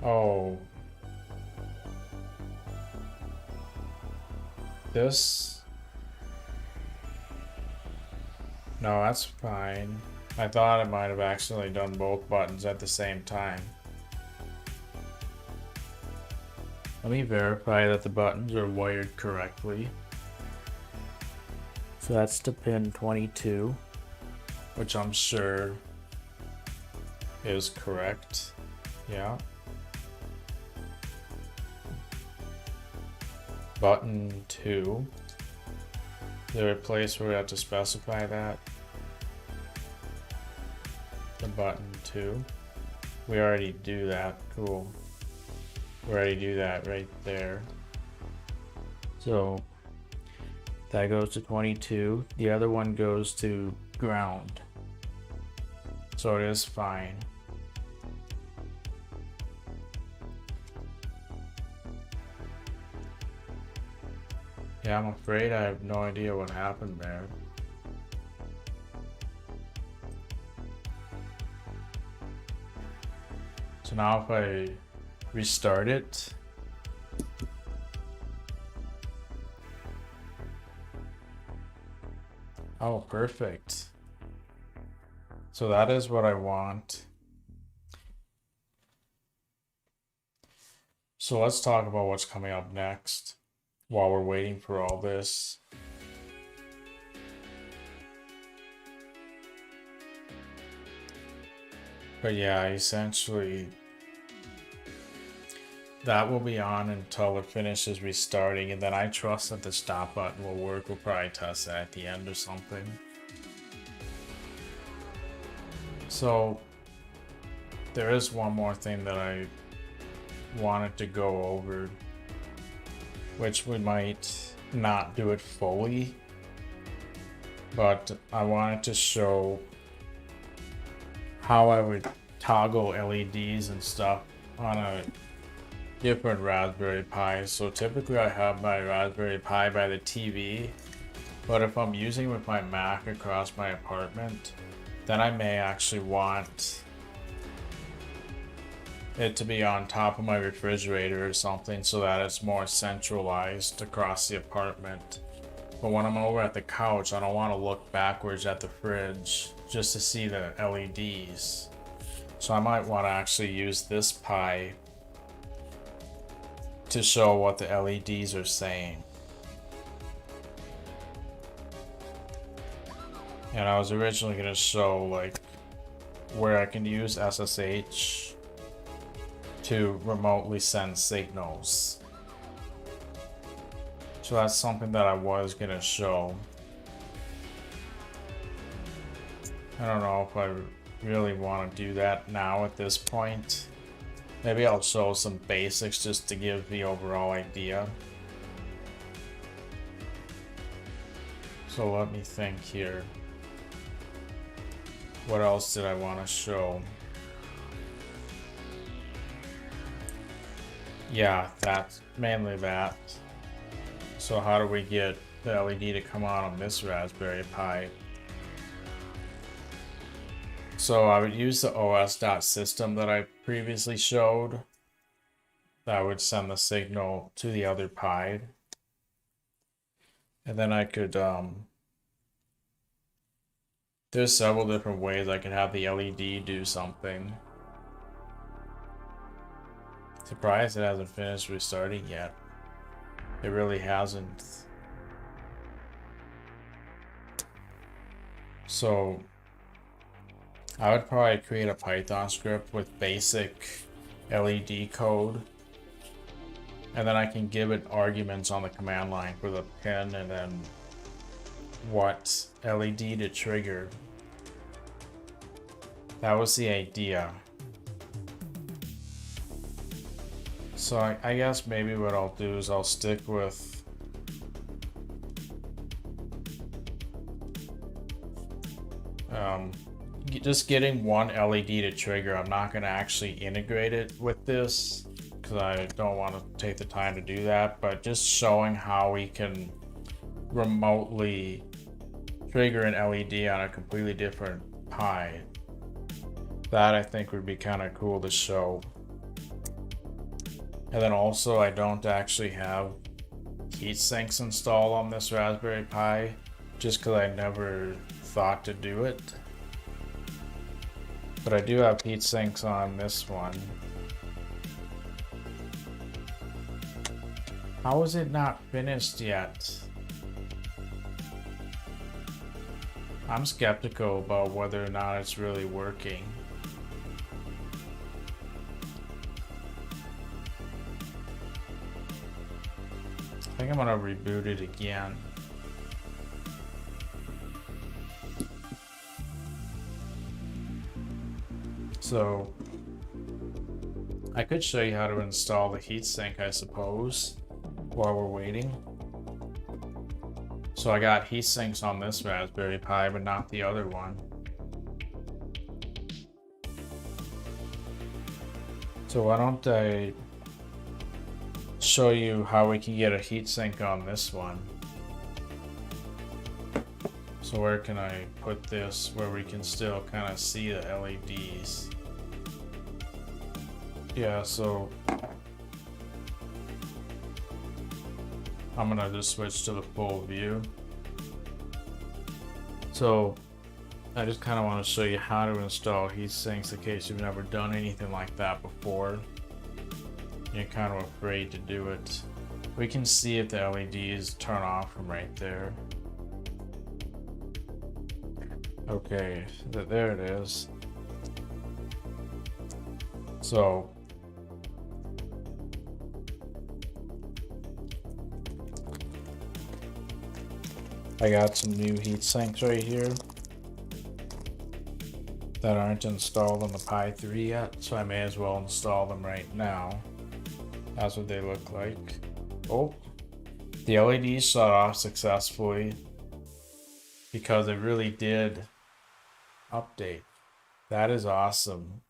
Oh. This? No, that's fine. I thought I might have accidentally done both buttons at the same time. Let me verify that the buttons are wired correctly. So that's to pin 22, which I'm sure is correct. Yeah. Button 2. Is there a place where we have to specify that? The button 2. We already do that. Cool. We already do that right there. So that goes to 22. The other one goes to ground. So it is fine. Yeah, I'm afraid I have no idea what happened there. So now if I restart it, oh, perfect. So that is what I want. So let's talk about what's coming up next while we're waiting for all this. But yeah, essentially that will be on until it finishes restarting, and then I trust that the stop button will work. We'll probably test that at the end or something. So there is one more thing that I wanted to go over, which we might not do it fully, but I wanted to show how I would toggle LEDs and stuff on a different Raspberry Pi. So typically I have my Raspberry Pi by the TV, but if I'm using it with my Mac across my apartment, then I may actually want it to be on top of my refrigerator or something so that it's more centralized across the apartment. But when I'm over at the couch, I don't want to look backwards at the fridge just to see the LEDs. So I might want to actually use this Pi to show what the LEDs are saying. And I was originally going to show like where I can use SSH to remotely send signals. So that's something that I was going to show. I don't know if I really want to do that now at this point. Maybe I'll show some basics just to give the overall idea. So let me think here. What else did I want to show? Yeah, that's mainly that. So how do we get the LED to come on this Raspberry Pi? So I would use the os.system that I previously showed. That would send the signal to the other Pi. And then I could There's several different ways I could have the LED do something. Surprised it hasn't finished restarting yet. It really hasn't. So I would probably create a Python script with basic LED code, and then I can give it arguments on the command line for the pin and then what LED to trigger. That was the idea. So I guess maybe what I'll do is I'll stick with just getting one LED to trigger. I'm not going to actually integrate it with this because I don't want to take the time to do that, but just showing how we can remotely trigger an LED on a completely different Pi. That I think would be kind of cool to show. And then also I don't actually have heat sinks installed on this Raspberry Pi just because I never thought to do it. But I do have heat sinks on this one. How is it not finished yet? I'm skeptical about whether or not it's really working. I think I'm gonna reboot it again. So I could show you how to install the heatsink, I suppose, while we're waiting. So I got heat sinks on this Raspberry Pi, but not the other one. So why don't I show you how we can get a heat sink on this one. So where can I put this where we can still kind of see the LEDs? Yeah, so I'm gonna just switch to the full view. So I just kind of want to show you how to install heat sinks in case you've never done anything like that before. You're kind of afraid to do it. We can see if the LEDs turn off from right there. Okay, there it is. So I got some new heat sinks right here that aren't installed on the Pi 3 yet, so I may as well install them right now. That's what they look like. Oh, the LEDs shut off successfully because it really did update. That is awesome.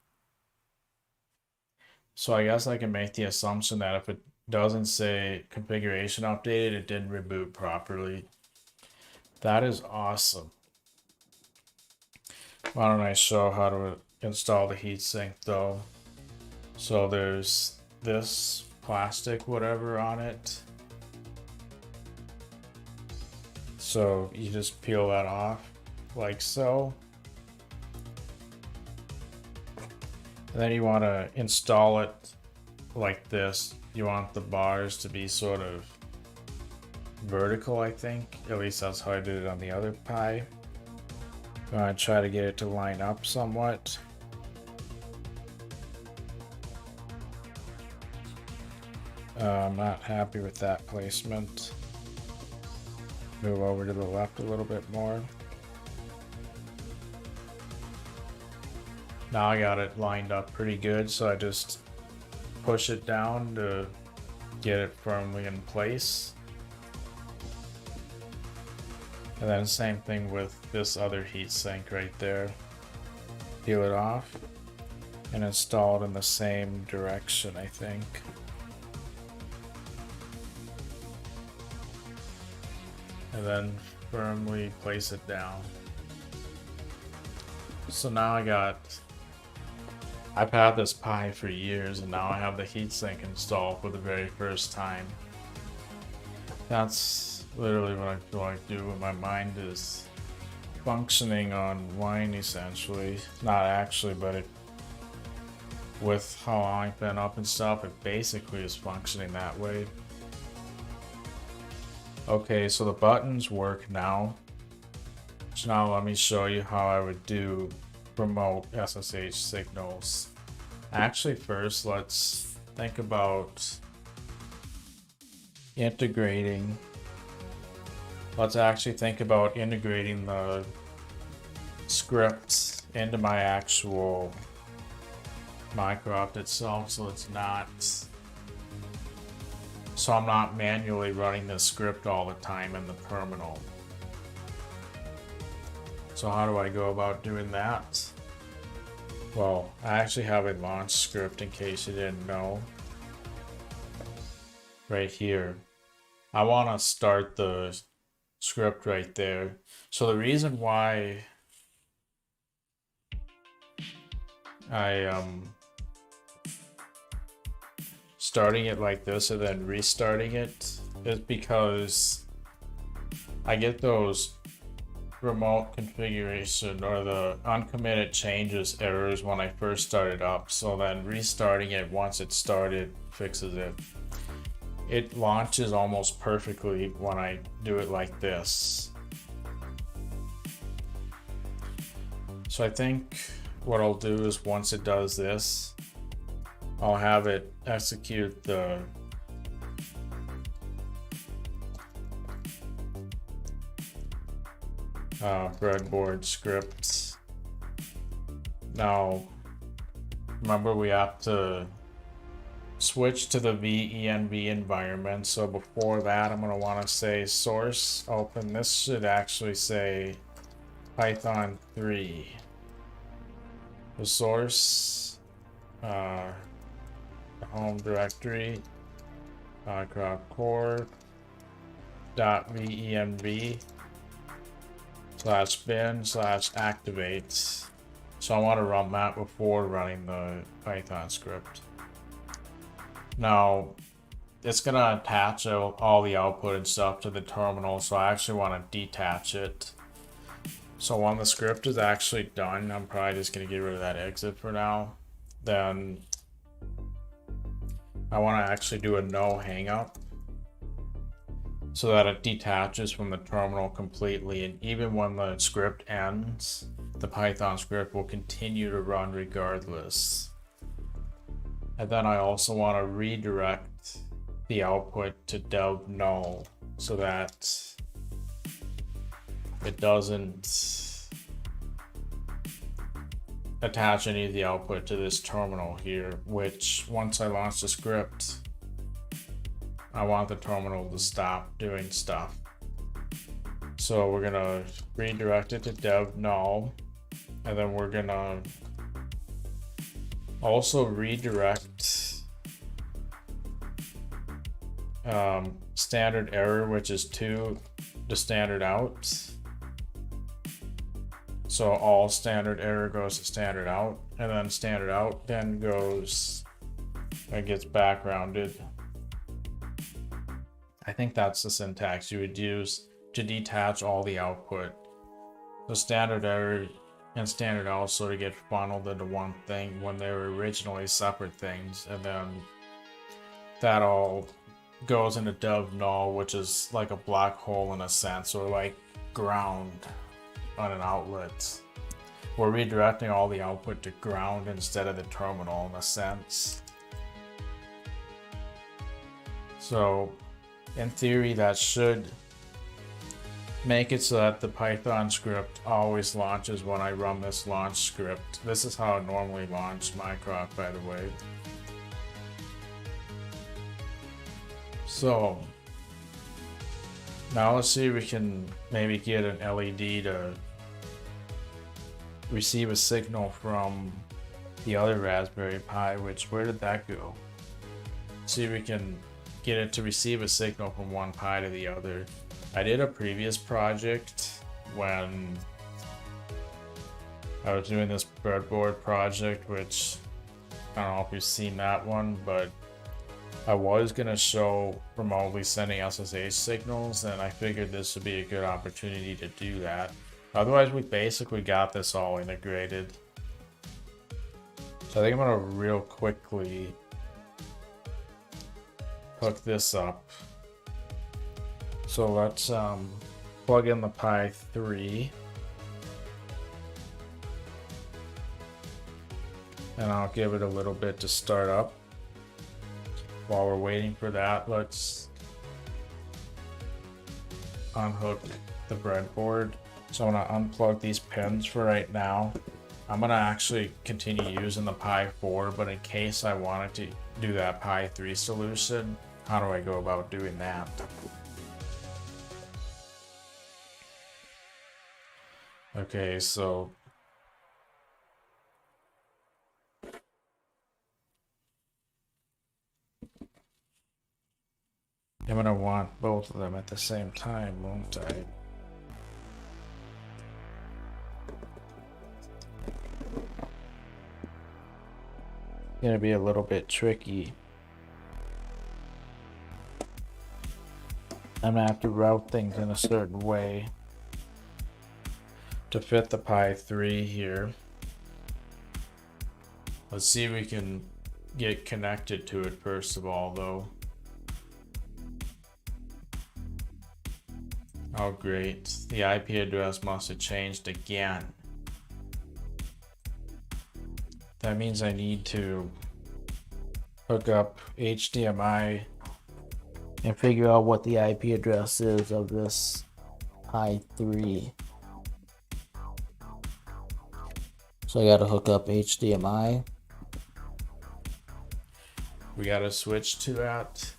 So I guess I can make the assumption that if it doesn't say configuration updated, it didn't reboot properly. That is awesome. Why don't I show how to install the heatsink though? So there's this plastic whatever on it. So you just peel that off like so. And then you want to install it like this. You want the bars to be sort of vertical, I think. At least that's how I did it on the other Pi. I'm going to try to get it to line up somewhat. I'm not happy with that placement. Move over to the left a little bit more. Now I got it lined up pretty good, so I just push it down to get it firmly in place. And then same thing with this other heatsink right there. Peel it off and install it in the same direction, I think. And then firmly place it down. So now I've had this Pi for years and now I have the heatsink installed for the very first time. That's literally what I feel like do when my mind is functioning on wine essentially. Not actually, but it, with how long I've been up and stuff, it basically is functioning that way. Okay, so the buttons work now. So now let me show you how I would do remote SSH signals. Actually, first let's think about integrating. Let's actually think about integrating the script into my actual Mycroft itself, so I'm not manually running the script all the time in the terminal. So how do I go about doing that? Well, I actually have a launch script in case you didn't know. Right here. I want to start the script right there. So the reason why I starting it like this and then restarting it is because I get those remote configuration or the uncommitted changes errors when I first start it up. So then restarting it once it's started fixes it. It launches almost perfectly when I do it like this. So I think what I'll do is once it does this, I'll have it execute the breadboard script. Now, remember we have to switch to the venv environment. So before that, I'm going to want to say source open. This should actually say Python 3. The source, the home directory, Mycroft core .venv /bin/activate. So I want to run that before running the Python script. Now it's gonna attach all the output and stuff to the terminal, so I actually want to detach it. So when the script is actually done, I'm probably just gonna get rid of that exit for now. Then I want to actually do a no hang up so that it detaches from the terminal completely, and even when the script ends, the Python script will continue to run regardless. And then I also want to redirect the output to dev null so that it doesn't attach any of the output to this terminal here, which once I launch the script, I want the terminal to stop doing stuff. So we're gonna redirect it to dev null, and then we're gonna also redirect standard error, which is 2, to standard out. So all standard error goes to standard out, and then standard out then goes and gets backgrounded. I think that's the syntax you would use to detach all the output. The standard error and standard out sort of get funneled into one thing when they were originally separate things, and then that all goes into dev null, which is like a black hole in a sense, or like ground on an outlet. We're redirecting all the output to ground instead of the terminal in a sense. So in theory, that should make it so that the Python script always launches when I run this launch script. This is how I normally launch Mycroft, by the way. So now let's see if we can maybe get an LED to receive a signal from the other Raspberry Pi, which, where did that go? See if we can get it to receive a signal from one Pi to the other. I did a previous project when I was doing this breadboard project, which I don't know if you've seen that one, but I was going to show remotely sending SSH signals, and I figured this would be a good opportunity to do that. Otherwise, we basically got this all integrated. So I think I'm gonna real quickly hook this up. So let's plug in the Pi 3. And I'll give it a little bit to start up. While we're waiting for that, let's unhook the breadboard. So I'm gonna unplug these pins for right now. I'm gonna actually continue using the Pi 4, but in case I wanted to do that Pi 3 solution, how do I go about doing that? Okay, so I'm gonna want both of them at the same time, won't I? Gonna be a little bit tricky. I'm gonna have to route things in a certain way to fit the Pi 3 here. Let's see if we can get connected to it first of all, though. Oh great, the IP address must have changed again. That means I need to hook up HDMI and figure out what the IP address is of this Pi 3. So I gotta hook up HDMI. We gotta switch to that.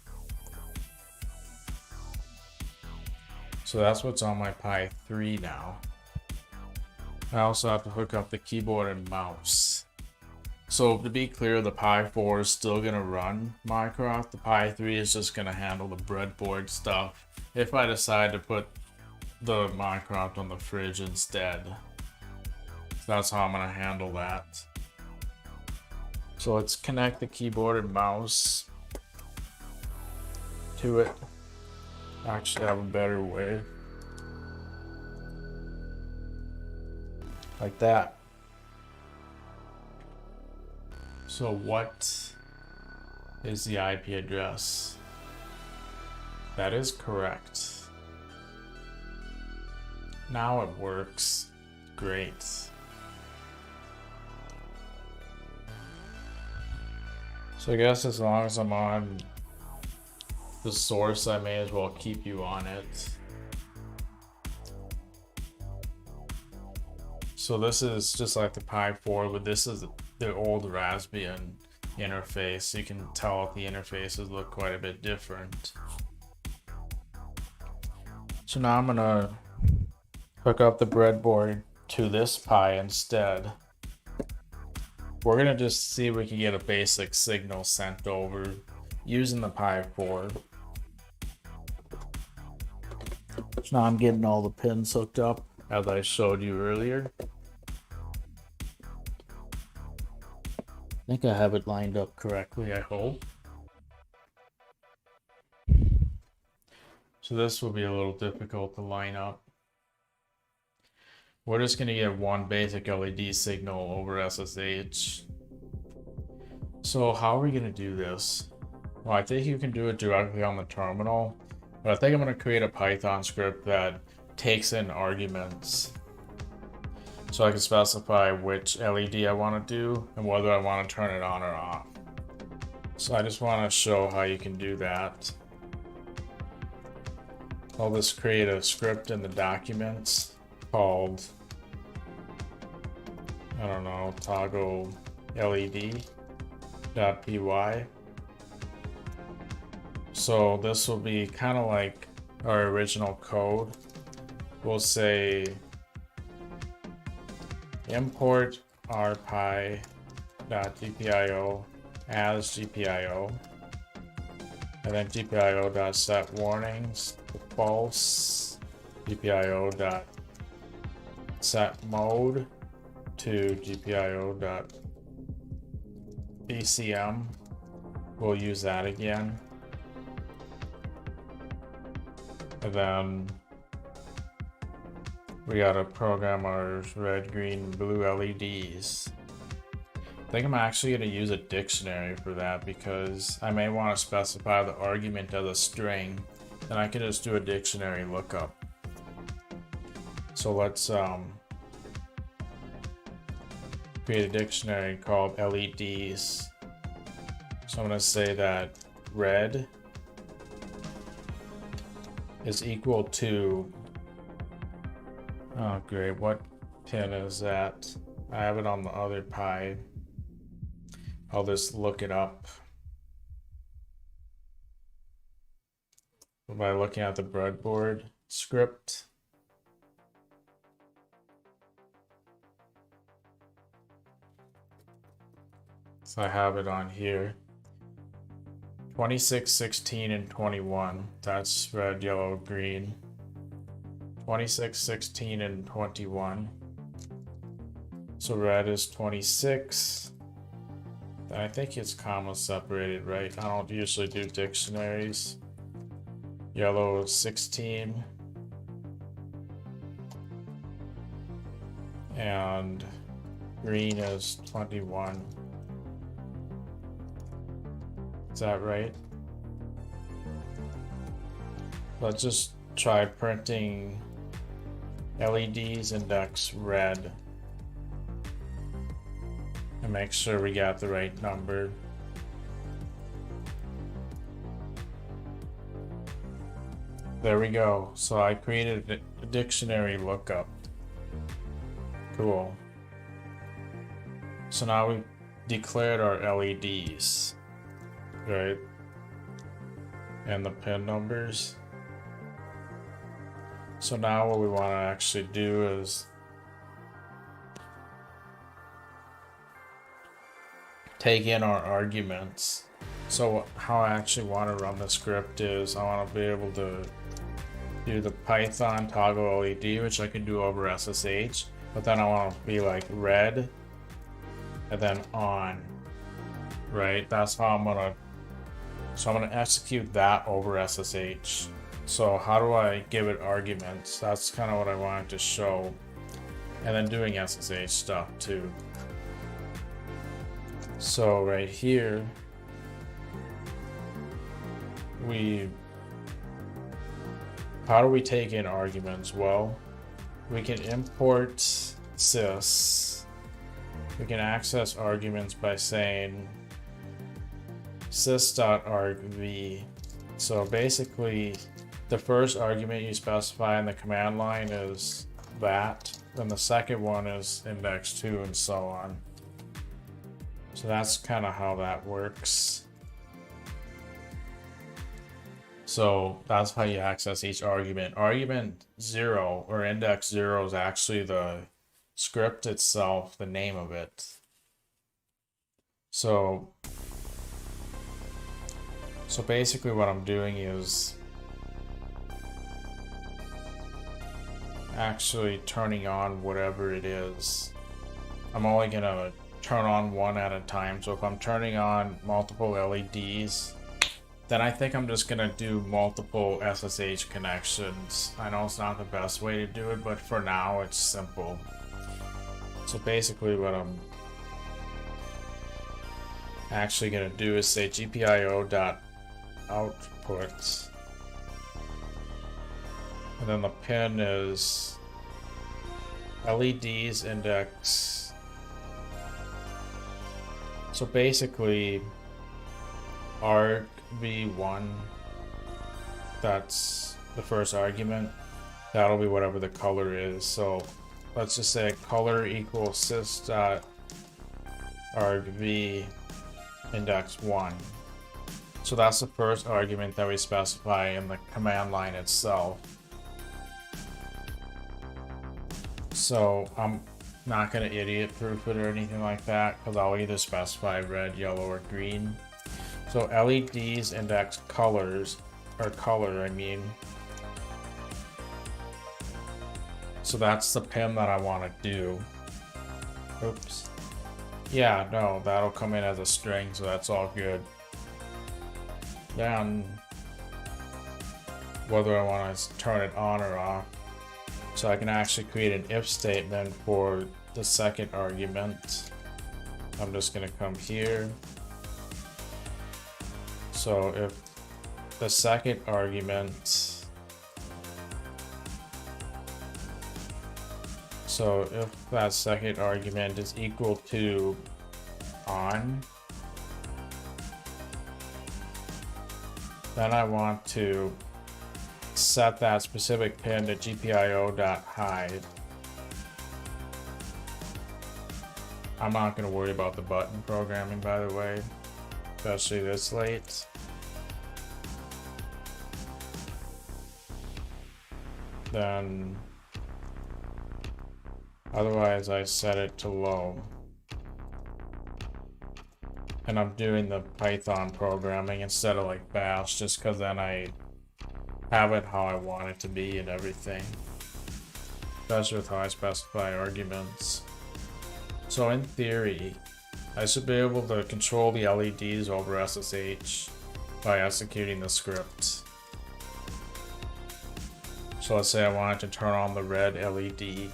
So that's what's on my Pi 3 now. I also have to hook up the keyboard and mouse. So to be clear, the Pi 4 is still gonna run Mycroft. The Pi 3 is just gonna handle the breadboard stuff if I decide to put the Mycroft on the fridge instead. So that's how I'm gonna handle that. So let's connect the keyboard and mouse to it. Actually, I have a better way. Like that. So what is the IP address? That is correct. Now it works. Great. So I guess as long as I'm on the source, I may as well keep you on it. So this is just like the Pi 4, but this is the old Raspbian interface. You can tell the interfaces look quite a bit different. So now I'm gonna hook up the breadboard to this Pi instead. We're gonna just see if we can get a basic signal sent over using the Pi 4. So now I'm getting all the pins hooked up as I showed you earlier. I think I have it lined up correctly, I hope. So this will be a little difficult to line up. We're just gonna get one basic LED signal over SSH. So how are we gonna do this? Well, I think you can do it directly on the terminal, but I think I'm gonna create a Python script that takes in arguments. So I can specify which LED I want to do and whether I want to turn it on or off. So I just want to show how you can do that. I'll just create a script in the documents called, I don't know, toggle LED.py. So this will be kind of like our original code. We'll say import rpi.gpio as GPIO, and then GPIO.set warnings to false, GPIO.set mode to GPIO.bcm. We'll use that again. And then we gotta program our red, green, blue LEDs. I think I'm actually gonna use a dictionary for that because I may want to specify the argument as a string. Then I can just do a dictionary lookup. So let's create a dictionary called LEDs. So I'm gonna say that red is equal to, oh great, what pin is that? I have it on the other Pi. I'll just look it up by looking at the breadboard script. So I have it on here. 26, 16, and 21. That's red, yellow, green. 26, 16, and 21. So red is 26. I think it's comma separated, right? I don't usually do dictionaries. Yellow is 16. And green is 21. Is that right? Let's just try printing LEDs index red and make sure we got the right number. There we go. So I created a dictionary lookup. Cool. So now we declared our LEDs, right? And the pin numbers. So now what we want to actually do is take in our arguments. So how I actually want to run the script is I want to be able to do the Python toggle LED, which I can do over SSH, but then I want to be like red and then on, right? That's how I'm gonna execute that over SSH. So how do I give it arguments? That's kind of what I wanted to show. And then doing SSH stuff too. So right here, how do we take in arguments? Well, we can import sys. We can access arguments by saying sys.argv. So basically, the first argument you specify in the command line is that, then the second one is index 2, and so on. So that's kind of how that works. So that's how you access each argument. Argument 0 or index 0 is actually the script itself, the name of it. So basically what I'm doing is actually turning on whatever it is. I'm only gonna turn on one at a time. So if I'm turning on multiple LEDs, then I think I'm just gonna do multiple SSH connections. I know it's not the best way to do it, but for now it's simple. So basically what I'm actually gonna do is say gpio.output, and then the pin is LEDs index. So basically argv1, that's the first argument. That'll be whatever the color is. So let's just say color equals sys.argv index 1. So that's the first argument that we specify in the command line itself. So I'm not going to idiot proof it or anything like that, because I'll either specify red, yellow, or green. So LEDs index colors, or color, I mean. So that's the pin that I want to do. Oops. Yeah, no, that'll come in as a string, so that's all good. Then, whether I want to turn it on or off. So I can actually create an if statement for the second argument. I'm just gonna come here. So if the second argument, so if that second argument is equal to on, then I want to set that specific pin to gpio.hide. I'm not going to worry about the button programming, by the way, especially this late. Then otherwise I set it to low. And I'm doing the Python programming instead of like Bash, just because then I have it how I want it to be and everything. Especially with how I specify arguments. So in theory, I should be able to control the LEDs over SSH by executing the script. So let's say I wanted to turn on the red LED.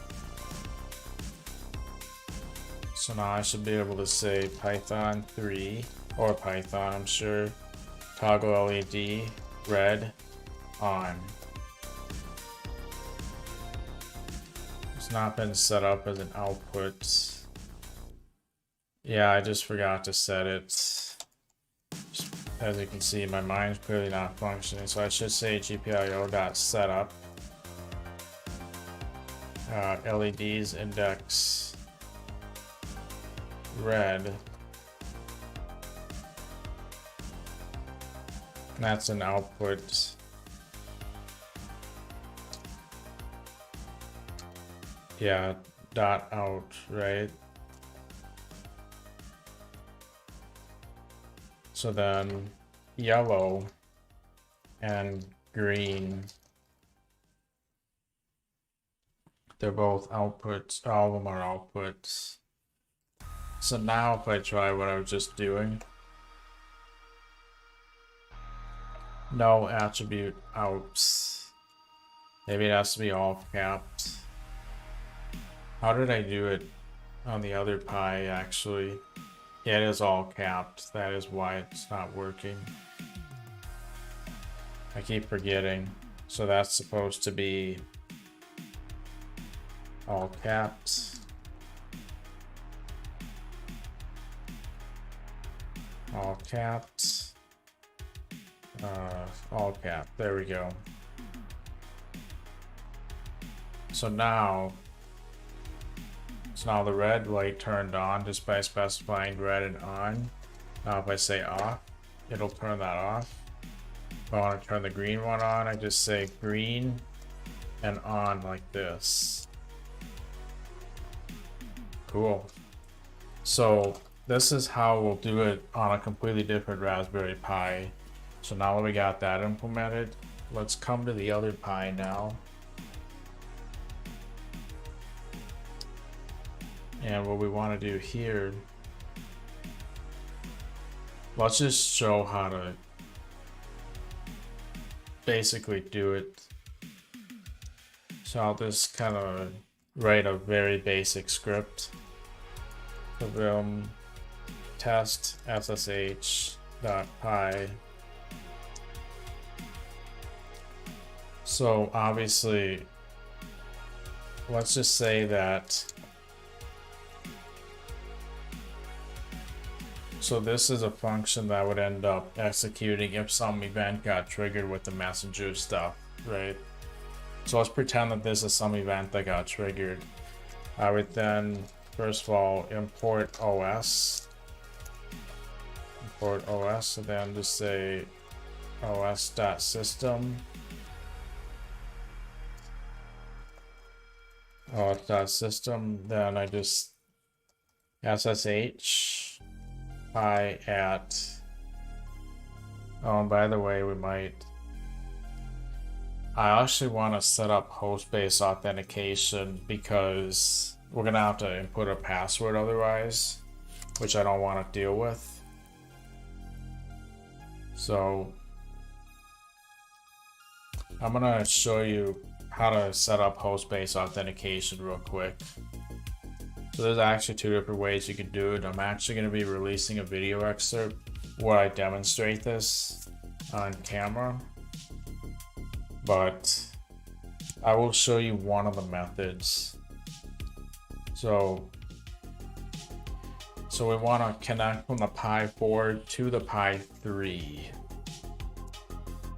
So now I should be able to say Python 3, or Python, I'm sure, toggle LED, red, on. It's not been set up as an output. Yeah, I just forgot to set it. Just, as you can see, my mind's clearly not functioning, so I should say gpio.setup. LEDs index red. And that's an output. Yeah, dot out, right? So then yellow and green, they're both outputs, all of them are outputs. So now if I try what I was just doing, no attribute outs. Maybe it has to be all capped. How did I do it on the other Pi actually? Yeah, it is all capped. That is why it's not working. I keep forgetting. So that's supposed to be all capped. All capped. All capped. There we go. So now the red light turned on just by specifying red and on. Now if I say off, it'll turn that off. If I want to turn the green one on, I just say green and on like this. Cool. So this is how we'll do it on a completely different Raspberry Pi. So now that we got that implemented, let's come to the other Pi now. And what we want to do here, let's just show how to basically do it. So I'll just kind of write a very basic script. Test ssh.py. So obviously, let's just say that. So this is a function that would end up executing if some event got triggered with the messenger stuff, right? So let's pretend that this is some event that got triggered. I would then, first of all, import OS. Import OS, and then just say os.system. os.system, then I just SSH. At, oh, and by the way, I actually want to set up host-based authentication because we're gonna have to input a password otherwise, which I don't want to deal with. So I'm gonna show you how to set up host-based authentication real quick. So there's actually two different ways you can do it. I'm actually going to be releasing a video excerpt where I demonstrate this on camera, but I will show you one of the methods. So we want to connect from the Pi 4 to the Pi 3.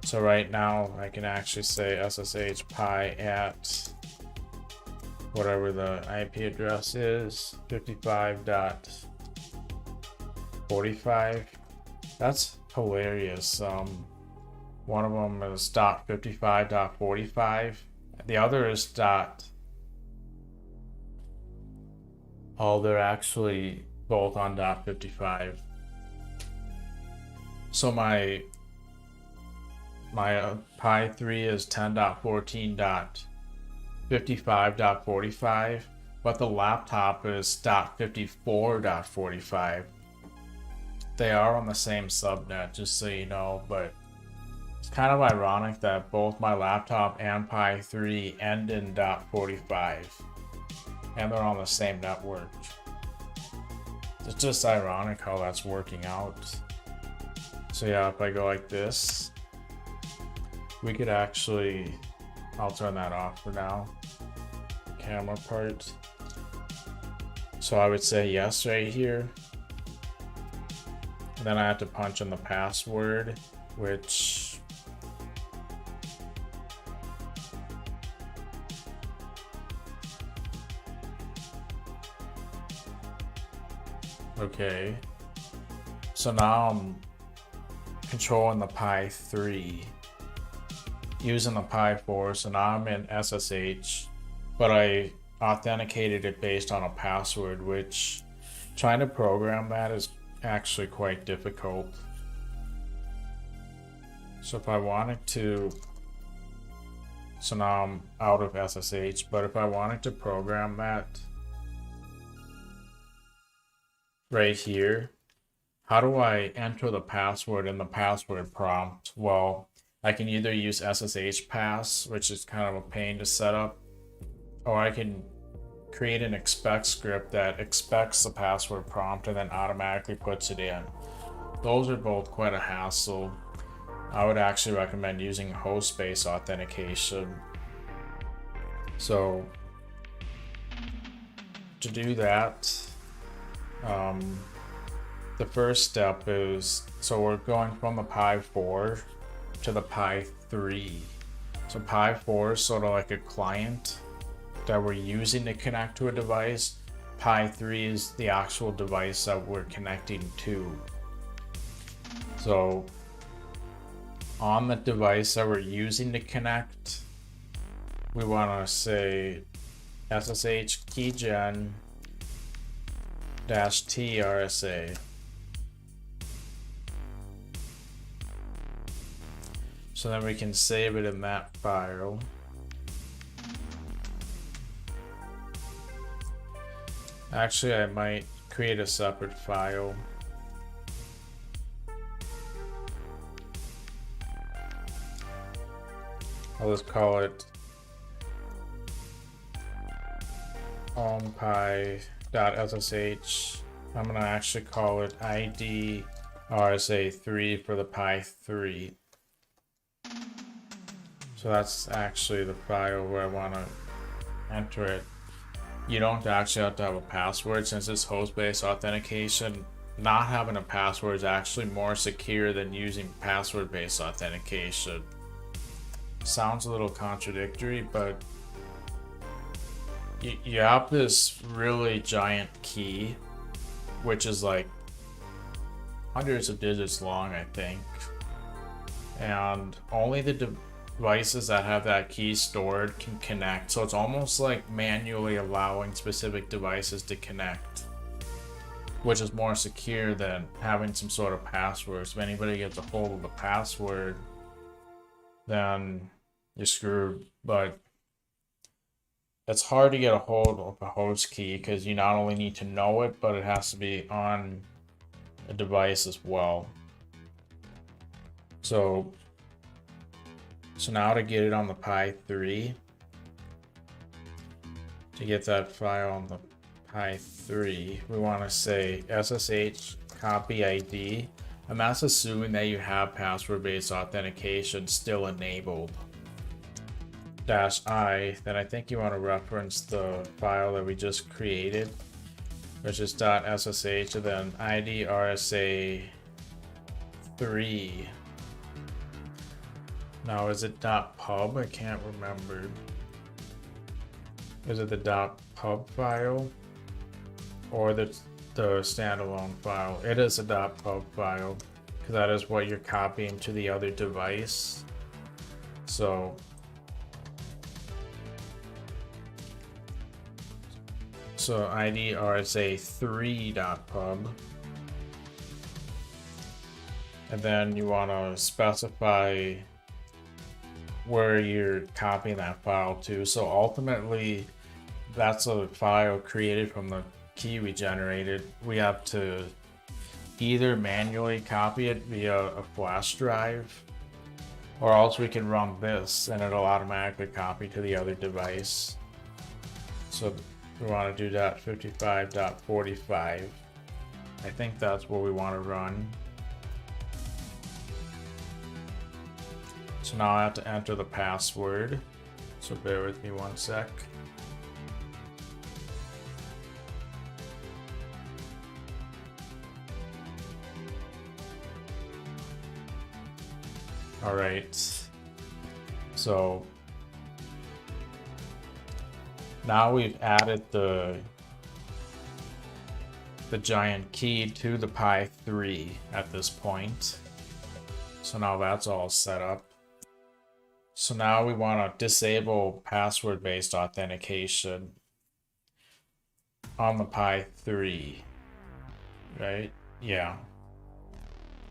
So right now I can actually say SSH Pi at whatever the IP address is, 55.45. That's hilarious. One of them is .55.45. The other is Oh, they're actually both on .55. So my Pi 3 is 10.14.55.45, but the laptop is .54.45. They are on the same subnet, just so you know, but it's kind of ironic that both my laptop and Pi 3 end in .45, and they're on the same network. It's just ironic how that's working out. So yeah, if I go like this, we could actually, I'll turn that off for now, the camera part. So I would say yes right here. And then I have to punch in the password, which okay. So now I'm controlling the Pi 3. Using the Pi 4, so now I'm in SSH, but I authenticated it based on a password, which trying to program that is actually quite difficult. So if I wanted to, so now I'm out of SSH, but if I wanted to program that right here, how do I enter the password in the password prompt? Well, I can either use SSH pass, which is kind of a pain to set up, or I can create an expect script that expects the password prompt and then automatically puts it in. Those are both quite a hassle. I would actually recommend using host-based authentication. So to do that, the first step is, so we're going from the Pi 4 to the Pi 3. So Pi 4 is sort of like a client that we're using to connect to a device. Pi 3 is the actual device that we're connecting to. So on the device that we're using to connect, we want to say SSH keygen -t RSA. So then we can save it in that file. Actually, I might create a separate file. I'll just call it onpi.sh. I'm gonna actually call it ID RSA3 for the Pi 3. So that's actually the file where I want to enter it. You don't actually have to have a password since it's host-based authentication. Not having a password is actually more secure than using password-based authentication. Sounds a little contradictory, but you have this really giant key, which is like hundreds of digits long, I think. And only the devices that have that key stored can connect. So it's almost like manually allowing specific devices to connect, which is more secure than having some sort of password. So if anybody gets a hold of the password, then you're screwed. But it's hard to get a hold of a host key because you not only need to know it, but it has to be on a device as well. So now to get it on the Pi 3, to get that file on the Pi 3, we want to say SSH copy ID, and that's assuming that you have password-based authentication still enabled. -I, then I think you want to reference the file that we just created, which is .ssh, and then ID RSA3. Now, is it .pub? I can't remember. Is it the .pub file or the standalone file? It is a .pub file because that is what you're copying to the other device. So ID RSA3.pub, and then you want to specify where you're copying that file to. So ultimately, that's a file created from the key we generated. We have to either manually copy it via a flash drive, or else we can run this and it'll automatically copy to the other device. So we want to do .55.45. I think that's what we want to run. So now I have to enter the password. So bear with me one sec. All right. So now we've added the giant key to the Pi 3 at this point. So now that's all set up. So now we want to disable password-based authentication on the Pi 3, right? Yeah.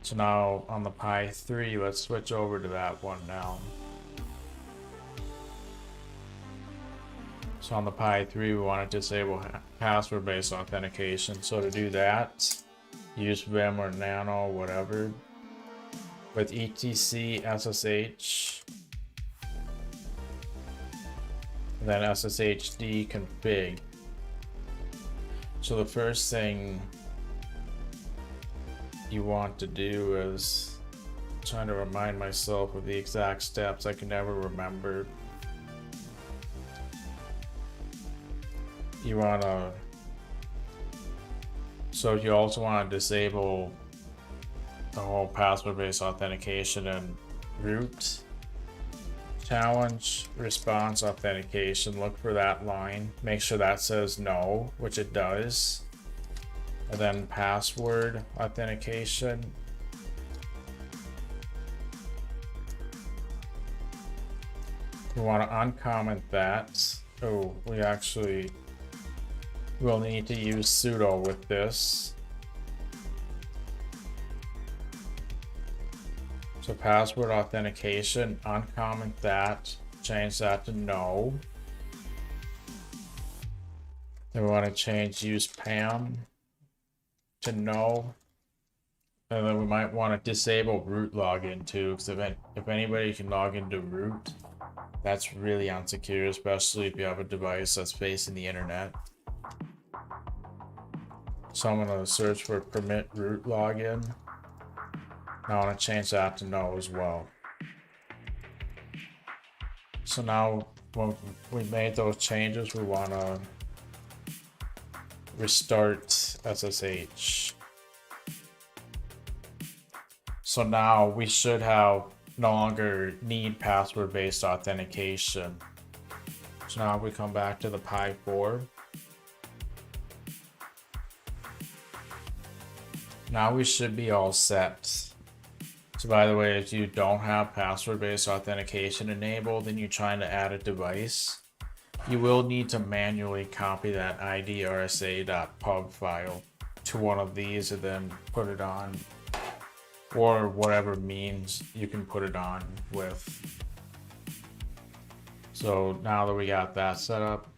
So now on the Pi 3, let's switch over to that one now. So on the Pi 3, we want to disable password-based authentication. So to do that, use Vim or Nano, whatever, with etc SSH, then sshd config. So the first thing you want to do is, I'm trying to remind myself of the exact steps. I can never remember. You want to, so you also want to disable the whole password-based authentication and root. Challenge response authentication, look for that line, make sure that says no, which it does. And then password authentication, we want to uncomment that. Oh, we actually will need to use sudo with this. So password authentication, uncomment that, change that to no. Then we want to change use PAM to no. And then we might want to disable root login too, because if anybody can log into root, that's really unsecure, especially if you have a device that's facing the internet. So I'm going to search for permit root login. Now I want to change that to no as well. So now when we made those changes, we want to restart SSH. So now we should have no longer need password-based authentication. So now we come back to the Pi 4. Now we should be all set. So by the way, if you don't have password-based authentication enabled and you're trying to add a device, you will need to manually copy that ID RSA.pub file to one of these and then put it on, or whatever means you can put it on with. So now that we got that set up,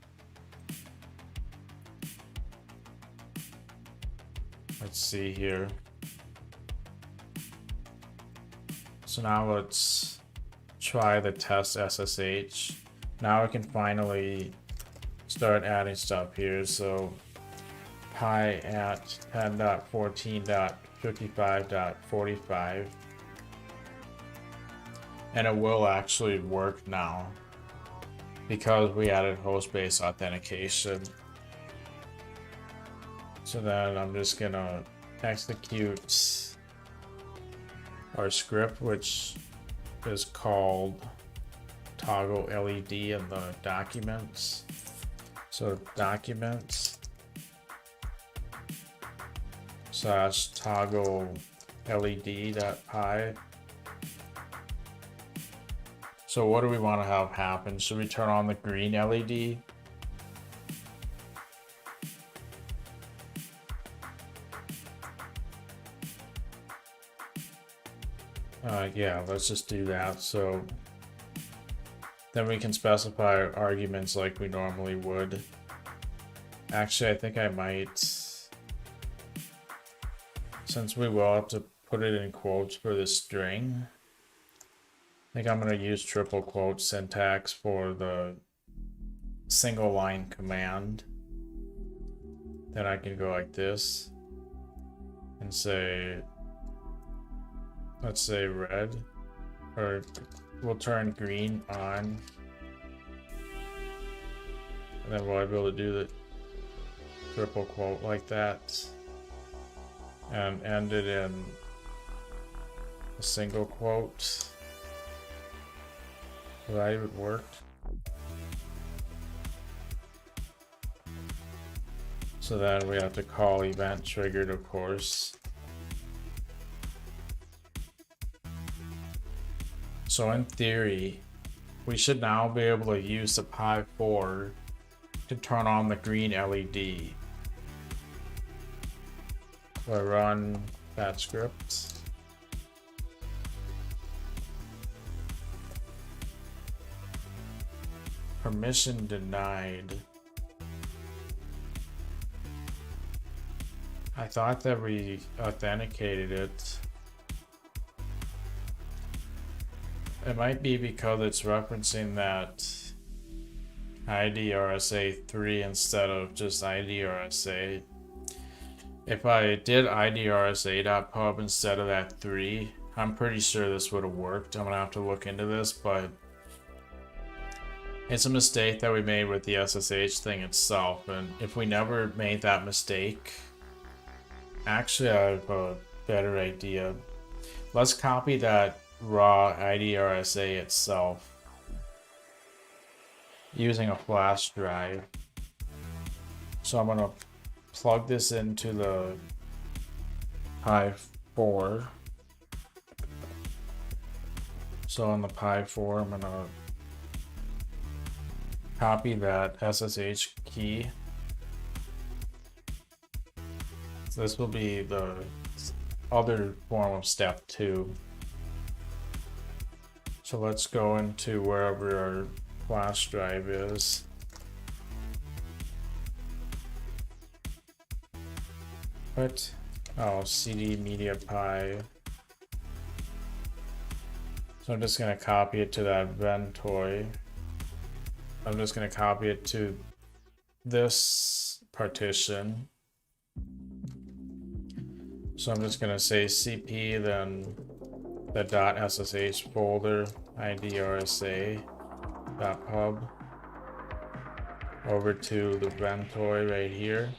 let's see here. So now let's try the test SSH. Now we can finally start adding stuff here. So pi at 10.14.55.45, and it will actually work now because we added host-based authentication. So then I'm just gonna execute our script, which is called toggle LED in the documents. So documents / toggle LED.py. So what do we want to have happen? Should we turn on the green LED? Yeah, let's just do that. So then we can specify arguments like we normally would. Actually, I think I might, since we will have to put it in quotes for the string, I think I'm going to use triple quote syntax for the single line command. Then I can go like this and say, let's say red, or we'll turn green on, and then we'll be able to do the triple quote like that and end it in a single quote. Will that even work? So then we have to call event triggered, of course. So in theory, we should now be able to use the Pi 4 to turn on the green LED. So I run that script. Permission denied. I thought that we authenticated it. It might be because it's referencing that ID RSA 3 instead of just ID RSA. If I did ID RSA.pub instead of that 3, I'm pretty sure this would have worked. I'm gonna have to look into this, but it's a mistake that we made with the SSH thing itself. And if we never made that mistake, actually I have a better idea. Let's copy that raw ID RSA itself using a flash drive. So I'm gonna plug this into the Pi 4. So on the Pi 4, I'm gonna copy that SSH key. So this will be the other form of step 2. So let's go into wherever our flash drive is. What? Oh, CD media pi. So I'm just gonna copy it to that ventoy. I'm just gonna copy it to this partition. So I'm just gonna say cp, then the .ssh folder, idrsa.pub, over to the ventoy right here.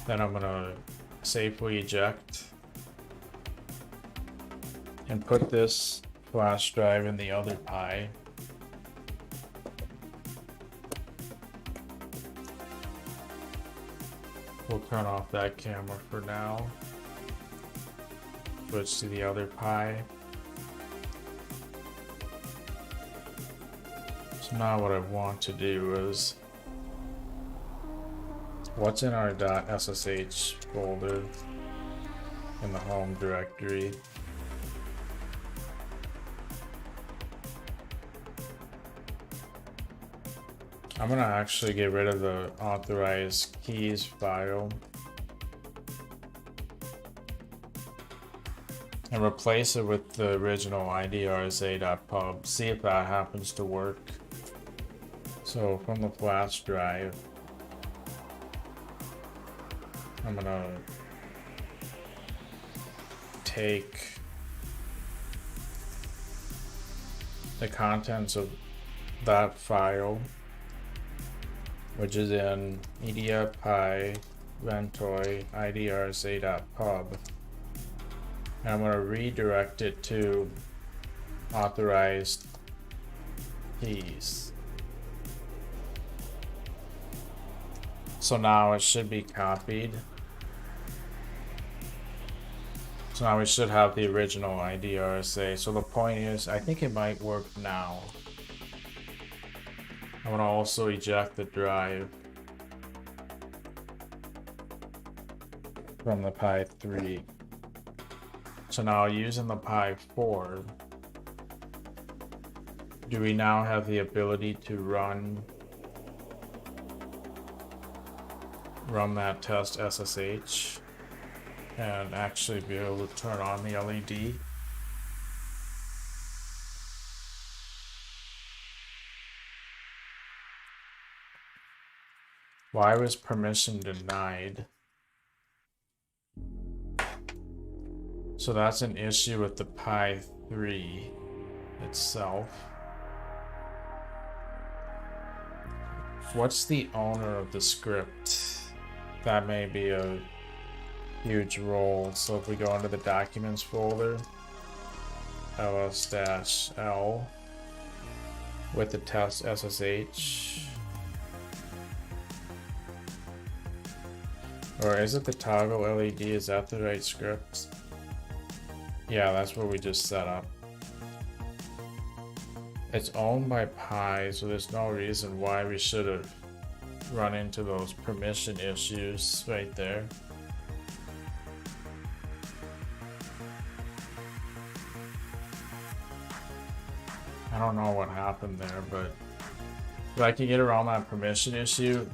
Then I'm gonna safely eject and put this flash drive in the other Pi. We'll turn off that camera for now. Switch to the other Pi. So now what I want to do is, what's in our .ssh folder in the home directory? I'm gonna actually get rid of the authorized keys file. and replace it with the original idrsa.pub. See if that happens to work. So from the flash drive, I'm gonna take the contents of that file, which is in media pi ventoy idrsa.pub, and I'm going to redirect it to authorized keys. So now it should be copied. So now we should have the original IDRSA. So the point is, I think it might work now. I'm gonna also eject the drive from the Pi 3. So now using the Pi 4, do we now have the ability to run that test SSH and actually be able to turn on the LED? Why was permission denied? So that's an issue with the Pi 3 itself. What's the owner of the script? That may be a huge role. So if we go into the documents folder, ls-l with the test SSH, or is it the toggle LED? Is that the right script? Yeah, that's what we just set up. It's owned by Pi, so there's no reason why we should have run into those permission issues right there. I don't know what happened there, but if I can get around that permission issue,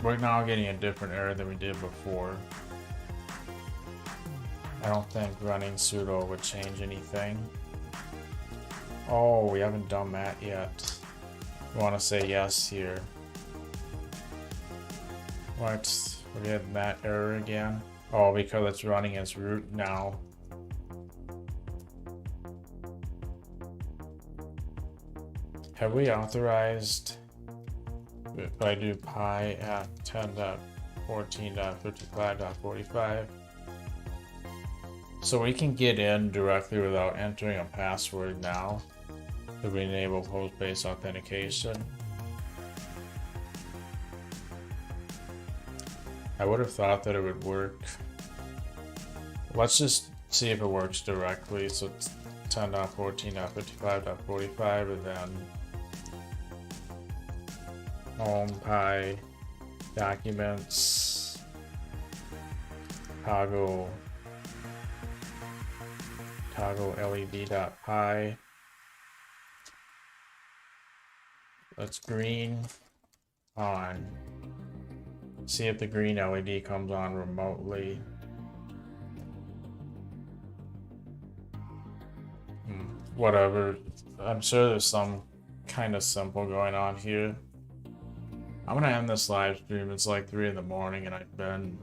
we're now getting a different error than we did before. I don't think running sudo would change anything. Oh, we haven't done that yet. We want to say yes here. What? We're getting that error again? Oh, because it's running as root now. Have we authorized, if I do pi at 10.14.55.45, so we can get in directly without entering a password now if we enable host-based authentication. I would have thought that it would work. Let's just see if it works directly. So it's 10.14.55.45 and then home pi documents toggle led.pi. Let's green on. See if the green LED comes on remotely. Whatever. I'm sure there's some kind of simple going on here. I'm gonna end this live stream. It's like 3 in the morning and I've been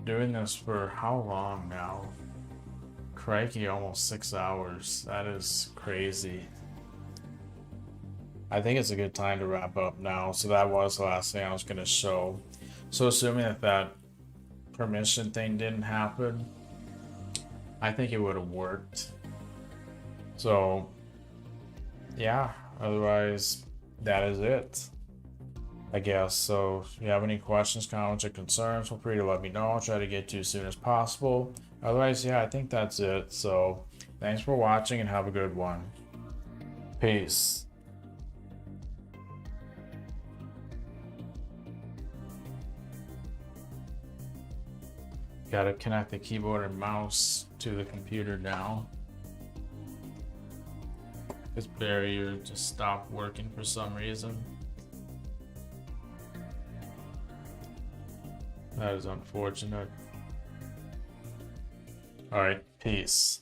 doing this for how long now? Crikey, almost 6 hours. That is crazy. I think it's a good time to wrap up now. So that was the last thing I was gonna show. So assuming that that permission thing didn't happen, I think it would have worked. So yeah, otherwise that is it, I guess. So if you have any questions, comments, or concerns, feel free to let me know. I'll try to get to you as soon as possible. Otherwise, yeah, I think that's it. So thanks for watching and have a good one. Peace. Gotta connect the keyboard and mouse to the computer now. This barrier just stopped working for some reason. That is unfortunate. All right. Peace.